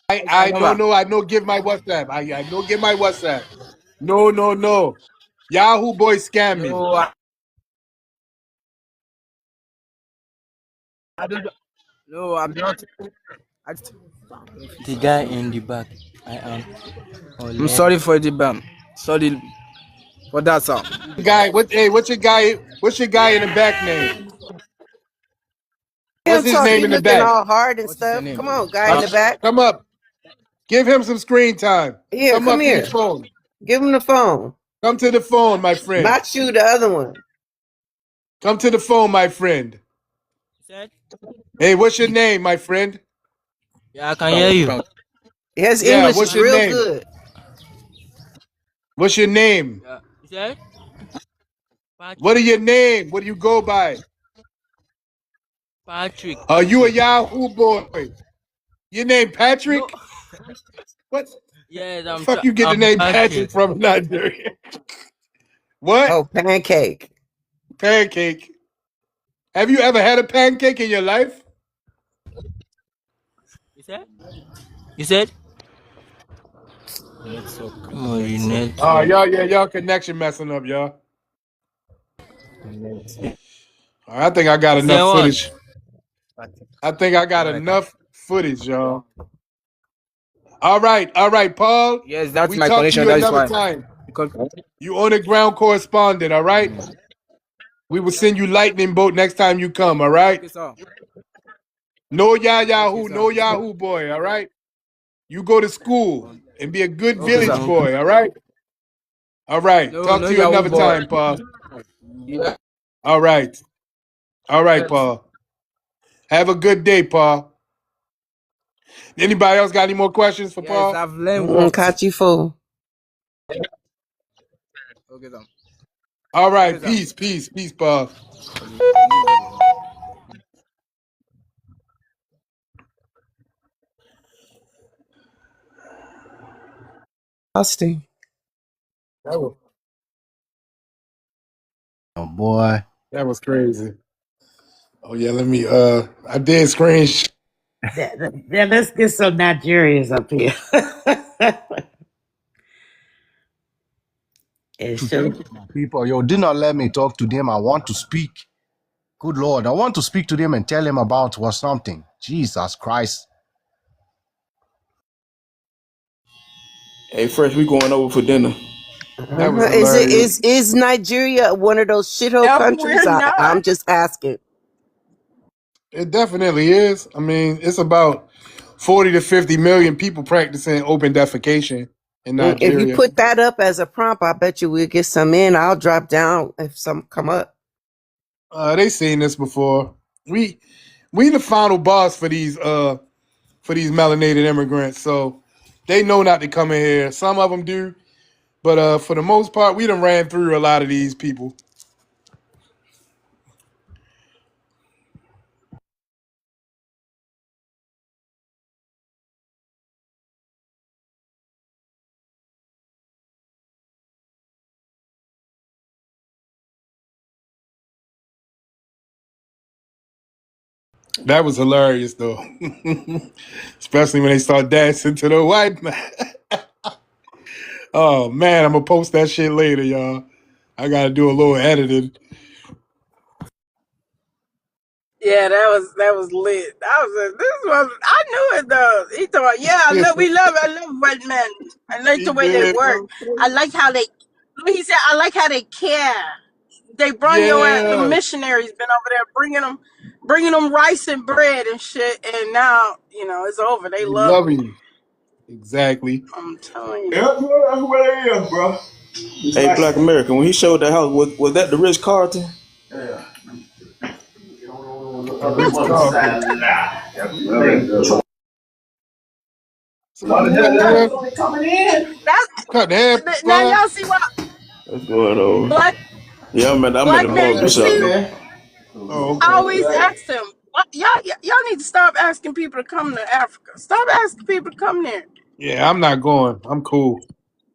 That is my I number. don't know. I know. Give my WhatsApp. I know. Give my WhatsApp. No. Yahoo boy scam me. No, I don't. No, I'm not. I, The guy in the back. I am I'm Ole. sorry for the bam. Sorry for that, sir. Guy, what's your guy? What's your guy in the back name? What's Him his talk, name he in the looking back? all hard and What is your stuff. name? Come on, guy in the back. Come up. Give him some screen time. Here, Come come up to the here. phone. Give him the phone. Come to the phone, my friend. Not you, the other one. Come to the phone, my friend. Said? Hey, what's your name, my friend? Yeah, I can hear you. His Yeah, English what's is your real name? good. What's your name? Yeah. You said? What are Patrick. your name? What do you go by? Patrick. Are you a Patrick. Yahoo boy? Your name No. Patrick? What Yes, the fuck you get the I'm name Patrick. Patrick from Nigeria? What? Oh, pancake. Pancake. Have you ever had a pancake in your life? You said? You said? Network. Oh, the Oh, network. y'all connection messing up, y'all. All right, I think I got You said enough what? footage. I think I got Alright, enough footage, y'all. All right, Paul. Yes, that's We my talk to connection. you That is another why. time. Because You on the ground correspondent, all right? We will send you lightning bolt next time you come, all right? okay, sir. No Okay, Yahoo, sir. no Yahoo boy, all right? You go to school and be a good Okay, village sir. boy, all right? All right. No, Talk no to you Yahoo another boy. time, Paul. Yeah. All right. All right, Paul. Have a good day, Paul. Anybody else got any more questions for Yes, Paul? I've learned what. Caught you fool. Okay, sir. All Okay, right. sir. Peace, peace, peace, Paul. Austin. Oh boy. That was crazy. Oh yeah, let me I did screenshot. Then let's get some Nigerians up here. And show. People, yo, did not let me talk to them. I want to speak. Good Lord. I want to speak to them and tell them about what something. Jesus Christ. Hey, Fresh, we going over for dinner. That was Is it hilarious. is Nigeria one of those shithole No, countries? we're not. I'm just asking. It definitely is. I mean, it's about 40 to 50 million people practicing open defecation in If you Nigeria. put that up as a prompt, I bet you we'll get some in. I'll drop down if some come up. They seen this before. We the final boss for these melanated immigrants. So they know not to come in here. Some of them do, but for the most part, we done ran through a lot of these people. That was hilarious though, especially when they start dancing to the white man. Oh man, I'm gonna post that shit later, y'all. I gotta do a little editing. Yeah, that was lit. I was like, this was I knew it though. He thought, yeah, I love white men. I like He the way they did. work. I like how they he said, I like how they care. They brought the Yeah, missionaries been over there bringing them rice and bread and shit, and now it's over. They we love love them. you. Exactly. I'm telling you. Yep, that's what it is, bro. Hey, Black American, when he showed that house, was that the Ritz Carlton? The Ritz Carlton. Somebody in here. That's Cut the head, now bud. y'all see why What's going on? black Yeah, I'm at black the man. barber You shop see, though. Oh, I okay. always ask them, y'all need to stop asking people to come to Africa. Stop asking people to come there. Yeah, I'm not going. I'm cool.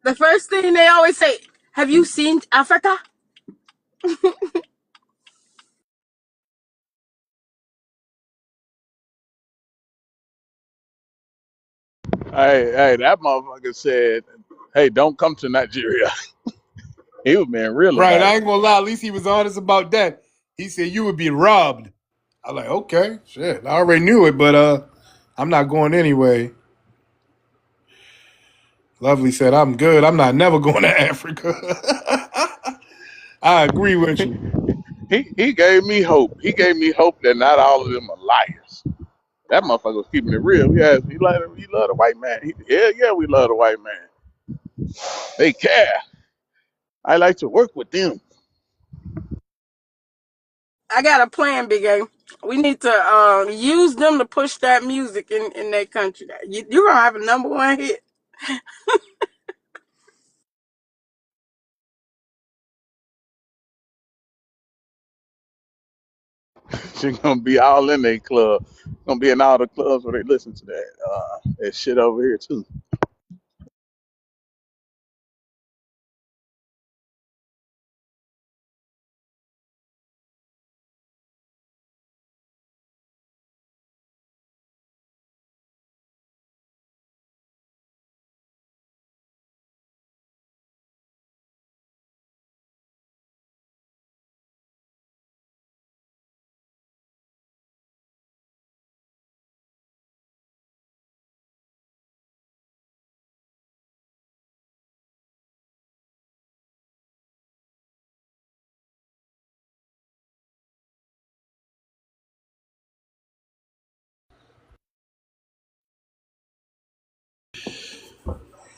The first thing they always say, "Have you seen Africa?" Hey, that motherfucker said, "Hey, don't come to Nigeria." He was being real Right, about I it. ain't gonna lie. At least he was honest about that. He said you would be robbed. I like, okay, shit. I already knew it, but I'm not going anyway. Lovely said, I'm good. I'm not never going to Africa. I agree with you. He gave me hope. He gave me hope that not all of them are liars. That motherfucker was keeping it real. We asked, you love the white man? Yeah, we love the white man. They care. I like to work with them. I got a plan, Big A. We need to use them to push that music in their country. You're gonna have a #1 hit. She gonna be all in their club. Gonna be in all the clubs where they listen to that shit over here too.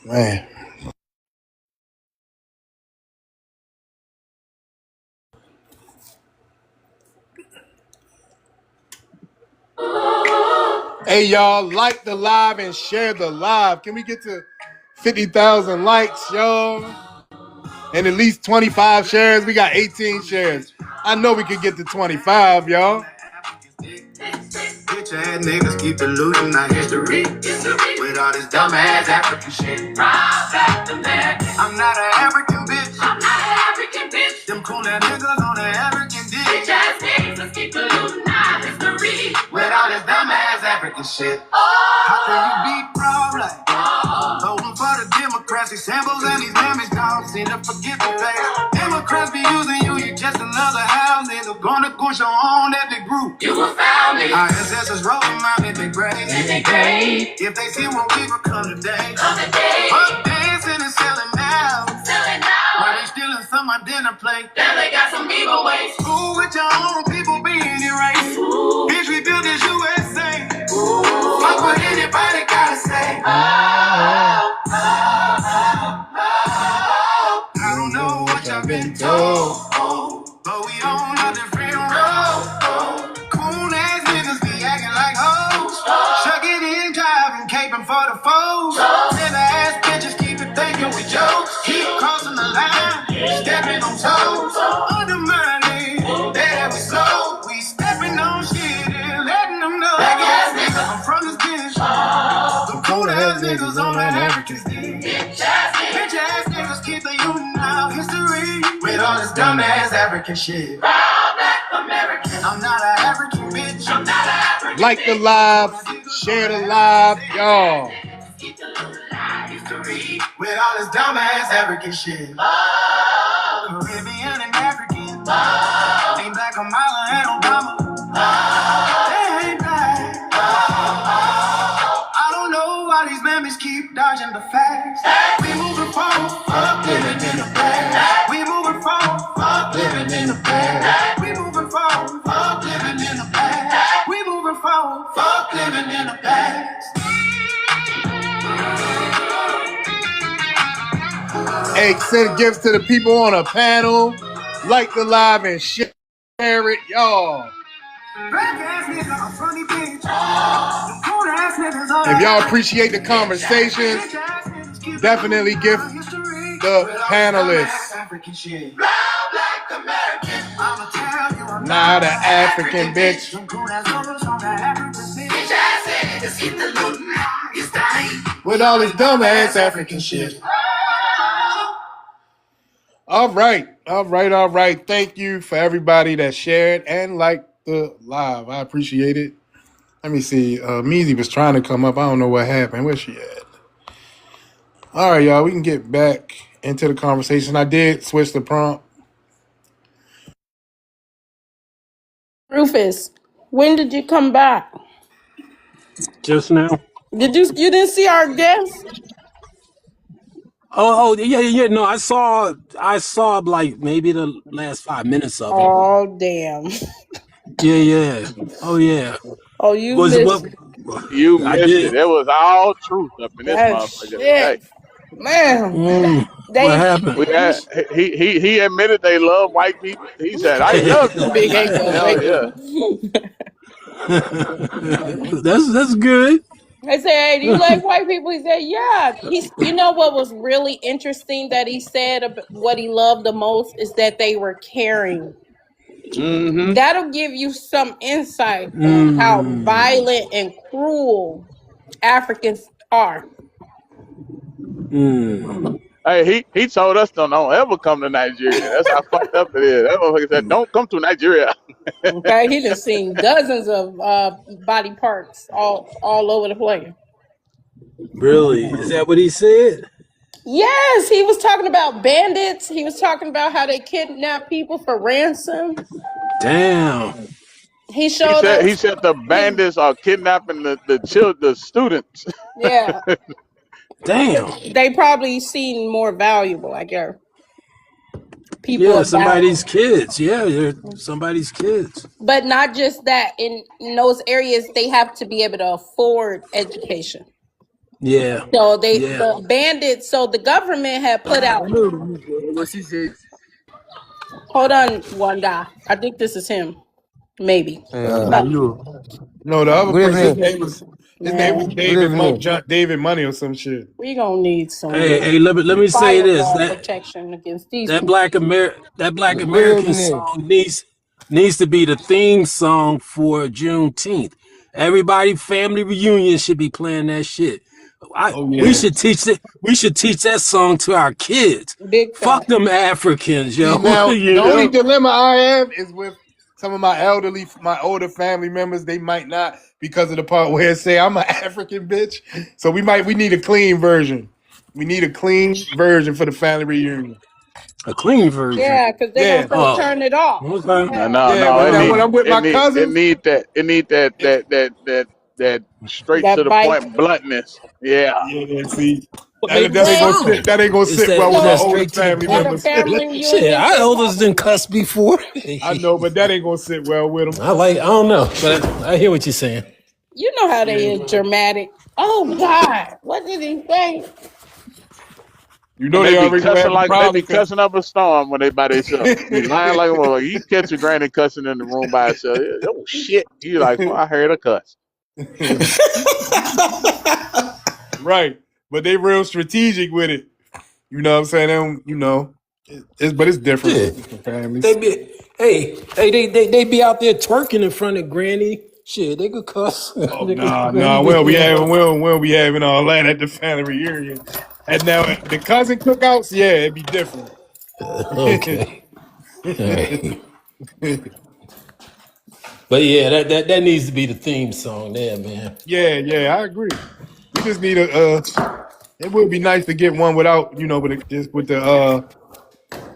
Man. Hey, y'all, like the live and share the live. Can we get to 50,000 likes, y'all? And at least 25 shares. We got 18 shares. I know we could get to 25, y'all. Bitch ass niggas keep eluding our history with all this dumbass African shit. I'm not an African bitch. I'm not an African bitch. Them cool ass niggas on the African dick. Bitch ass niggas keep eluding our history with all this dumbass African shit. How can you be pro-black? Voting for the Democrats, these samples and these damage dogs seem to forget the fact. Democrats be using you, you just another house nigga. Gonna push your own ethnic group. You will found it. Our ancestors wrote them out in their grave. If they see what we become today. Fuck dancing and selling now. While they stealing some of my dinner plate. Now they got some giveaways. Fool with your own people being erased. Bitch, we built this USA. Fuck what anybody gotta say. I don't know what y'all been told, but we on a different road. Cool ass niggas be acting like hoes. Shucking in, driving, caping for the foes. Silly ass bitches keep it thinking we jokes. Keep crossing the line, stepping on toes. Undermining, that we slow. We stepping on shit and letting them know. Black ass niggas, I'm from this bitch. Some cool ass niggas on that African stick. Bitch ass niggas keep the union out history with all this dumb ass African shit. Proud black American. I'm not an African bitch. I'm not an African. Like the live, share the live, y'all. With all this dumb ass African shit. Caribbean and African. Ain't black Kamala and Obama. They ain't black. I don't know why these members keep dodging the facts. We moving forward, fuck living in the past. We moving forward, fuck living in the past. We moving forward, fuck living in the past. We moving forward, fuck living in the past. Hey, send gifts to the people on a panel. Like the live and share it, y'all. If y'all appreciate the conversation, definitely give the panelists. Not an African bitch. With all this dumbass African shit. All right. Thank you for everybody that shared and liked the live. I appreciate it. Let me see. Measy was trying to come up. I don't know what happened. Where's she at? All right, y'all. We can get back into the conversation. I did switch the prompt. Rufus, when did you come back? Just now. You didn't see our guest? Oh yeah. No, I saw like maybe the last 5 minutes of it. Oh damn. Yeah. Oh yeah. Oh, you Was it what missed You I missed did? it. It was all truth up in this that motherfucker shit. today. Man. What They happened? We had he admitted they love white people. He said, I love you big white hate people. love Hell white yeah. people. that's good. I said, hey, do you like white people? He said, yeah. You know what was really interesting that he said about what he loved the most is that they were caring. Mm-hmm. That'll give you some insight on how Mm. violent and cruel Africans are. Mm. Hey, he told us don't ever come to Nigeria. That's how fucked up it is. That motherfucker said, don't come to Nigeria. Okay, he done seen dozens of body parts all over the place. Really? Is that what he said? Yes, he was talking about bandits. He was talking about how they kidnap people for ransom. Damn. He He showed said us. the bandits are kidnapping the students. Yeah, Damn. they probably seen more valuable, I guess. People Yeah, of value. somebody's kids. Yeah, they're somebody's kids. But not just that. In those areas, they have to be able to afford education. Yeah, So yeah. the bandits. So the government had put out. Hold on, one guy. I think this is him. Maybe. Now No, you. No, the other Good person, evening. his name was man. Good David evening. David Money or some shit. We gonna need Hey, some hey, let me say this. firewall That protection against these that people. Black Good American evening. song needs to be the theme song for Juneteenth. Everybody family reunion should be playing that shit. Oh We yeah. should teach it. We should teach that song to our kids. Big Fuck fact. them Africans, See yo. now, You the only know. dilemma I have is with some of my older family members. They might not because of the part where it say I'm an African bitch. So we need a clean version. We need a clean version for the family reunion. A clean version. Yeah, because they're gonna Yeah, say Oh, turn it off. okay. No, Yeah. no, yeah. no. When when I'm with my It cousins, need that. It need that it, that straight to That the bite. point bluntness. Yeah. yeah. See, What make the that ain't gonna Man, song? sit. That ain't gonna Is sit that well is with my that no. older straight to the family At point? a members. family Shit, reunion, our they elders didn't probably cuss before. I know, but that ain't gonna sit well with them. I don't know, but I hear what you're saying. you know how they Yeah, is dramatic. Oh God, what did he say? you And know they already gonna have a they problem be because. cussing up a storm when they by themselves. Be lying like a mother. You catch your granny cussing in the room by herself. Oh shit! You like, well, I heard her cuss. Right, but they real strategic with it. You know what I'm saying? They don't, but it's different for Shit, different families. they be they be out there twerking in front of Granny. Shit, they could cuss. Oh They could, Granny nah, be you know. we won't be having all that at the family reunion. And now the cousin cookouts, yeah, it'd be different. Okay, all right. But yeah, that needs to be the theme song there, man. Yeah, I agree. We just need a. It would be nice to get one without, just with the.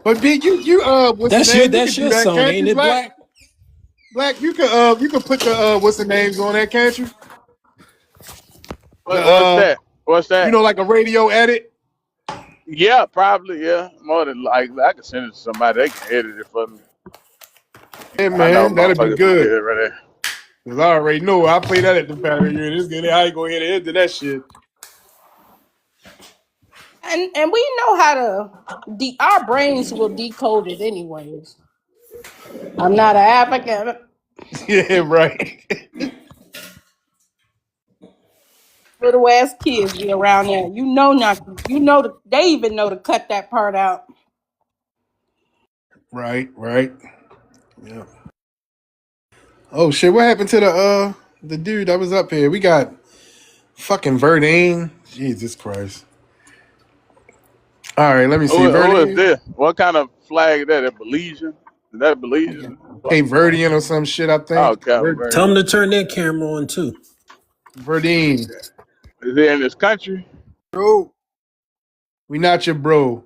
But big, what's the name? You That's could do your that, song, can't ain't you, it, Black? Black? Black, you could put the what's the names on there, can't you? The What's that? What's that? like a radio edit. Yeah, probably. Yeah, more than likely. I can send it to somebody. They can edit it for me. Yeah, I know man, that'd be motherfuckers can get good. it right there. Cause I already know I play that at the family reunion. This good. I ain't gonna hit into that shit. And we know how to. Our brains will decode it anyways. I'm not an African. Yeah, right. Little ass kids be around there. You know not. You know they even know to cut that part out. Right. Yeah. Oh shit! What happened to the dude that was up here? We got fucking Verdine. Jesus Christ! All right, let me see. Who is Verdine, this? What kind of flag is that? A Belizean? Is that a Belizean? Cape Verdean or some shit. I Oh, think Captain Verde. Tell them to turn their camera on too. Verdine. Is he in this country? Bro, we not your bro.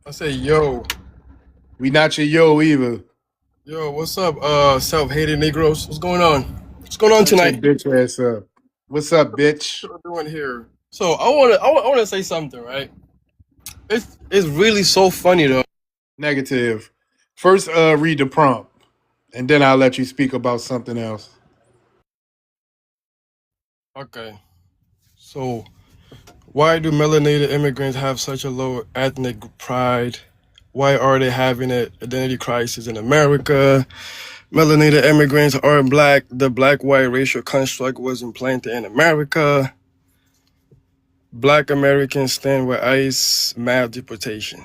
I say, yo, We not your yo either. yo, what's up, self-hated Negroes? What's going on? What's going on Shut your tonight? bitch ass up. What's up, bitch? What we're doing here? So I wanna say something, right? It's really so funny though. Negative. First, read the prompt, and then I'll let you speak about something else. Okay, so why do melanated immigrants have such a low ethnic pride? Why are they having an identity crisis in America? Melanated immigrants aren't black. The black-white racial construct was implanted in America. Black Americans stand with ICE mass deportation.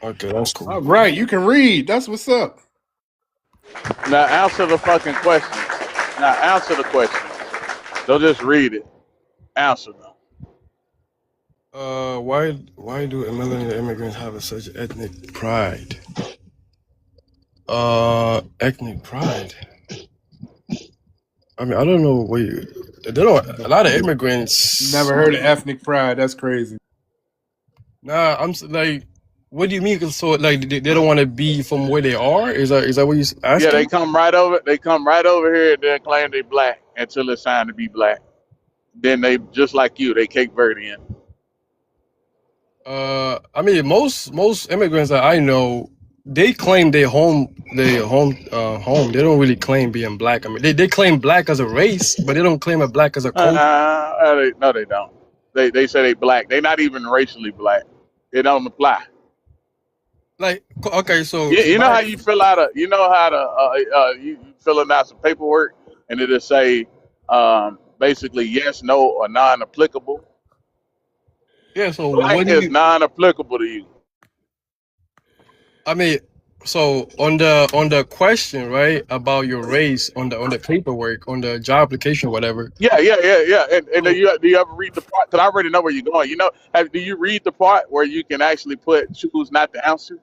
Okay, that's cool. All right, you can read. That's what's up. Now answer the fucking questions. Now answer the questions. Don't just read it. Answer them. Why do melanated immigrants have such ethnic pride? Ethnic pride. I mean, I don't know what you. They don't. A lot of immigrants. Never heard of ethnic pride. That's crazy. Nah, like, what do you mean? So, like, they don't want to be from where they are? Is that what you Yeah, asking? they come right over. They come right over here and then claim they black until it's time to be black. Then they just like you. They Cape Verdean. I mean, most immigrants that I know, they claim home. They don't really claim being black. I mean, they claim black as a race, but they don't claim a black as a culture. No, they don't. They say they black. They not even racially black. It don't apply. Like, okay, so You know black. how you fill out you know how to you filling out some paperwork and it'll say basically yes, no, or non-applicable. Yeah. So Black what do is you? non-applicable to you. I mean, so on the question, right, about your race on the paperwork on the job application, whatever. Yeah. And So, do you ever read the part? Because I already know where you're going. You know, do you read the part where you can actually choose not to answer?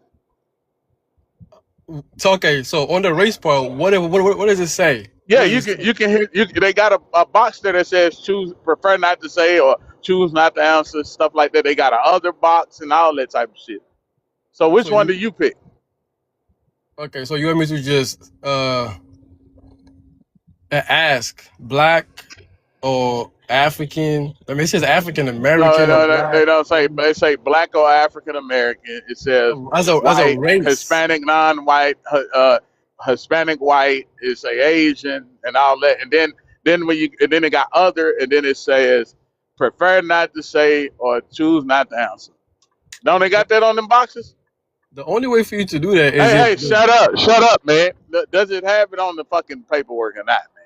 so okay, so on the race part, what does it say? Yeah, What does it say? you can hit. They got a box there that says choose, prefer not to say, or choose not to answer, stuff like that. They got a other box and all that type of shit. So which So one do you pick? okay, so you want me to just ask black or African? I mean, it says African No, American or no, black they don't say. They say black or African American. It says as a white, race. Hispanic, non-white, Hispanic, white. It say Asian and all that. And then then it got other, and then it says prefer not to say or choose not to answer. Don't they got that on them boxes? The only way for you to do that is if Hey, shut up, man. Does it have it on the fucking paperwork or not, man?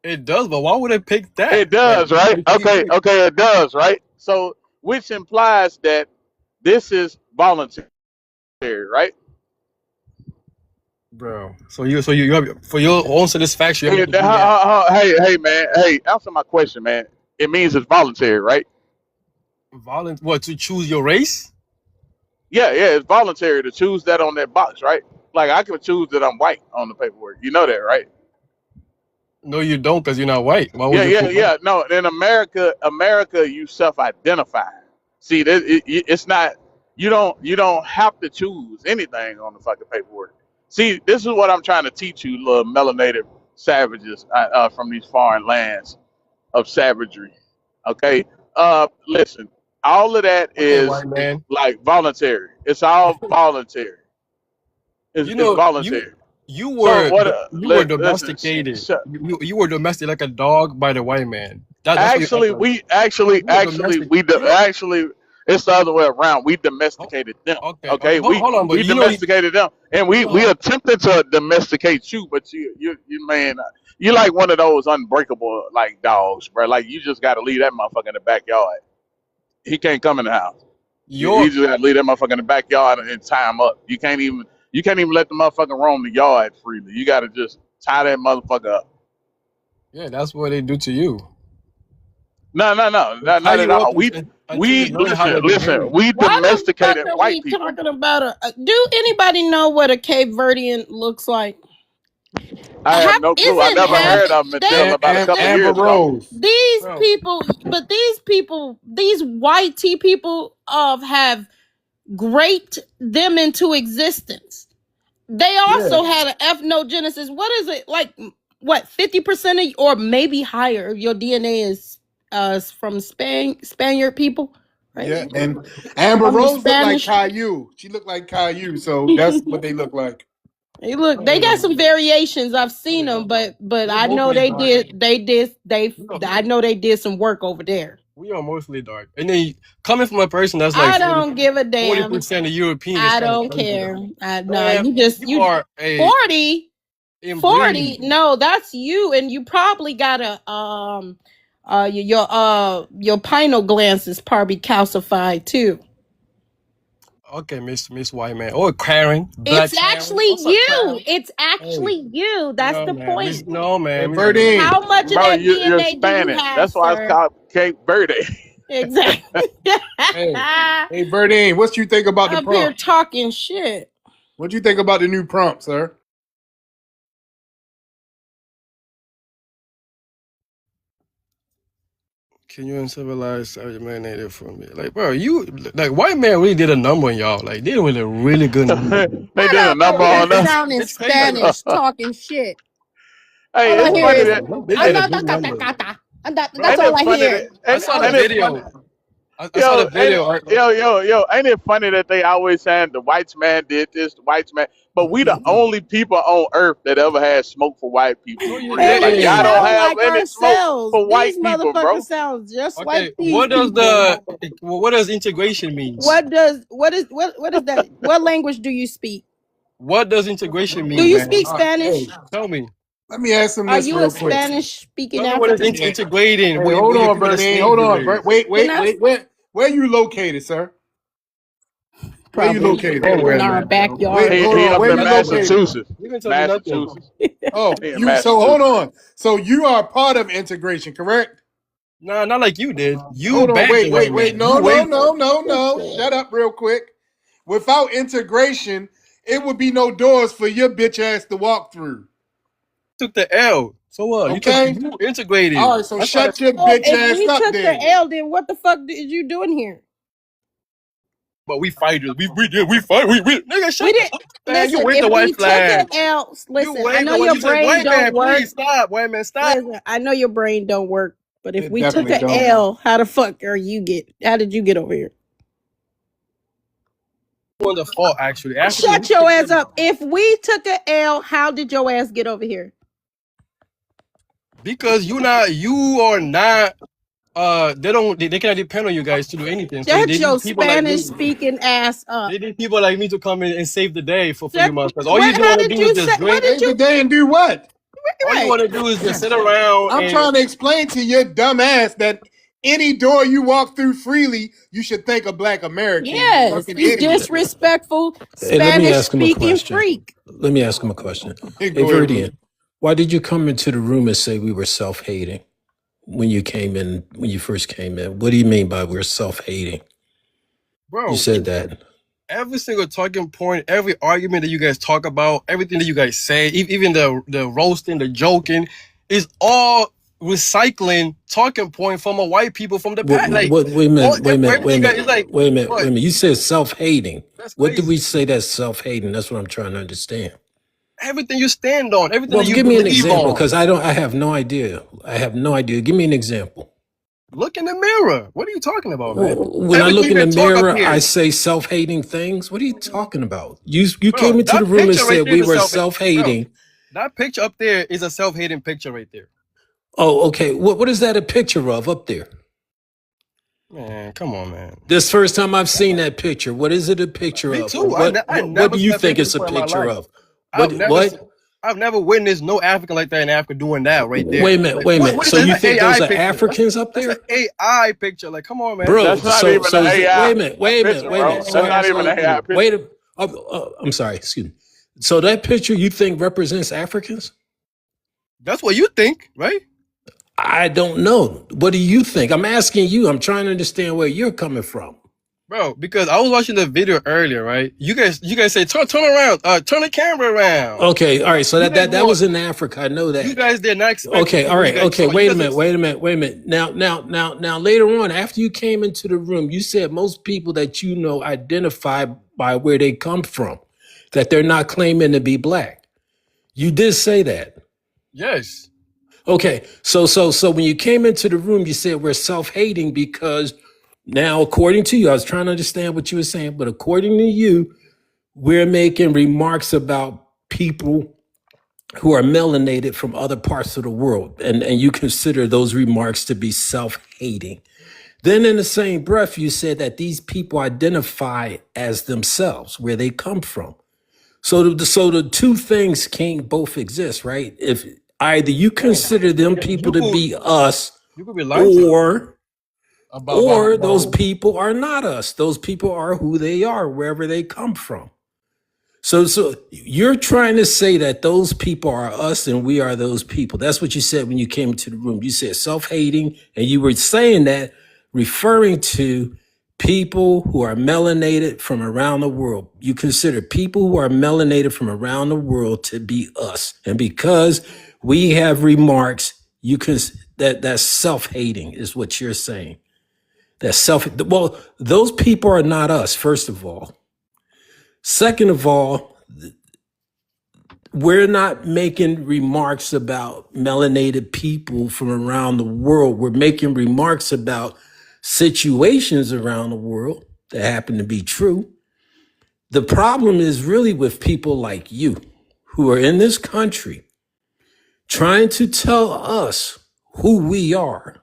it does, but why would I pick that? It Like, does, right? Okay, it does, right? So, which implies that this is voluntary, right? bro. So you have for your own satisfaction, you Hey, have to do that. hey, man. Hey, answer my question, man. It means it's voluntary, right? What to choose your race? Yeah, it's voluntary to choose that on that box, right? Like I can choose that I'm white on the paperwork. You know that, right? No, you don't, because you're not white. Why would Yeah, you put white? No, in America, you self-identify. See, it's not. You don't have to choose anything on the fucking paperwork. See, this is what I'm trying to teach you, little melanated savages from these foreign lands of savagery. Okay, listen, all of that Okay, is white man. like voluntary. It's all voluntary. You It's know, voluntary. you So were what? you were Listen, domesticated. You were domesticated like a dog by the white man. That's what you act actually, like. we You were domestic. You know. actually, it's the other way around. We domesticated them. Okay. Okay, Hold on, but we you know, domesticated them, and we hold on. attempted to domesticate you, but you man, you like one of those unbreakable like dogs, bro. Like you just got to leave that motherfucker in the backyard. He can't come in the house. You Your just got to leave that motherfucker in the backyard and tie him up. You can't even let the motherfucker roam the yard freely. You got to just tie that motherfucker up. yeah, that's what they do to you. No, They tie not at you up all. until you We learn how to listen. behave. We Why the fuck domesticated are white we people. talking about do anybody know what a Cape Verdean looks like? I have no clue. I Isn't never half heard of them they until about a couple of Amber years ago. Rose. these Bro, people, but these white tea people have great them into existence. They yeah. also had an ethnogenesis. What is it like? What 50% of, or maybe higher, of your DNA is from Spaniard people, right? Yeah, and Amber From the Rose looked like Spanish. Caillou. She looked like Caillou, so that's what they look like. Hey, look, they got some variations. I've seen them, but We're I know mostly dark. I know they did some work over there. We are mostly dark. And then coming from a person that's like I don't give a damn. 40% of European is I kind of don't crazy care. though. No, Man, you you are a 40, inbreed. 40. No, that's you, and you probably got a your pineal glands is probably calcified too. Okay, Miss White Man. Or Karen. Black It's Karen. actually What's up, you. Karen? It's Hey. actually you. That's No the man. point. No Hey, man. Verdine. How much of Bro, that you're DNA do you Spanish. have, That's why it's sir? called Cape Verde. Exactly. Hey, hey, Verdine, what you think about the Up here prompt? talking shit. What you think about the new prompt, sir? Can you uncivilize Savage Marinated for me? Like, bro, you like white man really did a number on y'all. Like, they did a really good number. They Shut did a up number over here on us. sounding It's crazy. Spanish, talking shit. Hey, All I it's hear funny is that They did a good number. "Anda, anda, anda, anda." Bro, That's ain't all it I funny hear. that I ain't, saw the ain't it funny? video. I saw the Ain't video. ain't it funny that they always saying the white man did this, the white man, but we the only people on earth that ever had smoke for white people No, for you real. And Like we y'all didn't. don't sound have like any smoke ourselves. for These white people, motherfuckers bro. sound just like Okay, these people. what does integration means? What is that? What language do you speak? What does integration Do mean, you man? speak Spanish? Hey, tell me. Let me ask him Are this you a real quick. Spanish speaking Tell me what is African? integrating Hey, where hold your on, people that Bernie. slaves Hold were on. raised? Can I Where you located, sir? Where you probably located? in Nowhere, our man. Wait, backyard? hold He on. up Where in you located? Massachusetts. You can tell me nothing. Massachusetts. Oh, He in you. So hold Massachusetts. on. So you are part of integration, correct? Nah, not like you did. You Hold on. bagged the white Wait. man. You No, no, waved. no, no, no. Shut up, real quick. Without integration, it would be no doors for your bitch ass to walk through. Took the L. So what? Okay. You integrated. All right. So That's why. shut your Oh, bitch if ass we up, took the then. L, then what the fuck did you do in here? But we fighters. We fight. We nigga, We shut didn't up, man. You listen. waved the If we white took an flag. L, You listen. I waved know the white. your You said, brain white don't man, work. please stop. White man, stop. Listen, I know your brain don't work. But if It we took definitely an don't. L, how the fuck are you get? How did you get over here? On the fault, actually. African. Shut your ass up. If we took an L, how did your ass get over here? Because you are not they cannot depend on you guys to do anything. So they Shut your need people like Spanish me. speaking ass up. They need people like me to come in and save the day for you Shut, months. Because all you what? don't How want to did do is you say? just What drink. did Save the you? day and do what? All you Right. want to do is just sit around I'm and trying to explain to your dumb ass that any door you walk through freely, you should thank a black American, you Yes, fucking you idiot. disrespectful Hey, let me Spanish ask him a speaking question. freak. Let me ask him a question. Hey, Hey, go ahead, bro. Verdian, why did you come into the room and say we were self-hating when you came in, when you first came in? What do you mean by we're self-hating? You bro, said that. every single talking point, every argument that you guys talk about, everything that you guys say, even the roasting, the joking, is all recycling talking point from a white people from the past. Like Wait a all minute, wait a minute, wait a everything you guys minute, is like wait a minute, wait what? a minute. You said self-hating. That's What did crazy. we say that's self-hating? That's what I'm trying to understand. Everything you stand on, everything Well, that you give me an believe example, on. because I have no idea. I have no idea. Give me an example. Look in the mirror. What are you talking about, man? When I look Everything in the that talk up mirror, I here, say self-hating things. What are you talking about? You bro. came into the That room and picture right said there is we a were bro. self-hating. That picture up there is a self-hating picture right there. Oh, okay. What is that a picture of up there? Man, come on, man. This first time I've seen that picture. What is it a picture Me of? Or too. I what never do seen you that think picture it's a before in my picture life. of? I've never What? I've never witnessed no African like that in Africa doing that right there. Wait a minute, Like wait a minute. what is So that? you That's an think AI those are picture. Africans up That's an there? AI picture. Like, come on, man. Bro, That's not even so an is it, AI wait a minute, wait a minute, picture, wait a bro. minute. That's not even an AI picture. Wait a, I'm sorry, excuse me. So that picture you think represents Africans? That's what you think, right? I don't know. What do you think? I'm asking you. I'm trying to understand where you're coming from. Bro, because I was watching the video earlier, right? You guys say turn around, turn the camera around. Okay, all right. So You guys that want, was in Africa. I know you that. guys did not expect to Okay, see all what you right. guys Okay, saw. You wait a guys minute. Wait a minute. Wait a minute. Now later on, after you came into the room, you said most people that you know identify by where they come from, that they're not claiming to be black. You did say that. yes. Okay, so when you came into the room, you said we're self-hating because now, according to you, I was trying to understand what you were saying, but according to you, we're making remarks about people who are melanated from other parts of the world, and you consider those remarks to be self-hating. Then in the same breath, you said that these people identify as themselves, where they come from. So the two things can't both exist, right? If either you consider them people to be us, You could be lying to or about those people are not us. Those people are who they are, wherever they come from. So you're trying to say that those people are us and we are those people. That's what you said when you came into the room. You said self-hating, and you were saying that referring to people who are melanated from around the world. You consider people who are melanated from around the world to be us. And because we have remarks, you can that's self-hating is what you're saying. Well, those people are not us, first of all. Second of all, we're not making remarks about melanated people from around the world. We're making remarks about situations around the world that happen to be true. The problem is really with people like you who are in this country trying to tell us who we are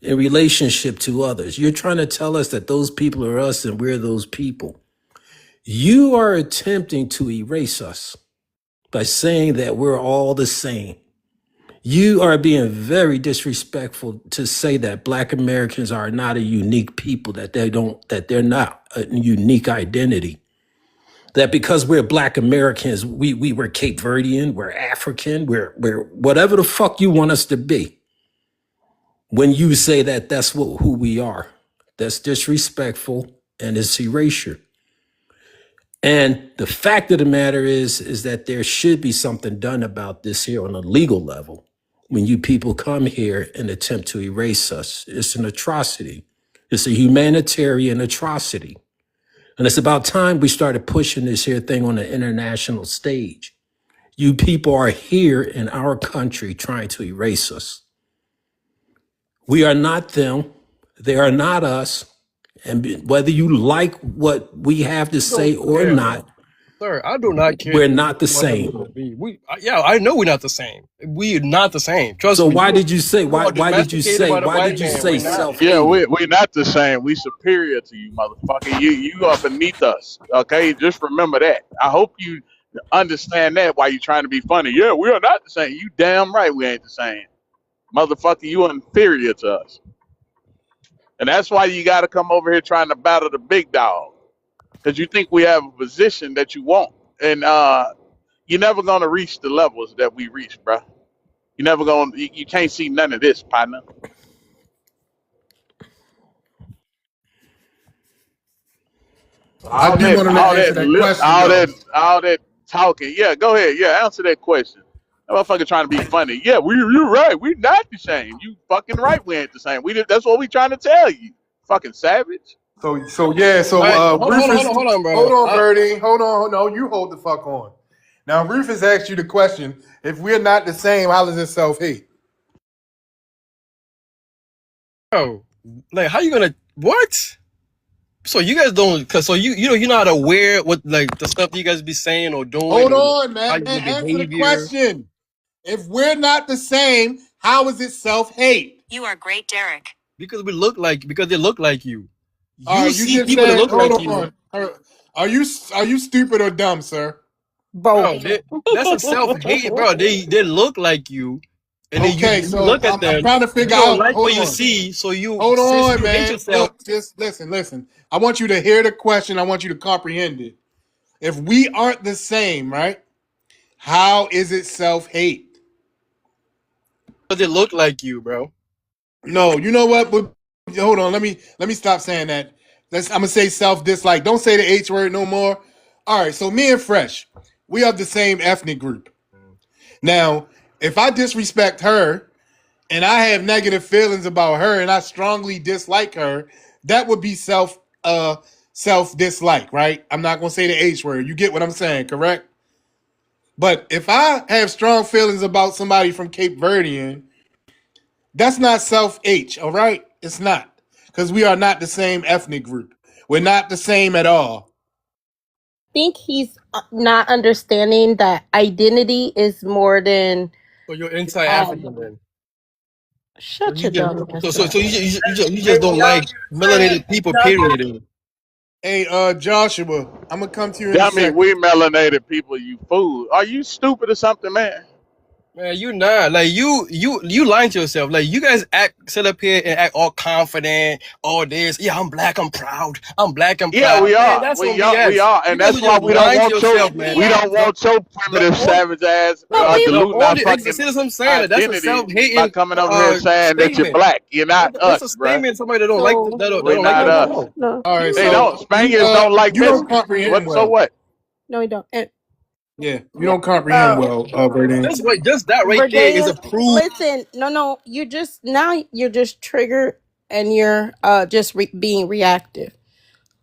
in relationship to others. You're trying to tell us that those people are us and we're those people. You are attempting to erase us by saying that we're all the same. You are being very disrespectful to say that Black Americans are not a unique people, that they're not a unique identity. That because we're Black Americans, we were Cape Verdean, we're African, we're whatever the fuck you want us to be. When you say that that's who we are, that's disrespectful and it's erasure. And the fact of the matter is that there should be something done about this here on a legal level. When you people come here and attempt to erase us, it's an atrocity. It's a humanitarian atrocity. And it's about time we started pushing this here thing on the international stage. You people are here in our country trying to erase us. We are not them. They are not us. And whether you like what we have to say or not, Sir, I do not care we're not the whatever same. it be. Yeah, I know we're not the same. We're not the same. Trust So me. why did you say You are domesticated by the white man. We're not. self-hate? Yeah, we're not the same. We superior to you, motherfucker. You are beneath us. Okay, just remember that. I hope you understand that while you're trying to be funny. Yeah, we are not the same. You damn right we ain't the same, motherfucker. You are inferior to us, and that's why you got to come over here trying to battle the big dog, because you think we have a position that you want, and you're never gonna reach the levels that we reach, bro. You never gonna. You can't see none of this, partner. I do want to answer that question though. All that talking. Yeah, go ahead. Yeah, answer that question. That motherfucker trying to be funny. Yeah, you're right. We're not the same. You fucking right. We ain't the same. That's what we trying to tell you. Fucking savage. So Rufus, Hold on, bro. hold on, Birdie, hold on. No, you hold the fuck on. Now, Rufus asked you the question: if we're not the same, how is it self-hate? Bro, like, how you gonna what? So you guys don't, cause so you're not aware what like the stuff you guys be saying or doing. Hold or on, man. your Answer the behavior. question. If we're not the same, how is it self-hate? You are great, Derek. Because they look like you. You See just people that said, look hold like you. on. Are you stupid or dumb, sir? Both. Bro, that's a self-hate, bro. They look like you, and then Okay, you so look at I'm them. trying to You figure don't out. like what Hold you on. see, so you Hold since on, you hate man. yourself. Look, just listen. I want you to hear the question. I want you to comprehend it. If we aren't the same, right? How is it self-hate? Because they look like you, bro. No, you know what? But hold on. Let me stop saying that. I'm gonna say self-dislike. Don't say the H word no more. All right. So me and Fresh, we are the same ethnic group. Now, if I disrespect her and I have negative feelings about her and I strongly dislike her, that would be self-dislike, right? I'm not gonna say the H word. You get what I'm saying, correct? But if I have strong feelings about somebody from Cape Verdean, that's not self-H, all right? It's not. Because we are not the same ethnic group. We're not the same at all. I think he's not understanding that identity is more than So you're anti-African then. So shut you your dumb ass just up. you just don't like melanated people, period. Hey, Joshua, I'm gonna come to you in a That mean second. we melanated people, you fool. Are you stupid or something, man? Man, you not like you lying to yourself. Like you guys sit up here and act all confident, all this. Yeah, I'm black, I'm proud. I'm black, I'm Yeah, proud. we Man, are. that's some We BS. are, You and guys that's are why just lying to yourself, man. we don't want your The primitive only savage ass But we diluting our only see fucking that's what I'm saying. That's a identity by self-hating coming over here saying that you're statement. black. You're not That's a us, bruh. statement somebody that don't like so they We're don't like not that us. wrong. no, All right, They don't. so Spaniards don't like you don't Mexicans. comprehend So well. what? no, we don't. And Yeah, you don't comprehend well, Verdine. Just that right there is a Verdanian, proof. listen, no, you're just triggered and you're just being reactive.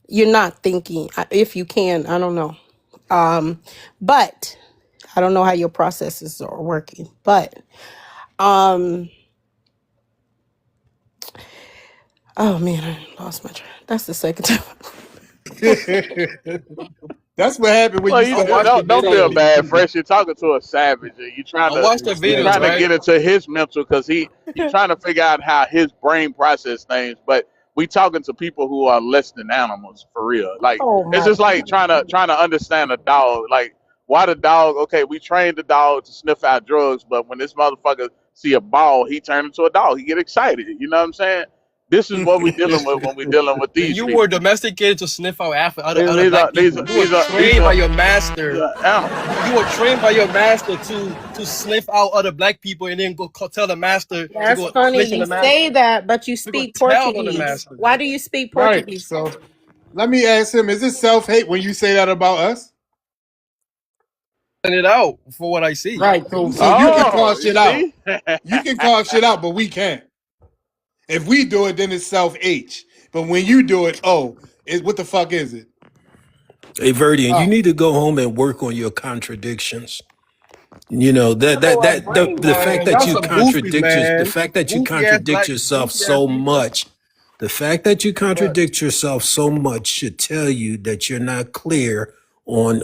You're not thinking. If you can, I don't know. But I don't know how your processes are working. But Oh man, I lost my train. That's the second time. That's what happened when Well, you you I start. watched the don't feel video. bad, Fresh. You're talking to a savage, and I watched the you're videos, trying to right? get into his mental because you trying to figure out how his brain process things. But we talking to people who are less than animals for real. Like Oh it's my just like god. trying to understand a dog. Like why the dog? Okay, we trained the dog to sniff out drugs, but when this motherfucker see a ball, he turn into a dog. He get excited. You know what I'm saying? This is what we dealing with when we dealing with And these you were people. domesticated to sniff out These, other these black are these people. are You were these are these trained by are, your these master. are animals. You were trained by your master to sniff out other black people and then tell the master to That's go funny snitch on you the say master. that, but you To go speak tell on the Portuguese. master. Why do you speak Right. Portuguese? So let me ask him: is it self-hate when you say that about us? Send it out for what I see. Right. So you can call Oh, you shit out. see? You can call shit out, but we can't. If we do it, then it's self-H. But when you do it, what the fuck is it? Hey, Verdian, you Oh, need to go home and work on your contradictions. You know I know our brain, the fact man. that Y'all you some goofies, the man. fact that you contradict yourself Goofy ass so people. much, the fact that you Too much. contradict yourself so much should tell you that you're not clear on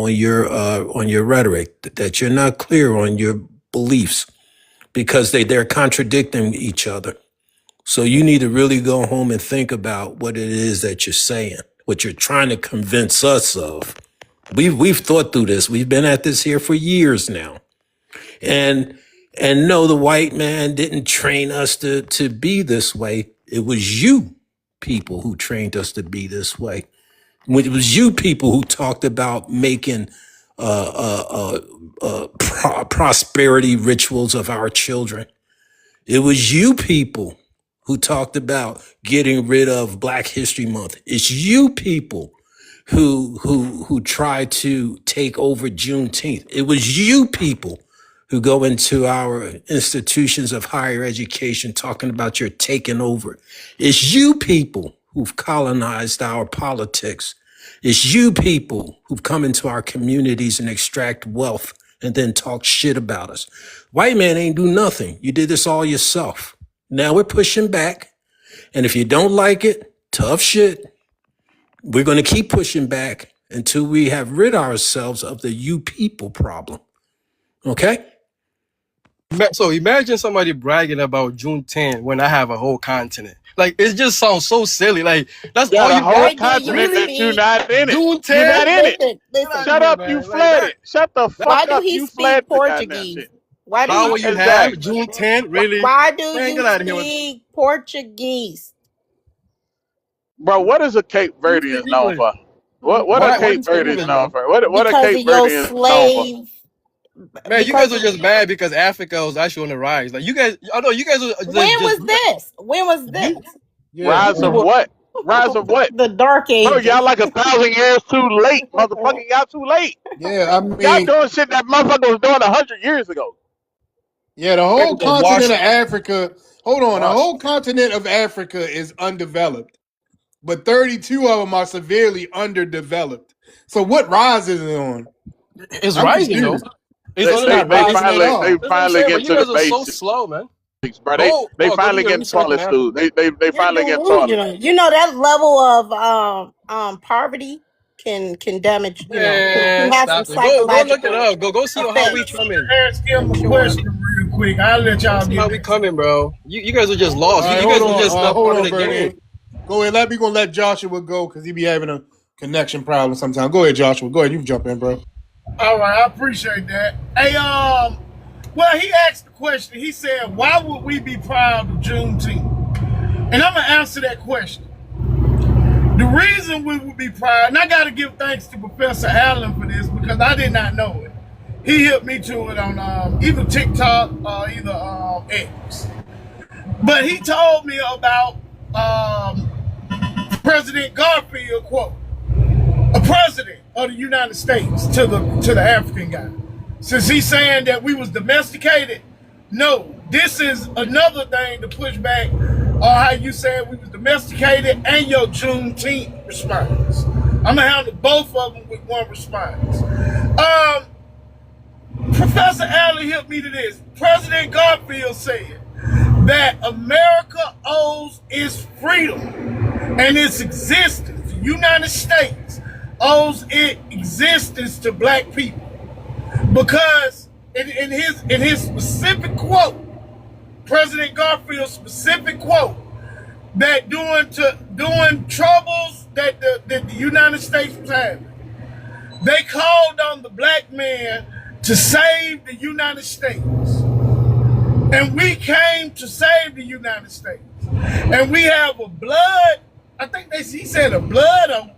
your rhetoric, that you're not clear on your beliefs because they're contradicting each other. So you need to really go home and think about what it is that you're saying, what you're trying to convince us of. We've thought through this. We've been at this here for years now. And no, the white man didn't train us to be this way. It was you people who trained us to be this way. It was you people who talked about making prosperity rituals of our children. It was you people who talked about getting rid of Black History Month. It's you people who tried to take over Juneteenth. It was you people who go into our institutions of higher education talking about your taking over. It's you people who've colonized our politics. It's you people who've come into our communities and extract wealth and then talk shit about us. White man ain't do nothing. You did this all yourself. Now we're pushing back. And if you don't like it, tough shit. We're going to keep pushing back until we have rid ourselves of the you people problem. Okay? So imagine somebody bragging about Juneteenth when I have a whole continent. Like it just sounds so silly. Like that's Got all a you whole got. Why do you continent Really? that you're speak? not in it. You're not Juneteenth? in it. Listen, Get out listen. of Shut here, up, you man. Like fled that. it. Shut the Why fuck do up. he You fled speak the goddamn Portuguese? shit. Why do you Power you speak? have, Exactly. Juneteenth, really? Why do Man, you get out of here with speak Portuguese? Bro, what is a Cape you speak Verdeans known English. for? What are Why do you Cape speak Verdeans English, known bro? for? What are Because of Cape your Verdeans known for? slave. Man, you guys Because are just mad because Africa was actually on the rise. Like you guys, I know you guys are when just was this? When was you this? yeah. Rise of what? Rise of what? The Dark Bro, y'all Ages. like 1,000 years too late, motherfucker. Y'all too late. Yeah, I Y'all mean, doing shit that motherfucker was doing 100 years ago. yeah, the guys whole are just continent of washed, Africa, hold on, the washed. whole continent of Africa is undeveloped, but 32 of them are severely underdeveloped. So what rise is it on? It's I'm rising though. confused. It's on It's the not They rising at decline. finally they all. That's what I'm finally saying. But get you to the guys are so basics, slow, man. bro. They Go do finally your getting research in toilet stool. Africa. They You're finally getting toilet. delusional. You know that level of poverty can damage. Can Man, have some stop it. Go look it psychological up. Go see how we effects. coming. Ask him I'm a sure. question real quick. I'll let Go y'all see get how we back to it. coming, bro. You guys are just All lost. right, You guys are just not hold part of on, the game. Bernie. Go ahead. We gonna let Joshua go because he be having a connection problem sometimes. Go ahead, Joshua. Go ahead. You can jump in, bro. All right, I appreciate that. Hey, well, he asked the question. He said, "Why would we be proud of Juneteenth?" And I'm gonna answer that question. The reason we would be proud, and I got to give thanks to Professor Allen for this because I did not know it. He helped me to it on either TikTok or either X. But he told me about President Garfield quote, a president of the United States to the African guy. Since he's saying that we was domesticated, no, this is another thing to push back on how you said we was domesticated and your Juneteenth response. I'm gonna handle both of them with one response. Professor Allen helped me to this. President Garfield said that America owes its freedom and its existence. The United States owes its existence to black people because in his specific quote, President Garfield's specific quote, that during troubles that the United States was having, they called on the black man to save the United States. And we came to save the United States. And we have a blood, I think he said a blood oath.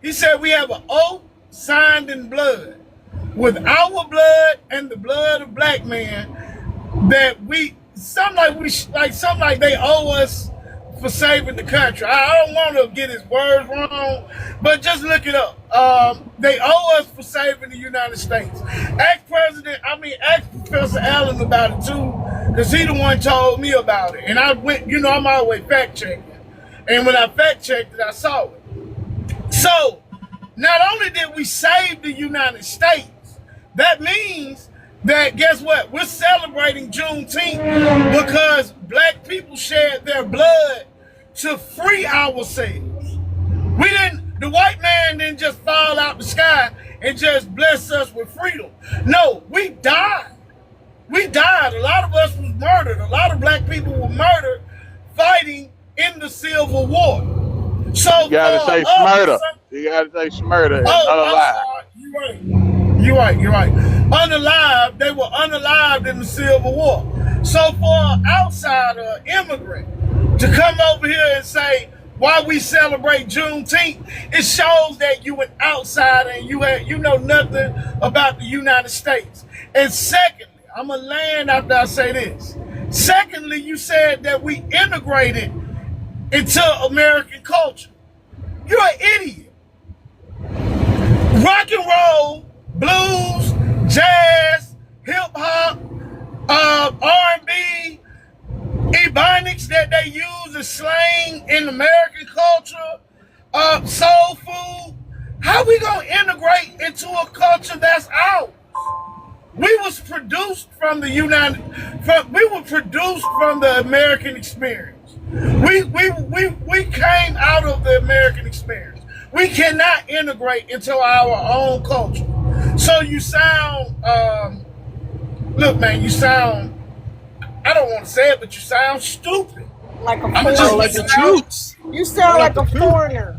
He said we have an oath signed in blood with our blood and the blood of black men that something like they owe us for saving the country. I don't want to get his words wrong, but just look it up. They owe us for saving the United States. Ask Professor Allen about it too, because he the one told me about it. And I went, I'm always fact checking. And when I fact checked it, I saw it. So, not only did we save the United States, that means that, guess what? We're celebrating Juneteenth because black people shed their blood to free ourselves. The white man didn't just fall out the sky and just bless us with freedom. No, we died. We died. A lot of us was murdered. A lot of black people were murdered fighting in the Civil War. So you gotta say smurder. You gotta say smurder. You're right. Unalive, they were unalived in the Civil War. So for an outsider, immigrant, to come over here and say, why we celebrate Juneteenth, it shows that you an outsider and you know nothing about the United States. And secondly, I'm gonna land after I say this. Secondly, you said that we integrated into American culture. You're an idiot. Rock and roll, blues, jazz, hip hop, R&B, ebonics that they use as slang in American culture, soul food. How we gonna integrate into a culture that's ours? We was produced from the American experience. We came out of the American experience. We cannot integrate into our own culture. So you sound, look, man, I don't want to say it, but you sound stupid. Like a foreigner. You sound like a foreigner.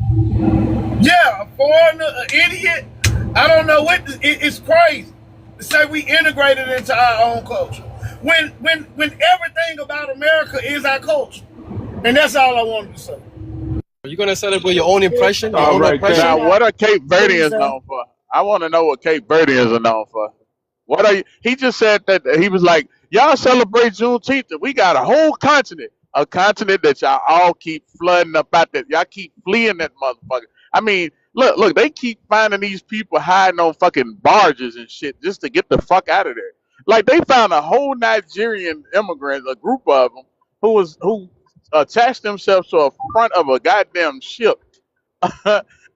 Yeah, a foreigner, an idiot. I don't know it's crazy to say we integrated into our own culture. When everything about America is our culture. And that's all I wanted to say. Are you gonna celebrate your own impression? All right. Now, what are Cape Verdeans known for? I want to know what Cape Verdeans are known for. What are you? He just said that he was like, y'all celebrate Juneteenth, and we got a whole continent that y'all all keep flooding up out there. Y'all keep fleeing that motherfucker. I mean, look, they keep finding these people hiding on fucking barges and shit just to get the fuck out of there. Like they found a whole Nigerian immigrant, a group of them, who attached themselves to a front of a goddamn ship,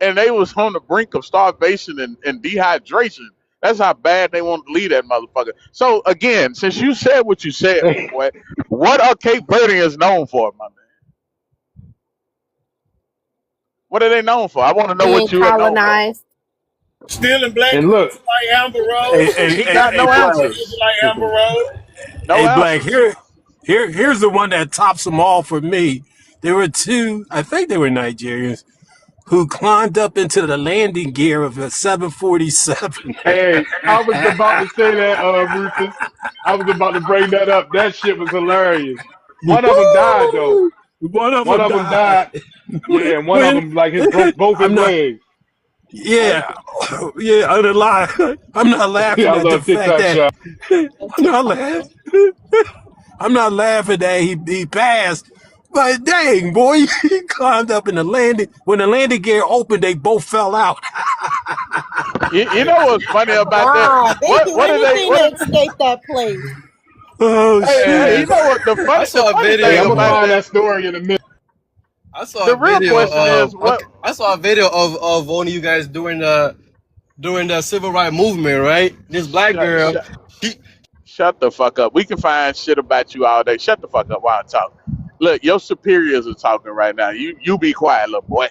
and they was on the brink of starvation and dehydration. That's how bad they want to leave that motherfucker. So again, since you said what you said, boy, what are Cape Verdeans known for, my man? What are they known for? I want to know what you are known for. Stealing black and look, like Amber Rose. He got no answers. Like Amber Rose. No hey, answers. Black, here's the one that tops them all for me. There were two, I think they were Nigerians, who climbed up into the landing gear of a 747. Hey, I was about to say that, Rufus. I was about to bring that up. That shit was hilarious. One of them died though. One of them died. Yeah, and one of them like broke both his legs. Yeah, I'm not laughing I at love the fact TikTok that I'm not laughing that he passed. But dang, boy, he climbed up in the landing. When the landing gear opened, they both fell out. You know what's funny about that? What do they escape that place? Oh shit! Hey, you know what the funny thing about that story in a minute. I saw the a real video question is what I saw a video of one of you guys during the civil rights movement, right? This black girl, Shut the fuck up. We can find shit about you all day. Shut the fuck up while I talk. Look, your superiors are talking right now. You be quiet, little boy.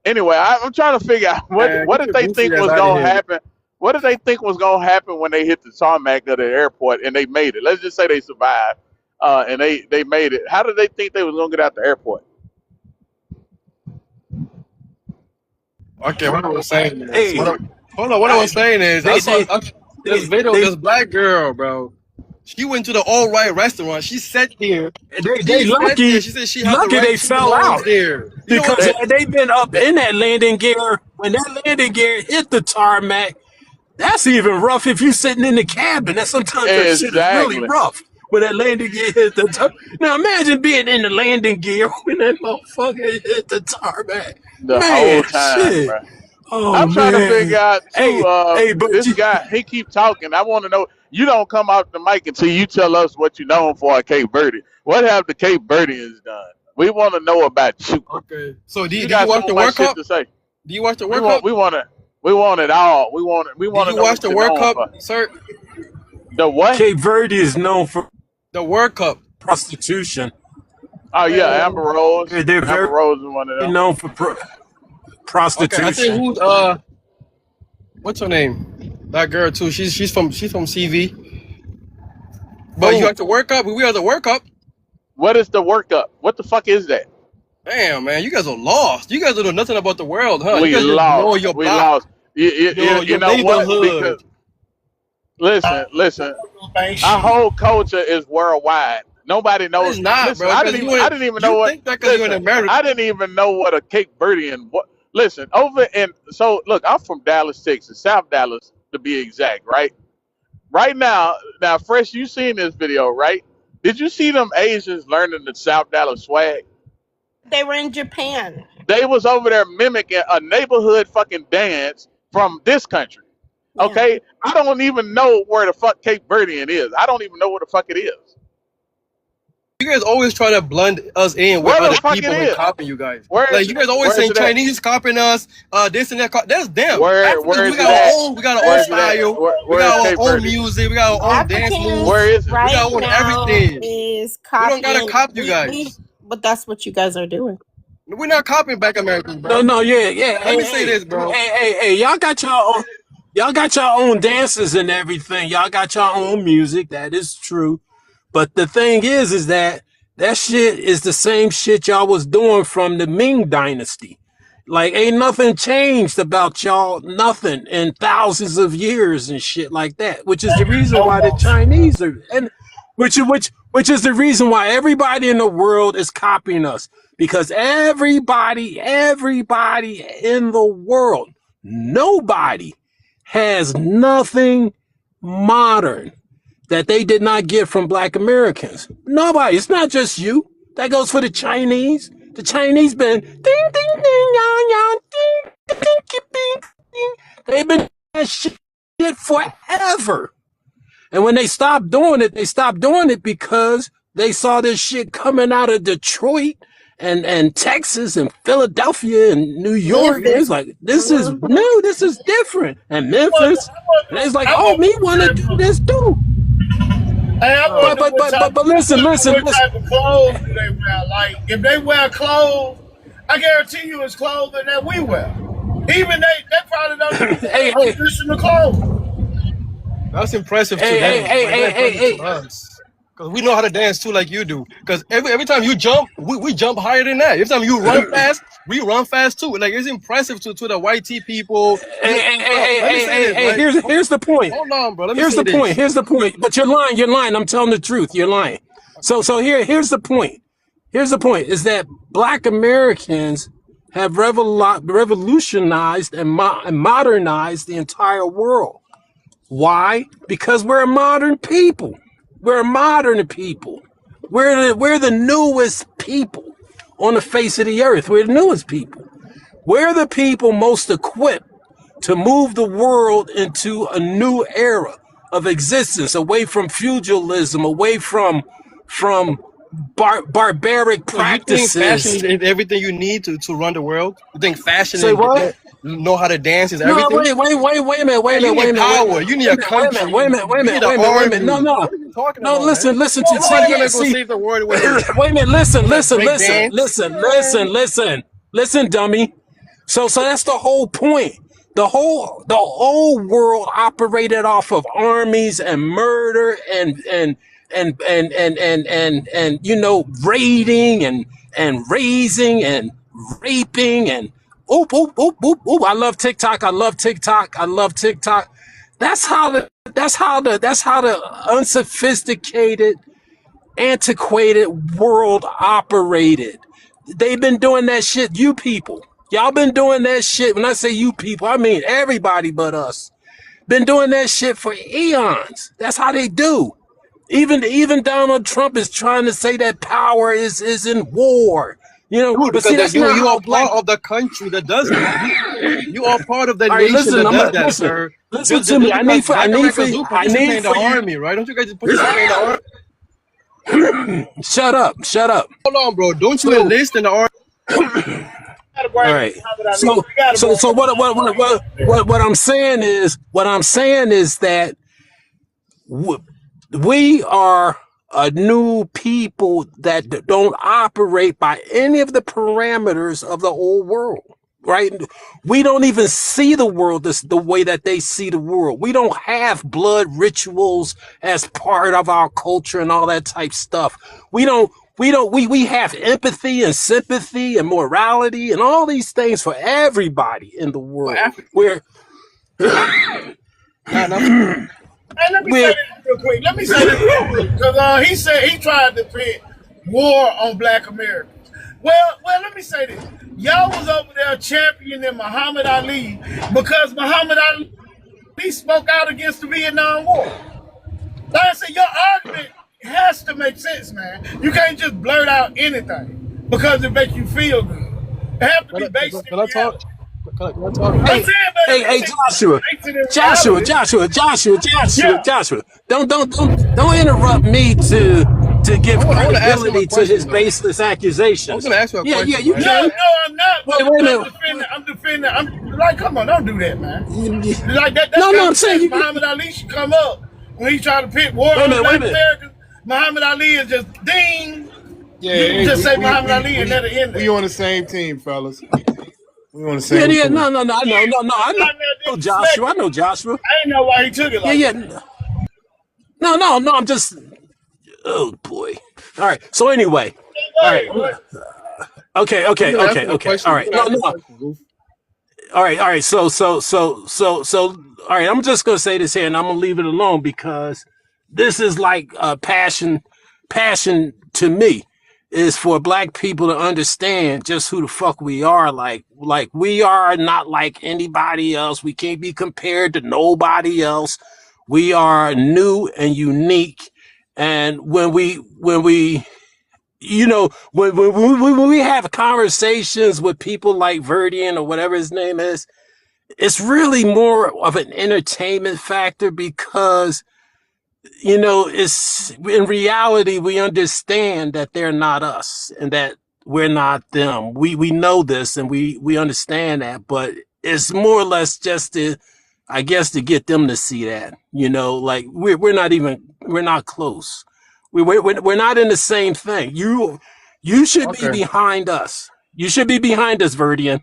Anyway, I'm trying to figure out Man, what get did your they goofy think ass was out of gonna here. happen? What did they think was gonna happen when they hit the tarmac of the airport and they made it? Let's just say they survived, and they made it. How did they think they was gonna get out the airport? Okay, what I was saying is, Hey, hold on. What I was saying is, they they this they video, they this black girl, bro. She went to the all right restaurant. She sat there. they She said she had the lucky right. they She fell belongs out there. You know what? because had they been up in that landing gear when that landing gear hit the tarmac. That's even rough if you sitting in the cabin. That sometimes that shit is really Exactly. rough when that landing gear hit the tarmac. Now imagine being in the landing gear when that motherfucker hit the tarmac. The whole Man, time, shit. bro. Oh I'm trying to figure man. out too. Hey, but This guy, he keep talking. I want to know. You don't come off the mic until you tell us what you're known for at Cape Verde. What have the Cape Verdeans done? We want to know about you. Okay. So You do you got watch so the much World shit Cup? to say. Do you watch the We World want. Cup? We want it all. We Do want to you know watch what the you're World known Cup, for. sir? The what? Cape Verde is known for The World Cup. prostitution. Oh yeah, Man. Amber Rose. They're Amber very Rose is one of them. known for Okay, I think prostitution. who's what's her name? That girl too. She's from CV. But you Who? have to work up. We are the World Cup. What is the workup? What the fuck is that? Damn, man, you guys are lost. You guys don't know nothing about the world, huh? You We guys just know lost. your We block, lost. You your know what? Because neighborhood. listen. Our whole culture is worldwide. Nobody No, knows. it's not, Listen, bro. Because I didn't even know you what. think that because you're in Listen, America. I didn't even know what a Cape Verdean. What? Listen, over in look, I'm from Dallas, Texas, South Dallas to be exact, right? Right now, Fresh, you seen this video, right? Did you see them Asians learning the South Dallas swag? They were in Japan. They was over there mimicking a neighborhood fucking dance from this country. Yeah. Okay, I don't even know where the fuck Cape Verdean is. I don't even know where the fuck it is. You guys always try to blend us in with Where the other fuck it people and is? copying you guys. Where Like is you it? guys always Where is saying it at? Chinese copying us, this and that. That's them. Where Africans, is we it got at? our own. We got our own Where is it at? style. We Where is got our Cape own Verde? music. We got our own dance moves. Where is it? We Right got our own now everything. is We don't gotta copying. copy you guys. But that's what you guys are doing. We're not copying Black Americans, bro. No, yeah. Let Hey, me say this, bro. hey. Y'all got your own dances and everything. Y'all got your own music. That is true. But the thing is that shit is the same shit y'all was doing from the Ming Dynasty. Like, ain't nothing changed about y'all, nothing in thousands of years and shit like that. Which is the reason why the Chinese are, and which is the reason why everybody in the world is copying us. Because everybody in the world, nobody has nothing modern that they did not get from Black Americans. Nobody. It's not just you. That goes for the Chinese. The Chinese been ding ding ding yang yang ding ding ding ding ding. They've been doing that shit forever. And when they stopped doing it because they saw this shit coming out of Detroit and Texas and Philadelphia and New York. And it's like, this is new, this is different. And Memphis. And it's like, oh, me want to do this too. Hey, I wonder But listen. what type of clothes do they wear? Like, if they wear clothes, I guarantee you it's clothing that we wear. Even they probably don't hey, traditional clothes. That's impressive to them. Hey. To us. Because we know how to dance too, like you do. Because every time you jump, we jump higher than that. Every time you run fast, we run fast too. Like it's impressive to the white tea people. Hey, here's the point. Hold on, bro. Here's the point. But you're lying. I'm telling the truth. You're lying. So here's the point. Here's the point is that Black Americans have revolutionized and modernized the entire world. Why? Because we're a modern people. We're modern people. We're the newest people on the face of the earth. We're the newest people. We're the people most equipped to move the world into a new era of existence, away from feudalism, away from barbaric So you think fashion practices. is everything you need to run the world? You think fashion Say is what? know how to dance is No, everything. wait a minute, Man, you need power. You need a country. wait a minute. You need an No, army. no. What are you talking No, about, man? listen to Nobody gonna go see. save the world with this. Wait a minute, listen, Break dance. listen, dummy. So that's the whole point. The whole world operated off of armies and murder and you know, raiding and raising and raping and oop oop oop oop oop. I love TikTok. That's how the unsophisticated, antiquated world operated. They've been doing that shit, you people. Y'all been doing that shit. When I say you people, I mean everybody but us. Been doing that shit for eons. That's how they do. Even Donald Trump is trying to say that power is in war. You know, Dude, but see, because that's not you how are black. part of the country that does that. You are part of the All right, nation listen. that does that, sir. Listen to me. Just because Black Americans do participate in the army, right? Don't you guys participate in the army? Shut up. Hold on, bro. Don't you enlist in the army? All right. So what I'm saying is that we are a new people that don't operate by any of the parameters of the old world, right? We don't even see the world the way that they see the world. We don't have blood rituals as part of our culture and all that type stuff. We have empathy and sympathy and morality and all these things for everybody in the world. Where Hey, let me say this real quick. Because he said he tried to pit war on black Americans. Well, let me say this. Y'all was over there championing Muhammad Ali because Muhammad Ali spoke out against the Vietnam War. Like I said, your argument has to make sense, man. You can't just blurt out anything because it makes you feel good. It has to be based in reality. Hey, Joshua. Don't interrupt me to give credibility to his baseless accusations. I was gonna ask you a question. Yeah, you No, can. I'm not. Wait a minute. I'm defending. I'm like, come on, don't do that, man. Like that. No, I'm saying you. Muhammad Ali should come up when he try to pit war on black Americans. Muhammad Ali is just ding. Yeah, you can just say Muhammad Ali and let it end. We on the same team, fellas. We on the same team. No. I know Joshua. I know Joshua. I didn't know why he took it like that. No. I'm just. Oh boy. All right. So anyway. All right. Okay. All right. No. All right. So. All right. I'm just gonna say this here, and I'm gonna leave it alone because this is like a passion to me is for black people to understand just who the fuck we are. Like we are not like anybody else. We can't be compared to nobody else. We are new and unique. And when we you know, when we have conversations with people like Verdian or whatever his name is, it's really more of an entertainment factor because, you know, it's in reality, we understand that they're not us and that we're not them. We know this and we understand that, but it's more or less just to get them to see that, you know, like we're not close. We're not in the same thing. You should be behind us. You should be behind us, Verdian.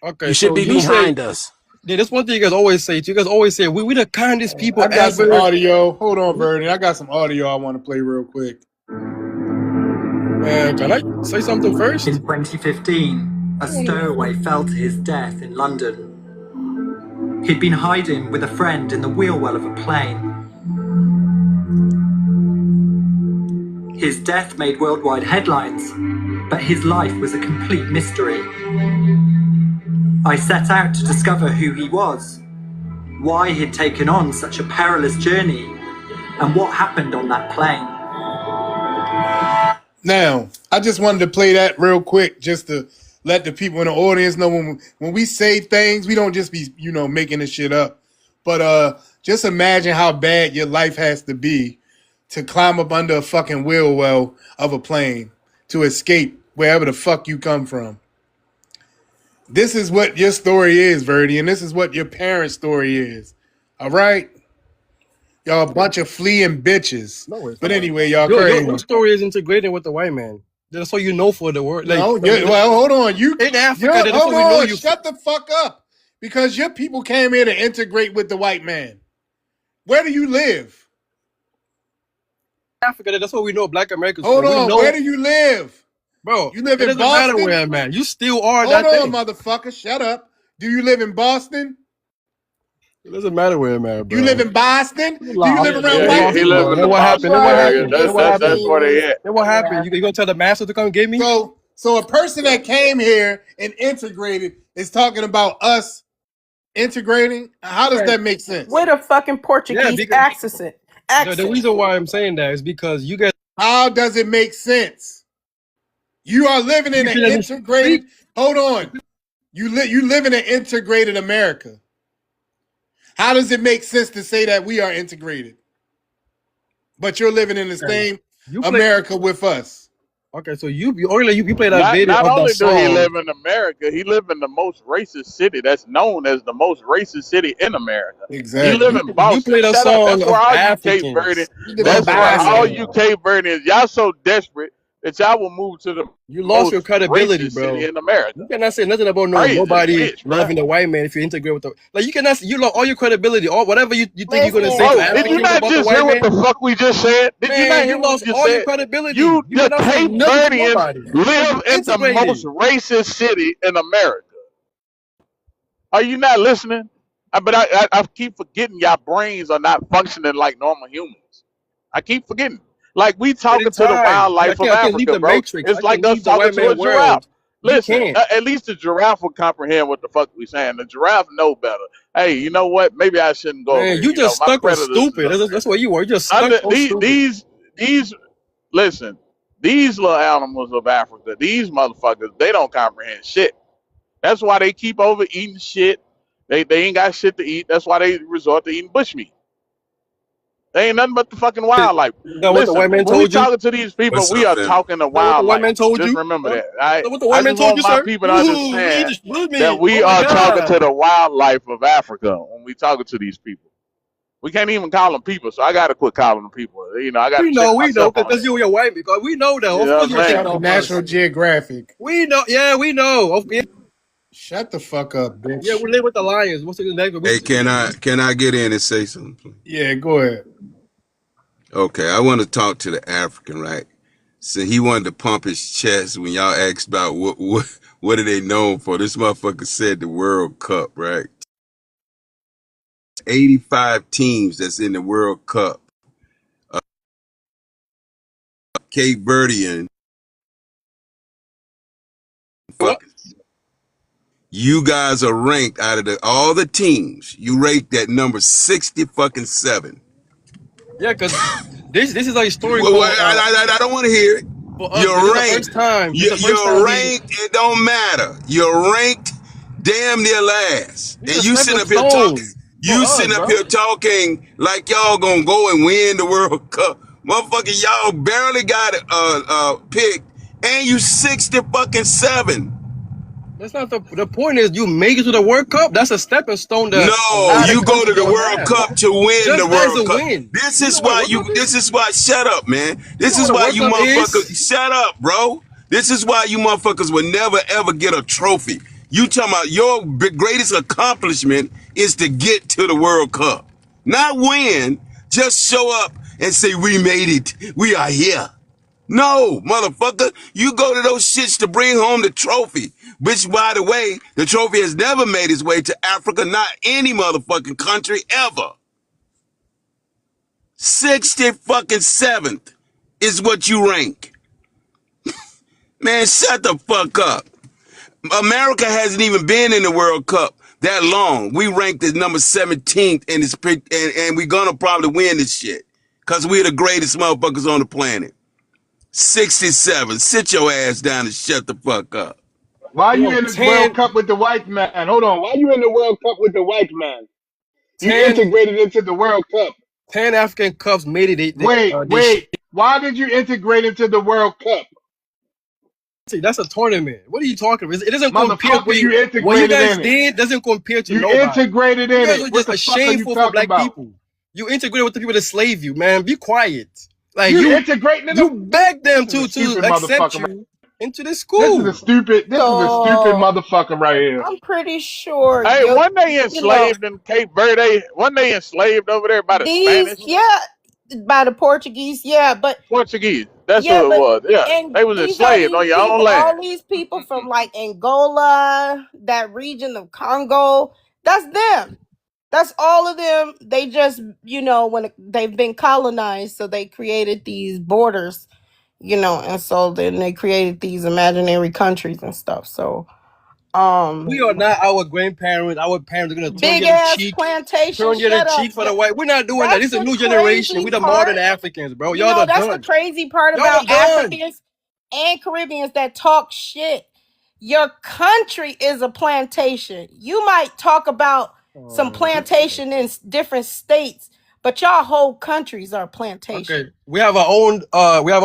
Okay, you should be behind us. Yeah, that's one thing you guys always say. You guys always say we the kindest people I got ever. some audio. Hold on, Verdian. I got some audio I want to play real quick. Can I say something first? In 2015, a stowaway fell to his death in London. He'd been hiding with a friend in the wheel well of a plane. His death made worldwide headlines, but his life was a complete mystery. I set out to discover who he was, why he'd taken on such a perilous journey, and what happened on that plane. Now, I just wanted to play that real quick just to let the people in the audience know when we say things, we don't just be, you know, making this shit up. But just imagine how bad your life has to be to climb up under a fucking wheel well of a plane to escape wherever the fuck you come from. This is what your story is, Verdi, and this is what your parents' story is. All right? Y'all a bunch of fleeing bitches. No, it's But not. anyway, y'all Your crazy. story is integrating with the white man. That's all you know for the word. Like, No, well, hold on. in Africa, that's Hold what we know on. you. Shut the fuck up. Because your people came here to integrate with the white man. Where do you live? Africa, that's what we know Black Americans for. Hold We on. Where know, do you live? bro. You live It in doesn't matter Boston? where I'm at. You still are Hold that on, thing. motherfucker. Shut up. Do you live in Boston? It doesn't matter where I'm at, You bro. live in Boston? Do you live around Yeah, white he people? live in Then the what happened? Boston Then what area. happened? Then what That's happened? where they at. Then what happened? You gonna tell the master to come get me? So a person that came here and integrated is talking about us integrating. How does that make sense? With a fucking Yeah, Portuguese because accent. the reason why I'm saying that is because you guys. How does it make sense? You are living in an integrated. Hold on. You live in an integrated America. How does it make sense to say that we are integrated, but you're living in the same America with us? Okay, so you play that video Not of that only do he song. live in America, he live in the most racist city that's known as the most racist city in America. He live Exactly. in You Boston. play that Shut up. song That's where of all you Cape Verdean. Africans. You live in That's where all Boston. you Cape Verdeans. Y'all so desperate that y'all will move to the You lost your most credibility, racist bro. city in America. You cannot say nothing about Crazy nobody bitch, bro. loving the white man if you integrate with the like. You cannot. You lost all your credibility. All whatever you think you're gonna say to Bro, did you Africans not about the just hear white what man, the fuck we just said? Did you not man, hear you what we lost just all your said? credibility. You, You the cannot say Cape nothing to Verdeans, nobody. live You in the most integrated. racist city in America. Are you not listening? I keep forgetting y'all brains are not functioning like normal humans. I keep forgetting. Like we In talking to the time. wildlife of I can't leave Africa, the bro. matrix. It's I like can us leave the talking white to a man giraffe. world. You Listen, can't. at least the giraffe will comprehend what the fuck we saying. The giraffe know better. Hey, you know what? Maybe I shouldn't go over Man, here. you You know, just my stuck on predators is stupid. over That's what you were. You just there. stuck on stupid. These listen, these little animals of Africa, these motherfuckers, they don't comprehend shit. That's why they keep overeating shit. They ain't got shit to eat. That's why they resort to eating bushmeat. They ain't nothing but the fucking wildlife. That what the Listen, white man when we told you? talking to these people, What's we up, are family? talking to That what the white wildlife. man told Just you? remember Huh? that. All right? That what the I white man just told want you, my sir? people to Ooh, we understand just blew that me. we Oh my are talking to god. the wildlife of Africa when we talking to these people. We can't even call them people, so I gotta quit calling them people. You know, I gotta check We know, myself on because that. you and your white, because we know that. You Of know course what you I'm were Shut taking saying? up, off National us. Geographic. We know, yeah, we know. Shut the fuck up, Yeah, bitch. we live with the lions. What's the next? Hey, can I get in and say something, please? Yeah, go ahead. Okay, I want to talk to the African, right? So he wanted to pump his chest when y'all asked about what are they known for. This motherfucker said the World Cup, right? 85 teams that's in the World Cup. Cape Verdean, What? you guys are ranked out of all the teams. You rate that number 60 fucking 7. Yeah, because this is a Well, historical. I don't want to hear it. For us, because You're this is the ranked. first time. This is the first You're time we. ranked. It don't matter. You're ranked damn near last. This is And a you stepping sitting up here talking. stone for You us, sitting up bro. here talking like y'all gonna go and win the World Cup. Motherfucker, y'all barely got picked, and you 60 fucking 7. That's not the point. Is you make it to the World Cup? That's a stepping stone that a No, lot of you go to countries the don't World have. Cup to win the Just as World a Cup. win. This You is know what a why World Cup is? shut up, man. You This know what is a why World you Cup is? motherfuckers, shut up, bro. This is why you motherfuckers will never ever get a trophy. You talking about your greatest accomplishment is to get to the World Cup. Not win, just show up and say, we made it. We are here. No, motherfucker, you go to those shits to bring home the trophy. Which, by the way, the trophy has never made its way to Africa, not any motherfucking country ever. 60 fucking 7th is what you rank. Man, shut the fuck up. America hasn't even been in the World Cup that long. We ranked as number 17th and we're gonna probably win this shit. Cause we're the greatest motherfuckers on the planet. 67. Sit your ass down and shut the fuck up. Why you Yo, in the World 10, Cup with the white man? Hold on. Why you in the World Cup with the white man? You 10, integrated into the World Cup. 10 African Cups made it. Wait. Why did you integrate into the World Cup? See, that's a tournament. What are you talking about? It doesn't compare to Motherfucker, you what you integrated guys in it. did. Doesn't compare to You nobody. integrated You in guys it. are What just the a fuck are you shameful for talking black about? people. You integrated with the people that slave you, man. Be quiet. Like You integrating in you them? begged them This is a to stupid accept motherfucker. you into the This is a school. stupid So motherfucker right here. I'm pretty sure Hey, you one day you know enslaved in Cape Verde. One day enslaved over there by the these, Spanish, yeah, by the Portuguese, yeah, but Portuguese. That's yeah, who it but was. Yeah, and they was these are enslaved these on your own people, land. all these people from like Angola, that region of Congo, that's them. That's all of them. They just, when they've been colonized, so they created these borders, and so then they created these imaginary countries and stuff. So, We are not our grandparents. Our parents are gonna turn big the other ass cheek, plantation. turn the other Shut up. cheek for the white. We're not doing that. That's This is a the new generation. crazy We the part. modern Africans, bro. Y'all are That's the done. crazy part Y'all are about done. Africans and Caribbeans that talk shit. Your country is a plantation. You might talk about some plantation in different states, but y'all whole countries are plantation. Okay, we have our own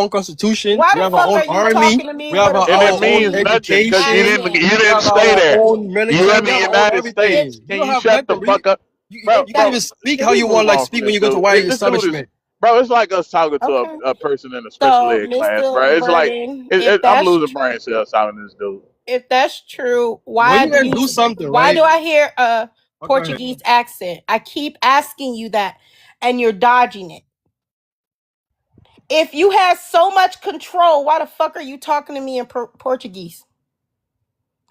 constitution. Why We the have our fuck own are you army. talking to me We have with a And our it Portuguese means own nothing because you education. didn't accent? you We didn't have stay our there. own You military. in We the have our own United If States. everything. You Can don't you have shut the nothing. fuck up, if You can't that's even speak Can how we you want, move like on from speak when this you go to dude? white This dude is, establishment. bro. It's like us talking to okay. a person in a special So, ed class, bro. Mr. It's like Vernon, if I'm that's losing brain cells talking to this dude. if that's true, When you guys do something, why right? do I hear a Oh, go ahead. Portuguese accent? I keep asking you that and you're dodging it. If you had so much control, why the fuck are you talking to me in Portuguese?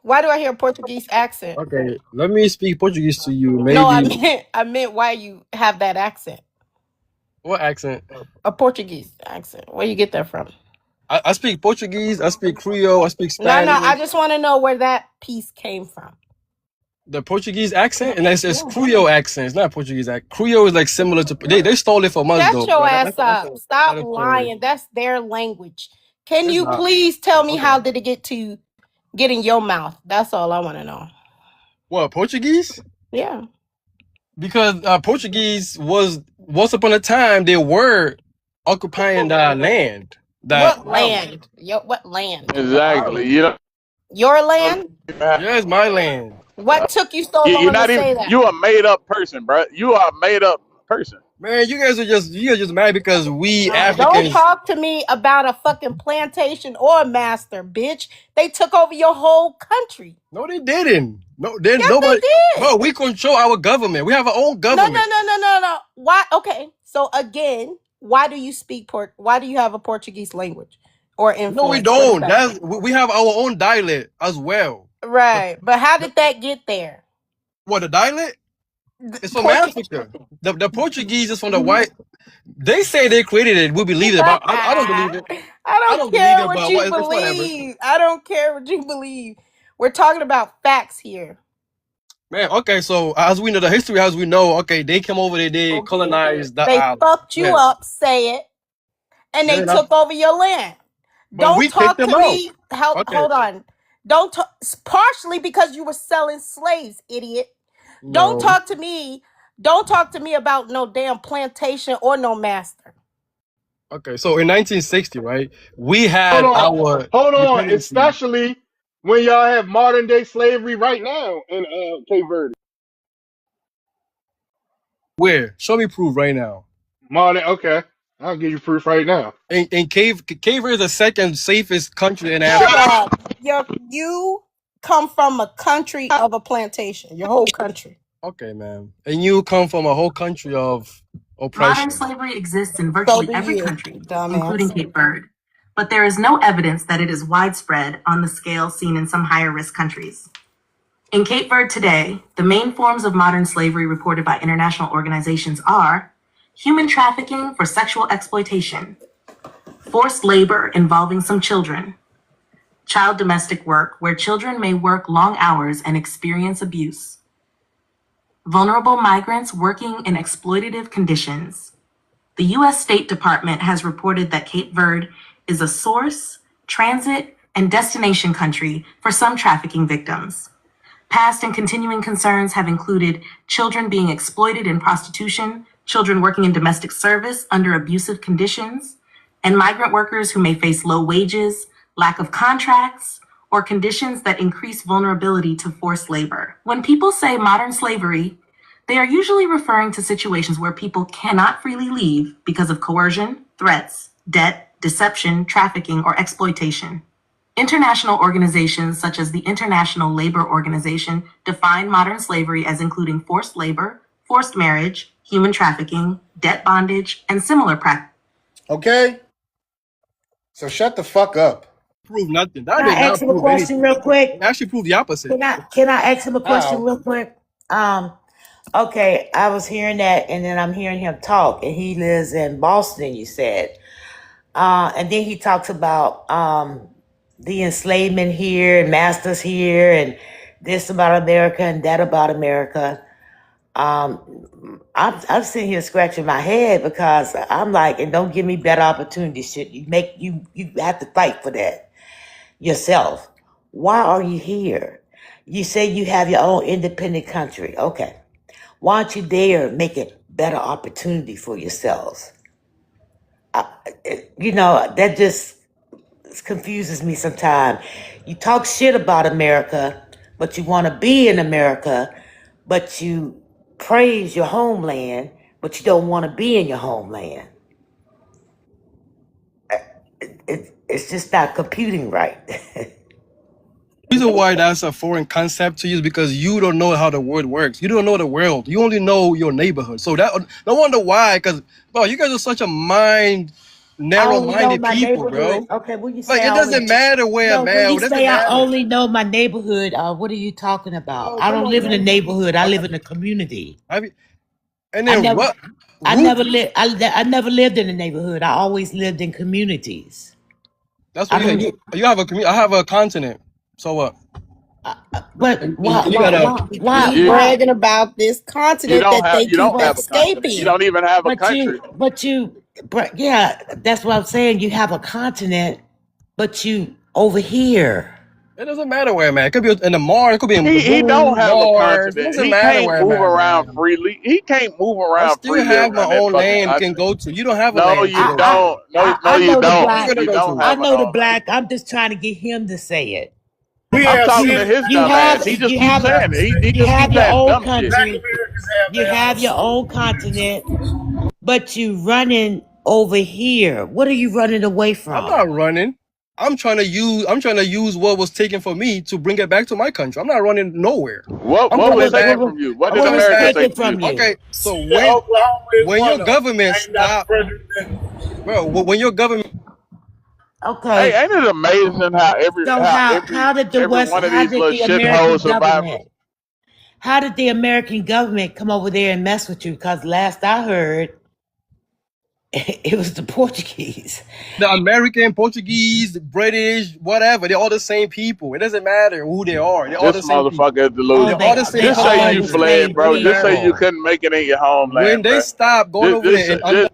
Why do I hear a Portuguese accent? Okay, let me speak Portuguese to you. No, I Maybe meant why you have that accent. what accent? A Portuguese accent. Where you get that from? I speak Portuguese. I speak Creole. I speak No, I Spanish. just want to know where that piece came from. The Portuguese accent, and it's Creole accent. It's not Portuguese accent. Creole is like similar to they stole it from us Shut though. your But ass up. Stop not a story. lying. That's their language. Can It's you not. please tell me Okay. how did it get in your mouth? That's all I want to know. What, Portuguese? Yeah. Because Portuguese was once upon a time they were occupying the land. What land? What land? Exactly. You know. Your land? Yeah, it's my land. What took you so You're long to not even. say that? You a made up person, bro. You are a made up person. Man, you guys are just mad because we Don't Africans. talk to me about a fucking plantation or a master, bitch. They took over your whole country. No, they didn't. No, there's Yes, nobody. they did. Bro, we control our government. We have our own government. No. Why? Okay. So again, why do you speak Why do you have a Portuguese language or influence? No, we don't. We have our own dialect as well. Right. But how did that get there? What, the dialect? It's from Africa. The Portuguese is from the white. They say they created it. We believe it, but I don't believe it. I don't care what you it's whatever. believe. I don't care what you believe. We're talking about facts here. Man, okay, so as we know the history, as we know, okay, they come over there, they colonized the They island. fucked you up, say it, and they took over your land. Don't talk to me. Hold on. Don't talk, partially because you were selling slaves, idiot. No. Don't talk to me. Don't talk to me about no damn plantation or no master. Okay, so in 1960, right, we had hold on, especially when y'all have modern day slavery right now in Cape Verde. Where? Show me proof right now. Modern, okay, I'll give you proof right now. In Cape Verde is the second safest country in Shut Africa. up. You come from a country of a plantation. Your whole country. Okay, man. And you come from a whole country of oppression. Modern slavery exists in virtually every country, including Cape Verde, but there is no evidence that it is widespread on the scale seen in some higher risk countries. In Cape Verde today, the main forms of modern slavery reported by international organizations are human trafficking for sexual exploitation, forced labor involving some children, child domestic work where children may work long hours and experience abuse, vulnerable migrants working in exploitative conditions. The U.S. State Department has reported that Cape Verde is a source, transit, and destination country for some trafficking victims. Past and continuing concerns have included children being exploited in prostitution, children working in domestic service under abusive conditions, and migrant workers who may face low wages, lack of contracts, or conditions that increase vulnerability to forced labor. When people say modern slavery, they are usually referring to situations where people cannot freely leave because of coercion, threats, debt, deception, trafficking, or exploitation. International organizations such as the International Labor Organization define modern slavery as including forced labor, forced marriage, human trafficking, debt bondage, and similar practices. Okay? So shut the fuck up. Prove nothing. That Can did I not ask him a prove question anything. real quick? It actually proved the opposite. Can I ask him a question How? real quick? Okay, I was hearing that, and then I'm hearing him talk, and he lives in Boston, you said. And then he talks about the enslavement here, and masters here, and this about America and that about America. I'm sitting here scratching my head because I'm like, and don't give me better opportunities. Shit, you have to fight for that yourself. Why are you here? You say you have your own independent country. Okay. Why aren't you there making better opportunity for yourselves? That just confuses me sometimes. You talk shit about America, but you want to be in America, but you praise your homeland, but you don't want to be in your homeland. It's just not computing right. The reason why that's a foreign concept to you is because you don't know how the world works. You don't know the world. You only know your neighborhood. So that no wonder why, because bro, you guys are such a narrow-minded people, bro. Okay, when you Like say it I only doesn't matter where, no, when man. you It doesn't say I matter. only know my neighborhood, what are you talking about? Oh, I come don't on, live in a man. neighborhood. I live in a community. And I then never, what? I Root? never lived. I never lived in a neighborhood. I always lived in communities. That's I what don't. you have a community. I have a continent. So what? But And why? you Why? got a. Why? Why? Keep You Why? bragging about this you continent don't that have they you keep don't have a But continent. You escaping. don't even have a but country. yeah, that's what I'm saying. You have a continent, but you over here. It doesn't matter where I'm at. It could be in the Mars. It could be in the He don't moon, have a Mars. It continent. doesn't He matter can't where I'm move at, around man. freely. He can't move I around still freely have my around that own fucking land can continent. go to. You don't have a No, land to you go to. don't. No, no, I you know the Where don't. you black. gonna You go don't to? I have an know the own land. black. I'm just trying to get him to say it. We I'm have talking to You his citizens you dumb of ass. have He every just you keeps have saying it. United He you just States. keeps have your saying own dumb shit. Black country. Americans have You their have own your own cities. continent, but you running over here. What are you running away I'm from? not running. I'm trying to use what was taken from me to bring it back to my country. I'm not running nowhere. What I'm what was coming back. taken from you? What I'm did What coming was America back. taken take from you? from you? Okay, so Shit, Oklahoma is when your one of them. government Named after stop, President. bro, when your government Hey, Okay. ain't it amazing how every So how every how did the every West one of how these did little the shitholes American survivors? government how did the American government come over there and mess with you? Because last I heard, it was the Portuguese. the American, Portuguese, British, whatever, they're all the same people. It doesn't matter who they are. They're all This the same people. motherfucker is Oh, They're delusional. all they the same they Just say all you the population. fled, same bro. Just say you people. couldn't make it in your homeland, When they bro. stop going over there and under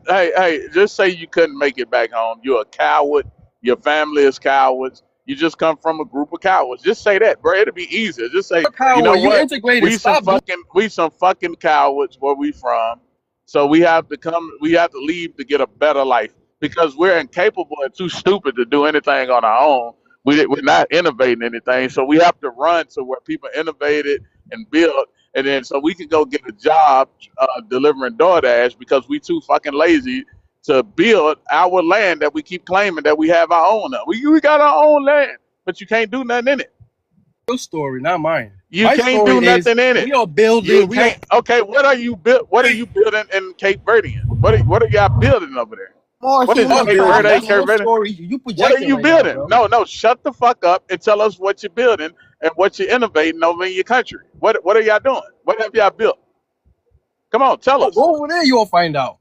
Just say you couldn't make it back home. You're a coward. Your family is cowards. You just come from a group of cowards. Just say that, bro. It'll be easier. Just say, you power, know you what? integrated. Stop doing We some fucking cowards where we from. So we have to come. We have to leave to get a better life because we're incapable and too stupid to do anything on our own. We're not innovating anything. So we have to run to where people innovated and build, and then so we can go get a job delivering DoorDash because we too fucking lazy to build our land that we keep claiming that we have our own of. We got our own land, but you can't do nothing in it. your story, not mine. You My can't story do is nothing in it. we are You building, can't. Okay, what are you build? What are you building in Cape Verdean? What are y'all building over there? More What is it? human I'm Cape building. Verde, That's Cape your trafficking. Verde? story. You What are projecting you right now, building? bro. No, shut the fuck up and tell us what you're building and what you're innovating over in your country. What are y'all doing? What have y'all built? Come on, tell Go us. over there, you'll find out.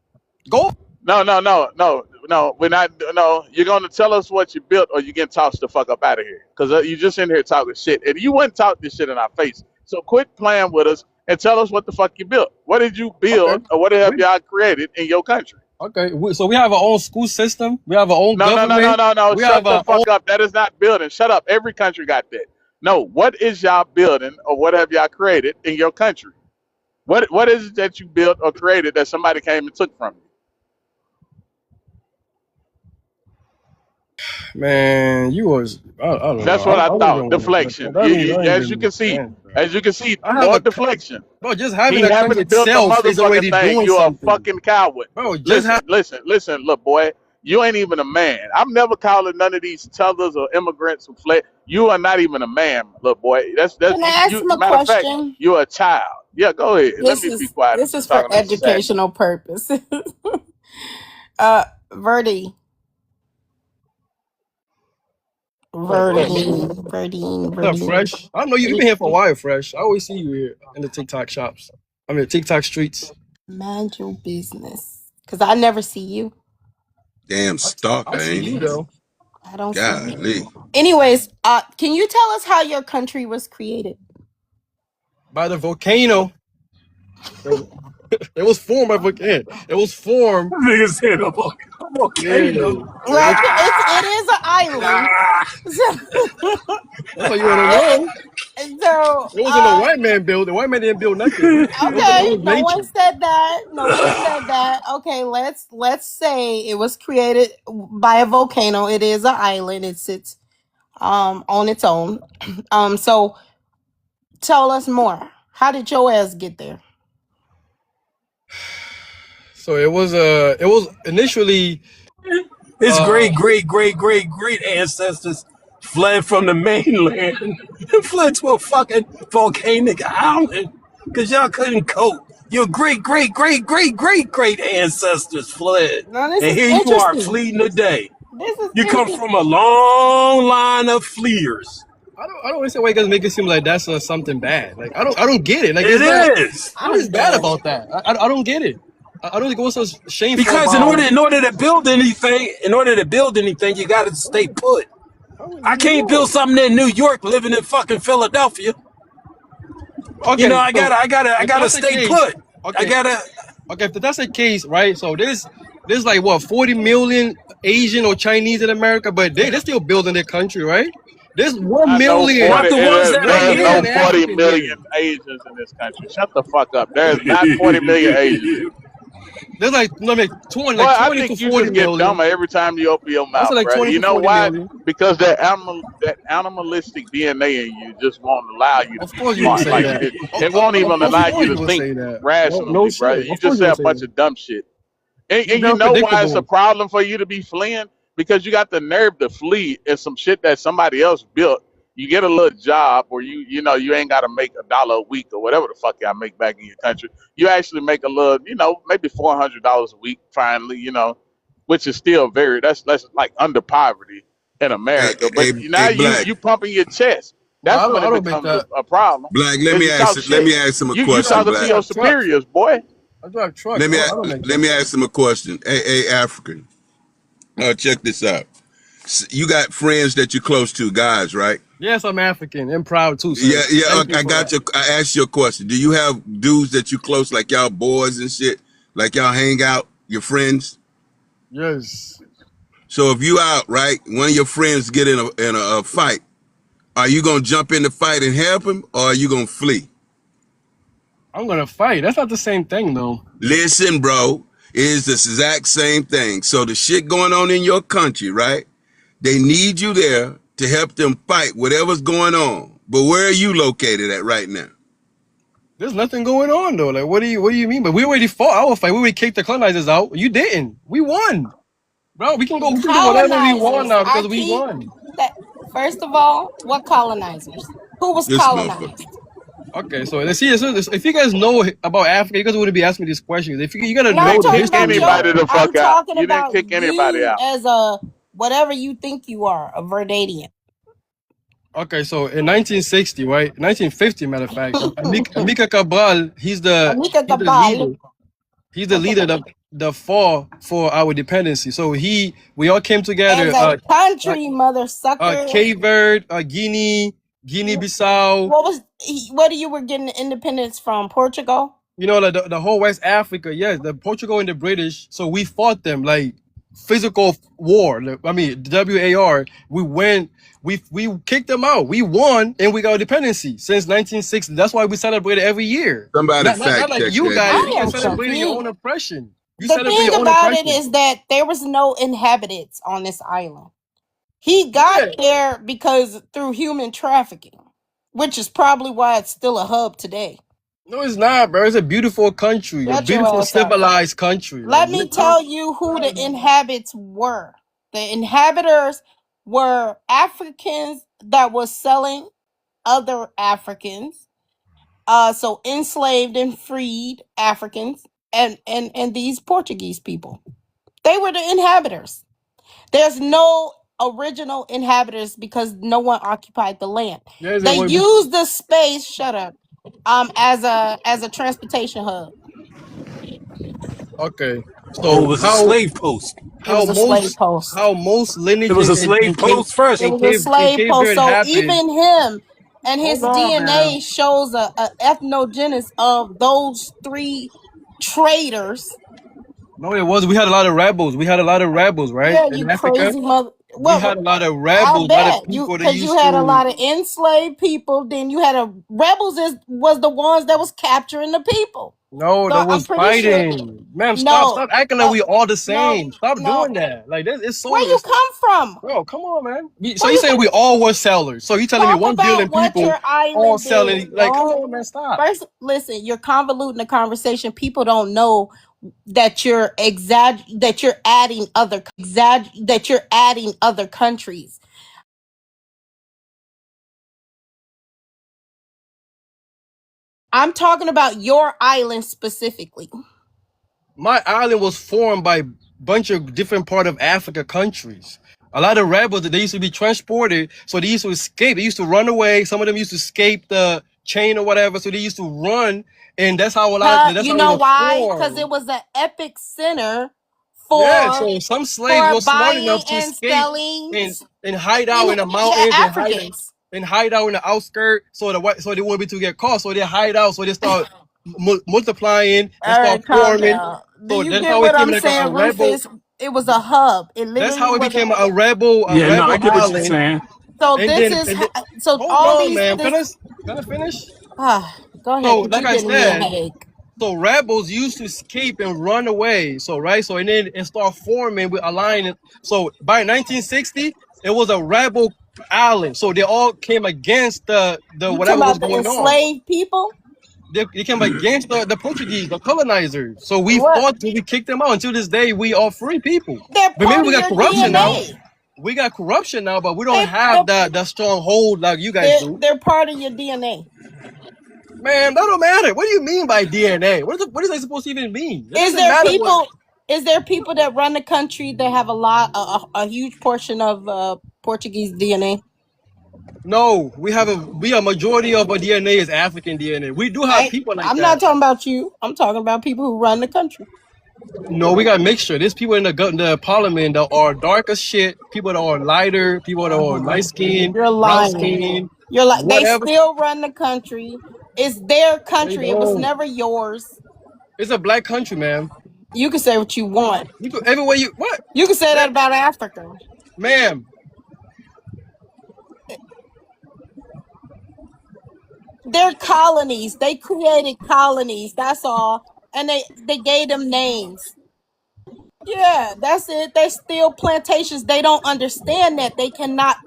Go. No. We're not. No, you're gonna tell us what you built, or you get tossed the fuck up out of here. Cause you just in here talking shit, and you wouldn't talk this shit in our face. So quit playing with us and tell us what the fuck you built. What did you Okay. build, or what have y'all created in your country? Okay. So we have our own school system. We have our own government. No. We have Shut the our own. fuck up. That is not building. Shut up. Every country got that. No. What is y'all building, or what have y'all created in your country? What is it that you built or created that somebody came and took from you? Man, you was I don't know. That's what I I don't thought. even want to. Deflection. I don't As you even can see, answer. I have more a deflection. bro. Just having He a country haven't built a itself is motherfucking already thing. doing You're a something, fucking coward. bro. Just have. Listen, little boy. You ain't even a man. I'm never calling none of these tellers or immigrants who fled. You are not even a man, little boy. That's Can I ask you. him a Matter of fact, question? you're a child. Yeah, go ahead. Let me be quiet. I'm This is just for talking to Mr. Sanders. educational purpose. Verdi, What up, Fresh? What up, Verdine. Fresh? I know you. You've been here for a while, Fresh. I always see you here in the TikTok shops. I mean, TikTok streets. Mind your business, cause I never see you. Damn I stalker, see ain't you he? though. I don't see you. Golly. Anyways, can you tell us how your country was created? By the volcano. It was formed by volcano. It was formed. Nigga said a volcano. Yeah. Well, it is an island. That's all you want to know. So, It wasn't a white man build. The white man didn't build nothing. It okay, was no one nature. said that. No one said that. Okay, let's say it was created by a volcano. It is an island. It sits on its own. So tell us more. How did your ass get there? So it was initially His great ancestors fled from the mainland and fled to a fucking volcanic island because y'all couldn't cope. Your great ancestors fled. Now this And is here you are interesting. fleeing today. This is You come interesting. from a long line of fleers. I don't understand why you guys make it seem like that's something bad. Like I don't get it. Like It it's not. is. What is bad about that? I don't get it. I don't think what's so shameful Because about. in order to build anything, you got to stay put. I can't build something in New York living in fucking Philadelphia. Okay, You know, I so if gotta that's the stay case, put. okay, if that's the case, right? So there's like what 40 million Asian or Chinese in America, but they're still building their country, right? There's 1 I know million. 40. Not the ones that are There's here. no 40 African here. million Asians in this country. Shut the fuck up. There's not 40 million Asians. There's like 20, Boy, like I 20 to think you 40 just get million. dumber every time you open your I said mouth, like bro. 20 You to know 40 why? million. Because that animalistic DNA in you just won't allow you to Of be course you would smart. say Like that. it won't even Of allow you course to you would think say that. No rationally, bro. shit. You Of course just you say would a say bunch that. of dumb shit. You're And you very know why it's a predictable. problem for you to be fleeing? Because you got the nerve to flee and some shit that somebody else built. You get a little job or you ain't gotta make $1 a week or whatever the fuck y'all make back in your country. You actually make a little, maybe $400 a week finally, which is still that's like under poverty in America. But now Hey, you Black. you pumping your chest. No, That's when I it don't make becomes that. a problem. Black, Because you talk let shit. me ask him a You question, talking I to Black. your drive trucks. superiors, boy. I drive trucks. Let me I don't make let that. me ask him a question. Hey, African. Check this out. You got friends that you're close to, guys, right? Yes, I'm African and proud too, sir. Yeah. Thank you I for got that. you. I asked you a question. Do you have dudes that you close, like y'all boys and shit, like y'all hang out, your friends? Yes. So if you out, right, one of your friends get in a fight, are you gonna jump in the fight and help him, or are you gonna flee? I'm gonna fight. That's not the same thing, though. Listen, bro, it is the exact same thing. So the shit going on in your country, right? They need you there to help them fight whatever's going on. But where are you located at right now? There's nothing going on though. Like, what do you mean? But we already fought our fight. We already kicked the colonizers out. You didn't. We won, bro. We can do whatever we want Colonizers now are because we key. won. That first of all, what colonizers? Who was This motherfucker. colonized? Okay, so let's see. So if you guys know about Africa, you guys wouldn't be asking me these questions. If you gotta No, I'm know the Didn't talking kick history about of your. anybody that. the I'm fuck out. talking You didn't about kick anybody you out. as a whatever you think you are, a Verdadian. Okay, so in 1960, right? 1950, matter of fact, Amika Cabral, he's the Amika leader. Cabral. He's the Okay. leader of the fall for our dependency. So we all came together. As a country, mother sucker. Cape Verde, Guinea Bissau. What you were getting independence from? Portugal? You know, like the whole West Africa. Yes, the Portugal and the British. So we fought them like physical war. I mean, WAR. We went. We kicked them out. We won, and we got independency since 1960. That's why we celebrate it every year. Somebody Not fact like check you that. guys. You I can am celebrate your own confused. oppression. You The celebrate thing your own about it oppression. is that there was no inhabitants on this island. He got Yeah. there because through human trafficking, which is probably why it's still a hub today. No, it's not, bro. It's a beautiful country, a Shut your beautiful ass up. civilized country. Let Like, me tell you who the inhabitants were. The inhabitants were Africans that was selling other Africans. So enslaved and freed Africans and these Portuguese people. They were the inhabitants. There's no original inhabitants because no one occupied the land. yes, it They was. used the space, shut up, as a transportation hub. Okay. Oh, it So was a slave post. It was a slave post. how most It lineage was a slave post It first. was a In slave Cape post. Verde So happened. even him and his Hold on, man. DNA shows a ethnogenesis of those three traders. No, it was. We had a lot of rebels. We had a lot of rebels, right? Yeah, In you Africa, crazy mother. we had a lot of I rebels, a lot of bet you people that because you used had a to. lot of enslaved people. Then you had a rebels was the ones that was capturing the people. No, So that I'm was pretty sure. fighting. Ma'am, No, stop acting like we all the no, same. Stop no. doing that. Like this, it's Where so. you It's, come from? bro, come on, man. So Where you you saying we all were sellers? So you telling me talk 1 billion about what people your all island selling? did? Like, come Don't on, man, stop. first listen. You're convoluting the conversation. People don't know that you're that you're adding other countries. I'm talking about your island specifically. My island was formed by a bunch of different part of Africa countries. A lot of rebels they used to be transported, so they used to escape. They used to run away. Some of them used to escape the chain or whatever, so they used to run, and that's how a lot. That's You how it know was why? Because it formed. was an epic center Yeah, for so some slaves were smart buying enough to and escape selling and hide out in in the yeah, mountains Africans. and hide out in the outskirts so so they wouldn't be to get caught. So they hide out, so they start multiplying and All start right, calm forming. down. Do So you that's get how it what became I'm like a saying, rebel. Rufus? It was a hub. It That's literally how it was a. became a Yeah, no, I rebel get what you're island. saying. So And this then is so hold all on, these man. this. Can I finish? Go So ahead, because like you're I giving me a said, headache. so rebels used to escape and run away. So right, so and then and start forming with alliance. So by 1960, it was a rebel island. So they all came against the You talking whatever was about the going on. enslaved people? They came against the Portuguese, the colonizers. So we What? fought till we kicked them out. Until this day, we are free people. They're But maybe part we of got your corruption now. DNA. We got corruption now, but we don't They have the strong hold like you guys do. they're part of your DNA. Man, that don't matter. What do you mean by DNA? What is that supposed to even mean? It Is doesn't there matter what. people? Is there people that run the country that have a huge portion of Portuguese DNA? No, we a majority of our DNA is African DNA. We do have people like I'm not that. talking about you. I'm talking about people who run the country. No, we got mixture. There's people in the parliament that are dark as shit. People that are lighter. People that are light skin, You're brown lying. skin, You're like they whatever. still run the country. It's their They country. It was don't. never yours. It's a black country, man. You can say what you want. You could everywhere you what, You can say that about Africa. ma'am. They're colonies. They created colonies. That's all. And they gave them names. Yeah, that's it. They still plantations. They don't understand that. They cannot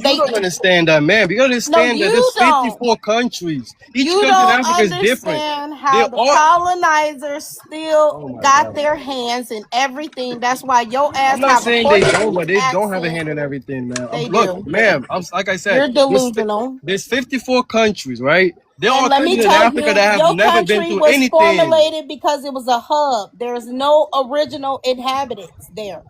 You they don't understand that, man. You gotta no, understand that you there's don't. 54 countries. Each You country in don't Africa is different. understand They how the all. colonizers still Oh my got god. their hands in everything. That's why your I'm ass not have a saying they don't, Portuguese but they don't have a accent. hand in everything, man. They Look, do. ma'am, like I said, You're delusional. there's 54 countries, right? There And are let me countries in tell Africa you, that have your never been country through was anything. formulated because it was a hub. There's no original inhabitants there.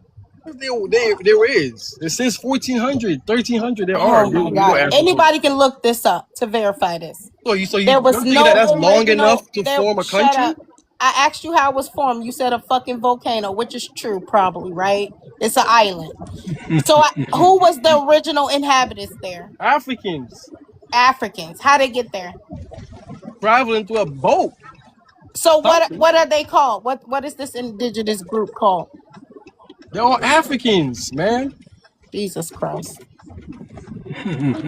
There is. Since 1400, 1300, there are. Oh my You know God. Africa. Anybody can look this up to verify this. So you There was don't think that no that's long enough original to there. form a Shut country? up. I asked you how it was formed. You said a fucking volcano, which is true, probably, right? It's an island. So who was the original inhabitants there? Africans Africans. How they get there? traveling to a boat. So Something. what are they called? What is this indigenous group called? They're all Africans, man. Jesus Christ.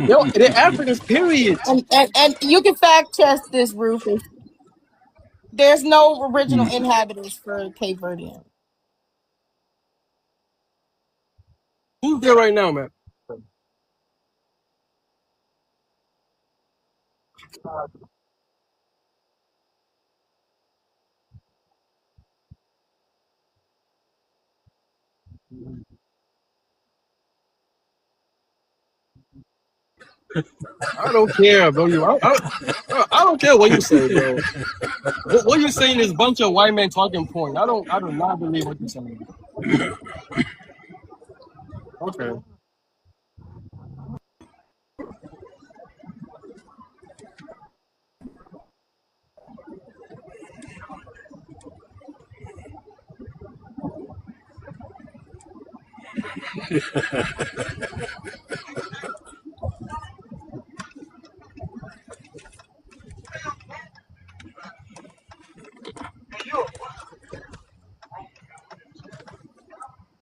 They're Africans, period. And you can fact check this, Rufus. There's no original inhabitants for Cape Verdean. Who's there right now, man? I don't care, bro. I don't care what you say, bro. What you're saying is a bunch of white men talking point. I do not believe what you're saying. Okay.